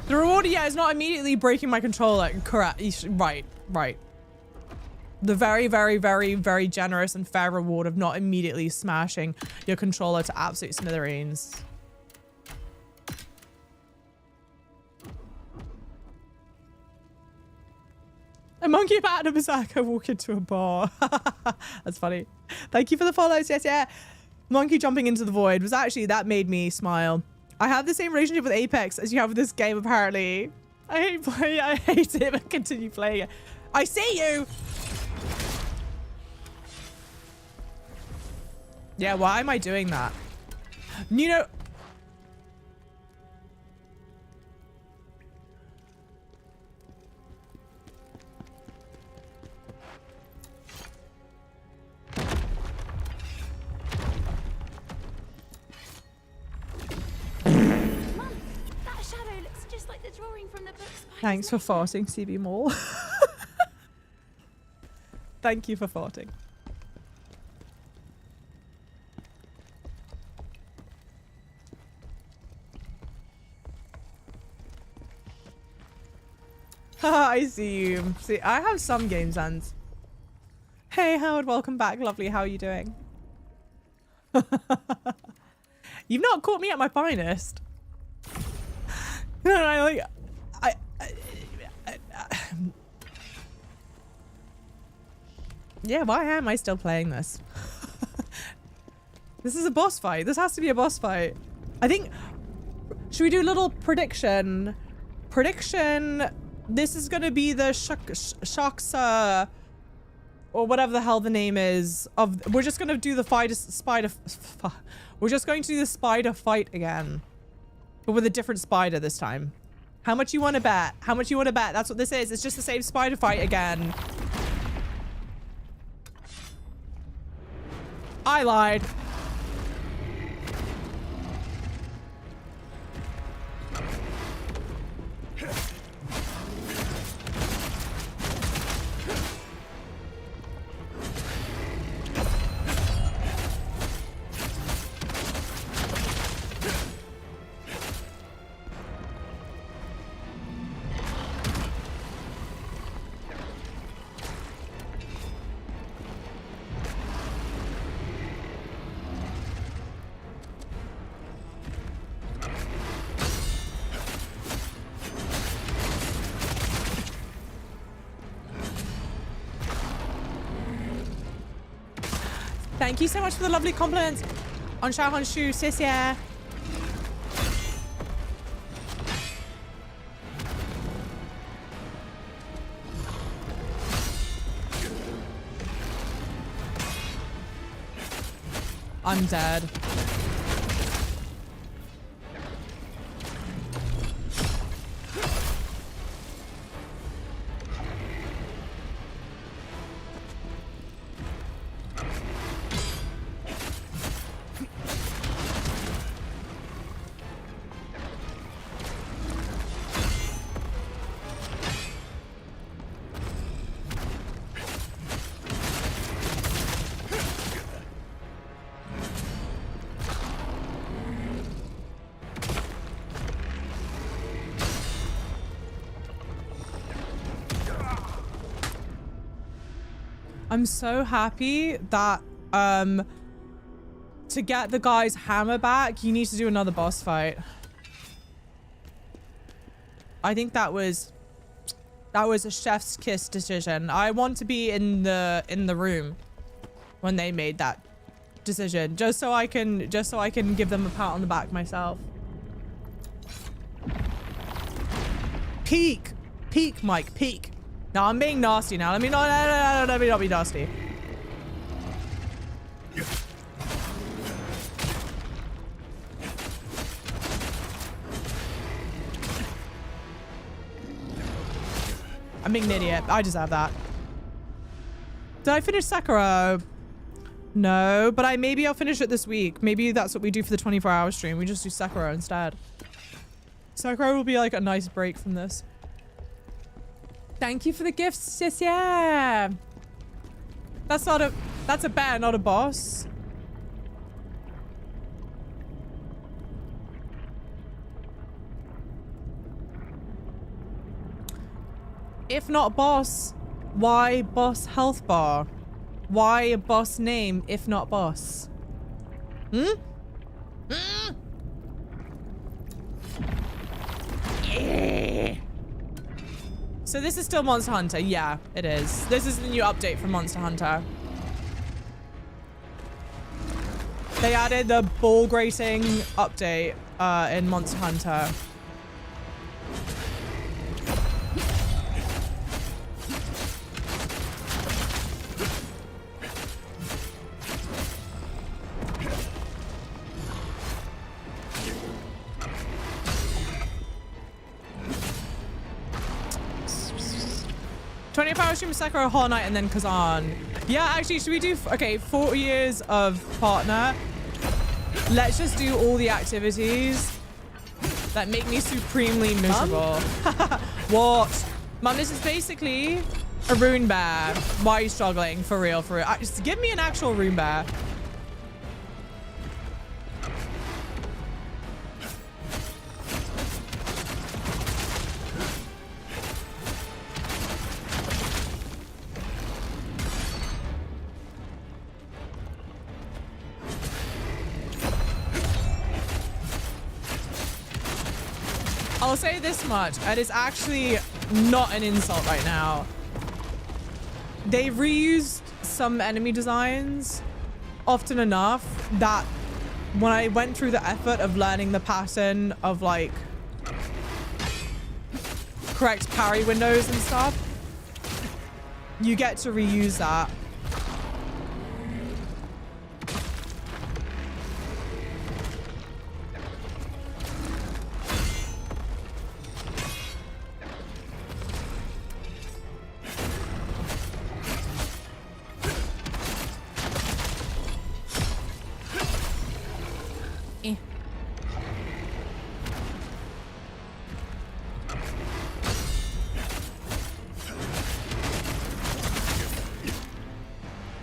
The reward, yeah, is not immediately breaking my controller. Correct. Right. The very, very, very, very generous and fair reward of not immediately smashing your controller to absolute smithereens. A monkey bat and a berserker walk into a bar. That's funny. Thank you for the follows. Yes, yeah. Monkey jumping into the void was actually, that made me smile. I have the same relationship with Apex as you have with this game, apparently. I hate it, but continue playing it. I see you! Yeah, why am I doing that? You know... Thanks for farting, CB Mall. Thank you for farting. I see you. See, I have some game sense. Hey, Howard, welcome back. Lovely. How are you doing? You've not caught me at my finest. No, yeah, why am I still playing this? This is a boss fight. This has to be a boss fight. I think... Should we do a little prediction? Prediction... This is going to be the Shaksa... or whatever the hell the name is. We're just going to do the We're just going to do the spider fight again. But with a different spider this time. How much you want to bet? How much you want to bet? That's what this is. It's just the same spider fight again. I lied. Thank you so much for the lovely compliments on Xiaohan's shoe, sis, yeah. I'm dead. I'm so happy that to get the guy's hammer back, you need to do another boss fight. I think that was a chef's kiss decision. I want to be in the room when they made that decision, just so I can give them a pat on the back myself. Peek, Mike, peek. No, I'm being nasty now. Let me not be nasty. I'm being an idiot. I deserve that. Did I finish Sekiro? No, but maybe I'll finish it this week. Maybe that's what we do for the 24-hour stream. We just do Sekiro instead. Sekiro will be like a nice break from this. Thank you for the gifts, sis. Yeah. That's a bear, not a boss. If not boss, why boss health bar? Why a boss name if not boss? Hmm? Hmm? Yeah. So this is still Monster Hunter. Yeah, it is. This is the new update for Monster Hunter. They added the ball grating update in Monster Hunter. Hour stream Sekiro, Hollow Knight, and then Khazan. Yeah, actually, should we do... Okay, 4 years of partner. Let's just do all the activities that make me supremely miserable. What? Mum, this is basically a rune bear. Why are you struggling? For real, for real. Just give me an actual rune bear. I'll say this much, and it's actually not an insult right now. They reused some enemy designs often enough that when I went through the effort of learning the pattern of like correct parry windows and stuff, you get to reuse that.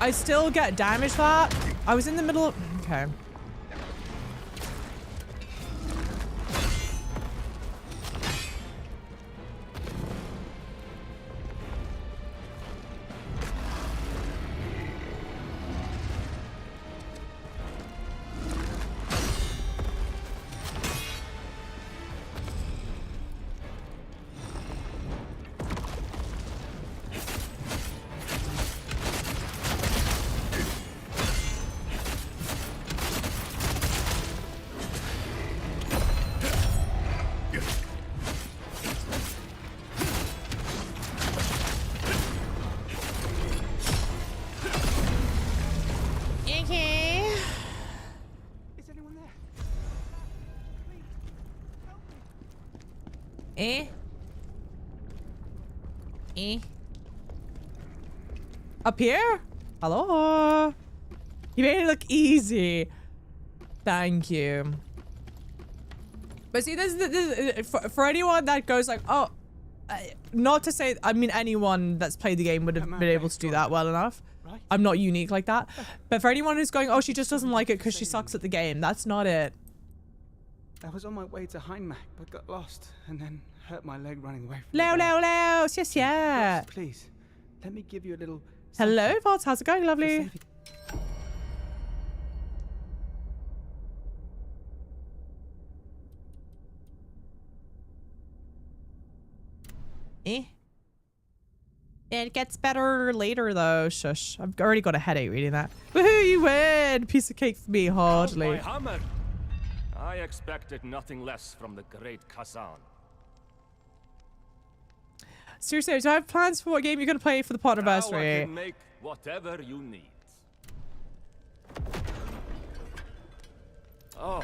I still get damage for that. I was in the middle of... Okay. Eh? Eh? Up here? Hello? You made it look easy. Thank you. But see, this for anyone that goes like, oh, not to say, I mean, anyone that's played the game would have been able to do that well enough. I'm not unique like that. But for anyone who's going, oh, she just doesn't like it because she sucks at the game, that's not it. I was on my way to Heinmach, but got lost and then hurt my leg running away from Leo, the bear. Leo, yes, yeah. Yes, please, let me give you a little... Hello, Vods, how's it going, lovely? saving- Eh? It gets better later, though. Shush. I've already got a headache reading that. Woohoo, you win! Piece of cake for me, hardly. My hammer. I expected nothing less from the great Khazan. Seriously, do I have plans for what game you're going to play for the Now I anniversary? can make whatever you need. Oh,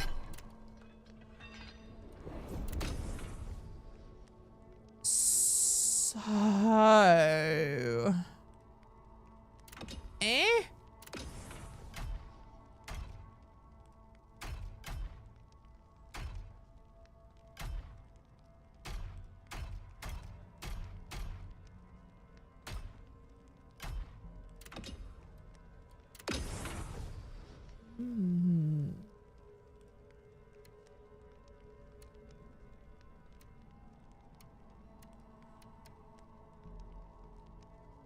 So... Eh? Hmm.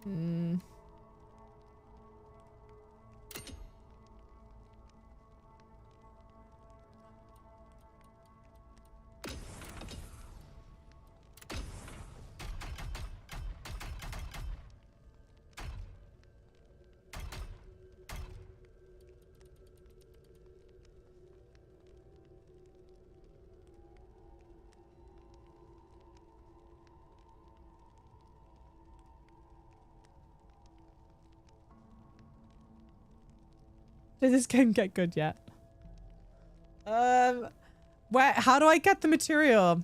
Hmm. Did this game get good yet? How do I get the material?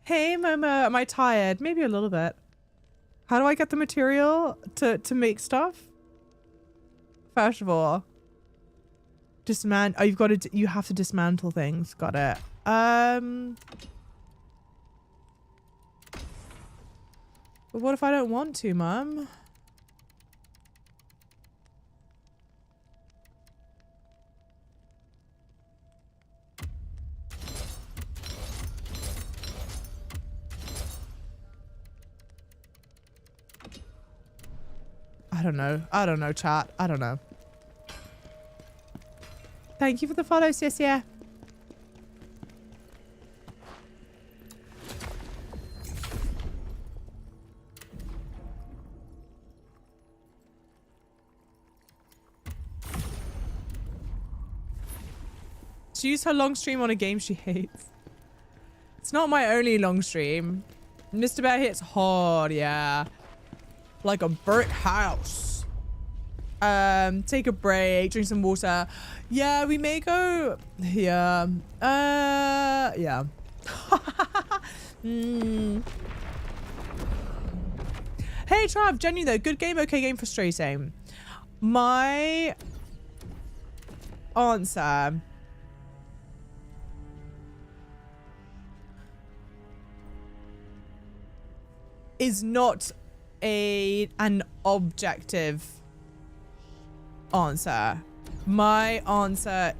Hey, Momo, am I tired? Maybe a little bit. How do I get the material to make stuff? First of all, you have to dismantle things. Got it. But what if I don't want to, Mum? I don't know. I don't know, chat. I don't know. Thank you for the follow, sis. Yeah. She used her long stream on a game she hates. It's not my only long stream. Mr. Bear hits hard, yeah. Like a brick house. Take a break, drink some water. Yeah, we may go. Yeah. Yeah. Hey, Trav, genuine though. Good game, okay game, frustrating. My answer is not an objective answer. My answer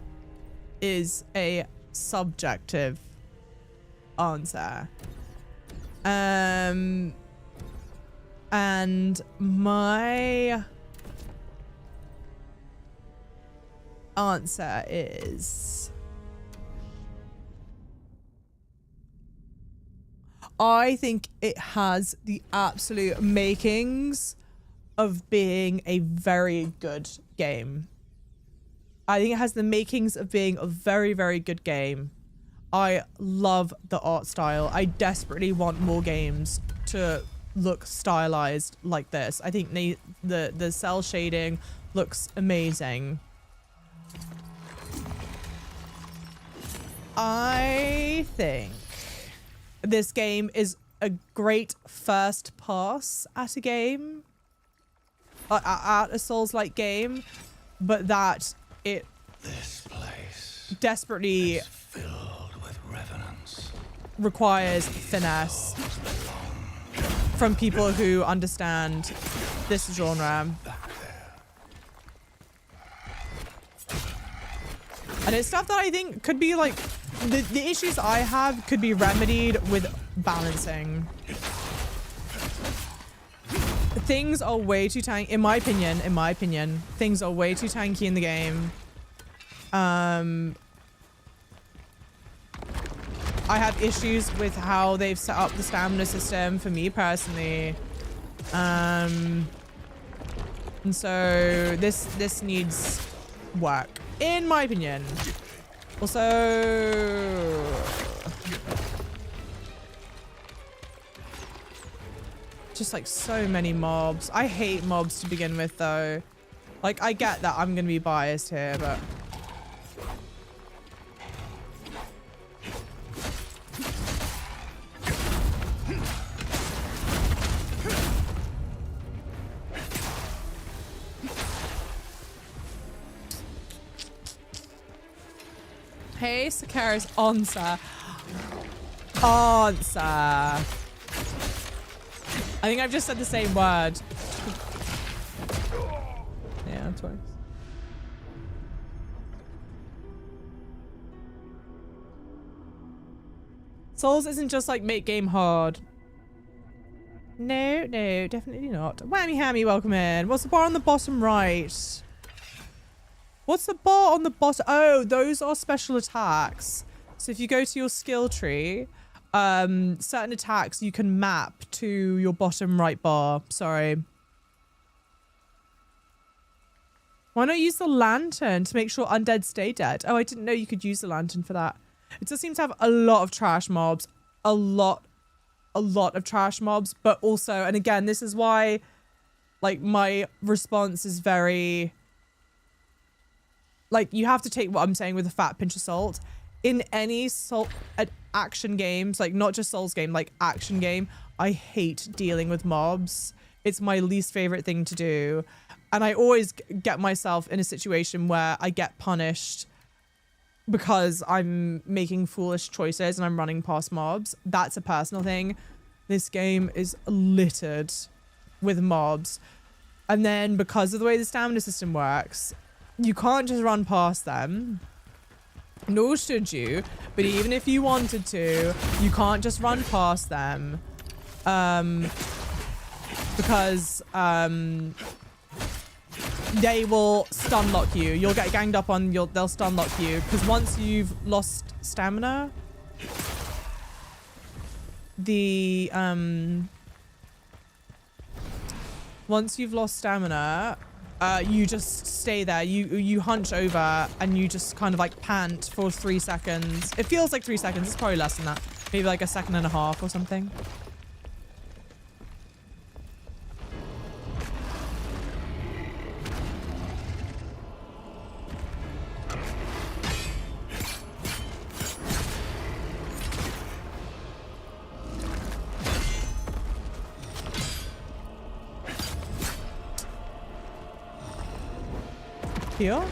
is a subjective answer. And my answer is I think it has the absolute makings of being a very good game. I think it has the makings of being a very, very good game. I love the art style. I desperately want more games to look stylized like this. I think the cell shading looks amazing. I think this game is a great first pass at a game, at a Souls-like game, but that it This place desperately is filled with revenants. requires finesse from people who understand this genre. And it's stuff that I think could be like, the issues I have could be remedied with balancing. Things are way too tanky, in my opinion, things are way too tanky in the game. I have issues with how they've set up the stamina system for me personally. And so this needs work, in my opinion. Also, just like so many mobs. I hate mobs to begin with though. Like, I get that I'm gonna be biased here, but hey, Sakara's answer. Answer. I think I've just said the same word. Yeah, twice. Souls isn't just like make game hard. No, no, definitely not. Whammy Hammy, welcome in. What's the bar on the bottom right? What's the bar on the bottom? Oh, those are special attacks. So if you go to your skill tree, certain attacks you can map to your bottom right bar. Sorry. Why not use the lantern to make sure undead stay dead? Oh, I didn't know you could use the lantern for that. It does seem to have a lot of trash mobs. A lot of trash mobs. But also, and again, this is why, like, my response is very... Like, you have to take what I'm saying with a fat pinch of salt. In any action games, like not just Souls game, like action game, I hate dealing with mobs. It's my least favorite thing to do. And I always get myself in a situation where I get punished because I'm making foolish choices and I'm running past mobs. That's a personal thing. This game is littered with mobs. And then because of the way the stamina system works, you can't just run past them. Nor should you. But even if you wanted to, you can't just run past them. Because they will stun lock you. You'll get ganged up on, they'll stun lock you. Because once you've lost stamina, once you've lost stamina, you just stay there. You hunch over and you just kind of like pant for 3 seconds. It feels like 3 seconds. It's probably less than that. Maybe like 1.5 seconds or something. Here?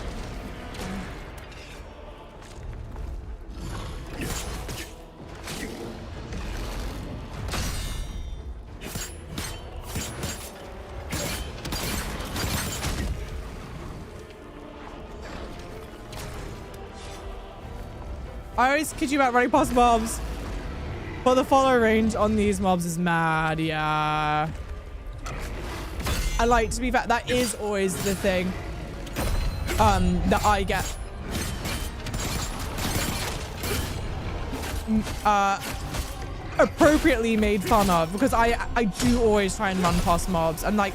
I always kid you about running past mobs, but the follow range on these mobs is mad. Yeah. I like, to be fair, that is always the thing that I get appropriately made fun of, because I do always try and run past mobs, and like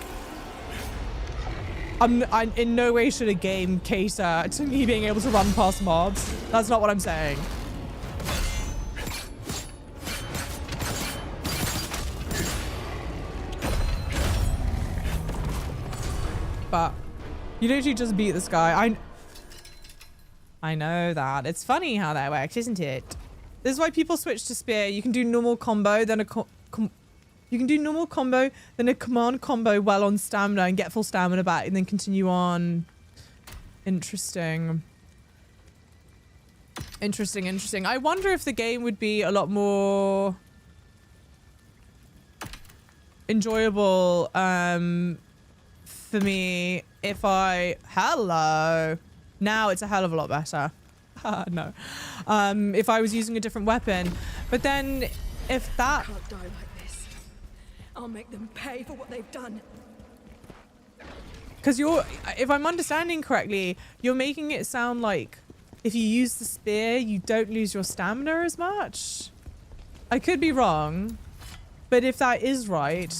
I'm in no way should a game cater to me being able to run past mobs. That's not what I'm saying. But you literally just beat this guy. I know that. It's funny how that works, isn't it? This is why people switch to spear. You can do normal combo, then a You can do normal combo, then a command combo well on stamina and get full stamina back and then continue on. Interesting. Interesting, interesting. I wonder if the game would be a lot more enjoyable for me if hello. Now it's a hell of a lot better. No. If I was using a different weapon. But then if that... I can't die like this. I'll make them pay for what they've done. Because if I'm understanding correctly, you're making it sound like if you use the spear, you don't lose your stamina as much. I could be wrong, but if that is right,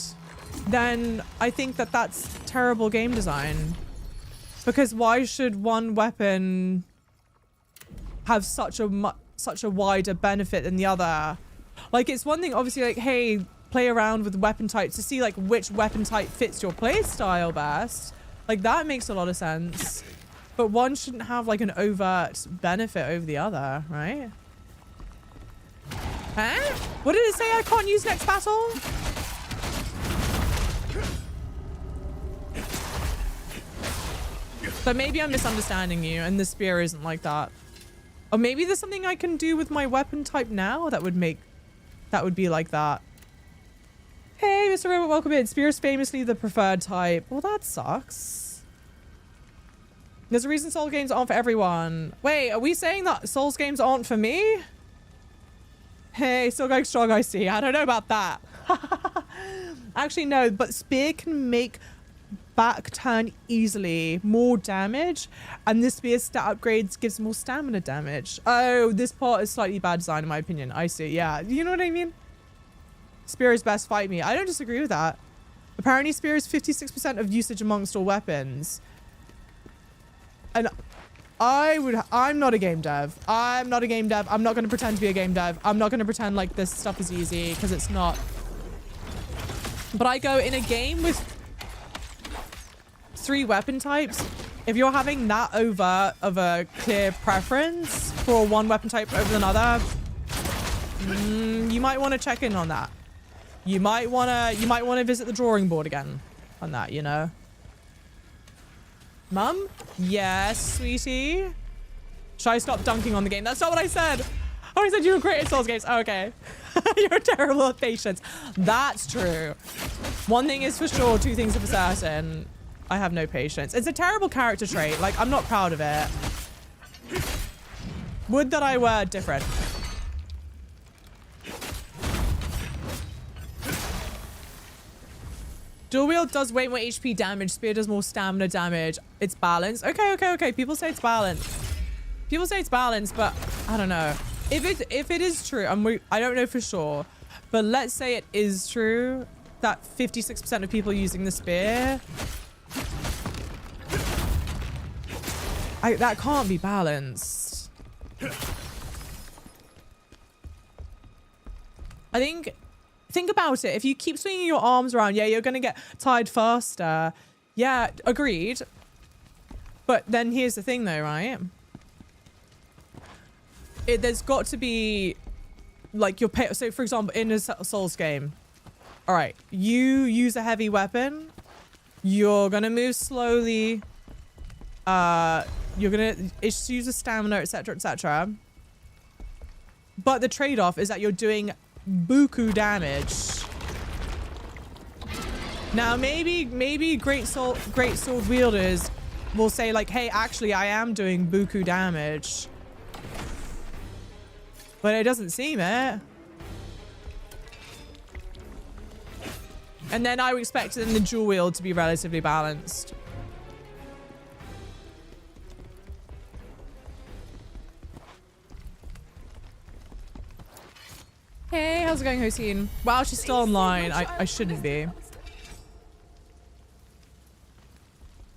then I think that that's terrible game design. Because why should one weapon have such a wider benefit than the other? Like, it's one thing, obviously, like, hey, play around with weapon types to see like which weapon type fits your play style best. Like, that makes a lot of sense. But one shouldn't have like an overt benefit over the other, right? Huh? What did it say I can't use next battle? But maybe I'm misunderstanding you and the spear isn't like that. Or maybe there's something I can do with my weapon type now that would be like that. Hey, Mr. Robot, welcome in. Spear is famously the preferred type. Well, that sucks. There's a reason Souls games aren't for everyone. Wait, are we saying that Souls games aren't for me? Hey, still going strong, I see. I don't know about that. Actually, no, but spear can make back turn easily, more damage, and this spear stat upgrades gives more stamina damage. Oh, this part is slightly bad design in my opinion. I see. Yeah, you know what I mean? Spear is best, fight me. I don't disagree with that. Apparently spear is 56% of usage amongst all weapons. And I'm not a game dev. I'm not a game dev. I'm not going to pretend to be a game dev. I'm not going to pretend like this stuff is easy because it's not. But I go in a game with 3 weapon types. If you're having that over of a clear preference for one weapon type over another, you might want to check in on that. You might want to visit the drawing board again on that, you know. Mum? Yes, sweetie. Should I stop dunking on the game? That's not what I said. Oh, I said you were great at Souls games. Oh, okay. You're terrible at patience. That's true. One thing is for sure, 2 things are for certain. I have no patience. It's a terrible character trait. Like, I'm not proud of it. Would that I were different. Dual wield does way more HP damage. Spear does more stamina damage. It's balanced. Okay. People say it's balanced. People say it's balanced, but I don't know. If it is true, I don't know for sure, but let's say it is true that 56% of people using the spear, that can't be balanced. Think about it. If you keep swinging your arms around, yeah, you're going to get tired faster. Yeah, agreed. But then here's the thing though, right? There's got to be like so for example, in a Souls game, all right, you use a heavy weapon, you're going to move slowly. You're going to use a stamina, etc. But the trade-off is that you're doing buku damage. Now maybe great sword wielders will say like, hey, actually I am doing buku damage, but it doesn't seem it. And then I would expect then the dual wield to be relatively balanced. Hey, how's it going, Hoseen? Wow, she's still online. I shouldn't be.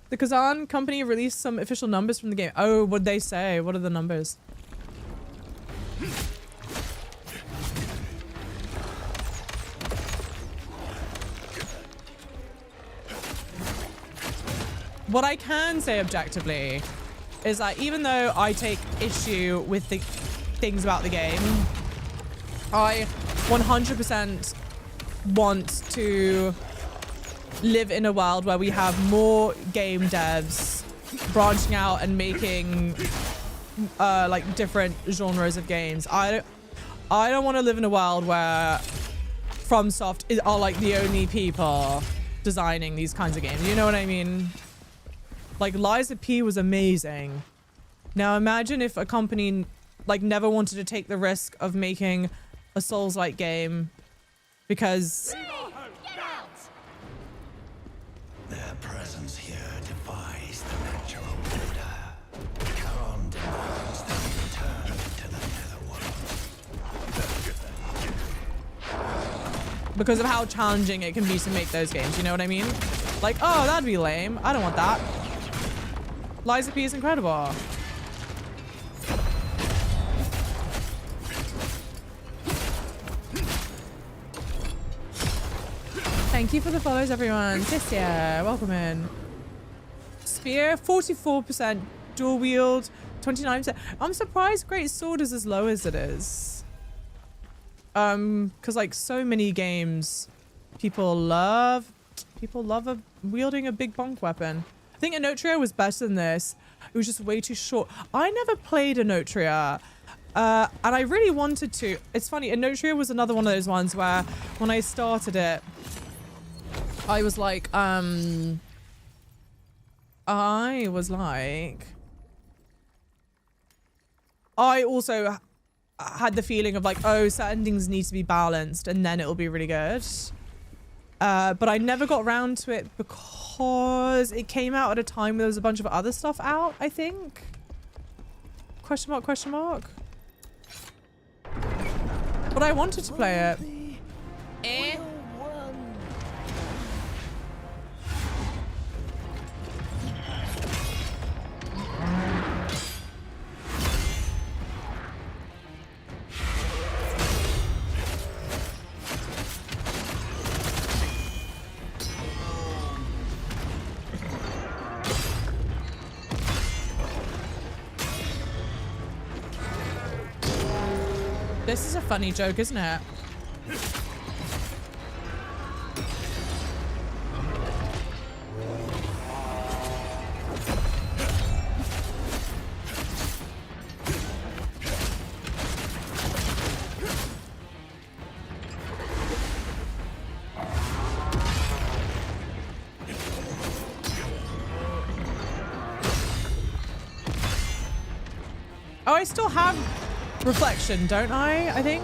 The Khazan company released some official numbers from the game. Oh, what'd they say? What are the numbers? What I can say objectively is that even though I take issue with the things about the game, I 100% want to live in a world where we have more game devs branching out and making like different genres of games. I don't want to live in a world where FromSoft are like the only people designing these kinds of games. You know what I mean? Like Lies of P was amazing. Now imagine if a company like never wanted to take the risk of making a Souls-like game because their presence here defies the natural order. Khazan demands them return to the netherworld. because of how challenging it can be to make those games. You know what I mean? Like, oh, that'd be lame. I don't want that. Lies of P is incredible. Thank you for the follows, everyone. Tissia, welcome in. Spear, 44%. Dual wield, 29%. I'm surprised Great Sword is as low as it is. Because like so many games, people love wielding a big bonk weapon. I think Enotria was better than this. It was just way too short. I never played Enotria. And I really wanted to. It's funny, Enotria was another one of those ones where when I started it, I was like, I also had the feeling of like, oh, certain things need to be balanced and then it'll be really good. But I never got around to it because it came out at a time where there was a bunch of other stuff out, I think. Question mark, question mark. But I wanted to play it. Eh? This is a funny joke, isn't it? Oh, I still have reflection, don't I think?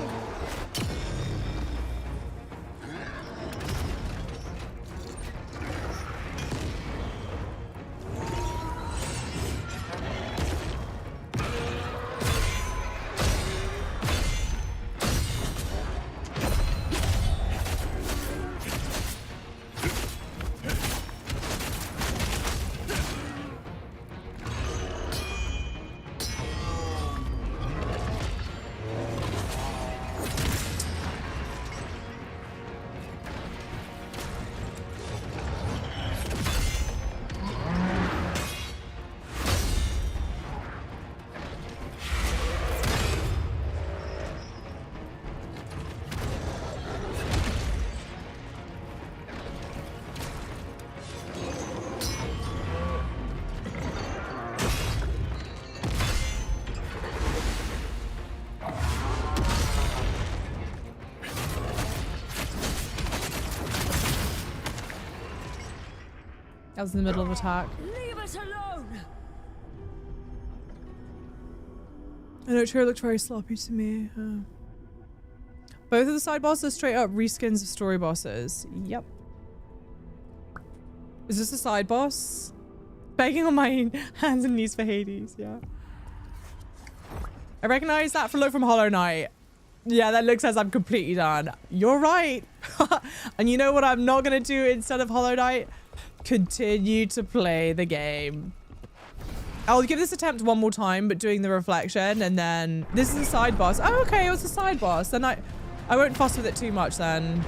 I was in the middle of attack. Leave us alone. I know Trey looked very sloppy to me. Both of the side bosses are straight up reskins of story bosses. Yep. Is this a side boss? Begging on my hands and knees for Hades, yeah. I recognize that look from Hollow Knight. Yeah, that look says I'm completely done. You're right. And you know what I'm not gonna do instead of Hollow Knight? Continue to play the game. I'll give this attempt one more time, but doing the reflection, and then this is a side boss. Oh, okay, it was a side boss. Then I won't fuss with it too much then.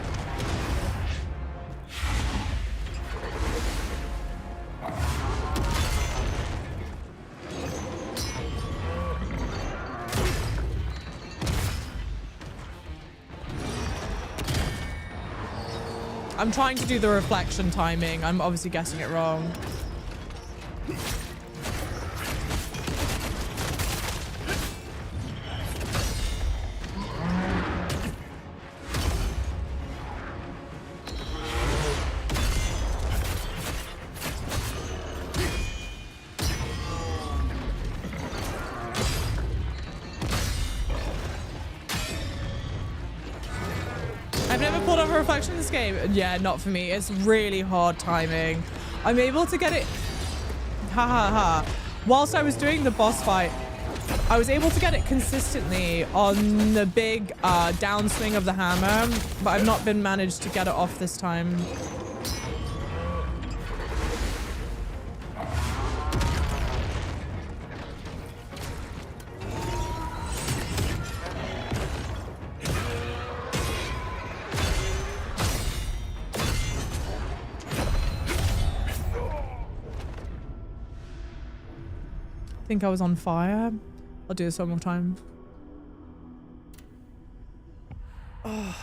I'm trying to do the reflection timing. I'm obviously guessing it wrong. I've never pulled off a reflection in this game. Yeah, not for me. It's really hard timing. I'm able to get it. Ha ha ha. Whilst I was doing the boss fight, I was able to get it consistently on the big downswing of the hammer, but I've not been managed to get it off this time. I think I was on fire. I'll do this one more time. Oh.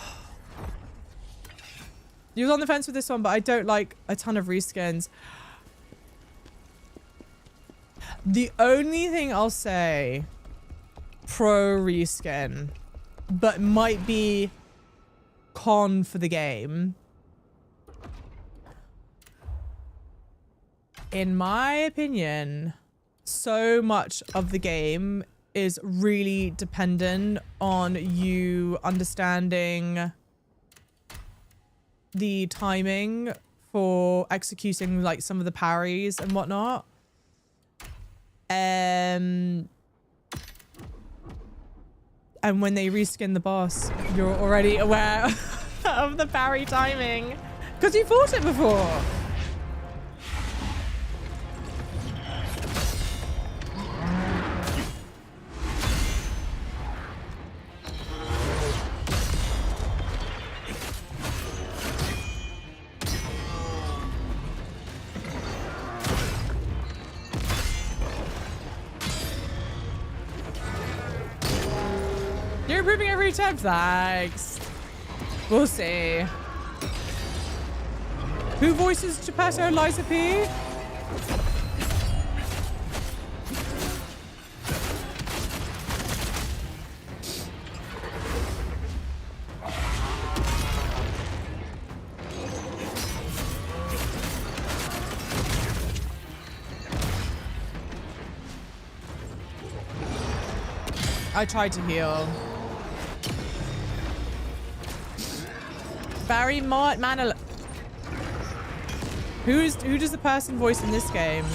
You was on the fence with this one, but I don't like a ton of reskins. The only thing I'll say pro reskin, but might be con for the game. In my opinion, so much of the game is really dependent on you understanding the timing for executing like some of the parries and whatnot. And when they reskin the boss, you're already aware of the parry timing because you fought it before. You're improving every time. Thanks. We'll see. Who voices Geppetto? Liza P? I tried to heal. Barry Manilow. Who does the person voice in this game?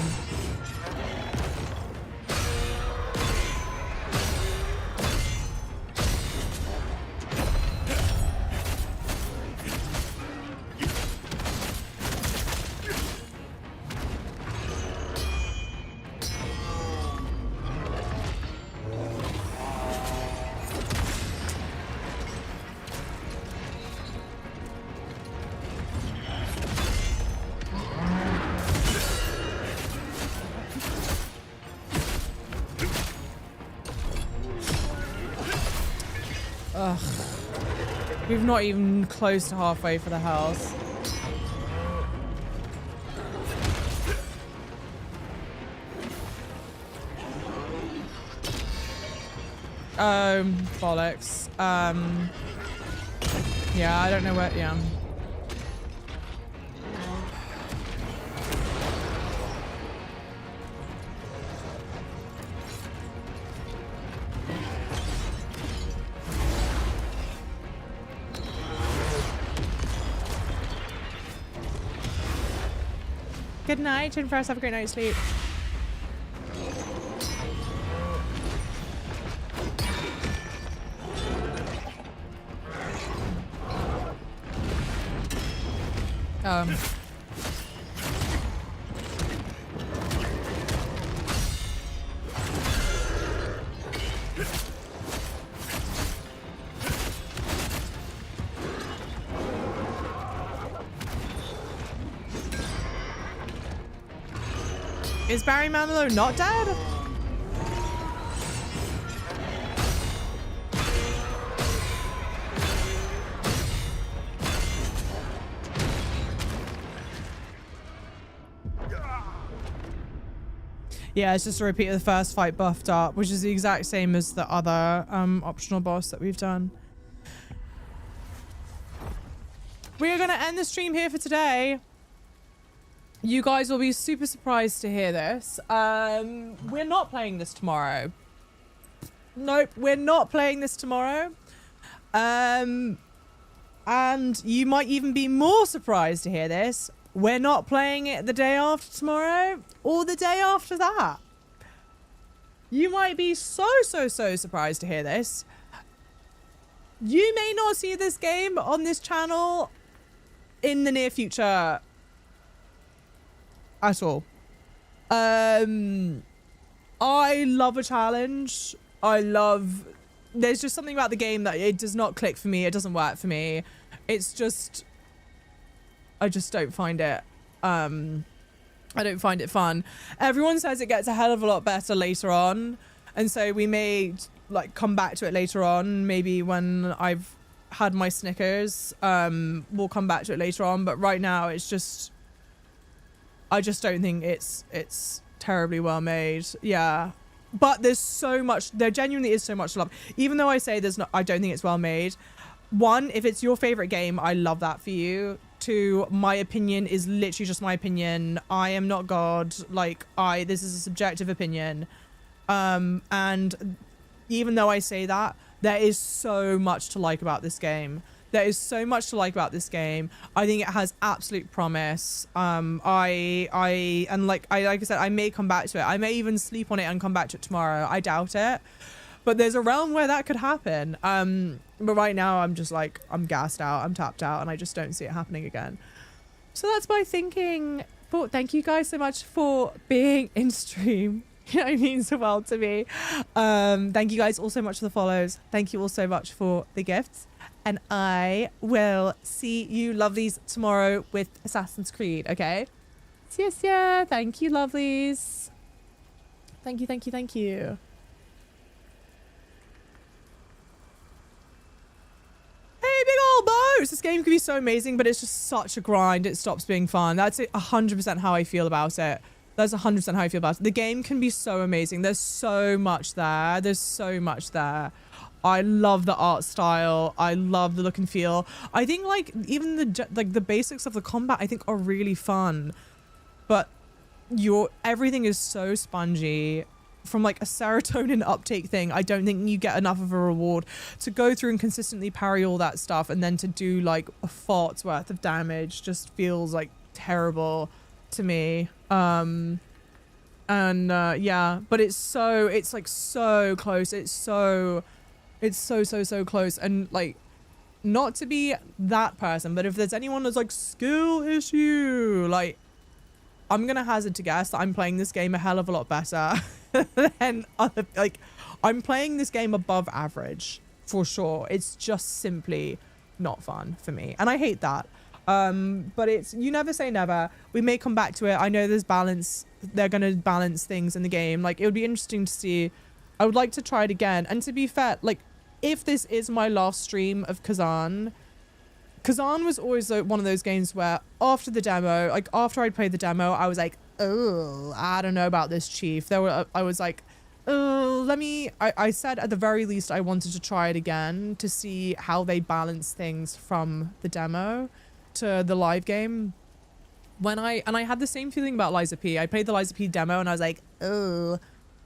Ugh. We've not even close to halfway for the house. Bollocks. Yeah, I don't know where, yeah. Good night, and first have a great night's sleep. Is Barry Manilow not dead? Yeah, it's just a repeat of the first fight buffed up, which is the exact same as the other optional boss that we've done. We are going to end the stream here for today. You guys will be super surprised to hear this. We're not playing this tomorrow. Nope, we're not playing this tomorrow. And you might even be more surprised to hear this. We're not playing it the day after tomorrow or the day after that. You might be so surprised to hear this. You may not see this game on this channel in the near future at all. I love a challenge. There's just something about the game that it does not click for me. It doesn't work for me. It's just, I just don't find it, I don't find it fun. Everyone says it gets a hell of a lot better later on. And so we may like come back to it later on. Maybe when I've had my Snickers, we'll come back to it later on. But right now it's just, I just don't think it's terribly well made. Yeah. But there's so much, there genuinely is so much love. Even though I say I don't think it's well made. One, if it's your favorite game, I love that for you. Two, my opinion is literally just my opinion. I am not God. Like, this is a subjective opinion. And even though I say that, there is so much to like about this game. There is so much to like about this game. I think it has absolute promise. Like I said, I may come back to it. I may even sleep on it and come back to it tomorrow. I doubt it. But there's a realm where that could happen. But right now I'm just like, I'm gassed out, I'm tapped out, and I just don't see it happening again. So that's my thinking. But thank you guys so much for being in stream. It means so well to me. Thank you guys all so much for the follows. Thank you all so much for the gifts. And I will see you lovelies tomorrow with Assassin's Creed, okay? Yes, yeah. Thank you, lovelies. Thank you, thank you, thank you. Hey, big old boats! This game can be so amazing, but it's just such a grind. It stops being fun. That's 100% how I feel about it. That's 100% how I feel about it. The game can be so amazing. There's so much there. There's so much there. I love the art style. I love the look and feel. I think like even the basics of the combat I think are really fun, but everything is so spongy. From like a serotonin uptake thing, I don't think you get enough of a reward to go through and consistently parry all that stuff, and then to do like a fart's worth of damage just feels like terrible to me. Yeah, but it's like so close. It's so close. And like, not to be that person, but if there's anyone that's like skill issue, like I'm gonna hazard to guess that I'm playing this game a hell of a lot better than other, like I'm playing this game above average for sure. It's just simply not fun for me, and I hate that. But it's, you never say never. We may come back to it. I know there's balance. They're gonna balance things in the game. Like, it would be interesting to see. I would like to try it again. And to be fair, like, if this is my last stream of Khazan was always one of those games where after the demo, like after I'd played the demo, I was like, oh, I don't know about this chief. I was like, oh, I said at the very least I wanted to try it again to see how they balance things from the demo to the live game. I had the same feeling about Liza P. I played the Liza P demo and I was like, oh,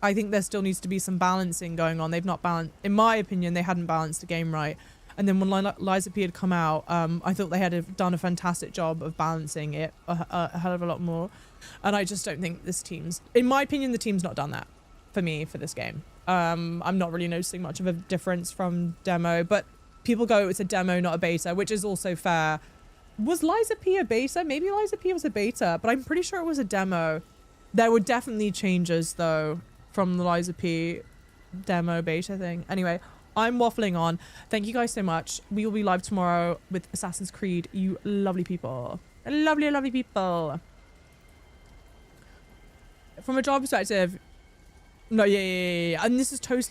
I think there still needs to be some balancing going on. They've not balanced, in my opinion, they hadn't balanced the game right. And then when Liza P had come out, I thought they had done a fantastic job of balancing it a hell of a lot more. And I just don't think this team's, in my opinion, the team's not done that for me for this game. I'm not really noticing much of a difference from demo, but people go, it's a demo, not a beta, which is also fair. Was Liza P a beta? Maybe Liza P was a beta, but I'm pretty sure it was a demo. There were definitely changes though from the Liza P demo beta thing. Anyway, I'm waffling on. Thank you guys so much. We will be live tomorrow with Assassin's Creed, you lovely people. Lovely, lovely people. From a job perspective, no, yeah. And this is totally